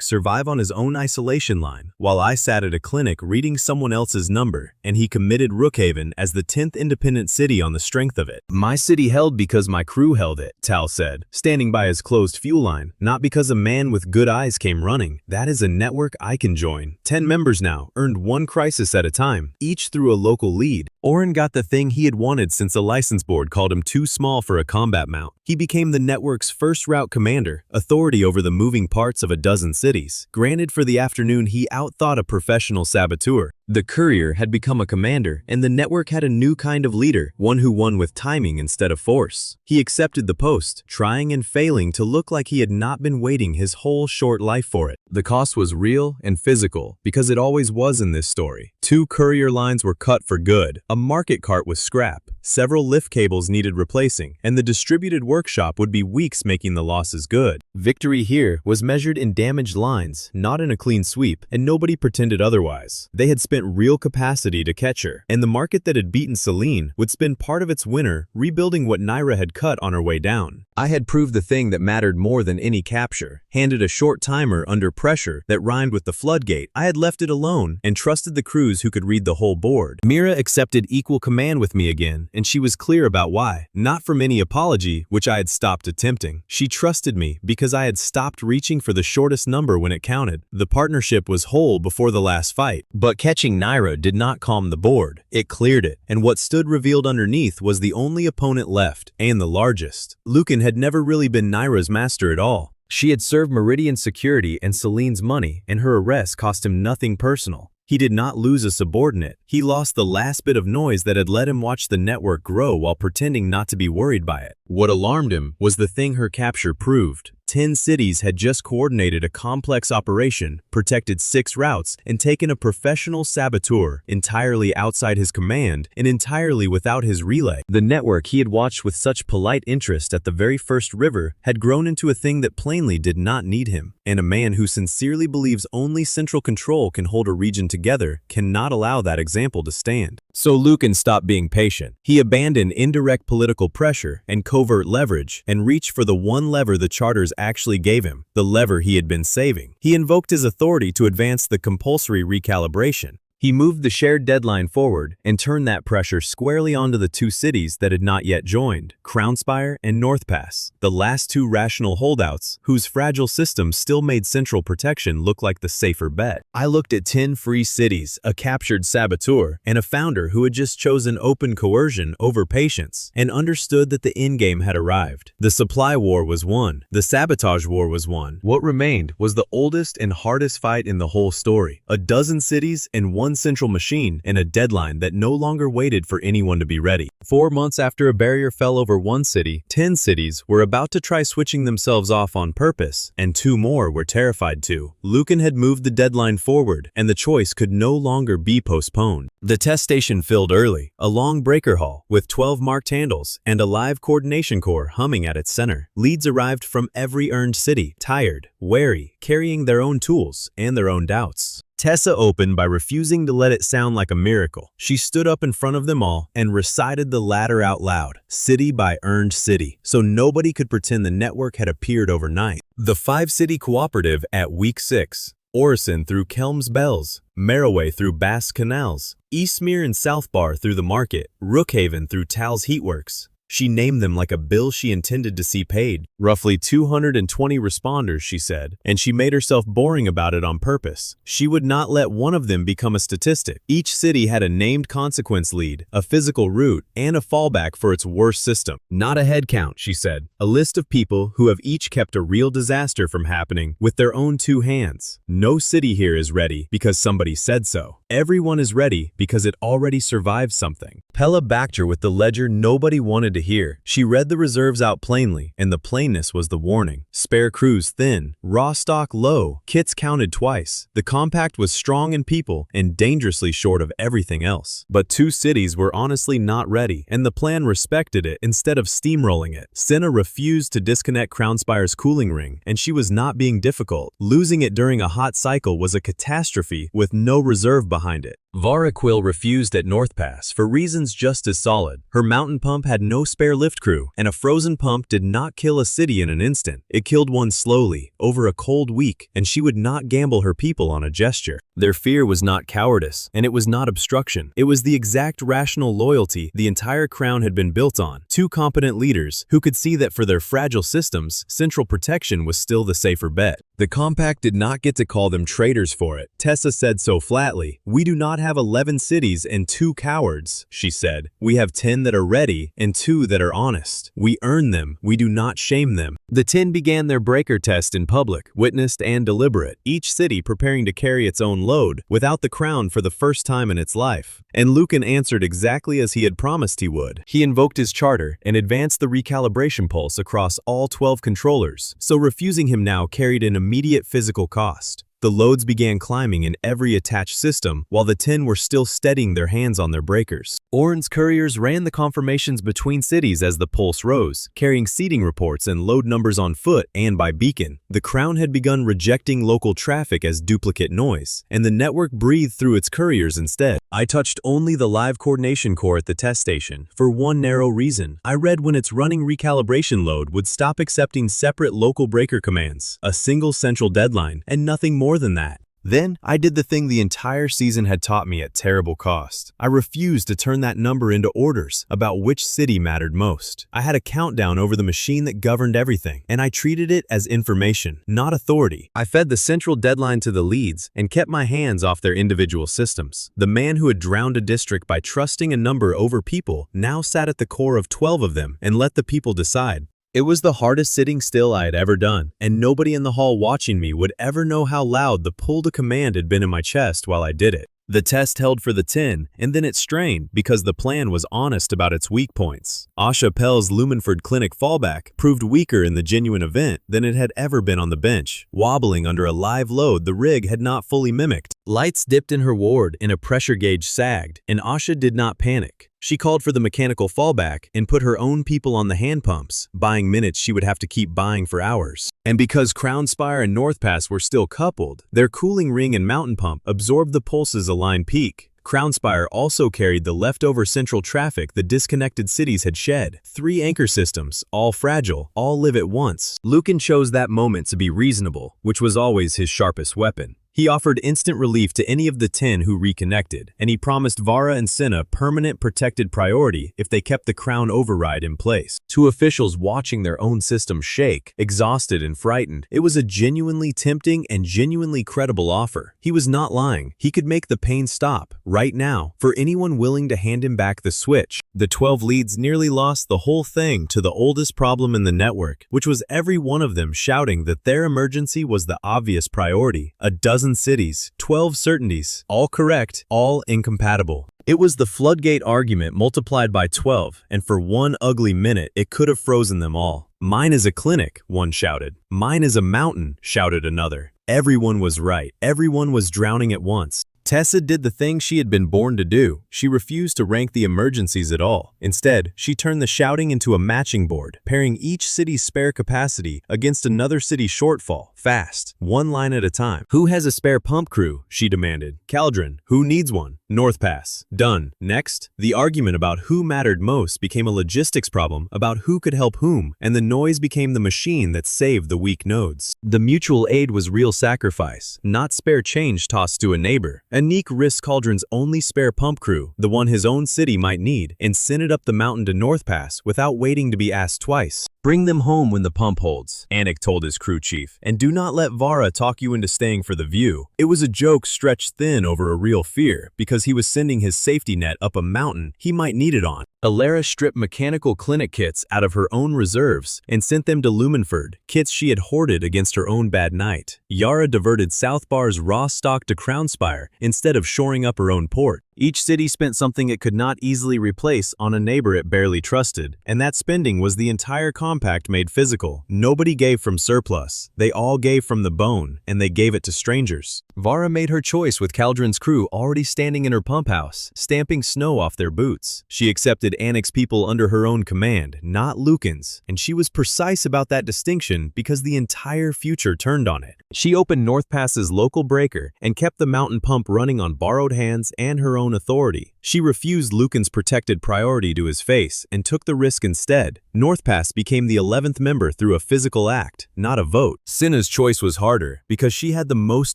survive on his own isolation line, while I sat at a clinic reading someone else's number, and he committed Rookhaven as the 10th independent city on the strength of it. My city held because my crew held it, Tal said, standing by his closed fuel line, not because a man with good eyes came running. That is a network I can join. 10 members now, earned one crisis at a time, each through a local lead. Oren got the thing he had wanted since the license board called him too small for a combat mount. He became the network's first route commander, authority over the moving parts of a dozen cities. Granted, for the afternoon, he outthought a professional saboteur. The courier had become a commander, and the network had a new kind of leader, one who won with timing instead of force. He accepted the post, trying and failing to look like he had not been waiting his whole short life for it. The cost was real and physical, because it always was in this story. 2 courier lines were cut for good, a market cart was scrap, several lift cables needed replacing, and the distributed workshop would be weeks making the losses good. Victory here was measured in damaged lines, not in a clean sweep, and nobody pretended otherwise. They had spent real capacity to catch her, and the market that had beaten Celine would spend part of its winter rebuilding what Naira had cut on her way down. I had proved the thing that mattered more than any capture, handed a short timer under pressure that rhymed with the floodgate. I had left it alone and trusted the crews who could read the whole board. Mira accepted equal command with me again, and she was clear about why. Not from any apology, which I had stopped attempting. She trusted me because I had stopped reaching for the shortest number when it counted. The partnership was whole before the last fight, but catching Naira did not calm the board. It cleared it, and what stood revealed underneath was the only opponent left, and the largest. Lucan had never really been Naira's master at all. She had served Meridian's security and Celine's money, and her arrest cost him nothing personal. He did not lose a subordinate. He lost the last bit of noise that had let him watch the network grow while pretending not to be worried by it. What alarmed him was the thing her capture proved. 10 cities had just coordinated a complex operation, protected 6 routes, and taken a professional saboteur entirely outside his command and entirely without his relay. The network he had watched with such polite interest at the very first river had grown into a thing that plainly did not need him, and a man who sincerely believes only central control can hold a region together cannot allow that example to stand. So Lucan stopped being patient. He abandoned indirect political pressure and covert leverage and reached for the one lever the charters actually gave him, the lever he had been saving. He invoked his authority to advance the compulsory recalibration. He moved the shared deadline forward and turned that pressure squarely onto the 2 cities that had not yet joined, Crownspire and North Pass, the last 2 rational holdouts whose fragile systems still made central protection look like the safer bet. I looked at 10 free cities, a captured saboteur, and a founder who had just chosen open coercion over patience, and understood that the endgame had arrived. The supply war was won. The sabotage war was won. What remained was the oldest and hardest fight in the whole story. A dozen cities and one central machine, and a deadline that no longer waited for anyone to be ready. 4 months after a barrier fell over one city, 10 cities were about to try switching themselves off on purpose, and 2 more were terrified to. Lucan had moved the deadline forward, and the choice could no longer be postponed. The test station filled early, a long breaker hall with 12 marked handles and a live coordination core humming at its center. Leads arrived from every earned city, tired, wary, carrying their own tools and their own doubts. Tessa opened by refusing to let it sound like a miracle. She stood up in front of them all and recited the ladder out loud, city by earned city, so nobody could pretend the network had appeared overnight. The 5-city cooperative at week 6. Orison through Kelms Bells, Maraway through Basque Canals, Eastmere and South Bar through the market, Rookhaven through Tal's Heatworks. She named them like a bill she intended to see paid. Roughly 220 responders, she said, and she made herself boring about it on purpose. She would not let one of them become a statistic. Each city had a named consequence lead, a physical route, and a fallback for its worst system. Not a head count, she said. A list of people who have each kept a real disaster from happening with their own 2 hands. No city here is ready because somebody said so. Everyone is ready because it already survived something. Pella backed her with the ledger nobody wanted to hear. She read the reserves out plainly, and the plainness was the warning. Spare crews thin, raw stock low, kits counted twice. The compact was strong in people and dangerously short of everything else. But 2 cities were honestly not ready, and the plan respected it instead of steamrolling it. Senna refused to disconnect Crownspire's cooling ring, and she was not being difficult. Losing it during a hot cycle was a catastrophe with no reserve behind it. Vara Quill refused at North Pass for reasons just as solid. Her mountain pump had no spare lift crew, and a frozen pump did not kill a city in an instant. It killed one slowly, over a cold week, and she would not gamble her people on a gesture. Their fear was not cowardice, and it was not obstruction. It was the exact rational loyalty the entire crown had been built on. Two competent leaders who could see that for their fragile systems, central protection was still the safer bet. The compact did not get to call them traitors for it. Tessa said so flatly, "We do not have 11 cities and 2 cowards," she said. "We have 10 that are ready and 2 that are honest. We earn them, we do not shame them." The 10 began their breaker test in public, witnessed and deliberate, each city preparing to carry its own load, without the crown for the first time in its life. And Lucan answered exactly as he had promised he would. He invoked his charter and advanced the recalibration pulse across all 12 controllers, so refusing him now carried an immediate physical cost. The loads began climbing in every attached system, while the 10 were still steadying their hands on their breakers. Orin's couriers ran the confirmations between cities as the pulse rose, carrying seating reports and load numbers on foot and by beacon. The crown had begun rejecting local traffic as duplicate noise, and the network breathed through its couriers instead. I touched only the live coordination core at the test station, for one narrow reason. I read when its running recalibration load would stop accepting separate local breaker commands, a single central deadline, and nothing more than that. Then, I did the thing the entire season had taught me at terrible cost. I refused to turn that number into orders about which city mattered most. I had a countdown over the machine that governed everything, and I treated it as information, not authority. I fed the central deadline to the leads and kept my hands off their individual systems. The man who had drowned a district by trusting a number over people now sat at the core of 12 of them and let the people decide. It was the hardest sitting still I had ever done, and nobody in the hall watching me would ever know how loud the pull to command had been in my chest while I did it. The test held for the 10, and then it strained because the plan was honest about its weak points. Asha Pell's Lumenford Clinic fallback proved weaker in the genuine event than it had ever been on the bench. Wobbling under a live load the rig had not fully mimicked. Lights dipped in her ward and a pressure gauge sagged, and Asha did not panic. She called for the mechanical fallback and put her own people on the hand pumps, buying minutes she would have to keep buying for hours. And because Crown Spire and North Pass were still coupled, their cooling ring and mountain pump absorbed the pulse's aligned peak. Crown Spire also carried the leftover central traffic the disconnected cities had shed. 3 anchor systems, all fragile, all live at once. Lucan chose that moment to be reasonable, which was always his sharpest weapon. He offered instant relief to any of the 10 who reconnected, and he promised Vara and Cinna permanent protected priority if they kept the crown override in place. To officials watching their own system shake, exhausted and frightened, it was a genuinely tempting and genuinely credible offer. He was not lying. He could make the pain stop, right now, for anyone willing to hand him back the switch. The 12 leads nearly lost the whole thing to the oldest problem in the network, which was every one of them shouting that their emergency was the obvious priority. A dozen cities, 12 certainties, all correct, all incompatible. It was the floodgate argument multiplied by 12, and for one ugly minute it could have frozen them all. "Mine is a clinic," one shouted. "Mine is a mountain," shouted another. Everyone was right. Everyone was drowning at once. Tessa did the thing she had been born to do. She refused to rank the emergencies at all. Instead, she turned the shouting into a matching board, pairing each city's spare capacity against another city's shortfall, fast, one line at a time. "Who has a spare pump crew?" she demanded. "Caldron. Who needs one?" "North Pass." "Done." Next, the argument about who mattered most became a logistics problem about who could help whom, and the noise became the machine that saved the weak nodes. The mutual aid was real sacrifice, not spare change tossed to a neighbor. Anik risked Cauldron's only spare pump crew, the one his own city might need, and sent it up the mountain to North Pass without waiting to be asked twice. "Bring them home when the pump holds," Anik told his crew chief, "and do not let Vara talk you into staying for the view." It was a joke stretched thin over a real fear, because he was sending his safety net up a mountain he might need it on. Alara stripped mechanical clinic kits out of her own reserves and sent them to Lumenford, kits she had hoarded against her own bad night. Yara diverted South Bar's raw stock to Crown Spire instead of shoring up her own port. Each city spent something it could not easily replace on a neighbor it barely trusted, and that spending was the entire compact made physical. Nobody gave from surplus. They all gave from the bone, and they gave it to strangers. Vara made her choice with Caldron's crew already standing in her pump house, stamping snow off their boots. She accepted annex people under her own command, not Lucan's, and she was precise about that distinction because the entire future turned on it. She opened North Pass's local breaker and kept the mountain pump running on borrowed hands and her own authority. She refused Lucan's protected priority to his face and took the risk instead. North Pass became the 11th member through a physical act, not a vote. Cinna's choice was harder because she had the most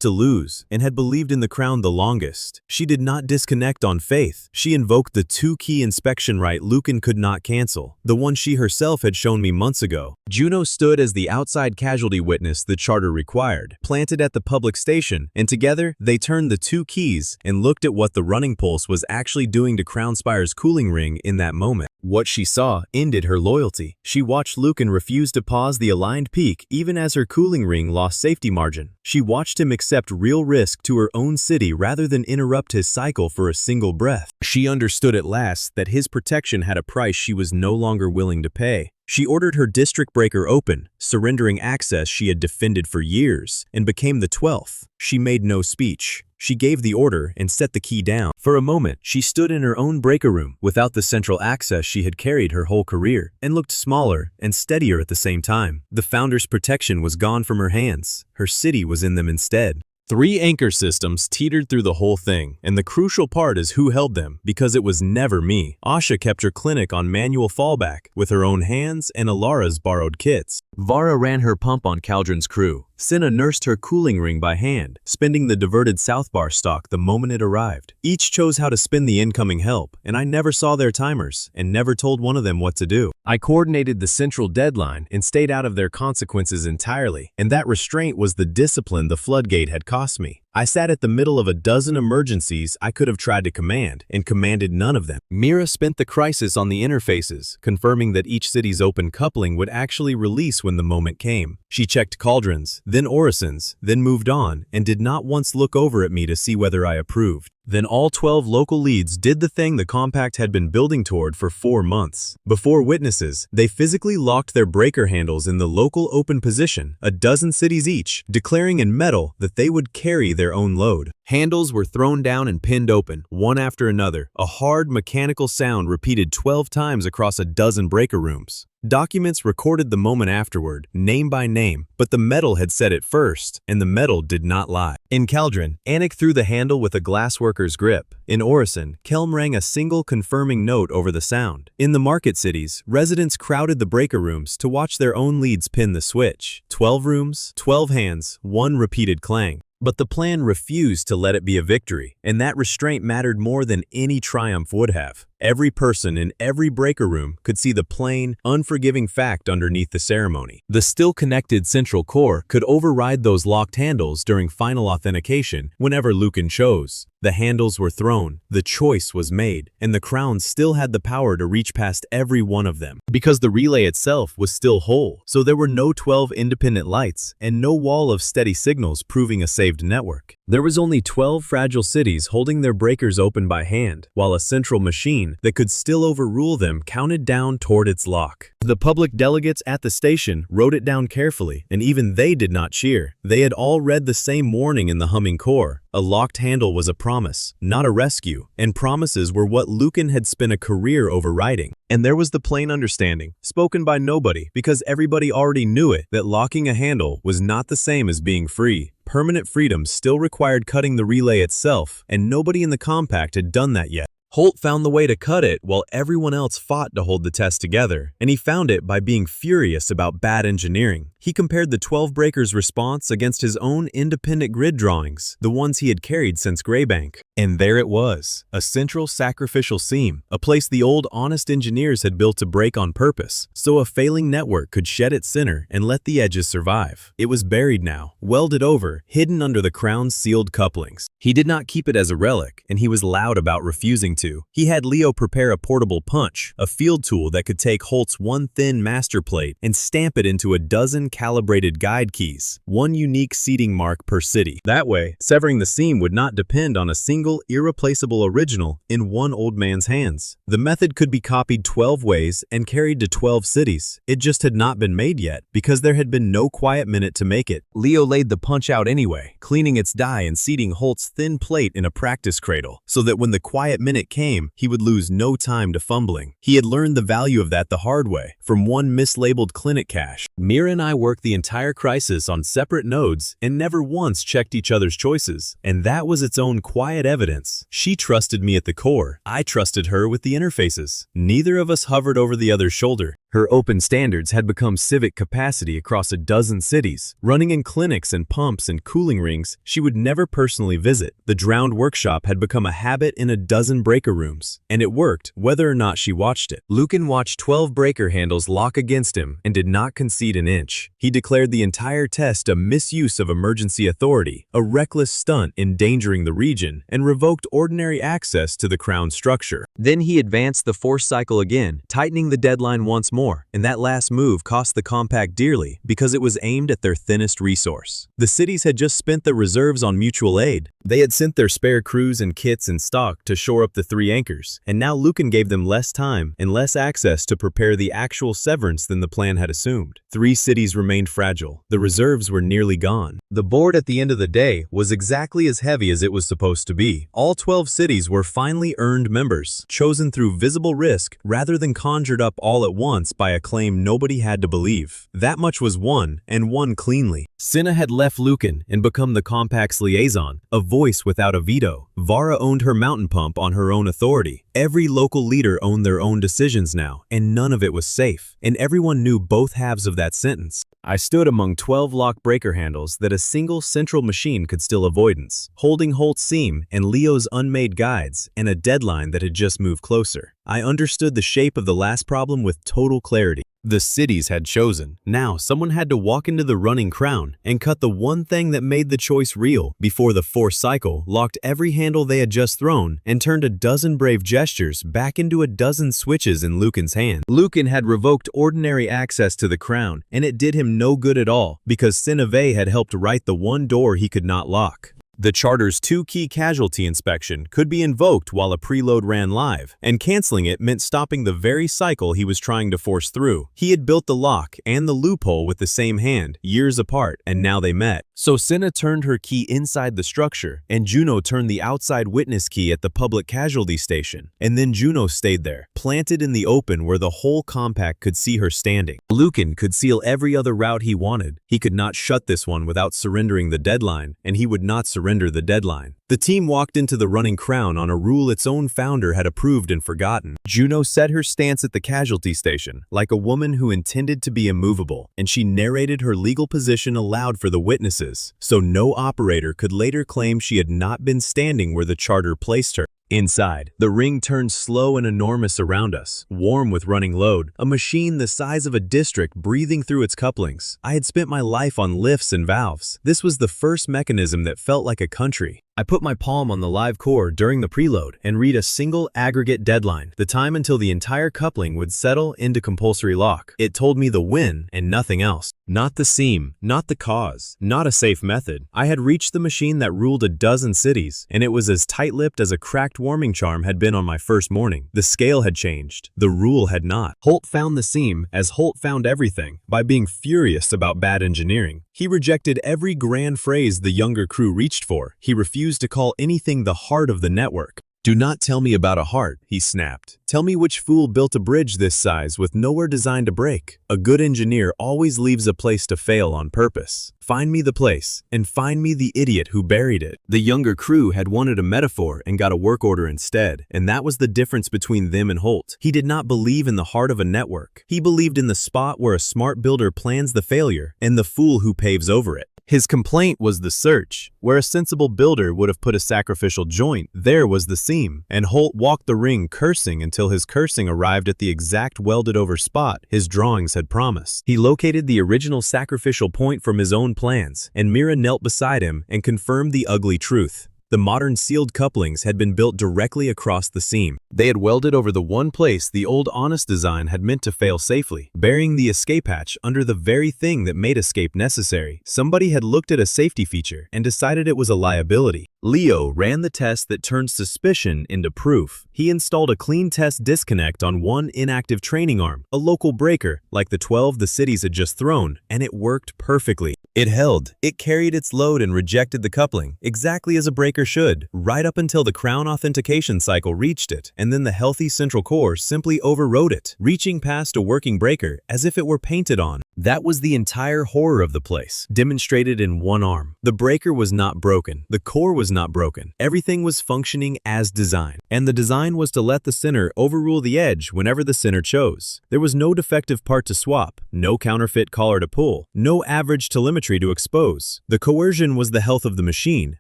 to lose and had believed in the crown the longest. She did not disconnect on faith. She invoked the two-key inspection right Lucan could not cancel, the one she herself had shown me months ago. Juno stood as the outside casualty witness the charter required, planted at the public station, and together they turned the two keys and looked at what the running pulse was actually doing to Crownspire's cooling ring in that moment. What she saw ended her loyalty. She watched Lucan refuse to pause the aligned peak even as her cooling ring lost safety margin. She watched him accept real risk to her own city rather than interrupt his cycle for a single breath. She understood at last that his protection had a price she was no longer willing to pay. She ordered her district breaker open, surrendering access she had defended for years, and became the 12th. She made no speech. She gave the order and set the key down. For a moment, she stood in her own breaker room without the central access she had carried her whole career and looked smaller and steadier at the same time. The Founder's protection was gone from her hands. Her city was in them instead. 3 anchor systems teetered through the whole thing, and the crucial part is who held them, because it was never me. Asha kept her clinic on manual fallback, with her own hands and Alara's borrowed kits. Vara ran her pump on Caldron's crew. Cinna nursed her cooling ring by hand, spinning the diverted southbar stock the moment it arrived. Each chose how to spin the incoming help, and I never saw their timers, and never told one of them what to do. I coordinated the central deadline and stayed out of their consequences entirely, and that restraint was the discipline the floodgate had cost me. I sat at the middle of a dozen emergencies I could have tried to command, and commanded none of them. Mira spent the crisis on the interfaces, confirming that each city's open coupling would actually release when the moment came. She checked Cauldron's, then Orison's, then moved on, and did not once look over at me to see whether I approved. Then all 12 local leads did the thing the compact had been building toward for 4 months. Before witnesses, they physically locked their breaker handles in the local open position, a dozen cities each, declaring in metal that they would carry their own load. Handles were thrown down and pinned open, one after another, a hard mechanical sound repeated 12 times across a dozen breaker rooms. Documents recorded the moment afterward, name by name, but the metal had said it first, and the metal did not lie. In Caldron, Anik threw the handle with a glassworker's grip. In Orison, Kelm rang a single confirming note over the sound. In the market cities, residents crowded the breaker rooms to watch their own leads pin the switch. 12 rooms, 12 hands, one repeated clang. But the plan refused to let it be a victory, and that restraint mattered more than any triumph would have. Every person in every breaker room could see the plain, unforgiving fact underneath the ceremony. The still-connected central core could override those locked handles during final authentication whenever Lucan chose. The handles were thrown, the choice was made, and the crown still had the power to reach past every one of them. Because the relay itself was still whole, so there were no 12 independent lights and no wall of steady signals proving a saved network. There was only 12 fragile cities holding their breakers open by hand, while a central machine that could still overrule them counted down toward its lock. The public delegates at the station wrote it down carefully, and even they did not cheer. They had all read the same warning in the humming core. A locked handle was a promise, not a rescue, and promises were what Lucan had spent a career overriding. And there was the plain understanding, spoken by nobody because everybody already knew it, that locking a handle was not the same as being free. Permanent freedom still required cutting the relay itself, and nobody in the compact had done that yet. Holt found the way to cut it while everyone else fought to hold the test together, and he found it by being furious about bad engineering. He compared the 12 breakers' response against his own independent grid drawings, the ones he had carried since Greybank. And there it was, a central sacrificial seam, a place the old honest engineers had built to break on purpose, so a failing network could shed its center and let the edges survive. It was buried now, welded over, hidden under the crown's sealed couplings. He did not keep it as a relic, and he was loud about refusing to. He had Leo prepare a portable punch, a field tool that could take Holt's one thin master plate and stamp it into a dozen calibrated guide keys, one unique seating mark per city. That way, severing the seam would not depend on a single irreplaceable original in one old man's hands. The method could be copied 12 ways and carried to 12 cities. It just had not been made yet because there had been no quiet minute to make it. Leo laid the punch out anyway, cleaning its die and seating Holt's thin plate in a practice cradle, so that when the quiet minute came, he would lose no time to fumbling. He had learned the value of that the hard way, from one mislabeled clinic cache. Mira and I worked the entire crisis on separate nodes and never once checked each other's choices, and that was its own quiet evidence. She trusted me at the core. I trusted her with the interfaces. Neither of us hovered over the other's shoulder. Her open standards had become civic capacity across a dozen cities, running in clinics and pumps and cooling rings she would never personally visit. The drowned workshop had become a habit in a dozen breaker rooms, and it worked whether or not she watched it. Lucan watched 12 breaker handles lock against him and did not concede an inch. He declared the entire test a misuse of emergency authority, a reckless stunt endangering the region, and revoked ordinary access to the crown structure. Then he advanced the force cycle again, tightening the deadline once more. And that last move cost the compact dearly because it was aimed at their thinnest resource. The cities had just spent their reserves on mutual aid. They had sent their spare crews and kits in stock to shore up the 3 anchors, and now Lucan gave them less time and less access to prepare the actual severance than the plan had assumed. 3 cities remained fragile. The reserves were nearly gone. The board at the end of the day was exactly as heavy as it was supposed to be. All 12 cities were finally earned members, chosen through visible risk rather than conjured up all at once by a claim nobody had to believe. That much was won, and won cleanly. Cinna had left Lucan and become the compact's liaison, a voice without a veto. Vara owned her mountain pump on her own authority. Every local leader owned their own decisions now, and none of it was safe. And everyone knew both halves of that sentence. I stood among 12 lock breaker handles that a single central machine could still avoidance, holding Holt's seam and Leo's unmade guides, and a deadline that had just moved closer. I understood the shape of the last problem with total clarity. The cities had chosen. Now someone had to walk into the running crown and cut the one thing that made the choice real before the force cycle locked every handle they had just thrown and turned a dozen brave gestures back into a dozen switches in Lucan's hand. Lucan had revoked ordinary access to the crown, and it did him no good at all because Sinave had helped write the one door he could not lock. The charter's 2-key casualty inspection could be invoked while a preload ran live, and canceling it meant stopping the very cycle he was trying to force through. He had built the lock and the loophole with the same hand, years apart, and now they met. So Cinna turned her key inside the structure, and Juno turned the outside witness key at the public casualty station. And then Juno stayed there, planted in the open where the whole compact could see her standing. Lucan could seal every other route he wanted. He could not shut this one without surrendering the deadline, and he would not surrender the deadline. The team walked into the running crown on a rule its own founder had approved and forgotten. Juno set her stance at the casualty station, like a woman who intended to be immovable, and she narrated her legal position aloud for the witnesses, so no operator could later claim she had not been standing where the charter placed her. Inside, the ring turned slow and enormous around us, warm with running load, a machine the size of a district breathing through its couplings. I had spent my life on lifts and valves. This was the first mechanism that felt like a country. I put my palm on the live core during the preload and read a single aggregate deadline, the time until the entire coupling would settle into compulsory lock. It told me the when and nothing else. Not the seam, not the cause, not a safe method. I had reached the machine that ruled a dozen cities, and it was as tight-lipped as a cracked warming charm had been on my first morning. The scale had changed. The rule had not. Holt found the seam, as Holt found everything, by being furious about bad engineering. He rejected every grand phrase the younger crew reached for. He refused to call anything the heart of the network. "Do not tell me about a heart," he snapped. "Tell me which fool built a bridge this size with nowhere designed to break. A good engineer always leaves a place to fail on purpose. Find me the place, and find me the idiot who buried it." The younger crew had wanted a metaphor and got a work order instead, and that was the difference between them and Holt. He did not believe in the heart of a network. He believed in the spot where a smart builder plans the failure and the fool who paves over it. His complaint was the search. Where a sensible builder would have put a sacrificial joint, there was the seam, and Holt walked the ring cursing until his cursing arrived at the exact welded-over spot his drawings had promised. He located the original sacrificial point from his own plans, and Mira knelt beside him and confirmed the ugly truth. The modern sealed couplings had been built directly across the seam. They had welded over the one place the old honest design had meant to fail safely, burying the escape hatch under the very thing that made escape necessary. Somebody had looked at a safety feature and decided it was a liability. Leo ran the test that turned suspicion into proof. He installed a clean test disconnect on one inactive training arm, a local breaker, like the 12 the cities had just thrown, and it worked perfectly. It held. It carried its load and rejected the coupling, exactly as a breaker should, right up until the crown authentication cycle reached it, and then the healthy central core simply overrode it, reaching past a working breaker as if it were painted on. That was the entire horror of the place, demonstrated in one arm. The breaker was not broken. The core was not broken. Everything was functioning as designed, and the design was to let the center overrule the edge whenever the center chose. There was no defective part to swap, no counterfeit collar to pull, no average telemetry to expose. The coercion was the health of the machine,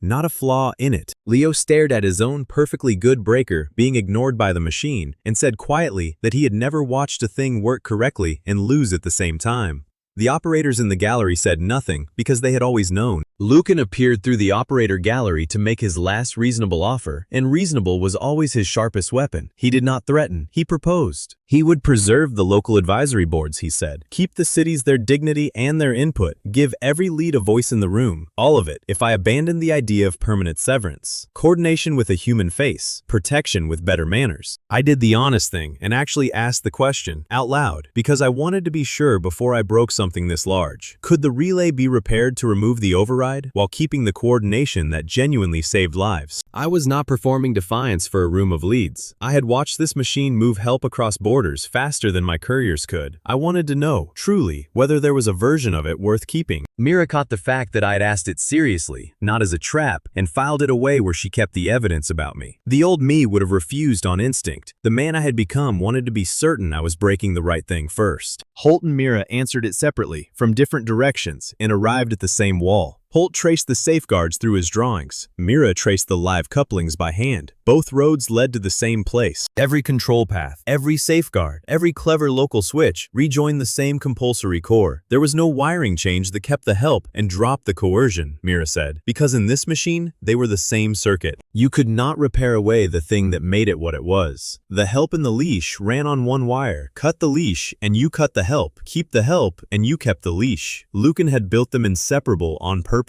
not a flaw in it. Leo stared at his own perfectly good breaker being ignored by the machine and said quietly that he had never watched a thing work correctly and lose at the same time. The operators in the gallery said nothing because they had always known. Lucan appeared through the operator gallery to make his last reasonable offer, and reasonable was always his sharpest weapon. He did not threaten, he proposed. He would preserve the local advisory boards, he said. Keep the cities their dignity and their input. Give every lead a voice in the room. All of it, if I abandoned the idea of permanent severance. Coordination with a human face. Protection with better manners. I did the honest thing and actually asked the question out loud because I wanted to be sure before I broke something this large. Could the relay be repaired to remove the override while keeping the coordination that genuinely saved lives? I was not performing defiance for a room of leads. I had watched this machine move help across borders faster than my couriers could. I wanted to know, truly, whether there was a version of it worth keeping. Mira caught the fact that I had asked it seriously, not as a trap, and filed it away where she kept the evidence about me. The old me would have refused on instinct. The man I had become wanted to be certain I was breaking the right thing first. Holt and Mira answered it separately, from different directions, and arrived at the same wall. Holt traced the safeguards through his drawings. Mira traced the live couplings by hand. Both roads led to the same place. Every control path, every safeguard, every clever local switch rejoined the same compulsory core. There was no wiring change that kept the help and dropped the coercion, Mira said, because in this machine, they were the same circuit. You could not repair away the thing that made it what it was. The help and the leash ran on one wire. Cut the leash, and you cut the help. Keep the help, and you kept the leash. Lucan had built them inseparable on purpose.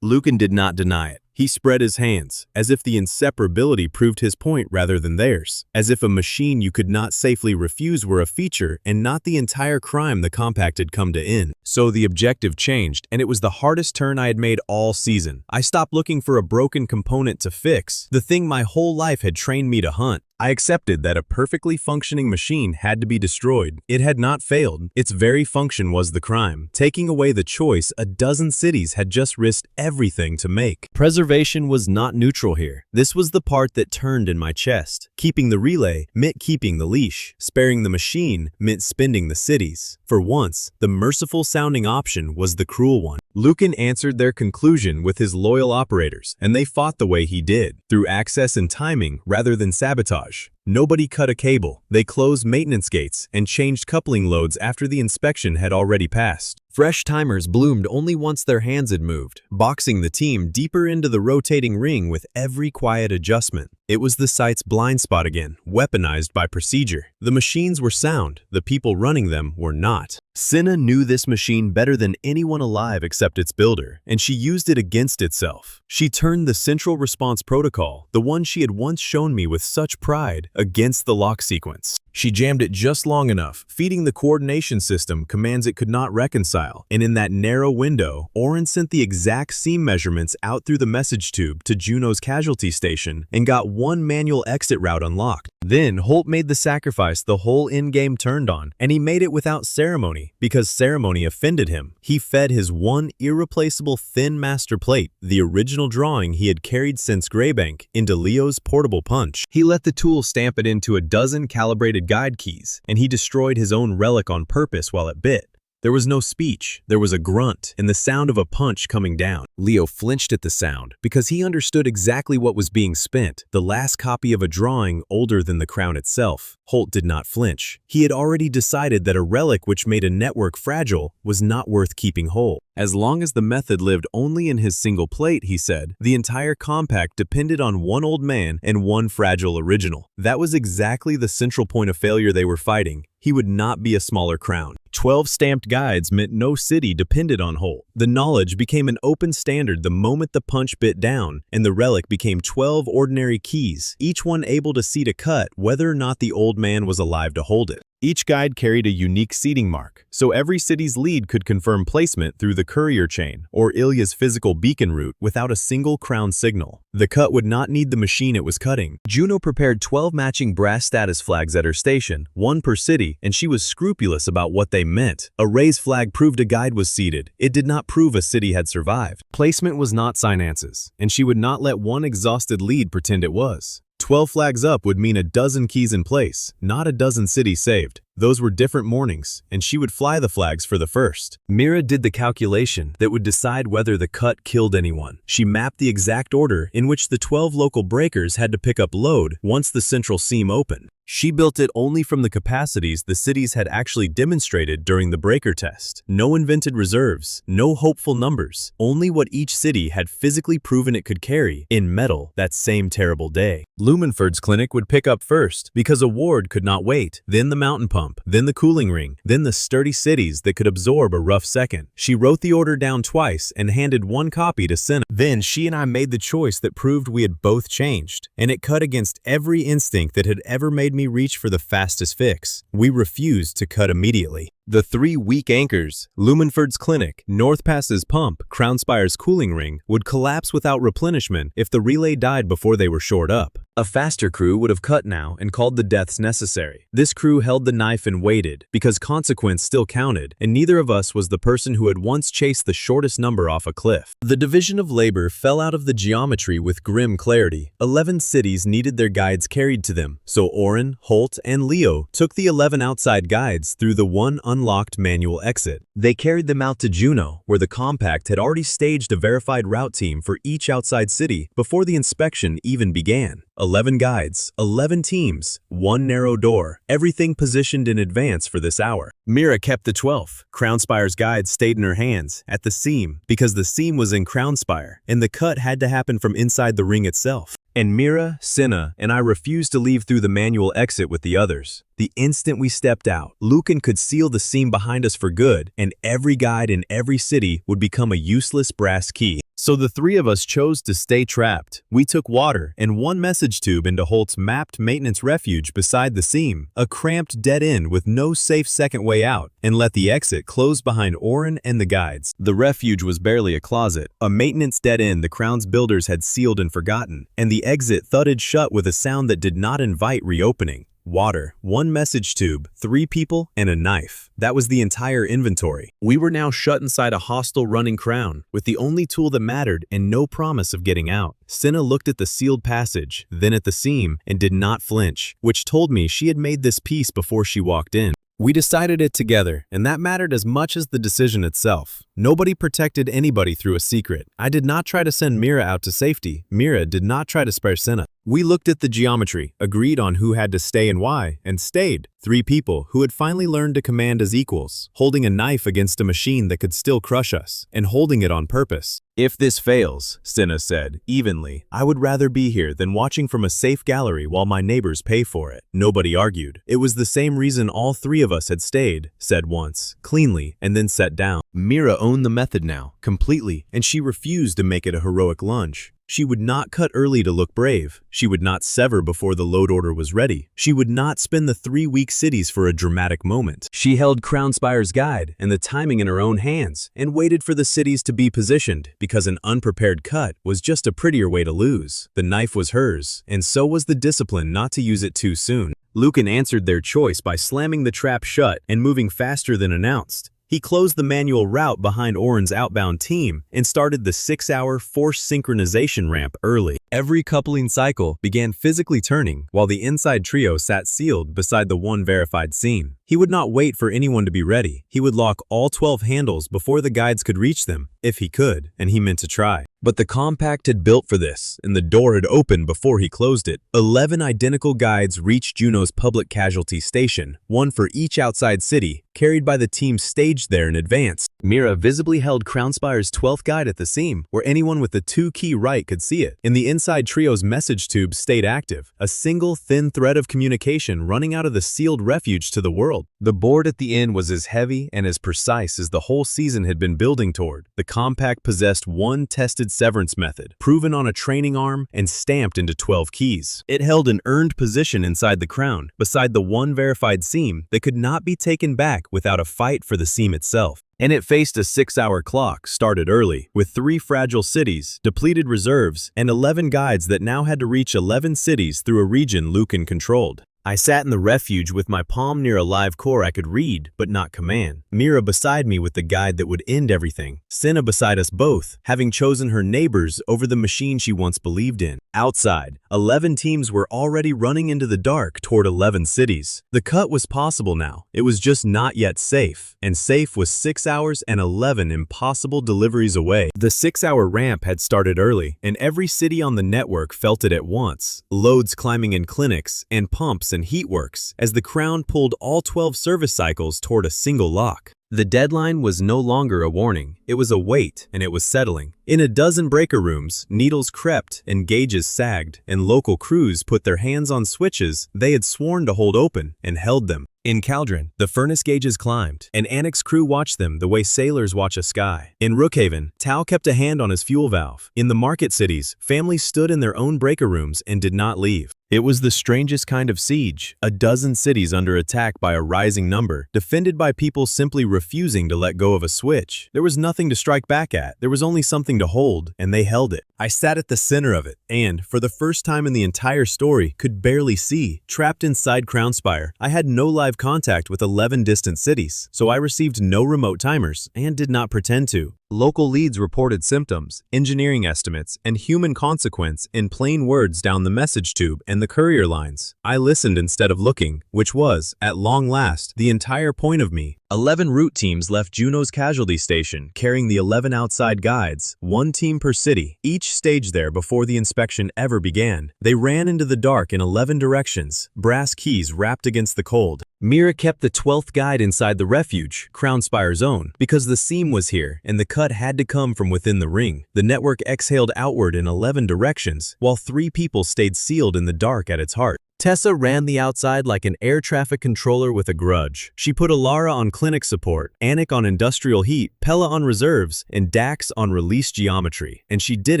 Lucan did not deny it. He spread his hands, as if the inseparability proved his point rather than theirs, as if a machine you could not safely refuse were a feature and not the entire crime the compact had come to end. So the objective changed, and it was the hardest turn I had made all season. I stopped looking for a broken component to fix, the thing my whole life had trained me to hunt. I accepted that a perfectly functioning machine had to be destroyed. It had not failed. Its very function was the crime. Taking away the choice, a dozen cities had just risked everything to make. Preservation was not neutral here. This was the part that turned in my chest. Keeping the relay meant keeping the leash. Sparing the machine meant spending the cities. For once, the merciful-sounding option was the cruel one. Lucan answered their conclusion with his loyal operators, and they fought the way he did, through access and timing rather than sabotage. Nobody cut a cable. They closed maintenance gates and changed coupling loads after the inspection had already passed. Fresh timers bloomed only once their hands had moved, boxing the team deeper into the rotating ring with every quiet adjustment. It was the site's blind spot again, weaponized by procedure. The machines were sound, the people running them were not. Cinna knew this machine better than anyone alive except its builder, and she used it against itself. She turned the central response protocol, the one she had once shown me with such pride, against the lock sequence. She jammed it just long enough, feeding the coordination system commands it could not reconcile, and in that narrow window, Oren sent the exact seam measurements out through the message tube to Juno's casualty station and got one manual exit route unlocked. Then Holt made the sacrifice the whole in-game turned on, and he made it without ceremony, because ceremony offended him. He fed his one irreplaceable thin master plate, the original drawing he had carried since Greybank, into Leo's portable punch. He let the tool stamp it into a dozen calibrated guide keys, and he destroyed his own relic on purpose while it bit. There was no speech, there was a grunt, and the sound of a punch coming down. Leo flinched at the sound, because he understood exactly what was being spent, the last copy of a drawing older than the crown itself. Holt did not flinch. He had already decided that a relic which made a network fragile was not worth keeping whole. As long as the method lived only in his single plate, he said, the entire compact depended on one old man and one fragile original. That was exactly the central point of failure they were fighting. He would not be a smaller crown. 12 stamped guides meant no city depended on Holt. The knowledge became an open standard the moment the punch bit down, and the relic became 12 ordinary keys, each one able to see to cut whether or not the old man was alive to hold it. Each guide carried a unique seating mark, so every city's lead could confirm placement through the courier chain or Ilya's physical beacon route without a single crown signal. The cut would not need the machine it was cutting. Juno prepared 12 matching brass status flags at her station, one per city, and she was scrupulous about what they meant. A raised flag proved a guide was seated. It did not prove a city had survived. Placement was not finances, and she would not let one exhausted lead pretend it was. 12 flags up would mean a dozen keys in place, not a dozen cities saved. Those were different mornings, and she would fly the flags for the first. Mira did the calculation that would decide whether the cut killed anyone. She mapped the exact order in which the 12 local breakers had to pick up load once the central seam opened. She built it only from the capacities the cities had actually demonstrated during the breaker test. No invented reserves, no hopeful numbers, only what each city had physically proven it could carry in metal that same terrible day. Lumenford's clinic would pick up first because a ward could not wait, then the mountain pump, then the cooling ring, then the sturdy cities that could absorb a rough second. She wrote the order down twice and handed one copy to Senna. Then she and I made the choice that proved we had both changed, and it cut against every instinct that had ever made me reach for the fastest fix. We refused to cut immediately. The three weak anchors, Lumenford's clinic, North Pass's pump, Crownspire's cooling ring, would collapse without replenishment if the relay died before they were shored up. A faster crew would have cut now and called the deaths necessary. This crew held the knife and waited, because consequence still counted, and neither of us was the person who had once chased the shortest number off a cliff. The division of labor fell out of the geometry with grim clarity. 11 cities needed their guides carried to them, so Oren, Holt, and Leo took the 11 outside guides through the one unlocked manual exit. They carried them out to Juno, where the compact had already staged a verified route team for each outside city before the inspection even began. 11 guides, 11 teams, one narrow door, everything positioned in advance for this hour. Mira kept the 12th. Crownspire's guide stayed in her hands, at the seam, because the seam was in Crownspire, and the cut had to happen from inside the ring itself. And Mira, Senna, and I refused to leave through the manual exit with the others. The instant we stepped out, Lucan could seal the seam behind us for good, and every guide in every city would become a useless brass key. So the three of us chose to stay trapped. We took water and one message tube into Holt's mapped maintenance refuge beside the seam, a cramped dead end with no safe second way out, and let the exit close behind Oren and the guides. The refuge was barely a closet, a maintenance dead end the Crown's builders had sealed and forgotten, and the exit thudded shut with a sound that did not invite reopening. Water, one message tube, 3 people, and a knife. That was the entire inventory. We were now shut inside a hostile running Crown, with the only tool that mattered and no promise of getting out. Senna looked at the sealed passage, then at the seam, and did not flinch, which told me she had made this peace before she walked in. We decided it together, and that mattered as much as the decision itself. Nobody protected anybody through a secret. I did not try to send Mira out to safety. Mira did not try to spare Senna. We looked at the geometry, agreed on who had to stay and why, and stayed. 3 people who had finally learned to command as equals, holding a knife against a machine that could still crush us, and holding it on purpose. If this fails, Senna said, evenly, I would rather be here than watching from a safe gallery while my neighbors pay for it. Nobody argued. It was the same reason all 3 of us had stayed, said once, cleanly, and then sat down. Mira owned the method now, completely, and she refused to make it a heroic lunge. She would not cut early to look brave. She would not sever before the load order was ready. She would not spin the 3 weak cities for a dramatic moment. She held Crownspire's guide and the timing in her own hands and waited for the cities to be positioned because an unprepared cut was just a prettier way to lose. The knife was hers, and so was the discipline not to use it too soon. Lucan answered their choice by slamming the trap shut and moving faster than announced. He closed the manual route behind Oren's outbound team and started the 6-hour force synchronization ramp early. Every coupling cycle began physically turning while the inside trio sat sealed beside the one verified seam. He would not wait for anyone to be ready. He would lock all 12 handles before the guides could reach them, if he could, and he meant to try. But the compact had built for this, and the door had opened before he closed it. 11 identical guides reached Juno's public casualty station, one for each outside city, carried by the team staged there in advance. Mira visibly held Crownspire's 12th guide at the seam, where anyone with the 2-key right could see it. In the inside Trio's message tube stayed active, a single thin thread of communication running out of the sealed refuge to the world. The board at the end was as heavy and as precise as the whole season had been building toward. The compact possessed one tested severance method, proven on a training arm and stamped into 12 keys. It held an earned position inside the crown, beside the one verified seam that could not be taken back without a fight for the seam itself. And it faced a 6-hour clock, started early, with 3 fragile cities, depleted reserves, and 11 guides that now had to reach 11 cities through a region Lucan controlled. I sat in the refuge with my palm near a live core I could read, but not command. Mira beside me with the guide that would end everything. Cinna beside us both, having chosen her neighbors over the machine she once believed in. Outside, 11 teams were already running into the dark toward 11 cities. The cut was possible now. It was just not yet safe. And safe was 6 hours and 11 impossible deliveries away. The 6-hour ramp had started early, and every city on the network felt it at once. Loads climbing in clinics and pumps and heatworks as the crown pulled all 12 service cycles toward a single lock. The deadline was no longer a warning, it was a weight, and it was settling. In a dozen breaker rooms, needles crept and gauges sagged, and local crews put their hands on switches they had sworn to hold open and held them. In Caldron, the furnace gauges climbed, and Annex crew watched them the way sailors watch a sky. In Rookhaven, Tao kept a hand on his fuel valve. In the market cities, families stood in their own breaker rooms and did not leave. It was the strangest kind of siege, a dozen cities under attack by a rising number, defended by people simply refusing to let go of a switch. There was nothing to strike back at, there was only something to hold, and they held it. I sat at the center of it, and, for the first time in the entire story, could barely see. Trapped inside Crownspire, I had no live contact with 11 distant cities, so I received no remote timers, and did not pretend to. Local leads reported symptoms, engineering estimates, and human consequence in plain words down the message tube and the courier lines. I listened instead of looking, which was, at long last, the entire point of me. 11 route teams left Juno's casualty station, carrying the 11 outside guides, 1 team per city, each staged there before the inspection ever began. They ran into the dark in 11 directions, brass keys wrapped against the cold. Mira kept the 12th guide inside the refuge, Crownspire's own, because the seam was here, and the cut had to come from within the ring. The network exhaled outward in 11 directions, while 3 people stayed sealed in the dark at its heart. Tessa ran the outside like an air traffic controller with a grudge. She put Alara on clinic support, Anik on industrial heat, Pella on reserves, and Dax on release geometry. And she did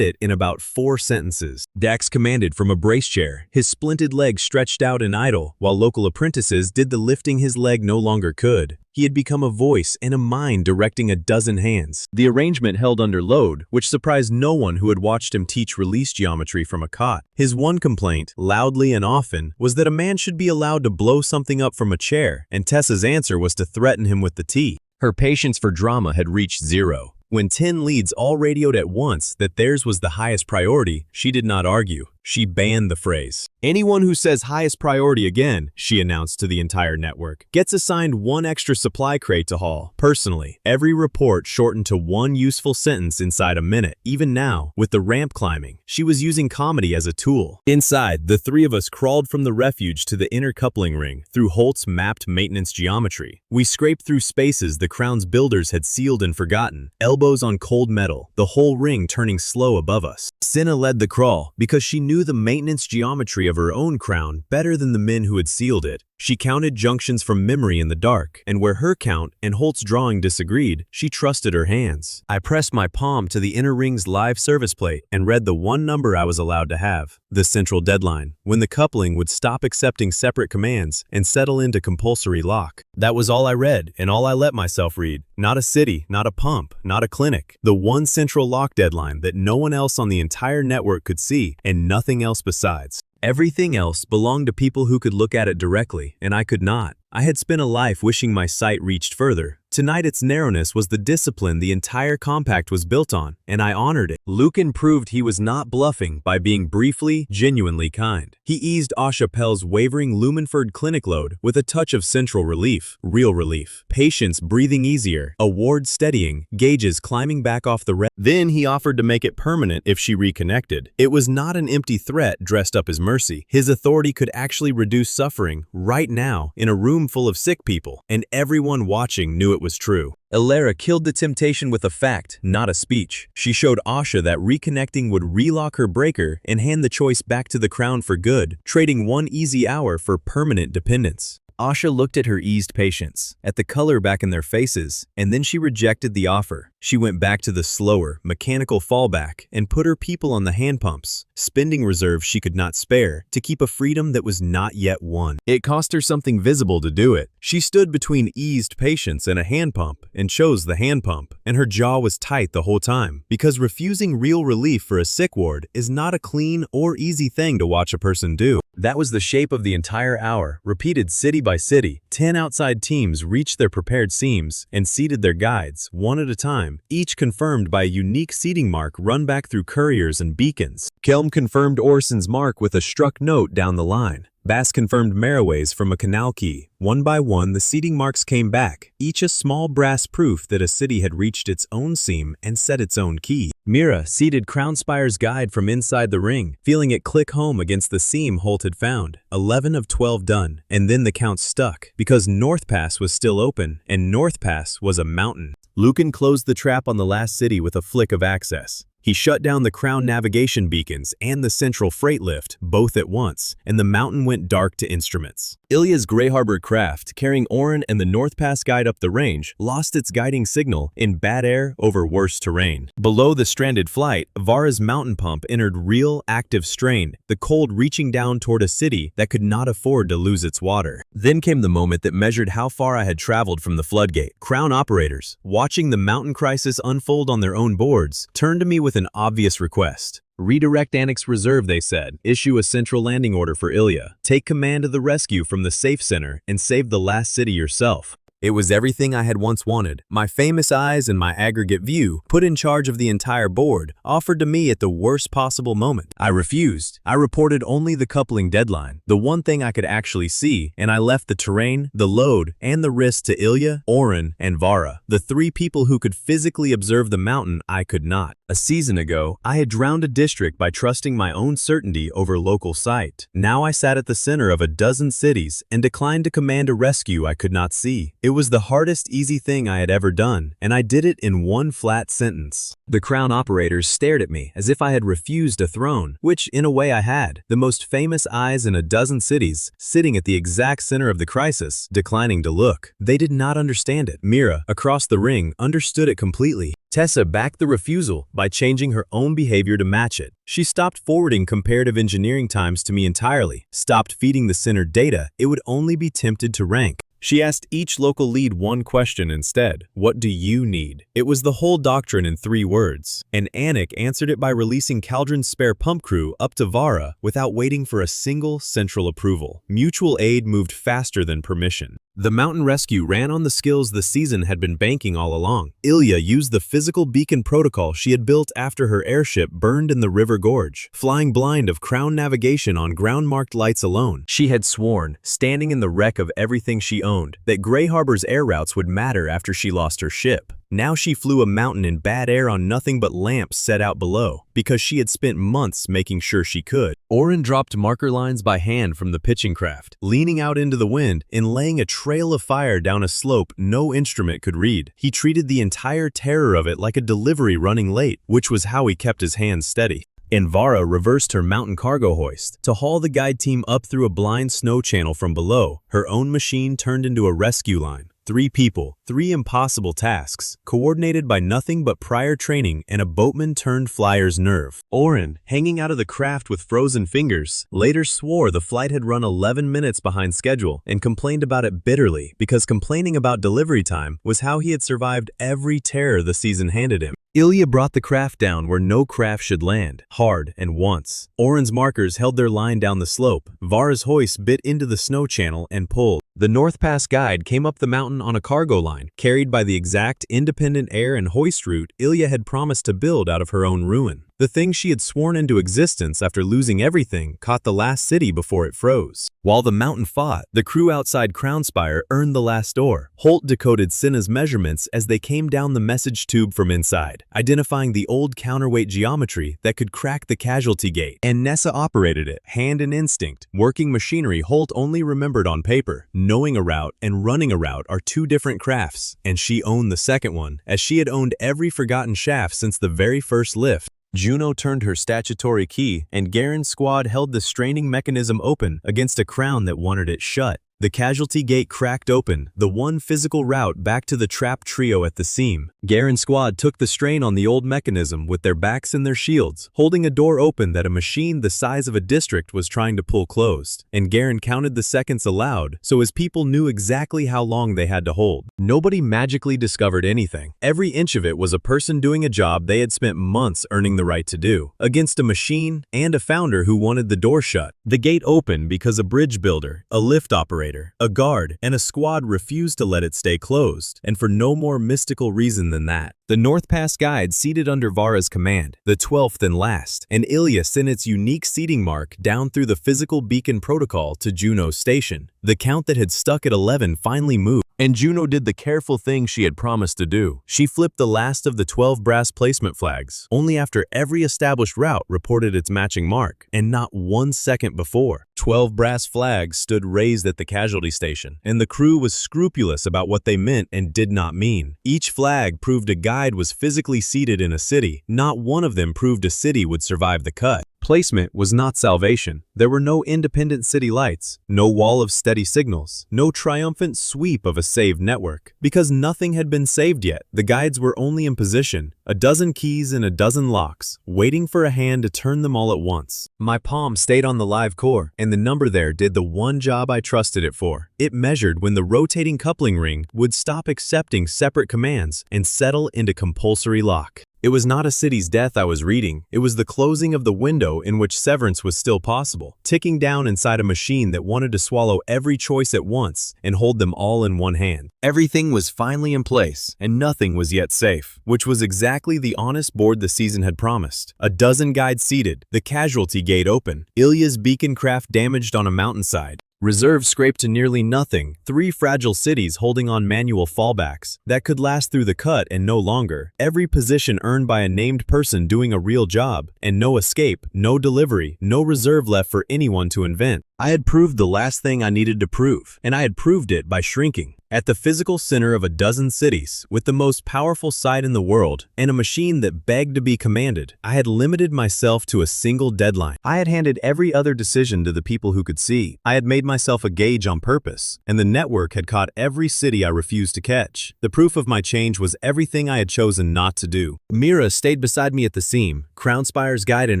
it in about 4 sentences. Dax commanded from a brace chair, his splinted leg stretched out and idle, while local apprentices did the lifting his leg no longer could. He had become a voice and a mind directing a dozen hands. The arrangement held under load, which surprised no one who had watched him teach release geometry from a cot. His one complaint, loudly and often, was that a man should be allowed to blow something up from a chair, and Tessa's answer was to threaten him with the tea. Her patience for drama had reached 0. When 10 leads all radioed at once that theirs was the highest priority, she did not argue. She banned the phrase. Anyone who says highest priority again, she announced to the entire network, gets assigned 1 extra supply crate to haul. Personally, every report shortened to 1 useful sentence inside a minute. Even now, with the ramp climbing, she was using comedy as a tool. Inside, the 3 of us crawled from the refuge to the inner coupling ring through Holt's mapped maintenance geometry. We scraped through spaces the crown's builders had sealed and forgotten, elbows on cold metal, the whole ring turning slow above us. Cinna led the crawl because she knew the maintenance geometry of her own crown better than the men who had sealed it. She counted junctions from memory in the dark, and where her count and Holt's drawing disagreed, she trusted her hands. I pressed my palm to the inner ring's live service plate and read the 1 number I was allowed to have, the central deadline, when the coupling would stop accepting separate commands and settle into compulsory lock. That was all I read, and all I let myself read. Not a city, not a pump, not a clinic. The 1 central lock deadline that no one else on the entire network could see, and nothing else besides. Everything else belonged to people who could look at it directly, and I could not. I had spent a life wishing my sight reached further. Tonight its narrowness was the discipline the entire compact was built on, and I honored it. Lucan proved he was not bluffing by being briefly, genuinely kind. He eased Ashapel's wavering Lumenford clinic load with a touch of central relief, real relief. Patients breathing easier, a ward steadying, gauges climbing back off the red. Then he offered to make it permanent if she reconnected. It was not an empty threat dressed up as mercy. His authority could actually reduce suffering right now in a room full of sick people, and everyone watching knew it it was true. Ilera killed the temptation with a fact, not a speech. She showed Asha that reconnecting would relock her breaker and hand the choice back to the crown for good, trading one easy hour for permanent dependence. Asha looked at her eased patience, at the color back in their faces, and then she rejected the offer. She went back to the slower, mechanical fallback and put her people on the hand pumps, spending reserves she could not spare to keep a freedom that was not yet won. It cost her something visible to do it. She stood between eased patience and a hand pump and chose the hand pump, and her jaw was tight the whole time, because refusing real relief for a sick ward is not a clean or easy thing to watch a person do. That was the shape of the entire hour, repeated city by city. 10 outside teams reached their prepared seams and seated their guides, one at a time, each confirmed by a unique seating mark run back through couriers and beacons. Kelm confirmed Orson's mark with a struck note down the line. Bass confirmed Maraway's from a canal key. One by one, the seating marks came back, each a small brass proof that a city had reached its own seam and set its own key. Mira seated Crownspire's guide from inside the ring, feeling it click home against the seam Holt had found. 11 of 12 done, and then the count stuck, because North Pass was still open, and North Pass was a mountain. Lucan closed the trap on the last city with a flick of access. He shut down the Crown navigation beacons and the central freight lift, both at once, and the mountain went dark to instruments. Ilya's Grey Harbor craft, carrying Orin and the North Pass guide up the range, lost its guiding signal in bad air over worse terrain. Below the stranded flight, Vara's mountain pump entered real, active strain, the cold reaching down toward a city that could not afford to lose its water. Then came the moment that measured how far I had traveled from the floodgate. Crown operators, watching the mountain crisis unfold on their own boards, turned to me with an obvious request. Redirect Annex Reserve, they said. Issue a central landing order for Ilya. Take command of the rescue from the safe center and save the last city yourself. It was everything I had once wanted. My famous eyes and my aggregate view, put in charge of the entire board, offered to me at the worst possible moment. I refused. I reported only the coupling deadline, the one thing I could actually see, and I left the terrain, the load, and the risk to Ilya, Orin, and Vara, the three people who could physically observe the mountain I could not. A season ago, I had drowned a district by trusting my own certainty over local sight. Now I sat at the center of a dozen cities and declined to command a rescue I could not see. It was the hardest easy thing I had ever done, and I did it in one flat sentence. The Crown operators stared at me as if I had refused a throne, which in a way I had. The most famous eyes in a dozen cities, sitting at the exact center of the crisis, declining to look. They did not understand it. Mira, across the ring, understood it completely. Tessa backed the refusal by changing her own behavior to match it. She stopped forwarding comparative engineering times to me entirely, stopped feeding the center data it would only be tempted to rank. She asked each local lead one question instead. What do you need? It was the whole doctrine in 3 words. And Anik answered it by releasing Caldron's spare pump crew up to Vara without waiting for a single central approval. Mutual aid moved faster than permission. The mountain rescue ran on the skills the season had been banking all along. Ilya used the physical beacon protocol she had built after her airship burned in the river gorge, flying blind of Crown navigation on ground-marked lights alone. She had sworn, standing in the wreck of everything she owned, that Grey Harbor's air routes would matter after she lost her ship. Now she flew a mountain in bad air on nothing but lamps set out below, because she had spent months making sure she could. Orin dropped marker lines by hand from the pitching craft, leaning out into the wind and laying a trail of fire down a slope no instrument could read. He treated the entire terror of it like a delivery running late, which was how he kept his hands steady. And Vara reversed her mountain cargo hoist to haul the guide team up through a blind snow channel from below. Her own machine turned into a rescue line. 3 people, 3 impossible tasks, coordinated by nothing but prior training and a boatman-turned-flyer's nerve. Orin, hanging out of the craft with frozen fingers, later swore the flight had run 11 minutes behind schedule and complained about it bitterly because complaining about delivery time was how he had survived every terror the season handed him. Ilya brought the craft down where no craft should land, hard and once. Orin's markers held their line down the slope. Vara's hoist bit into the snow channel and pulled. The North Pass guide came up the mountain on a cargo line, carried by the exact independent air and hoist route Ilya had promised to build out of her own ruin. The thing she had sworn into existence after losing everything caught the last city before it froze. While the mountain fought, the crew outside Crownspire earned the last door. Holt decoded Cinna's measurements as they came down the message tube from inside, identifying the old counterweight geometry that could crack the casualty gate. And Nessa operated it, hand and instinct, working machinery Holt only remembered on paper. Knowing a route and running a route are two different crafts, and she owned the second one, as she had owned every forgotten shaft since the very first lift. Juno turned her statutory key, and Garen's squad held the straining mechanism open against a crown that wanted it shut. The casualty gate cracked open, the one physical route back to the trapped trio at the seam. Garen's squad took the strain on the old mechanism with their backs and their shields, holding a door open that a machine the size of a district was trying to pull closed. And Garen counted the seconds aloud, so his people knew exactly how long they had to hold. Nobody magically discovered anything. Every inch of it was a person doing a job they had spent months earning the right to do, against a machine and a founder who wanted the door shut. The gate opened because a bridge builder, a lift operator, a guard, and a squad refused to let it stay closed, and for no more mystical reason than that. The North Pass guide seated under Vara's command, the 12th and last, and Ilya sent its unique seating mark down through the physical beacon protocol to Juno's station. The count that had stuck at 11 finally moved, and Juno did the careful thing she had promised to do. She flipped the last of the 12 brass placement flags, only after every established route reported its matching mark, and not 1 second before. 12 brass flags stood raised at the casualty station, and the crew was scrupulous about what they meant and did not mean. Each flag proved a guide was physically seated in a city. Not one of them proved a city would survive the cut. Placement was not salvation. There were no independent city lights, no wall of steady signals, no triumphant sweep of a saved network. Because nothing had been saved yet, the guides were only in position, a dozen keys and a dozen locks, waiting for a hand to turn them all at once. My palm stayed on the live core, and the number there did the one job I trusted it for. It measured when the rotating coupling ring would stop accepting separate commands and settle into compulsory lock. It was not a city's death I was reading, it was the closing of the window in which severance was still possible, ticking down inside a machine that wanted to swallow every choice at once and hold them all in one hand. Everything was finally in place, and nothing was yet safe, which was exactly the honest board the season had promised. A dozen guides seated, the casualty gate open, Ilya's beacon craft damaged on a mountainside. Reserves scraped to nearly nothing, 3 fragile cities holding on manual fallbacks that could last through the cut and no longer, every position earned by a named person doing a real job, and no escape, no delivery, no reserve left for anyone to invent. I had proved the last thing I needed to prove, and I had proved it by shrinking. At the physical center of a dozen cities, with the most powerful site in the world, and a machine that begged to be commanded, I had limited myself to a single deadline. I had handed every other decision to the people who could see. I had made myself a gauge on purpose, and the network had caught every city I refused to catch. The proof of my change was everything I had chosen not to do. Mira stayed beside me at the seam, Crownspire's guide in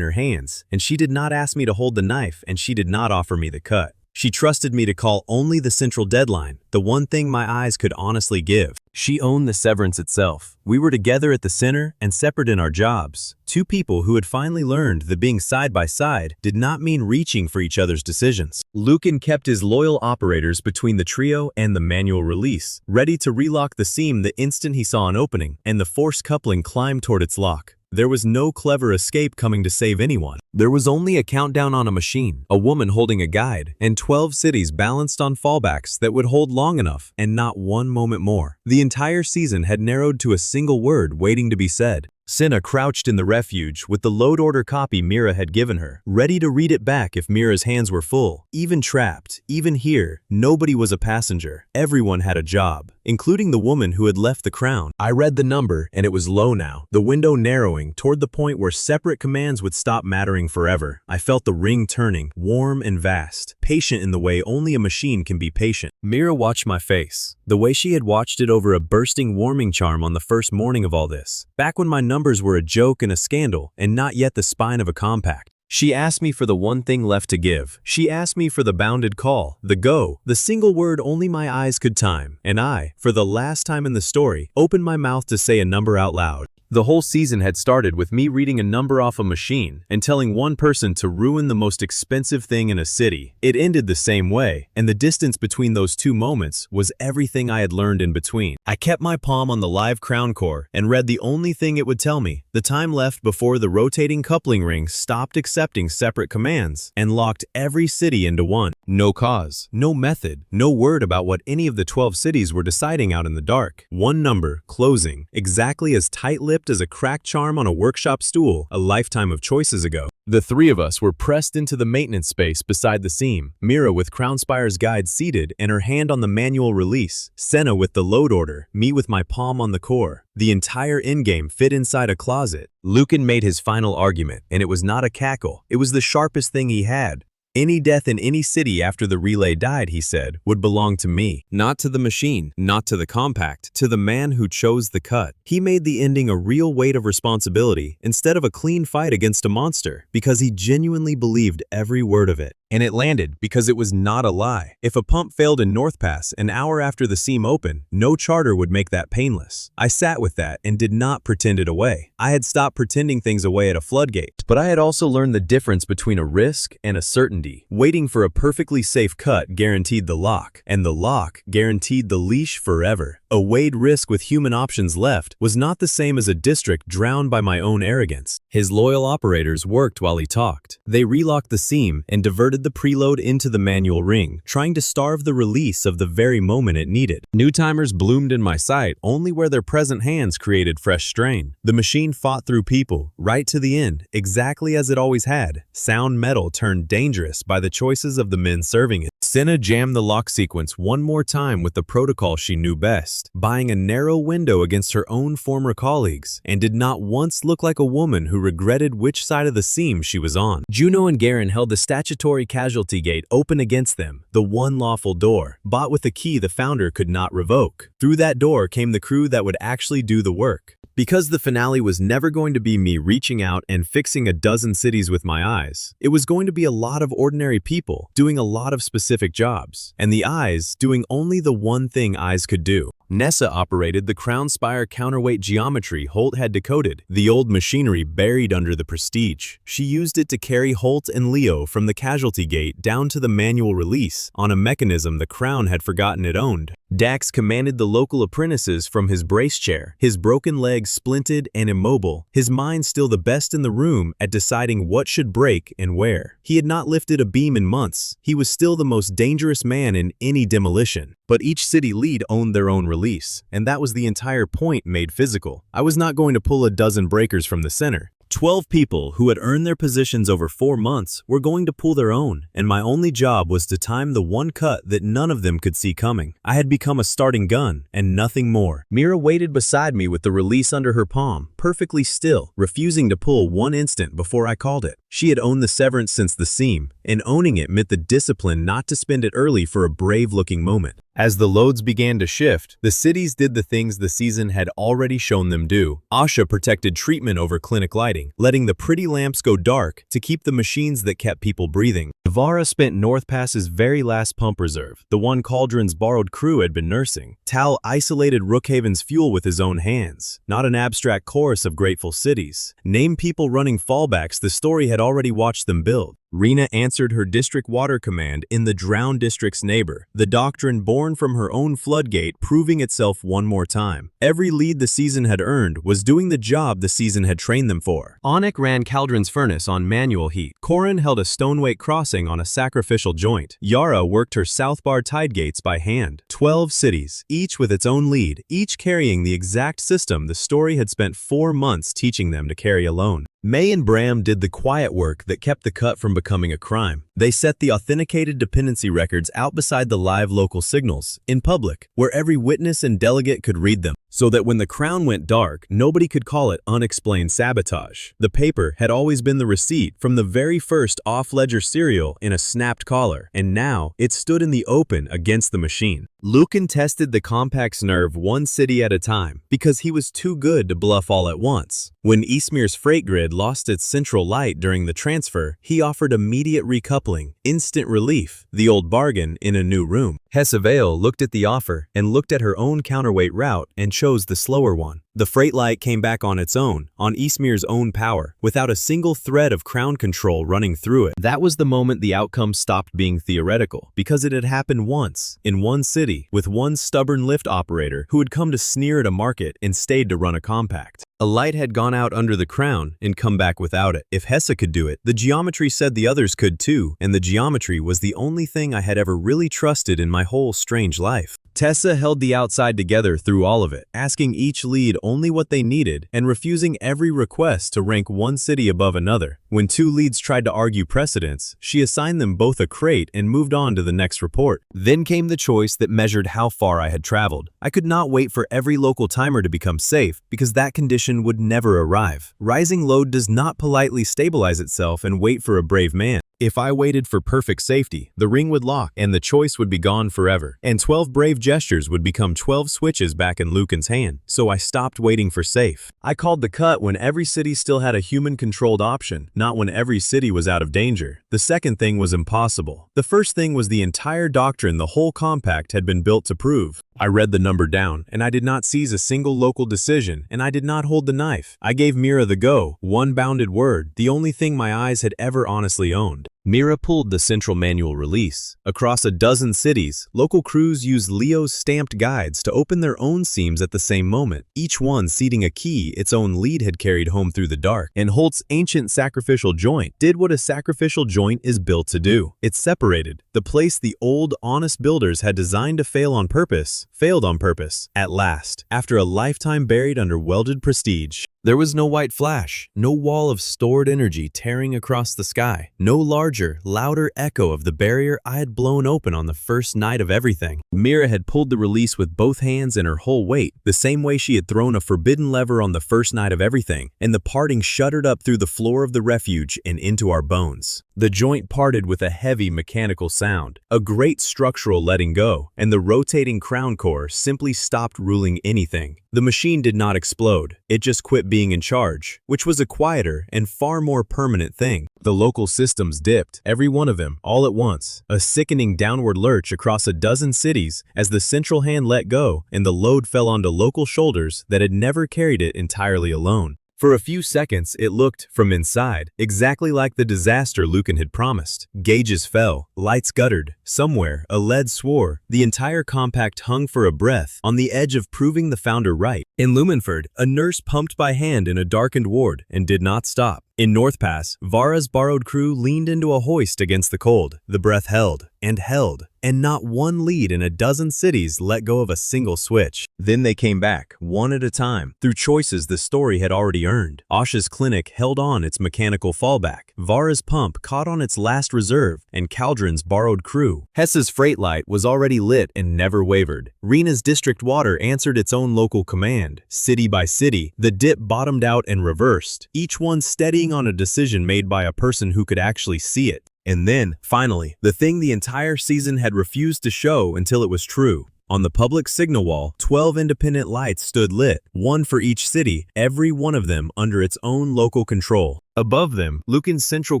her hands, and she did not ask me to hold the knife, and she did not offer me the cut. She trusted me to call only the central deadline, the one thing my eyes could honestly give. She owned the severance itself. We were together at the center and separate in our jobs. Two people who had finally learned that being side by side did not mean reaching for each other's decisions. Lucan kept his loyal operators between the trio and the manual release, ready to relock the seam the instant he saw an opening, and the forced coupling climbed toward its lock. There was no clever escape coming to save anyone. There was only a countdown on a machine, a woman holding a guide, and 12 cities balanced on fallbacks that would hold long enough and not one moment more. The entire season had narrowed to a single word waiting to be said. Cinna crouched in the refuge with the load order copy Mira had given her, ready to read it back if Mira's hands were full. Even trapped, even here, nobody was a passenger. Everyone had a job, including the woman who had left the crown. I read the number, and it was low now, the window narrowing toward the point where separate commands would stop mattering forever. I felt the ring turning, warm and vast, patient in the way only a machine can be patient. Mira watched my face, the way she had watched it over a bursting warming charm on the first morning of all this, back when my numbers were a joke and a scandal, and not yet the spine of a compact. She asked me for the one thing left to give. She asked me for the bounded call, the go, the single word only my eyes could time. And I, for the last time in the story, opened my mouth to say a number out loud. The whole season had started with me reading a number off a machine and telling one person to ruin the most expensive thing in a city. It ended the same way, and the distance between those two moments was everything I had learned in between. I kept my palm on the live crown core and read the only thing it would tell me, the time left before the rotating coupling ring stopped accepting separate commands and locked every city into one. No cause, no method, no word about what any of the 12 cities were deciding out in the dark. One number, closing, exactly as tight-lipped as a cracked charm on a workshop stool a lifetime of choices ago. The three of us were pressed into the maintenance space beside the seam, Mira with Crownspire's guide seated and her hand on the manual release, Senna with the load order, me with my palm on the core. The entire endgame fit inside a closet. Lucan made his final argument, and it was not a cackle, it was the sharpest thing he had. Any death in any city after the relay died, he said, would belong to me. Not to the machine, not to the compact, to the man who chose the cut. He made the ending a real weight of responsibility instead of a clean fight against a monster, because he genuinely believed every word of it. And it landed because it was not a lie. If a pump failed in North Pass an hour after the seam opened, no charter would make that painless. I sat with that and did not pretend it away. I had stopped pretending things away at a floodgate, but I had also learned the difference between a risk and a certainty. Waiting for a perfectly safe cut guaranteed the lock, and the lock guaranteed the leash forever. A weighed risk with human options left was not the same as a district drowned by my own arrogance. His loyal operators worked while he talked. They relocked the seam and diverted the preload into the manual ring, trying to starve the release of the very moment it needed. New timers bloomed in my sight only where their present hands created fresh strain. The machine fought through people, right to the end, exactly as it always had. Sound metal turned dangerous by the choices of the men serving it. Senna jammed the lock sequence one more time with the protocol she knew best, buying a narrow window against her own former colleagues, and did not once look like a woman who regretted which side of the seam she was on. Juno and Garen held the statutory casualty gate open against them, the one lawful door, bought with a key the founder could not revoke. Through that door came the crew that would actually do the work. Because the finale was never going to be me reaching out and fixing a dozen cities with my eyes, it was going to be a lot of ordinary people doing a lot of specific jobs, and the eyes doing only the one thing eyes could do. Nessa operated the Crownspire counterweight geometry Holt had decoded, the old machinery buried under the Prestige. She used it to carry Holt and Leo from the casualty gate down to the manual release on a mechanism the Crown had forgotten it owned. Dax commanded the local apprentices from his brace chair, his broken legs splinted and immobile, his mind still the best in the room at deciding what should break and where. He had not lifted a beam in months. He was still the most dangerous man in any demolition. But each city lead owned their own release, and that was the entire point made physical. I was not going to pull a dozen breakers from the center. 12 people who had earned their positions over 4 months were going to pull their own, and my only job was to time the one cut that none of them could see coming. I had become a starting gun, and nothing more. Mira waited beside me with the release under her palm, perfectly still, refusing to pull one instant before I called it. She had owned the severance since the seam, and owning it meant the discipline not to spend it early for a brave-looking moment. As the loads began to shift, the cities did the things the season had already shown them do. Asha protected treatment over clinic lighting, letting the pretty lamps go dark to keep the machines that kept people breathing. Navara spent North Pass's very last pump reserve, the one Cauldron's borrowed crew had been nursing. Tal isolated Rookhaven's fuel with his own hands, not an abstract chorus of grateful cities. Name people running fallbacks the story had already watched them build. Rena answered her district water command in the drowned district's neighbor, the doctrine born from her own floodgate proving itself one more time. Every lead the season had earned was doing the job the season had trained them for. Onik ran Cauldron's furnace on manual heat. Corin held a stoneweight crossing on a sacrificial joint. Yara worked her south bar tide gates by hand. 12 cities, each with its own lead, each carrying the exact system the story had spent 4 months teaching them to carry alone. May and Bram did the quiet work that kept the cut from becoming a crime. They set the authenticated dependency records out beside the live local signals, in public, where every witness and delegate could read them, so that when the Crown went dark, nobody could call it unexplained sabotage. The paper had always been the receipt from the very first off-ledger serial in a snapped collar, and now it stood in the open against the machine. Lucan tested the compact's nerve one city at a time because he was too good to bluff all at once. When Eastmere's freight grid lost its central light during the transfer, he offered immediate recoupling, instant relief, the old bargain in a new room. Hesavale looked at the offer and looked at her own counterweight route and chose the slower one. The freight light came back on its own, on Eastmere's own power, without a single thread of crown control running through it. That was the moment the outcome stopped being theoretical, because it had happened once, in one city, with one stubborn lift operator who had come to sneer at a market and stayed to run a compact. A light had gone out under the crown and come back without it. If Hessa could do it, the geometry said the others could too, and the geometry was the only thing I had ever really trusted in my whole strange life. Tessa held the outside together through all of it, asking each lead only what they needed and refusing every request to rank one city above another. When two leads tried to argue precedence, she assigned them both a crate and moved on to the next report. Then came the choice that measured how far I had traveled. I could not wait for every local timer to become safe, because that condition would never arrive. Rising load does not politely stabilize itself and wait for a brave man. If I waited for perfect safety, the ring would lock and the choice would be gone forever, and 12 brave gestures would become 12 switches back in Lucan's hand, so I stopped waiting for safe. I called the cut when every city still had a human-controlled option, not when every city was out of danger. The second thing was impossible. The first thing was the entire doctrine the whole compact had been built to prove. I read the number down, and I did not seize a single local decision, and I did not hold the knife. I gave Mira the go, one bounded word, the only thing my eyes had ever honestly owned. Mira pulled the central manual release. Across a dozen cities, local crews used Leo's stamped guides to open their own seams at the same moment, each one seating a key its own lead had carried home through the dark. And Holt's ancient sacrificial joint did what a sacrificial joint is built to do. It separated. The place the old, honest builders had designed to fail on purpose, failed on purpose, at last, after a lifetime buried under welded prestige. There was no white flash, no wall of stored energy tearing across the sky, no larger, louder echo of the barrier I had blown open on the first night of everything. Mira had pulled the release with both hands and her whole weight, the same way she had thrown a forbidden lever on the first night of everything, and the parting shuddered up through the floor of the refuge and into our bones. The joint parted with a heavy mechanical sound, a great structural letting go, and the rotating crown core simply stopped ruling anything. The machine did not explode, it just quit being in charge, which was a quieter and far more permanent thing. The local systems dipped, every one of them, all at once, a sickening downward lurch across a dozen cities as the central hand let go and the load fell onto local shoulders that had never carried it entirely alone. For a few seconds, it looked, from inside, exactly like the disaster Lucan had promised. Gauges fell, lights guttered. Somewhere, a lead swore. The entire compact hung for a breath, on the edge of proving the founder right. In Lumenford, a nurse pumped by hand in a darkened ward and did not stop. In North Pass, Vara's borrowed crew leaned into a hoist against the cold. The breath held, and not one lead in a dozen cities let go of a single switch. Then they came back, one at a time, through choices the story had already earned. Asha's clinic held on its mechanical fallback. Vara's pump caught on its last reserve, and Caldron's borrowed crew. Hessa's freight light was already lit and never wavered. Rena's district water answered its own local command. City by city, the dip bottomed out and reversed, each one steadying on a decision made by a person who could actually see it. And then, finally, the thing the entire season had refused to show until it was true. On the public signal wall, 12 independent lights stood lit, one for each city, every one of them under its own local control. Above them, Lucan's central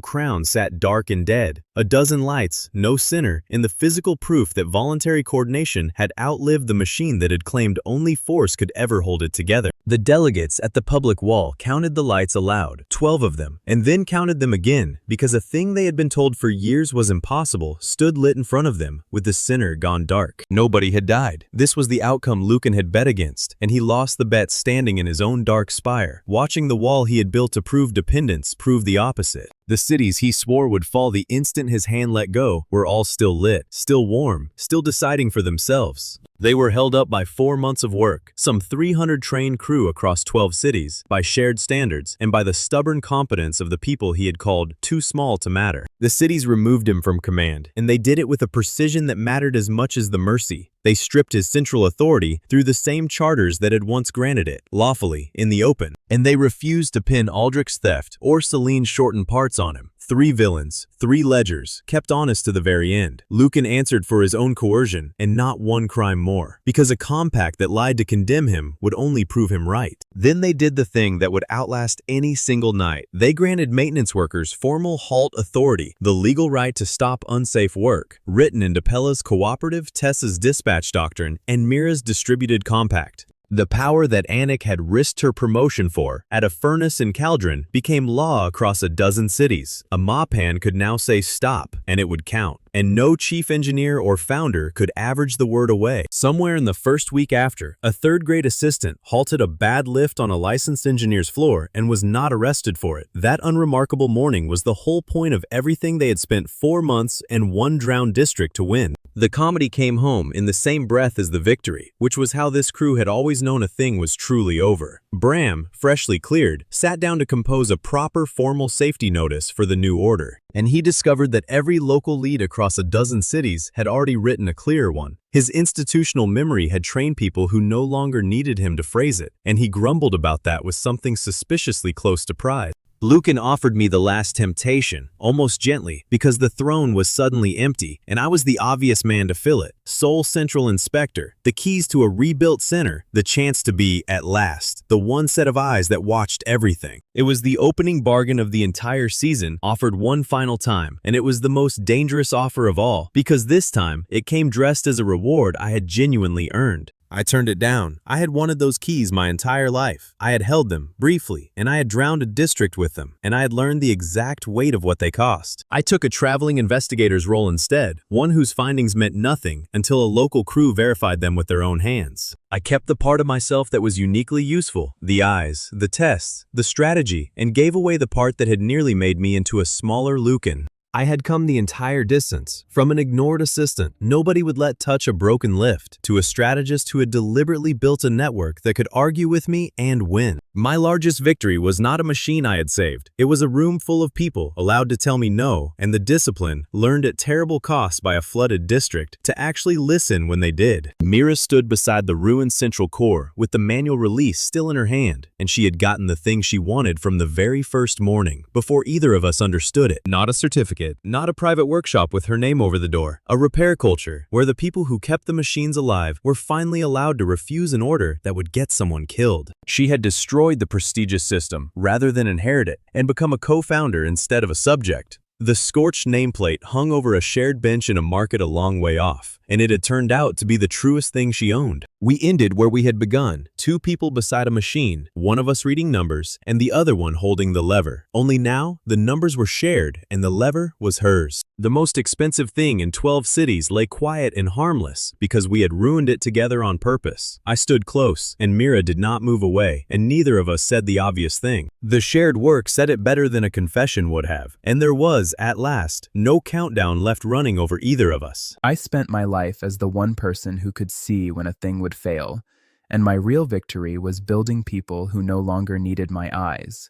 crown sat dark and dead. A dozen lights, no center, in the physical proof that voluntary coordination had outlived the machine that had claimed only force could ever hold it together. The delegates at the public wall counted the lights aloud, 12 of them, and then counted them again, because a thing they had been told for years was impossible stood lit in front of them, with the center gone dark. Nobody had died. This was the outcome Lucan had bet against, and he lost the bet standing in his own dark spire, watching the wall he had built to prove dependence prove the opposite. The cities he swore would fall the instant his hand let go were all still lit, still warm, still deciding for themselves. They were held up by 4 months of work, some 300 trained crew across 12 cities, by shared standards, and by the stubborn competence of the people he had called too small to matter. The cities removed him from command, and they did it with a precision that mattered as much as the mercy. They stripped his central authority through the same charters that had once granted it, lawfully, in the open. And they refused to pin Aldrich's theft or Celine's shortened parts notes on him. 3 villains, 3 ledgers, kept honest to the very end. Lucan answered for his own coercion and not one crime more, because a compact that lied to condemn him would only prove him right. Then they did the thing that would outlast any single night. They granted maintenance workers formal halt authority, the legal right to stop unsafe work, written into Pella's cooperative, Tessa's dispatch doctrine, and Mira's distributed compact. The power that Anik had risked her promotion for at a furnace in Caldron became law across a dozen cities. A mop hand could now say stop, and it would count. And no chief engineer or founder could average the word away. Somewhere in the first week after, a third-grade assistant halted a bad lift on a licensed engineer's floor and was not arrested for it. That unremarkable morning was the whole point of everything they had spent 4 months and 1 drowned district to win. The comedy came home in the same breath as the victory, which was how this crew had always known a thing was truly over. Bram, freshly cleared, sat down to compose a proper formal safety notice for the new order, and he discovered that every local lead across a dozen cities had already written a clearer one. His institutional memory had trained people who no longer needed him to phrase it, and he grumbled about that with something suspiciously close to pride. Lucan offered me the last temptation, almost gently, because the throne was suddenly empty, and I was the obvious man to fill it. Sole central inspector, the keys to a rebuilt center, the chance to be, at last, the one set of eyes that watched everything. It was the opening bargain of the entire season, offered one final time, and it was the most dangerous offer of all, because this time, it came dressed as a reward I had genuinely earned. I turned it down. I had wanted those keys my entire life. I had held them, briefly, and I had drowned a district with them, and I had learned the exact weight of what they cost. I took a traveling investigator's role instead, one whose findings meant nothing until a local crew verified them with their own hands. I kept the part of myself that was uniquely useful, the eyes, the tests, the strategy, and gave away the part that had nearly made me into a smaller Lucan. I had come the entire distance, from an ignored assistant nobody would let touch a broken lift, to a strategist who had deliberately built a network that could argue with me and win. My largest victory was not a machine I had saved. It was a room full of people allowed to tell me no, and the discipline, learned at terrible cost by a flooded district, to actually listen when they did. Mira stood beside the ruined central core with the manual release still in her hand, and she had gotten the thing she wanted from the very first morning, before either of us understood it. Not a certificate, not a private workshop with her name over the door. A repair culture where the people who kept the machines alive were finally allowed to refuse an order that would get someone killed. She had destroyed the prestigious system rather than inherit it and become a co-founder instead of a subject. The scorched nameplate hung over a shared bench in a market a long way off, and it had turned out to be the truest thing she owned. We ended where we had begun, 2 people beside a machine, one of us reading numbers and the other one holding the lever. Only now, the numbers were shared and the lever was hers. The most expensive thing in 12 cities lay quiet and harmless because we had ruined it together on purpose. I stood close, and Mira did not move away, and neither of us said the obvious thing. The shared work said it better than a confession would have, and there was, at last, no countdown left running over either of us. I spent my life as the one person who could see when a thing would fail, and my real victory was building people who no longer needed my eyes.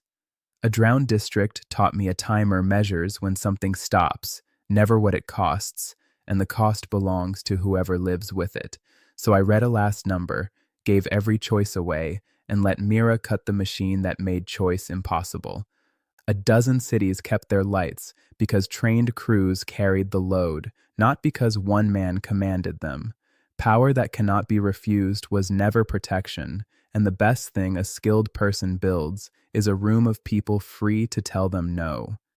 A drowned district taught me a timer measures when something stops, never what it costs, and the cost belongs to whoever lives with it. So I read a last number, gave every choice away, and let Mira cut the machine that made choice impossible. A dozen cities kept their lights because trained crews carried the load, not because one man commanded them. Power that cannot be refused was never protection, and the best thing a skilled person builds is a room of people free to tell them no.